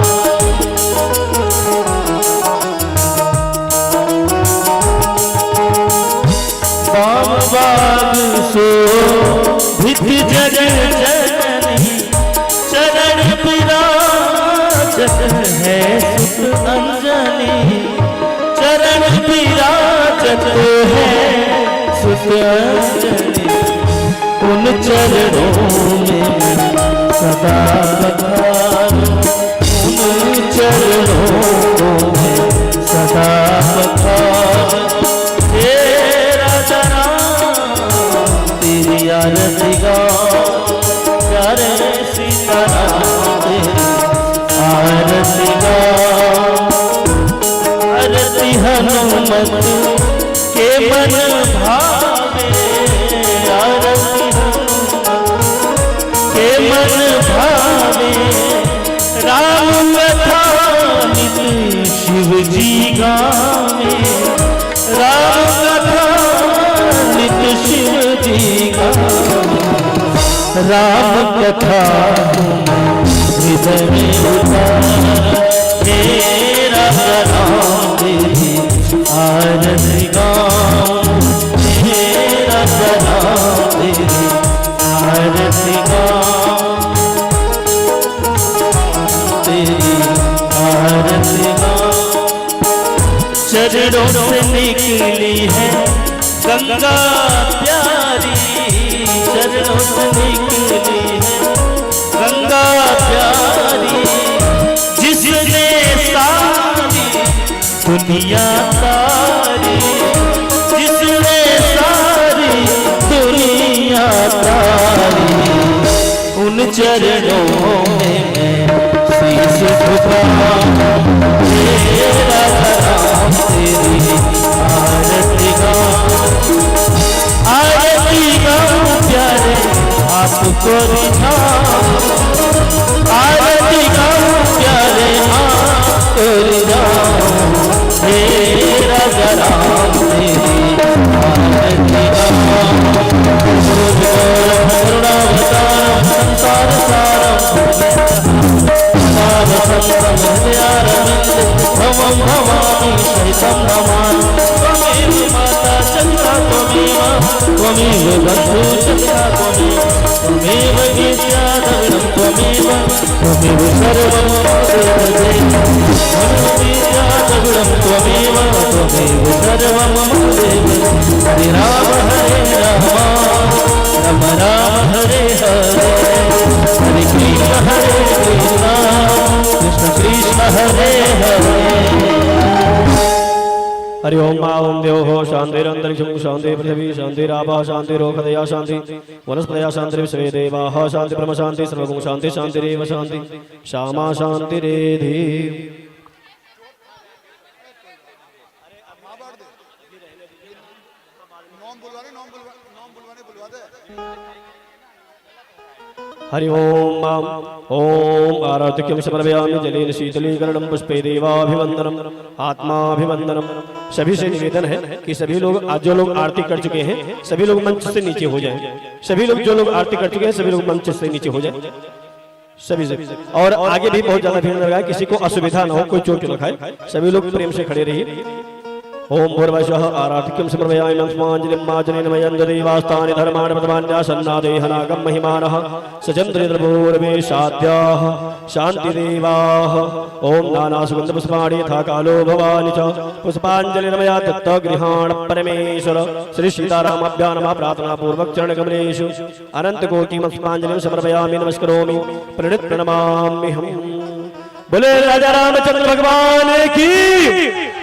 बाग सो भित जग जननी चरण विराजत है सुत अंजनी, चरण विराजत है सुत अंजनी, उन चरणों में सदा पधारूं, उन चरणों में सदा पधारूं, तेरी आरती गाऊं, प्यारे सीताराम तेरी आरती गाऊं, आरती हनुमत के मन भावे, आरती हनुमत के मन भावे, राम कथा नित शिव जी गावे, राम कथा नित शिव जी गावे, राम कथा हृदय में उतार, तेरा राम तेरी आरती गाऊं, तेरा राम तेरी आरती गाऊं, तेरी आरती गाऊं। चरणों से निकली है गंगा प्यारी, चरणों से निकली है गंगा प्यारी, जिसने सारी दुनिया तारी, जिसने सारी दुनिया तारी, उन चरणों में मैं शीश झुकाऊं, तेरा राम तेरी आरती गाऊं, आरती गाऊं प्यारे आपको दिखाऊं, आरती गाऊं प्यारे आपको दिखाऊं, तेरा राम तेरी आरती गाऊं, करुणावतारम संसार सारम भवं भवानी सहितं नमामि, त्वमेव माता चंद्रा त्वमेव, त्वमेव बन्धु चंद्रा त्वमेव, त्वमेव विद्या द्रविणं त्वमेव, त्वमेव सर्वं मम देव, त्वमेव विद्या द्रविणं त्वमेव, त्वमेव सर्वं मम देव। हरे राम राम राम हरे हरे, हरे कृष्ण कृष्ण कृष्ण हरे हरे। हरि ओम ओम देवो शांतिरंतरिक्षं शांति पृथ्वी शांतिरापः शांतिरोषधयः शांति वनस्पतयः शांतिर्विश्वे देवाः शांति ब्रह्म शांति सर्वगुण शांति शांतिरेव शांति श्यामा शांतिरेधि। हरि ओम ओम आराधिक्यं समर्पयामि जलेन शीतलीकरणं पुष्पे देवाभिवंदनम आत्माभिवंदनम। सभी से निवेदन है कि सभी लोग आज जो लोग आरती कर चुके हैं सभी लोग मंच से नीचे हो जाएं। सभी लोग जो लोग आरती कर चुके हैं सभी लोग मंच से नीचे हो जाएं सभी से। और आगे भी बहुत ज्यादा भीड़ लगा है, किसी को असुविधा न हो, कोई चोट न खाए, सभी लोग प्रेम से खड़े रहिए। ओम भूर्भुवः आराधिक्यं समर्पयामि नमस्माञ्जलिं माजनेन मयन्द्रदेवास्तानि धर्माणि प्रतमान्यासन्नादेहनागं महिमानः सचन्द्रद्रभूर्वेशाद्याः शान्तिदेवाः। ओम नानासुगन्धपुष्पाणि यथा कालो भवानि च पुष्पाञ्जलिर्मया दत्तगृहाण परमेश्वर। श्री सीतारामाभ्यां नमः प्रार्थनापूर्वक चरणकमलेषु अनन्तकोटिं पुष्पाञ्जलिं समर्पयामि नमस्करोमि प्रणित प्रणमाम्यहम्। बोले राजा रामचंद्र भगवान की,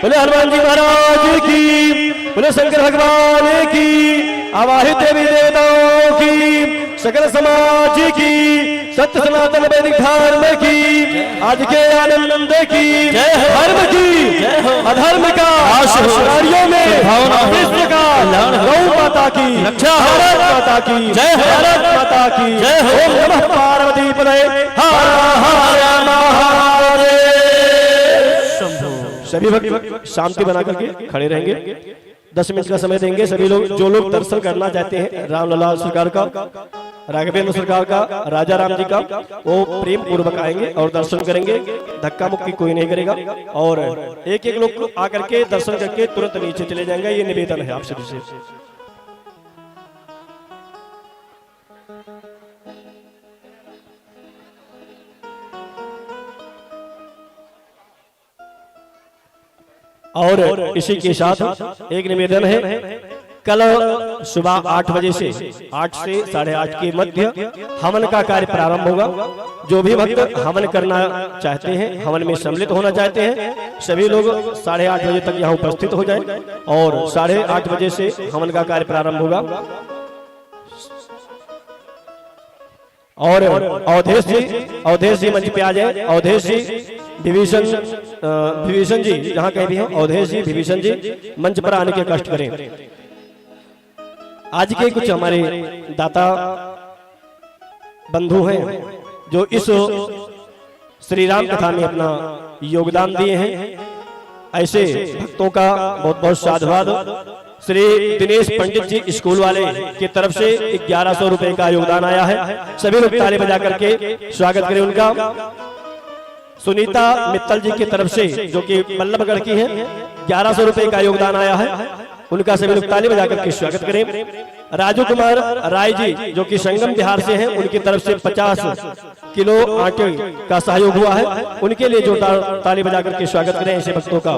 बोले हनुमान जी महाराज की, बोले शंकर भगवान की, आवाहित देवी देवताओं की, सकल समाज की, सत्य सनातन वैदिक धर्म की, आज के आनंद की, धर्म की, अधर्म का नारियों में विश्व का, गौ माता की, भारत माता की, भारत माता की, ओम नमः पार्वती पदे हर हर महादेव। सभी भक्त शांति बना करके खड़े रहेंगे, 10 मिनट का समय देंगे। सभी लोग जो लोग दर्शन करना चाहते हैं रामलला सरकार का, राघवेंद्र सरकार का, राजा राम जी का, वो प्रेम पूर्वक आएंगे और दर्शन करेंगे। धक्का मुक्की कोई नहीं करेगा और एक एक लोग आकर के दर्शन करके तुरंत नीचे चले जाएंगे। ये निवेदन है आप सभी से। और इसी के साथ एक निवेदन है, कल सुबह 8 बजे से 8 से 8:30 के मध्य हवन का कार्य प्रारंभ होगा। जो भी भक्त हवन करना चाहते हैं, हवन में सम्मिलित होना चाहते हैं, सभी लोग 8:30 बजे तक यहाँ उपस्थित हो जाएं और 8:30 बजे से हवन का कार्य प्रारंभ होगा। और अवधेश जी मंच पे आ जाए। अवधेश जी विभीषण जी जहाँ कहीं भी हैं, अवधेश जी विभीषण जी मंच पर आने के कष्ट करें। आज के कुछ हमारे दाता बंधु हैं जो इस श्री राम कथा में अपना योगदान दिए हैं। ऐसे भक्तों का बहुत बहुत साधुवाद। श्री दिनेश पंडित जी स्कूल वाले की तरफ से 1100 रुपए का योगदान आया है। सभी लोग ताली बजा करके स्वागत करें उनका। सुनीता मित्तल जी की तरफ से जो कि बल्लभगढ़ की है, 1100 रुपए का योगदान आया है, उनका सभी लोग ताली बजा करके स्वागत करें। राजू कुमार राय जी जो कि संगम बिहार से हैं, उनकी तरफ से 50 किलो आटे का सहयोग हुआ है, उनके लिए जो ताली बजा करके स्वागत करें ऐसे भक्तों का।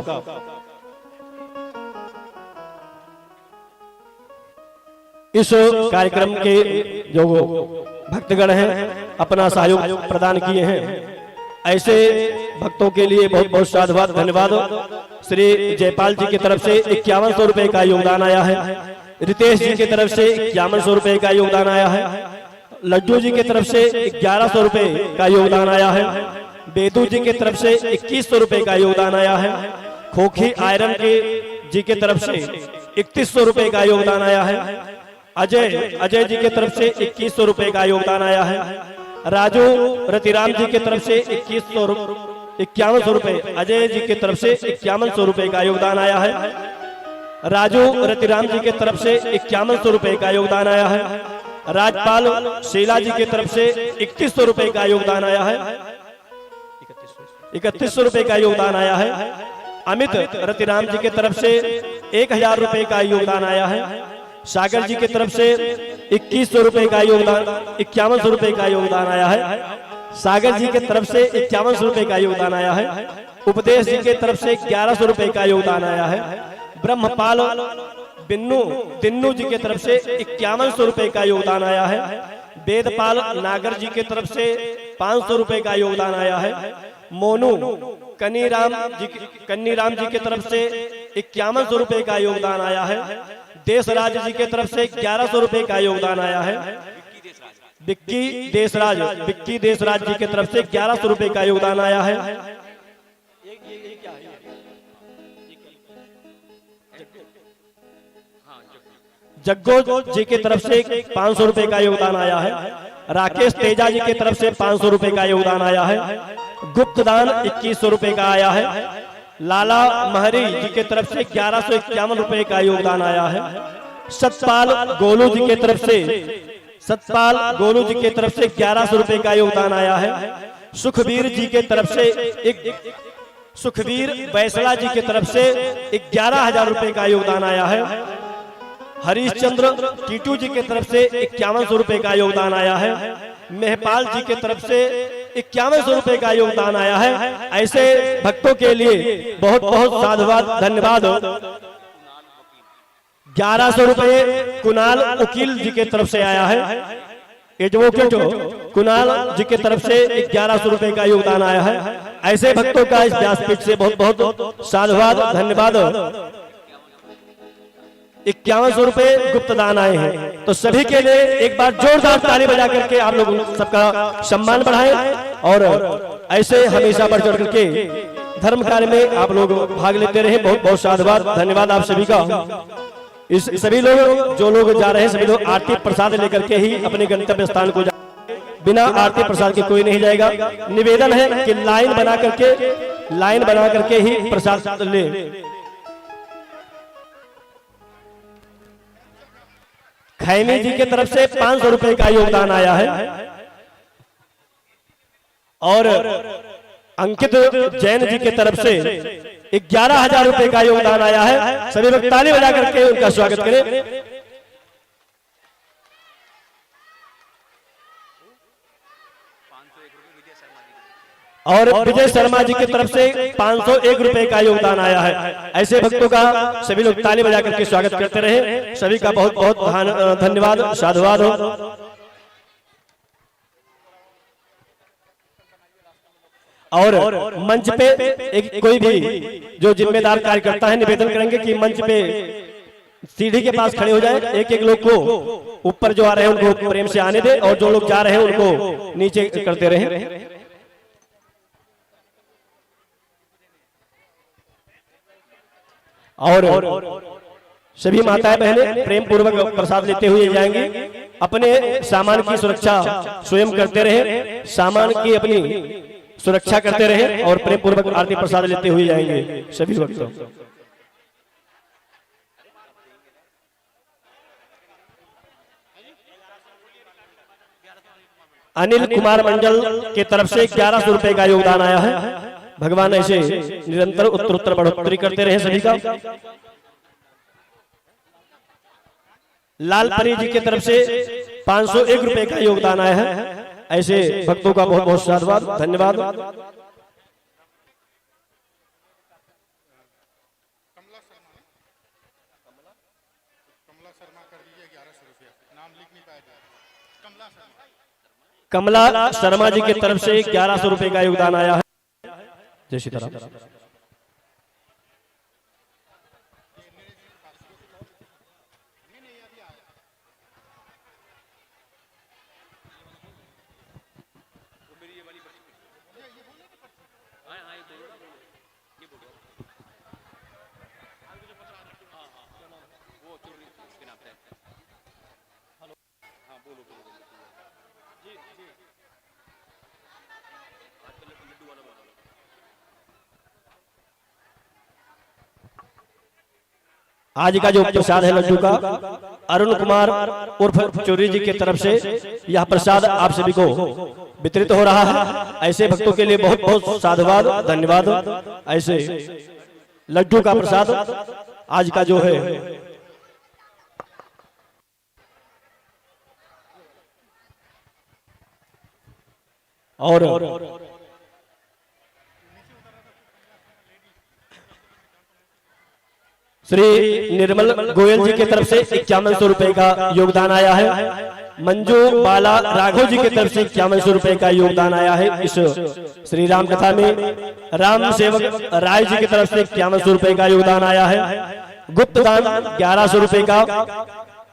इस कार्यक्रम के जो भक्तगण हैं अपना सहयोग प्रदान किए हैं, ऐसे भक्तों के लिए बहुत बहुत साधुवाद धन्यवाद। श्री जयपाल जी की तरफ से 5100 रुपए का योगदान आया है। रितेश जी की तरफ से 5100 रुपए का योगदान आया है। लड्डू जी की तरफ से 1100 रुपए का योगदान आया है। बेदू जी की तरफ से 2100 रुपए का योगदान आया है। खोखी आयरन के जी की तरफ से 3100 रुपए का योगदान आया है। अजय जी की तरफ से 2100 रुपए का योगदान आया है। राजू रतिराम जी की तरफ से 5100 रुपए, अजय जी की तरफ से 5100 रुपए का योगदान आया है। राजू रतिराम जी की तरफ से 5100 रुपए का योगदान आया है। राजपाल शीला जी की तरफ से 3100 रुपए का योगदान आया है। 3100 रुपए का योगदान आया है। अमित रतिराम जी की तरफ से 1000 रुपए का योगदान आया है। सागर जी की तरफ से 2100 रुपए का योगदान, 5100 रुपए का योगदान आया है। सागर जी की तरफ से 5100 रुपए का योगदान आया है। उपदेश जी की तरफ से 1100 रुपए का योगदान आया है। ब्रह्मपाल दिन्नू जी की तरफ से 5100 रुपए का योगदान आया है। वेदपाल नागर जी की तरफ से 500 रुपए का योगदान आया है। मोनू कन्नीराम जी की तरफ से 5100 रुपए का योगदान आया है। देशराज जी की तरफ से 1100 रुपए का योगदान आया है। विक्की देशराज जी की तरफ से 1100 रुपए का योगदान आया है। जग्गो जी की तरफ से 500 रुपए का योगदान आया है। राकेश तेजा जी की तरफ से 500 रुपए का योगदान आया है। गुप्त दान 2100 रुपए का आया है। लाला महरी जी की तरफ से 1151 रुपए का योगदान आया है। सतपाल गोलू जी की तरफ से 1100 रुपए का योगदान आया है। सुखबीर बैसला जी की तरफ से 11,000 रुपए का योगदान आया है। हरीशचंद्र टीटू जी की तरफ से 5100 रुपए का योगदान आया है। मेहपाल जी की तरफ से 5100 रुपए का योगदान आया है। ऐसे भक्तों के लिए बहुत बहुत साधुवाद, धन्यवाद। 1100 रुपए कुणाल वकील जी की तरफ से आया है। एडवोकेट कुणाल जी की तरफ से 1100 रुपए का योगदान आया है। ऐसे भक्तों का इस व्यासपीठ से बहुत बहुत साधुवाद, धन्यवाद। 5100 रुपए गुप्त दान आए हैं, तो सभी के लिए एक बार जोरदार ताली बजा करके आप लोग सबका सम्मान बढ़ाएं और ऐसे हमेशा बढ़ चढ़ करके धर्म कार्य में आप लोग भाग लेते रहे। बहुत बहुत साधुवाद, धन्यवाद आप सभी का। इस सभी लोग जो लोग जा रहे हैं सभी लोग आरती प्रसाद लेकर के ही अपने गंतव्य स्थान को बिना आरती प्रसाद के कोई नहीं जाएगा। निवेदन है कि लाइन बना करके ही प्रसाद ले। खैमी जी की तरफ से 500 रुपए का योगदान आया है और अंकित जैन जी की तरफ से 11,000 रुपए का योगदान आया है। सभी लोग ताली बजा करके उनका स्वागत करें। और विजय शर्मा जी की तरफ से 501 रुपए का योगदान आया है। ऐसे भक्तों का सभी लोग ताली बजा करके स्वागत करते रहे। सभी का बहुत बहुत धन्यवाद, साधुवाद हो। और मंच पे एक कोई भी जो जिम्मेदार कार्यकर्ता है निवेदन करेंगे कि मंच पे सीढ़ी के पास खड़े हो जाए। एक एक लोग को ऊपर जो आ रहे हैं उनको प्रेम से आने दे और जो लोग जा रहे हैं उनको नीचे करते रहे। और सभी माताएं बहनें प्रेम पूर्वक प्रसाद लेते हुए जाएंगे। अपने सामान की सुरक्षा स्वयं करते रहे, सामान की अपनी सुरक्षा करते रहे और प्रेम पूर्वक आरती प्रसाद लेते हुए जाएंगे सभी भक्तों। अनिल कुमार मंडल के तरफ से 1100 रुपए का योगदान आया है। भगवान ऐसे निरंतर उत्तरोत्तर बढ़ोतरी करते रहे सभी का। लालपरी जी की तरफ से 501 रुपए का योगदान आया है। ऐसे भक्तों का बहुत बहुत साधुवाद, धन्यवाद। कमला शर्मा जी की तरफ से 1100 रुपए का योगदान आया है। जय सीताराम। आज का जो प्रसाद है लड्डू का अरुण कुमार उर्फ चोरी जी की तरफ से यह प्रसाद आप सभी को वितरित हो रहा है। ऐसे भक्तों के लिए बहुत बहुत साधुवाद, धन्यवाद। ऐसे लड्डू का प्रसाद आज का जो है और श्री निर्मल गोयल जी की तरफ से 5100 रुपए का योगदान आया है। मंजू बाला राघव जी की तरफ से 5100 रुपए का योगदान आया है इस श्री राम कथा में। राम सेवक राय जी की तरफ से 5100 रुपए का योगदान आया है। गुप्त दान 1100 रुपए का।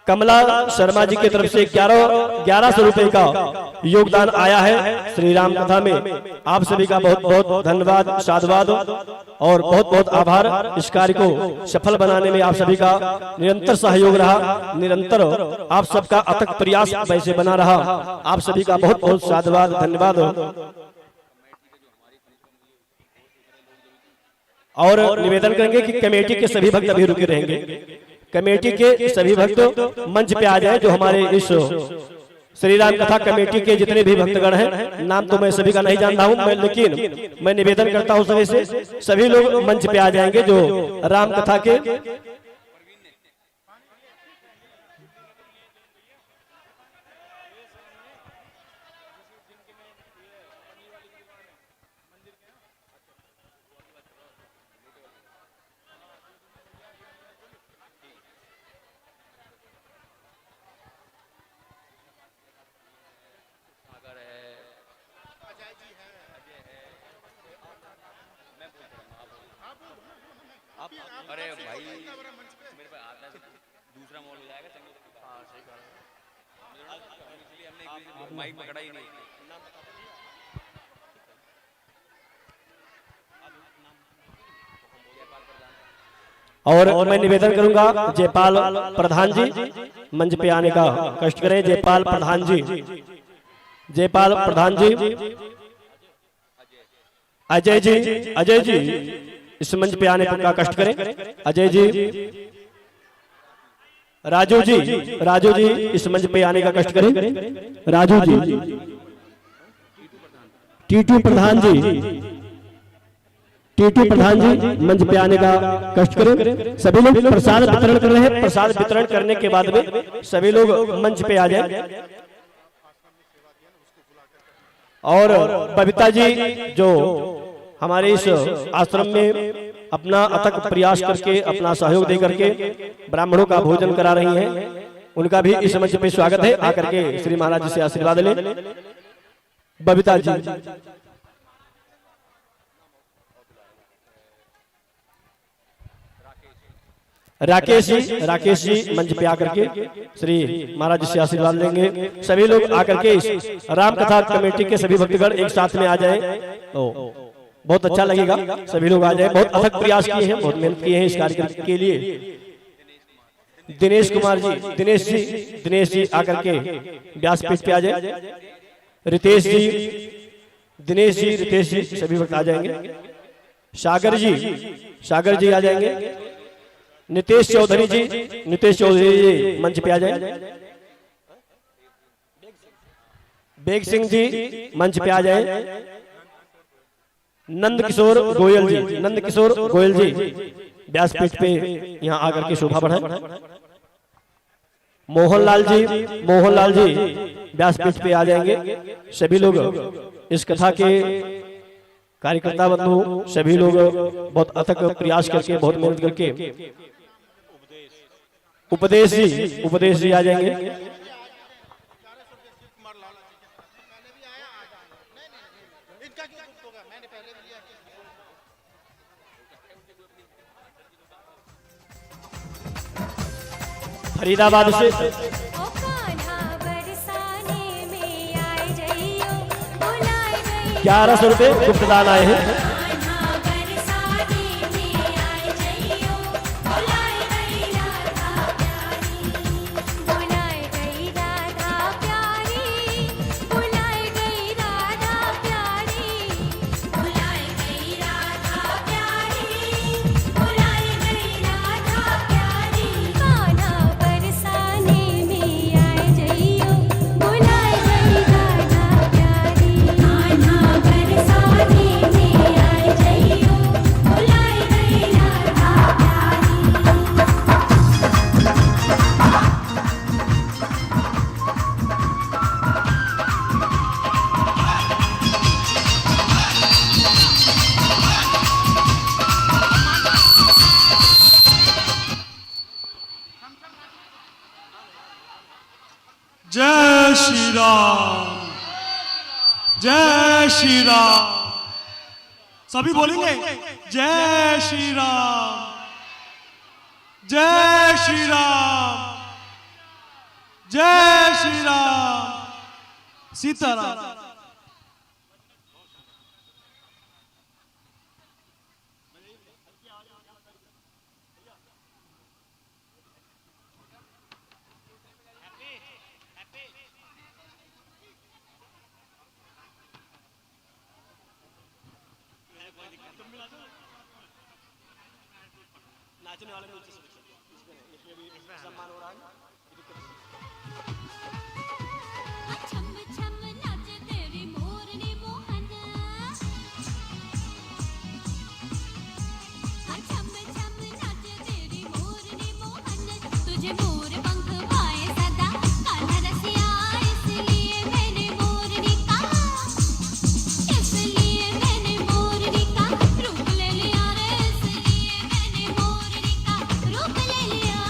कमला शर्मा जी की तरफ से 1100 रुपए का योगदान आया है श्री राम कथा में। आप सभी का बहुत बहुत धन्यवाद, साधुवाद और बहुत बहुत आभार। इस कार्य को सफल बनाने में आप सभी का निरंतर सहयोग रहा, निरंतर आप सबका अथक प्रयास वैसे बना रहा। आप सभी का बहुत बहुत साधुवाद, धन्यवाद। और निवेदन करेंगे कि कमेटी के सभी भक्त अभी रुके रहेंगे। कमेटी के सभी भक्त मंच पे आ जाए। जो हमारे इस श्री राम कथा कमेटी के जितने भी भक्तगण हैं, नाम तो मैं सभी का नहीं जानता हूं लेकिन मैं निवेदन करता हूं सभी से, सभी लोग मंच पे आ जाएंगे जो राम कथा के अरे भाई मेरे पे आता है दूसरा मॉल हो जाएगा चंगे। हाँ सही कहा, इसलिए हमने माइक पकड़ा ही नहीं। और मैं निवेदन करूंगा जयपाल प्रधान जी मंच पे आने का कष्ट करें। जयपाल प्रधान जी, जयपाल प्रधान जी, अजय जी, अजय जी इस मंच पे आने का कष्ट करें। अजय जी, राजू जी, राजू जी इस मंच पे आने का कष्ट करें। राजू जी, टीटू प्रधान जी, टीटू प्रधान जी मंच पे आने का कष्ट करें। सभी लोग प्रसाद वितरण कर रहे हैं। प्रसाद वितरण करने के बाद में सभी लोग मंच पे आ जाए। और बबीता जी जो हमारे इस आश्रम में अपना अथक प्रयास करके, अपना सहयोग दे करके ब्राह्मणों का भोजन करा रही हैं, उनका भी इस मंच पे स्वागत है। आकर के श्री महाराज जी से आशीर्वाद लें। बबीता जी, राकेश जी, राकेश जी मंच पे आकर के श्री महाराज जी से आशीर्वाद लेंगे। सभी लोग आकर के इस राम कथा कमेटी के सभी भक्तगण एक साथ में आ जाए तो बहुत अच्छा लगेगा। सभी लोग आ जाए। बहुत अथक प्रयास किए हैं, बहुत मेहनत किए हैं इस कार्यक्रम के लिए। दिनेश कुमार जी, दिनेश जी, दिनेश जी आकर के व्यासपीठ पे आ जाए। रितेश जी, दिनेश जी, रितेश जी सभी वक्त आ जाएंगे। सागर जी, सागर जी आ जाएंगे। नितेश चौधरी जी, नितेश चौधरी जी मंच पे आ जाए। बेग सिंह जी मंच पे आ जाए। नंद किशोर गोयल जी, नंद किशोर गोयल जी व्यासपीठ पे यहाँ आकर के शोभा बढ़ाए। मोहनलाल जी, मोहनलाल जी व्यासपीठ पे आ जाएंगे। सभी लोग इस कथा के कार्यकर्ता बंधु, सभी लोग बहुत अथक प्रयास करके, बहुत मेहनत करके। उपदेश जी, उपदेश जी आ जाएंगे। फरीदाबाद से 1100 रुपए गुप्तदान आए हैं। में जय श्री राम, जय श्री राम। सभी बोलेंगे जय श्री राम, जय श्री राम, जय श्री राम, सीताराम। नाचने वाले नीचे से इसमें भी सम्मान हो रहा है। छम छम नाचे तेरी मोरनी मोहन, छम छम नाचे तेरी मोरनी मोहन, तुझे मोर पंख पाए सदा कान्हा रसिया, इसलिए मैंने मोरनी का, इसलिए मैंने मोरनी का रूप ले लिया रे, इसलिए मैंने मोरनी का रूप ले लिया।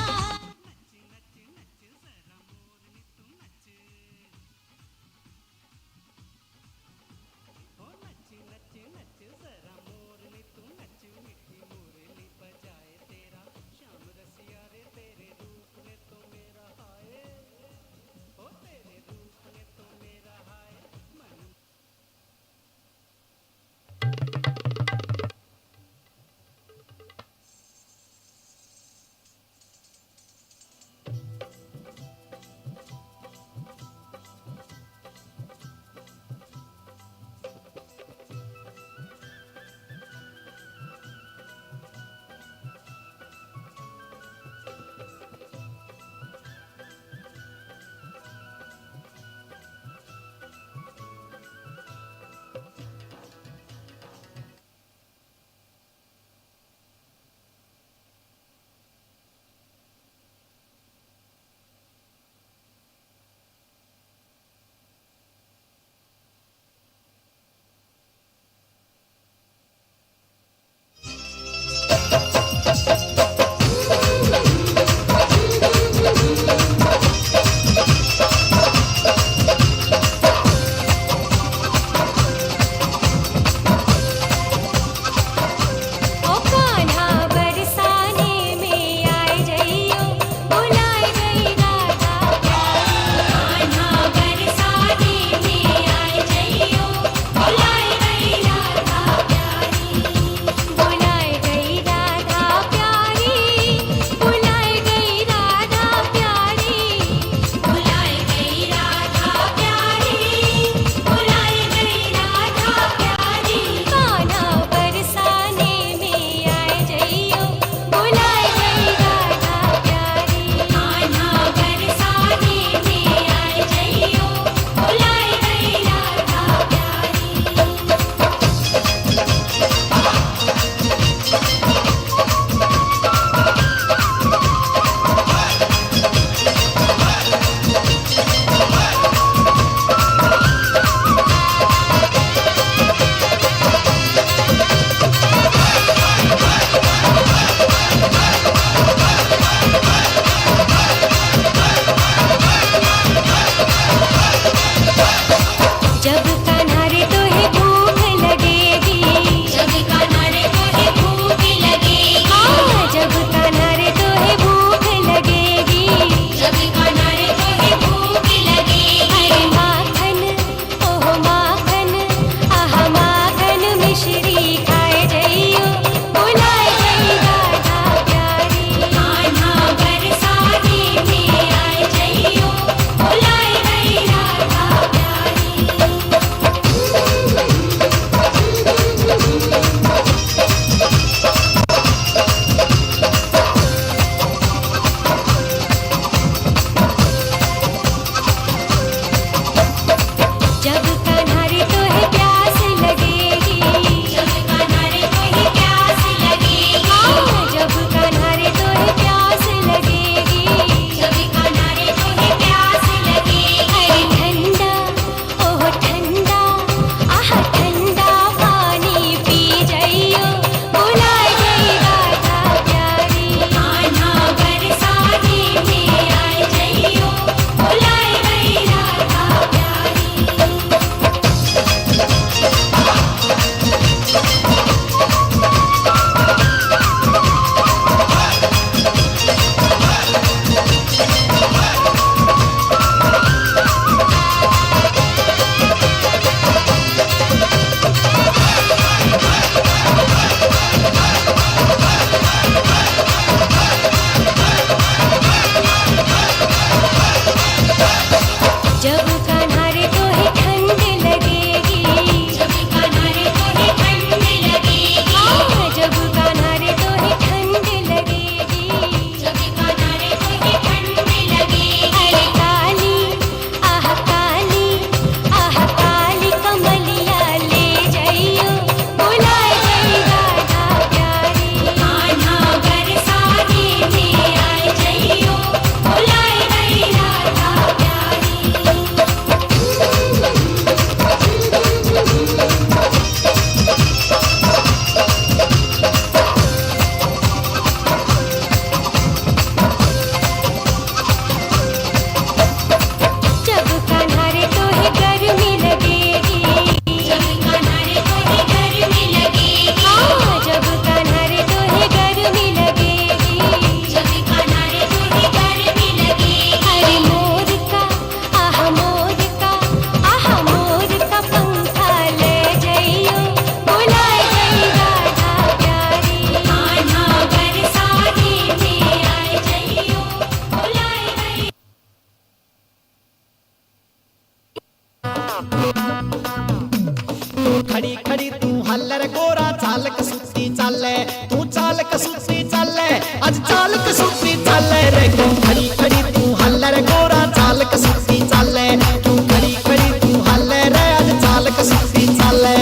खड़ी खड़ी तू हल्लर गोरा चाल कसूती चाले, तू चाल कसूती चाले, आज चाल कसूती चाले रे। तू खड़ी खड़ी तू हल्लर गोरा चाल कसूती चाले, तू खड़ी खड़ी तू हल्लर रे, आज चाल कसूती चाले।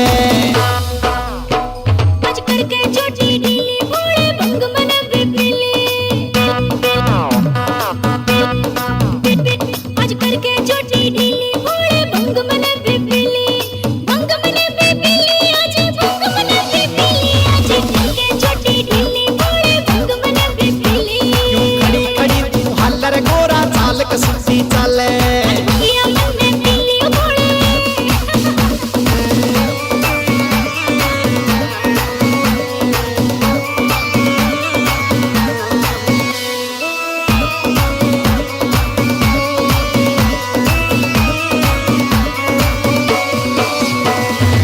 आज करके छोटी ढीली बूढ़े भंग मन बिपली, आज करके छोटी ढीली बूढ़े भंग मन बिपली, भंग मन बिपली, आज भंग मन बिपली, आज करके छोटी ढीली बूढ़े भंग मन बिपली। क्यों खड़ी खड़ी तू हल्लर गोरा चाल कसूती चाले, किया मन में पीली बूढ़े।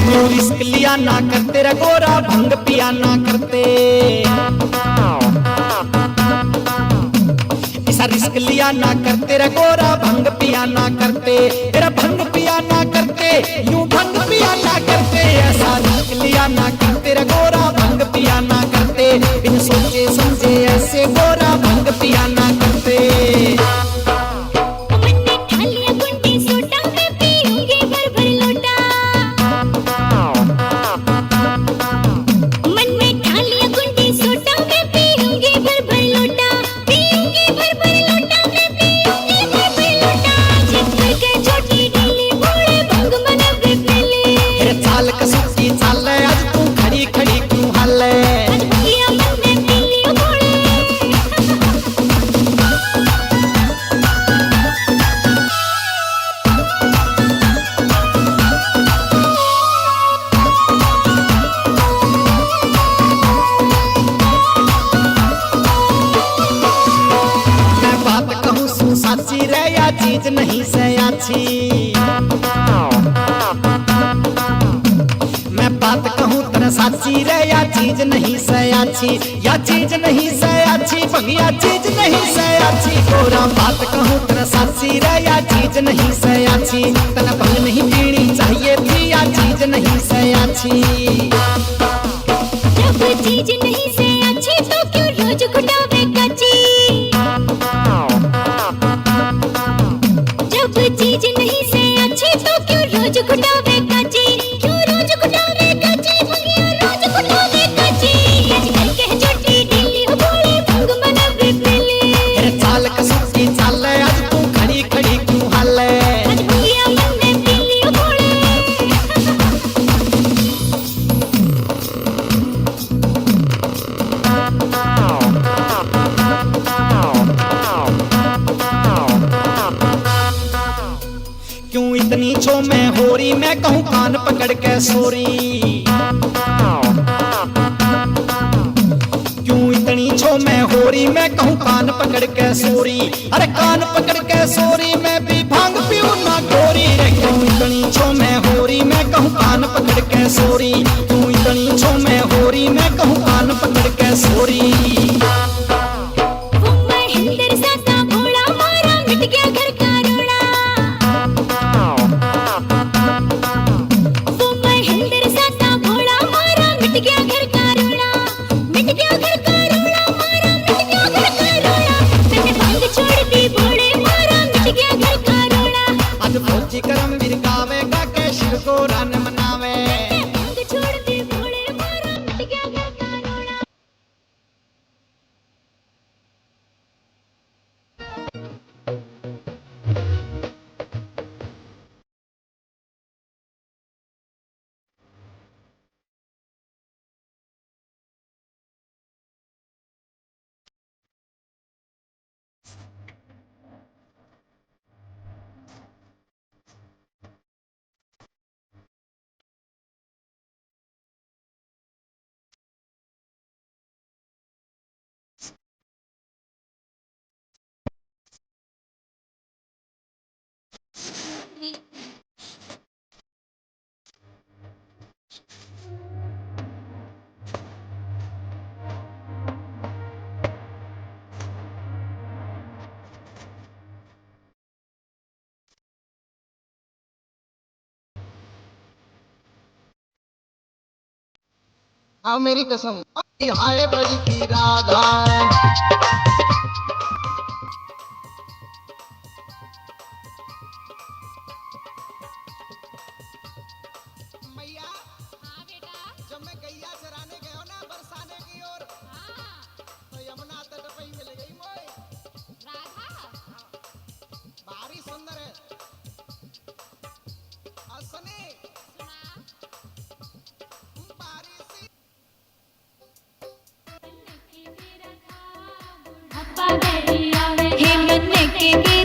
न्यू रिस्क लिया ना करते रे गोरा, भंग पिया ना करते। ऐसा रिस्क लिया ना करते रे गोरा, भंग पिया ना करते। तेरा भंग पिया ना करते, यूं भंग पिया ना करते। ऐसा रिस्क लिया ना करते रे गोरा, भंग पिया ना करते। बिन सोचे समझे ऐसे गोरा, भंग पिया ना करते। मन में ठालिया गुंडी सोटा, मैं पीऊंगी भर भर लोटा। मन में ठालिया गुंडी सोटा, मैं पीऊंगी भर भर लोटा, पीऊंगी भर भर लोटा, मैं पीऊंगी भर भर लोटा। जिद करके छोटी ढीली बूढ़े भंग मन बिपली, तेरे चाल कसूती चाले, आज तू खड़ी खड़ी क्यों हाले। आज किया मन में पीली बूढ़े। मैं बात कहूँ सू साची रे, या चीज नहीं से अच्छी। मैं बात कहूँ तेरा साची रे, या चीज नहीं से अच्छी, या चीज नहीं से अच्छी, भगिया चीज नहीं से अच्छी। गोरा बात कहूँ तेरा साची रे, या चीज नहीं से अच्छी। तना भंग नहीं पीनी चाहिए थी, या चीज नहीं से अच्छी। जब चीज नहीं से अच्छी तो क्यों रोज घुटावे कच्ची। जब चीज नहीं से अच्छी तो क्यों रोज घुटावे कच्ची, क्यों रोज घुटावे कच्ची, भंगिया रोज घुटावे कच्ची। आज करके छोटी ढीली बूढ़े भंग मन बिपली, तेरे चाल कसूती चाले, आज तू खड़ी खड़ी क्यों हाले। आज भंगिया मन में पीली बूढ़े। क्यों इतनी छो मैं होरी, मैं कहूँ कान पकड़ के सोरी। क्यों इतनी छो मैं होरी, मैं कहूँ कान पकड़ के सोरी। अरे कान पकड़ के सोरी, मैं भी भांग पीऊं ना गोरी रे। क्यों इतनी छो मैं होरी, मैं कहूँ कान पकड़ के सोरी। क्यों इतनी छो मैं होरी, मैं कहूँ कान पकड़ के सोरी। वो महेंद्र सा भोला मारा, मिट गया घर का रोड़ा। वो महेंद्र सा भोला मारा, मिट गया घर का रोड़ा, मिट गया घर का रोड़ा, मारा मिट गया घर का रोड़ा। मैंने भांग छोड़ दी भोले, मारा मिट गया घर का रोड़ा। आज फौजी करम वीर गावेगा, के शिव को रन मनावे। मैंने भांग छोड़ हाँ मेरी कसम हाय ब्रज की राधा मैया हाँ बेटा जब मैं गैया चराने गयो ना बरसाने की ओर तो यमुना तट पे ही मिल गई मोय राधा भारी सुंदर है और सुने भारी सी हे मन के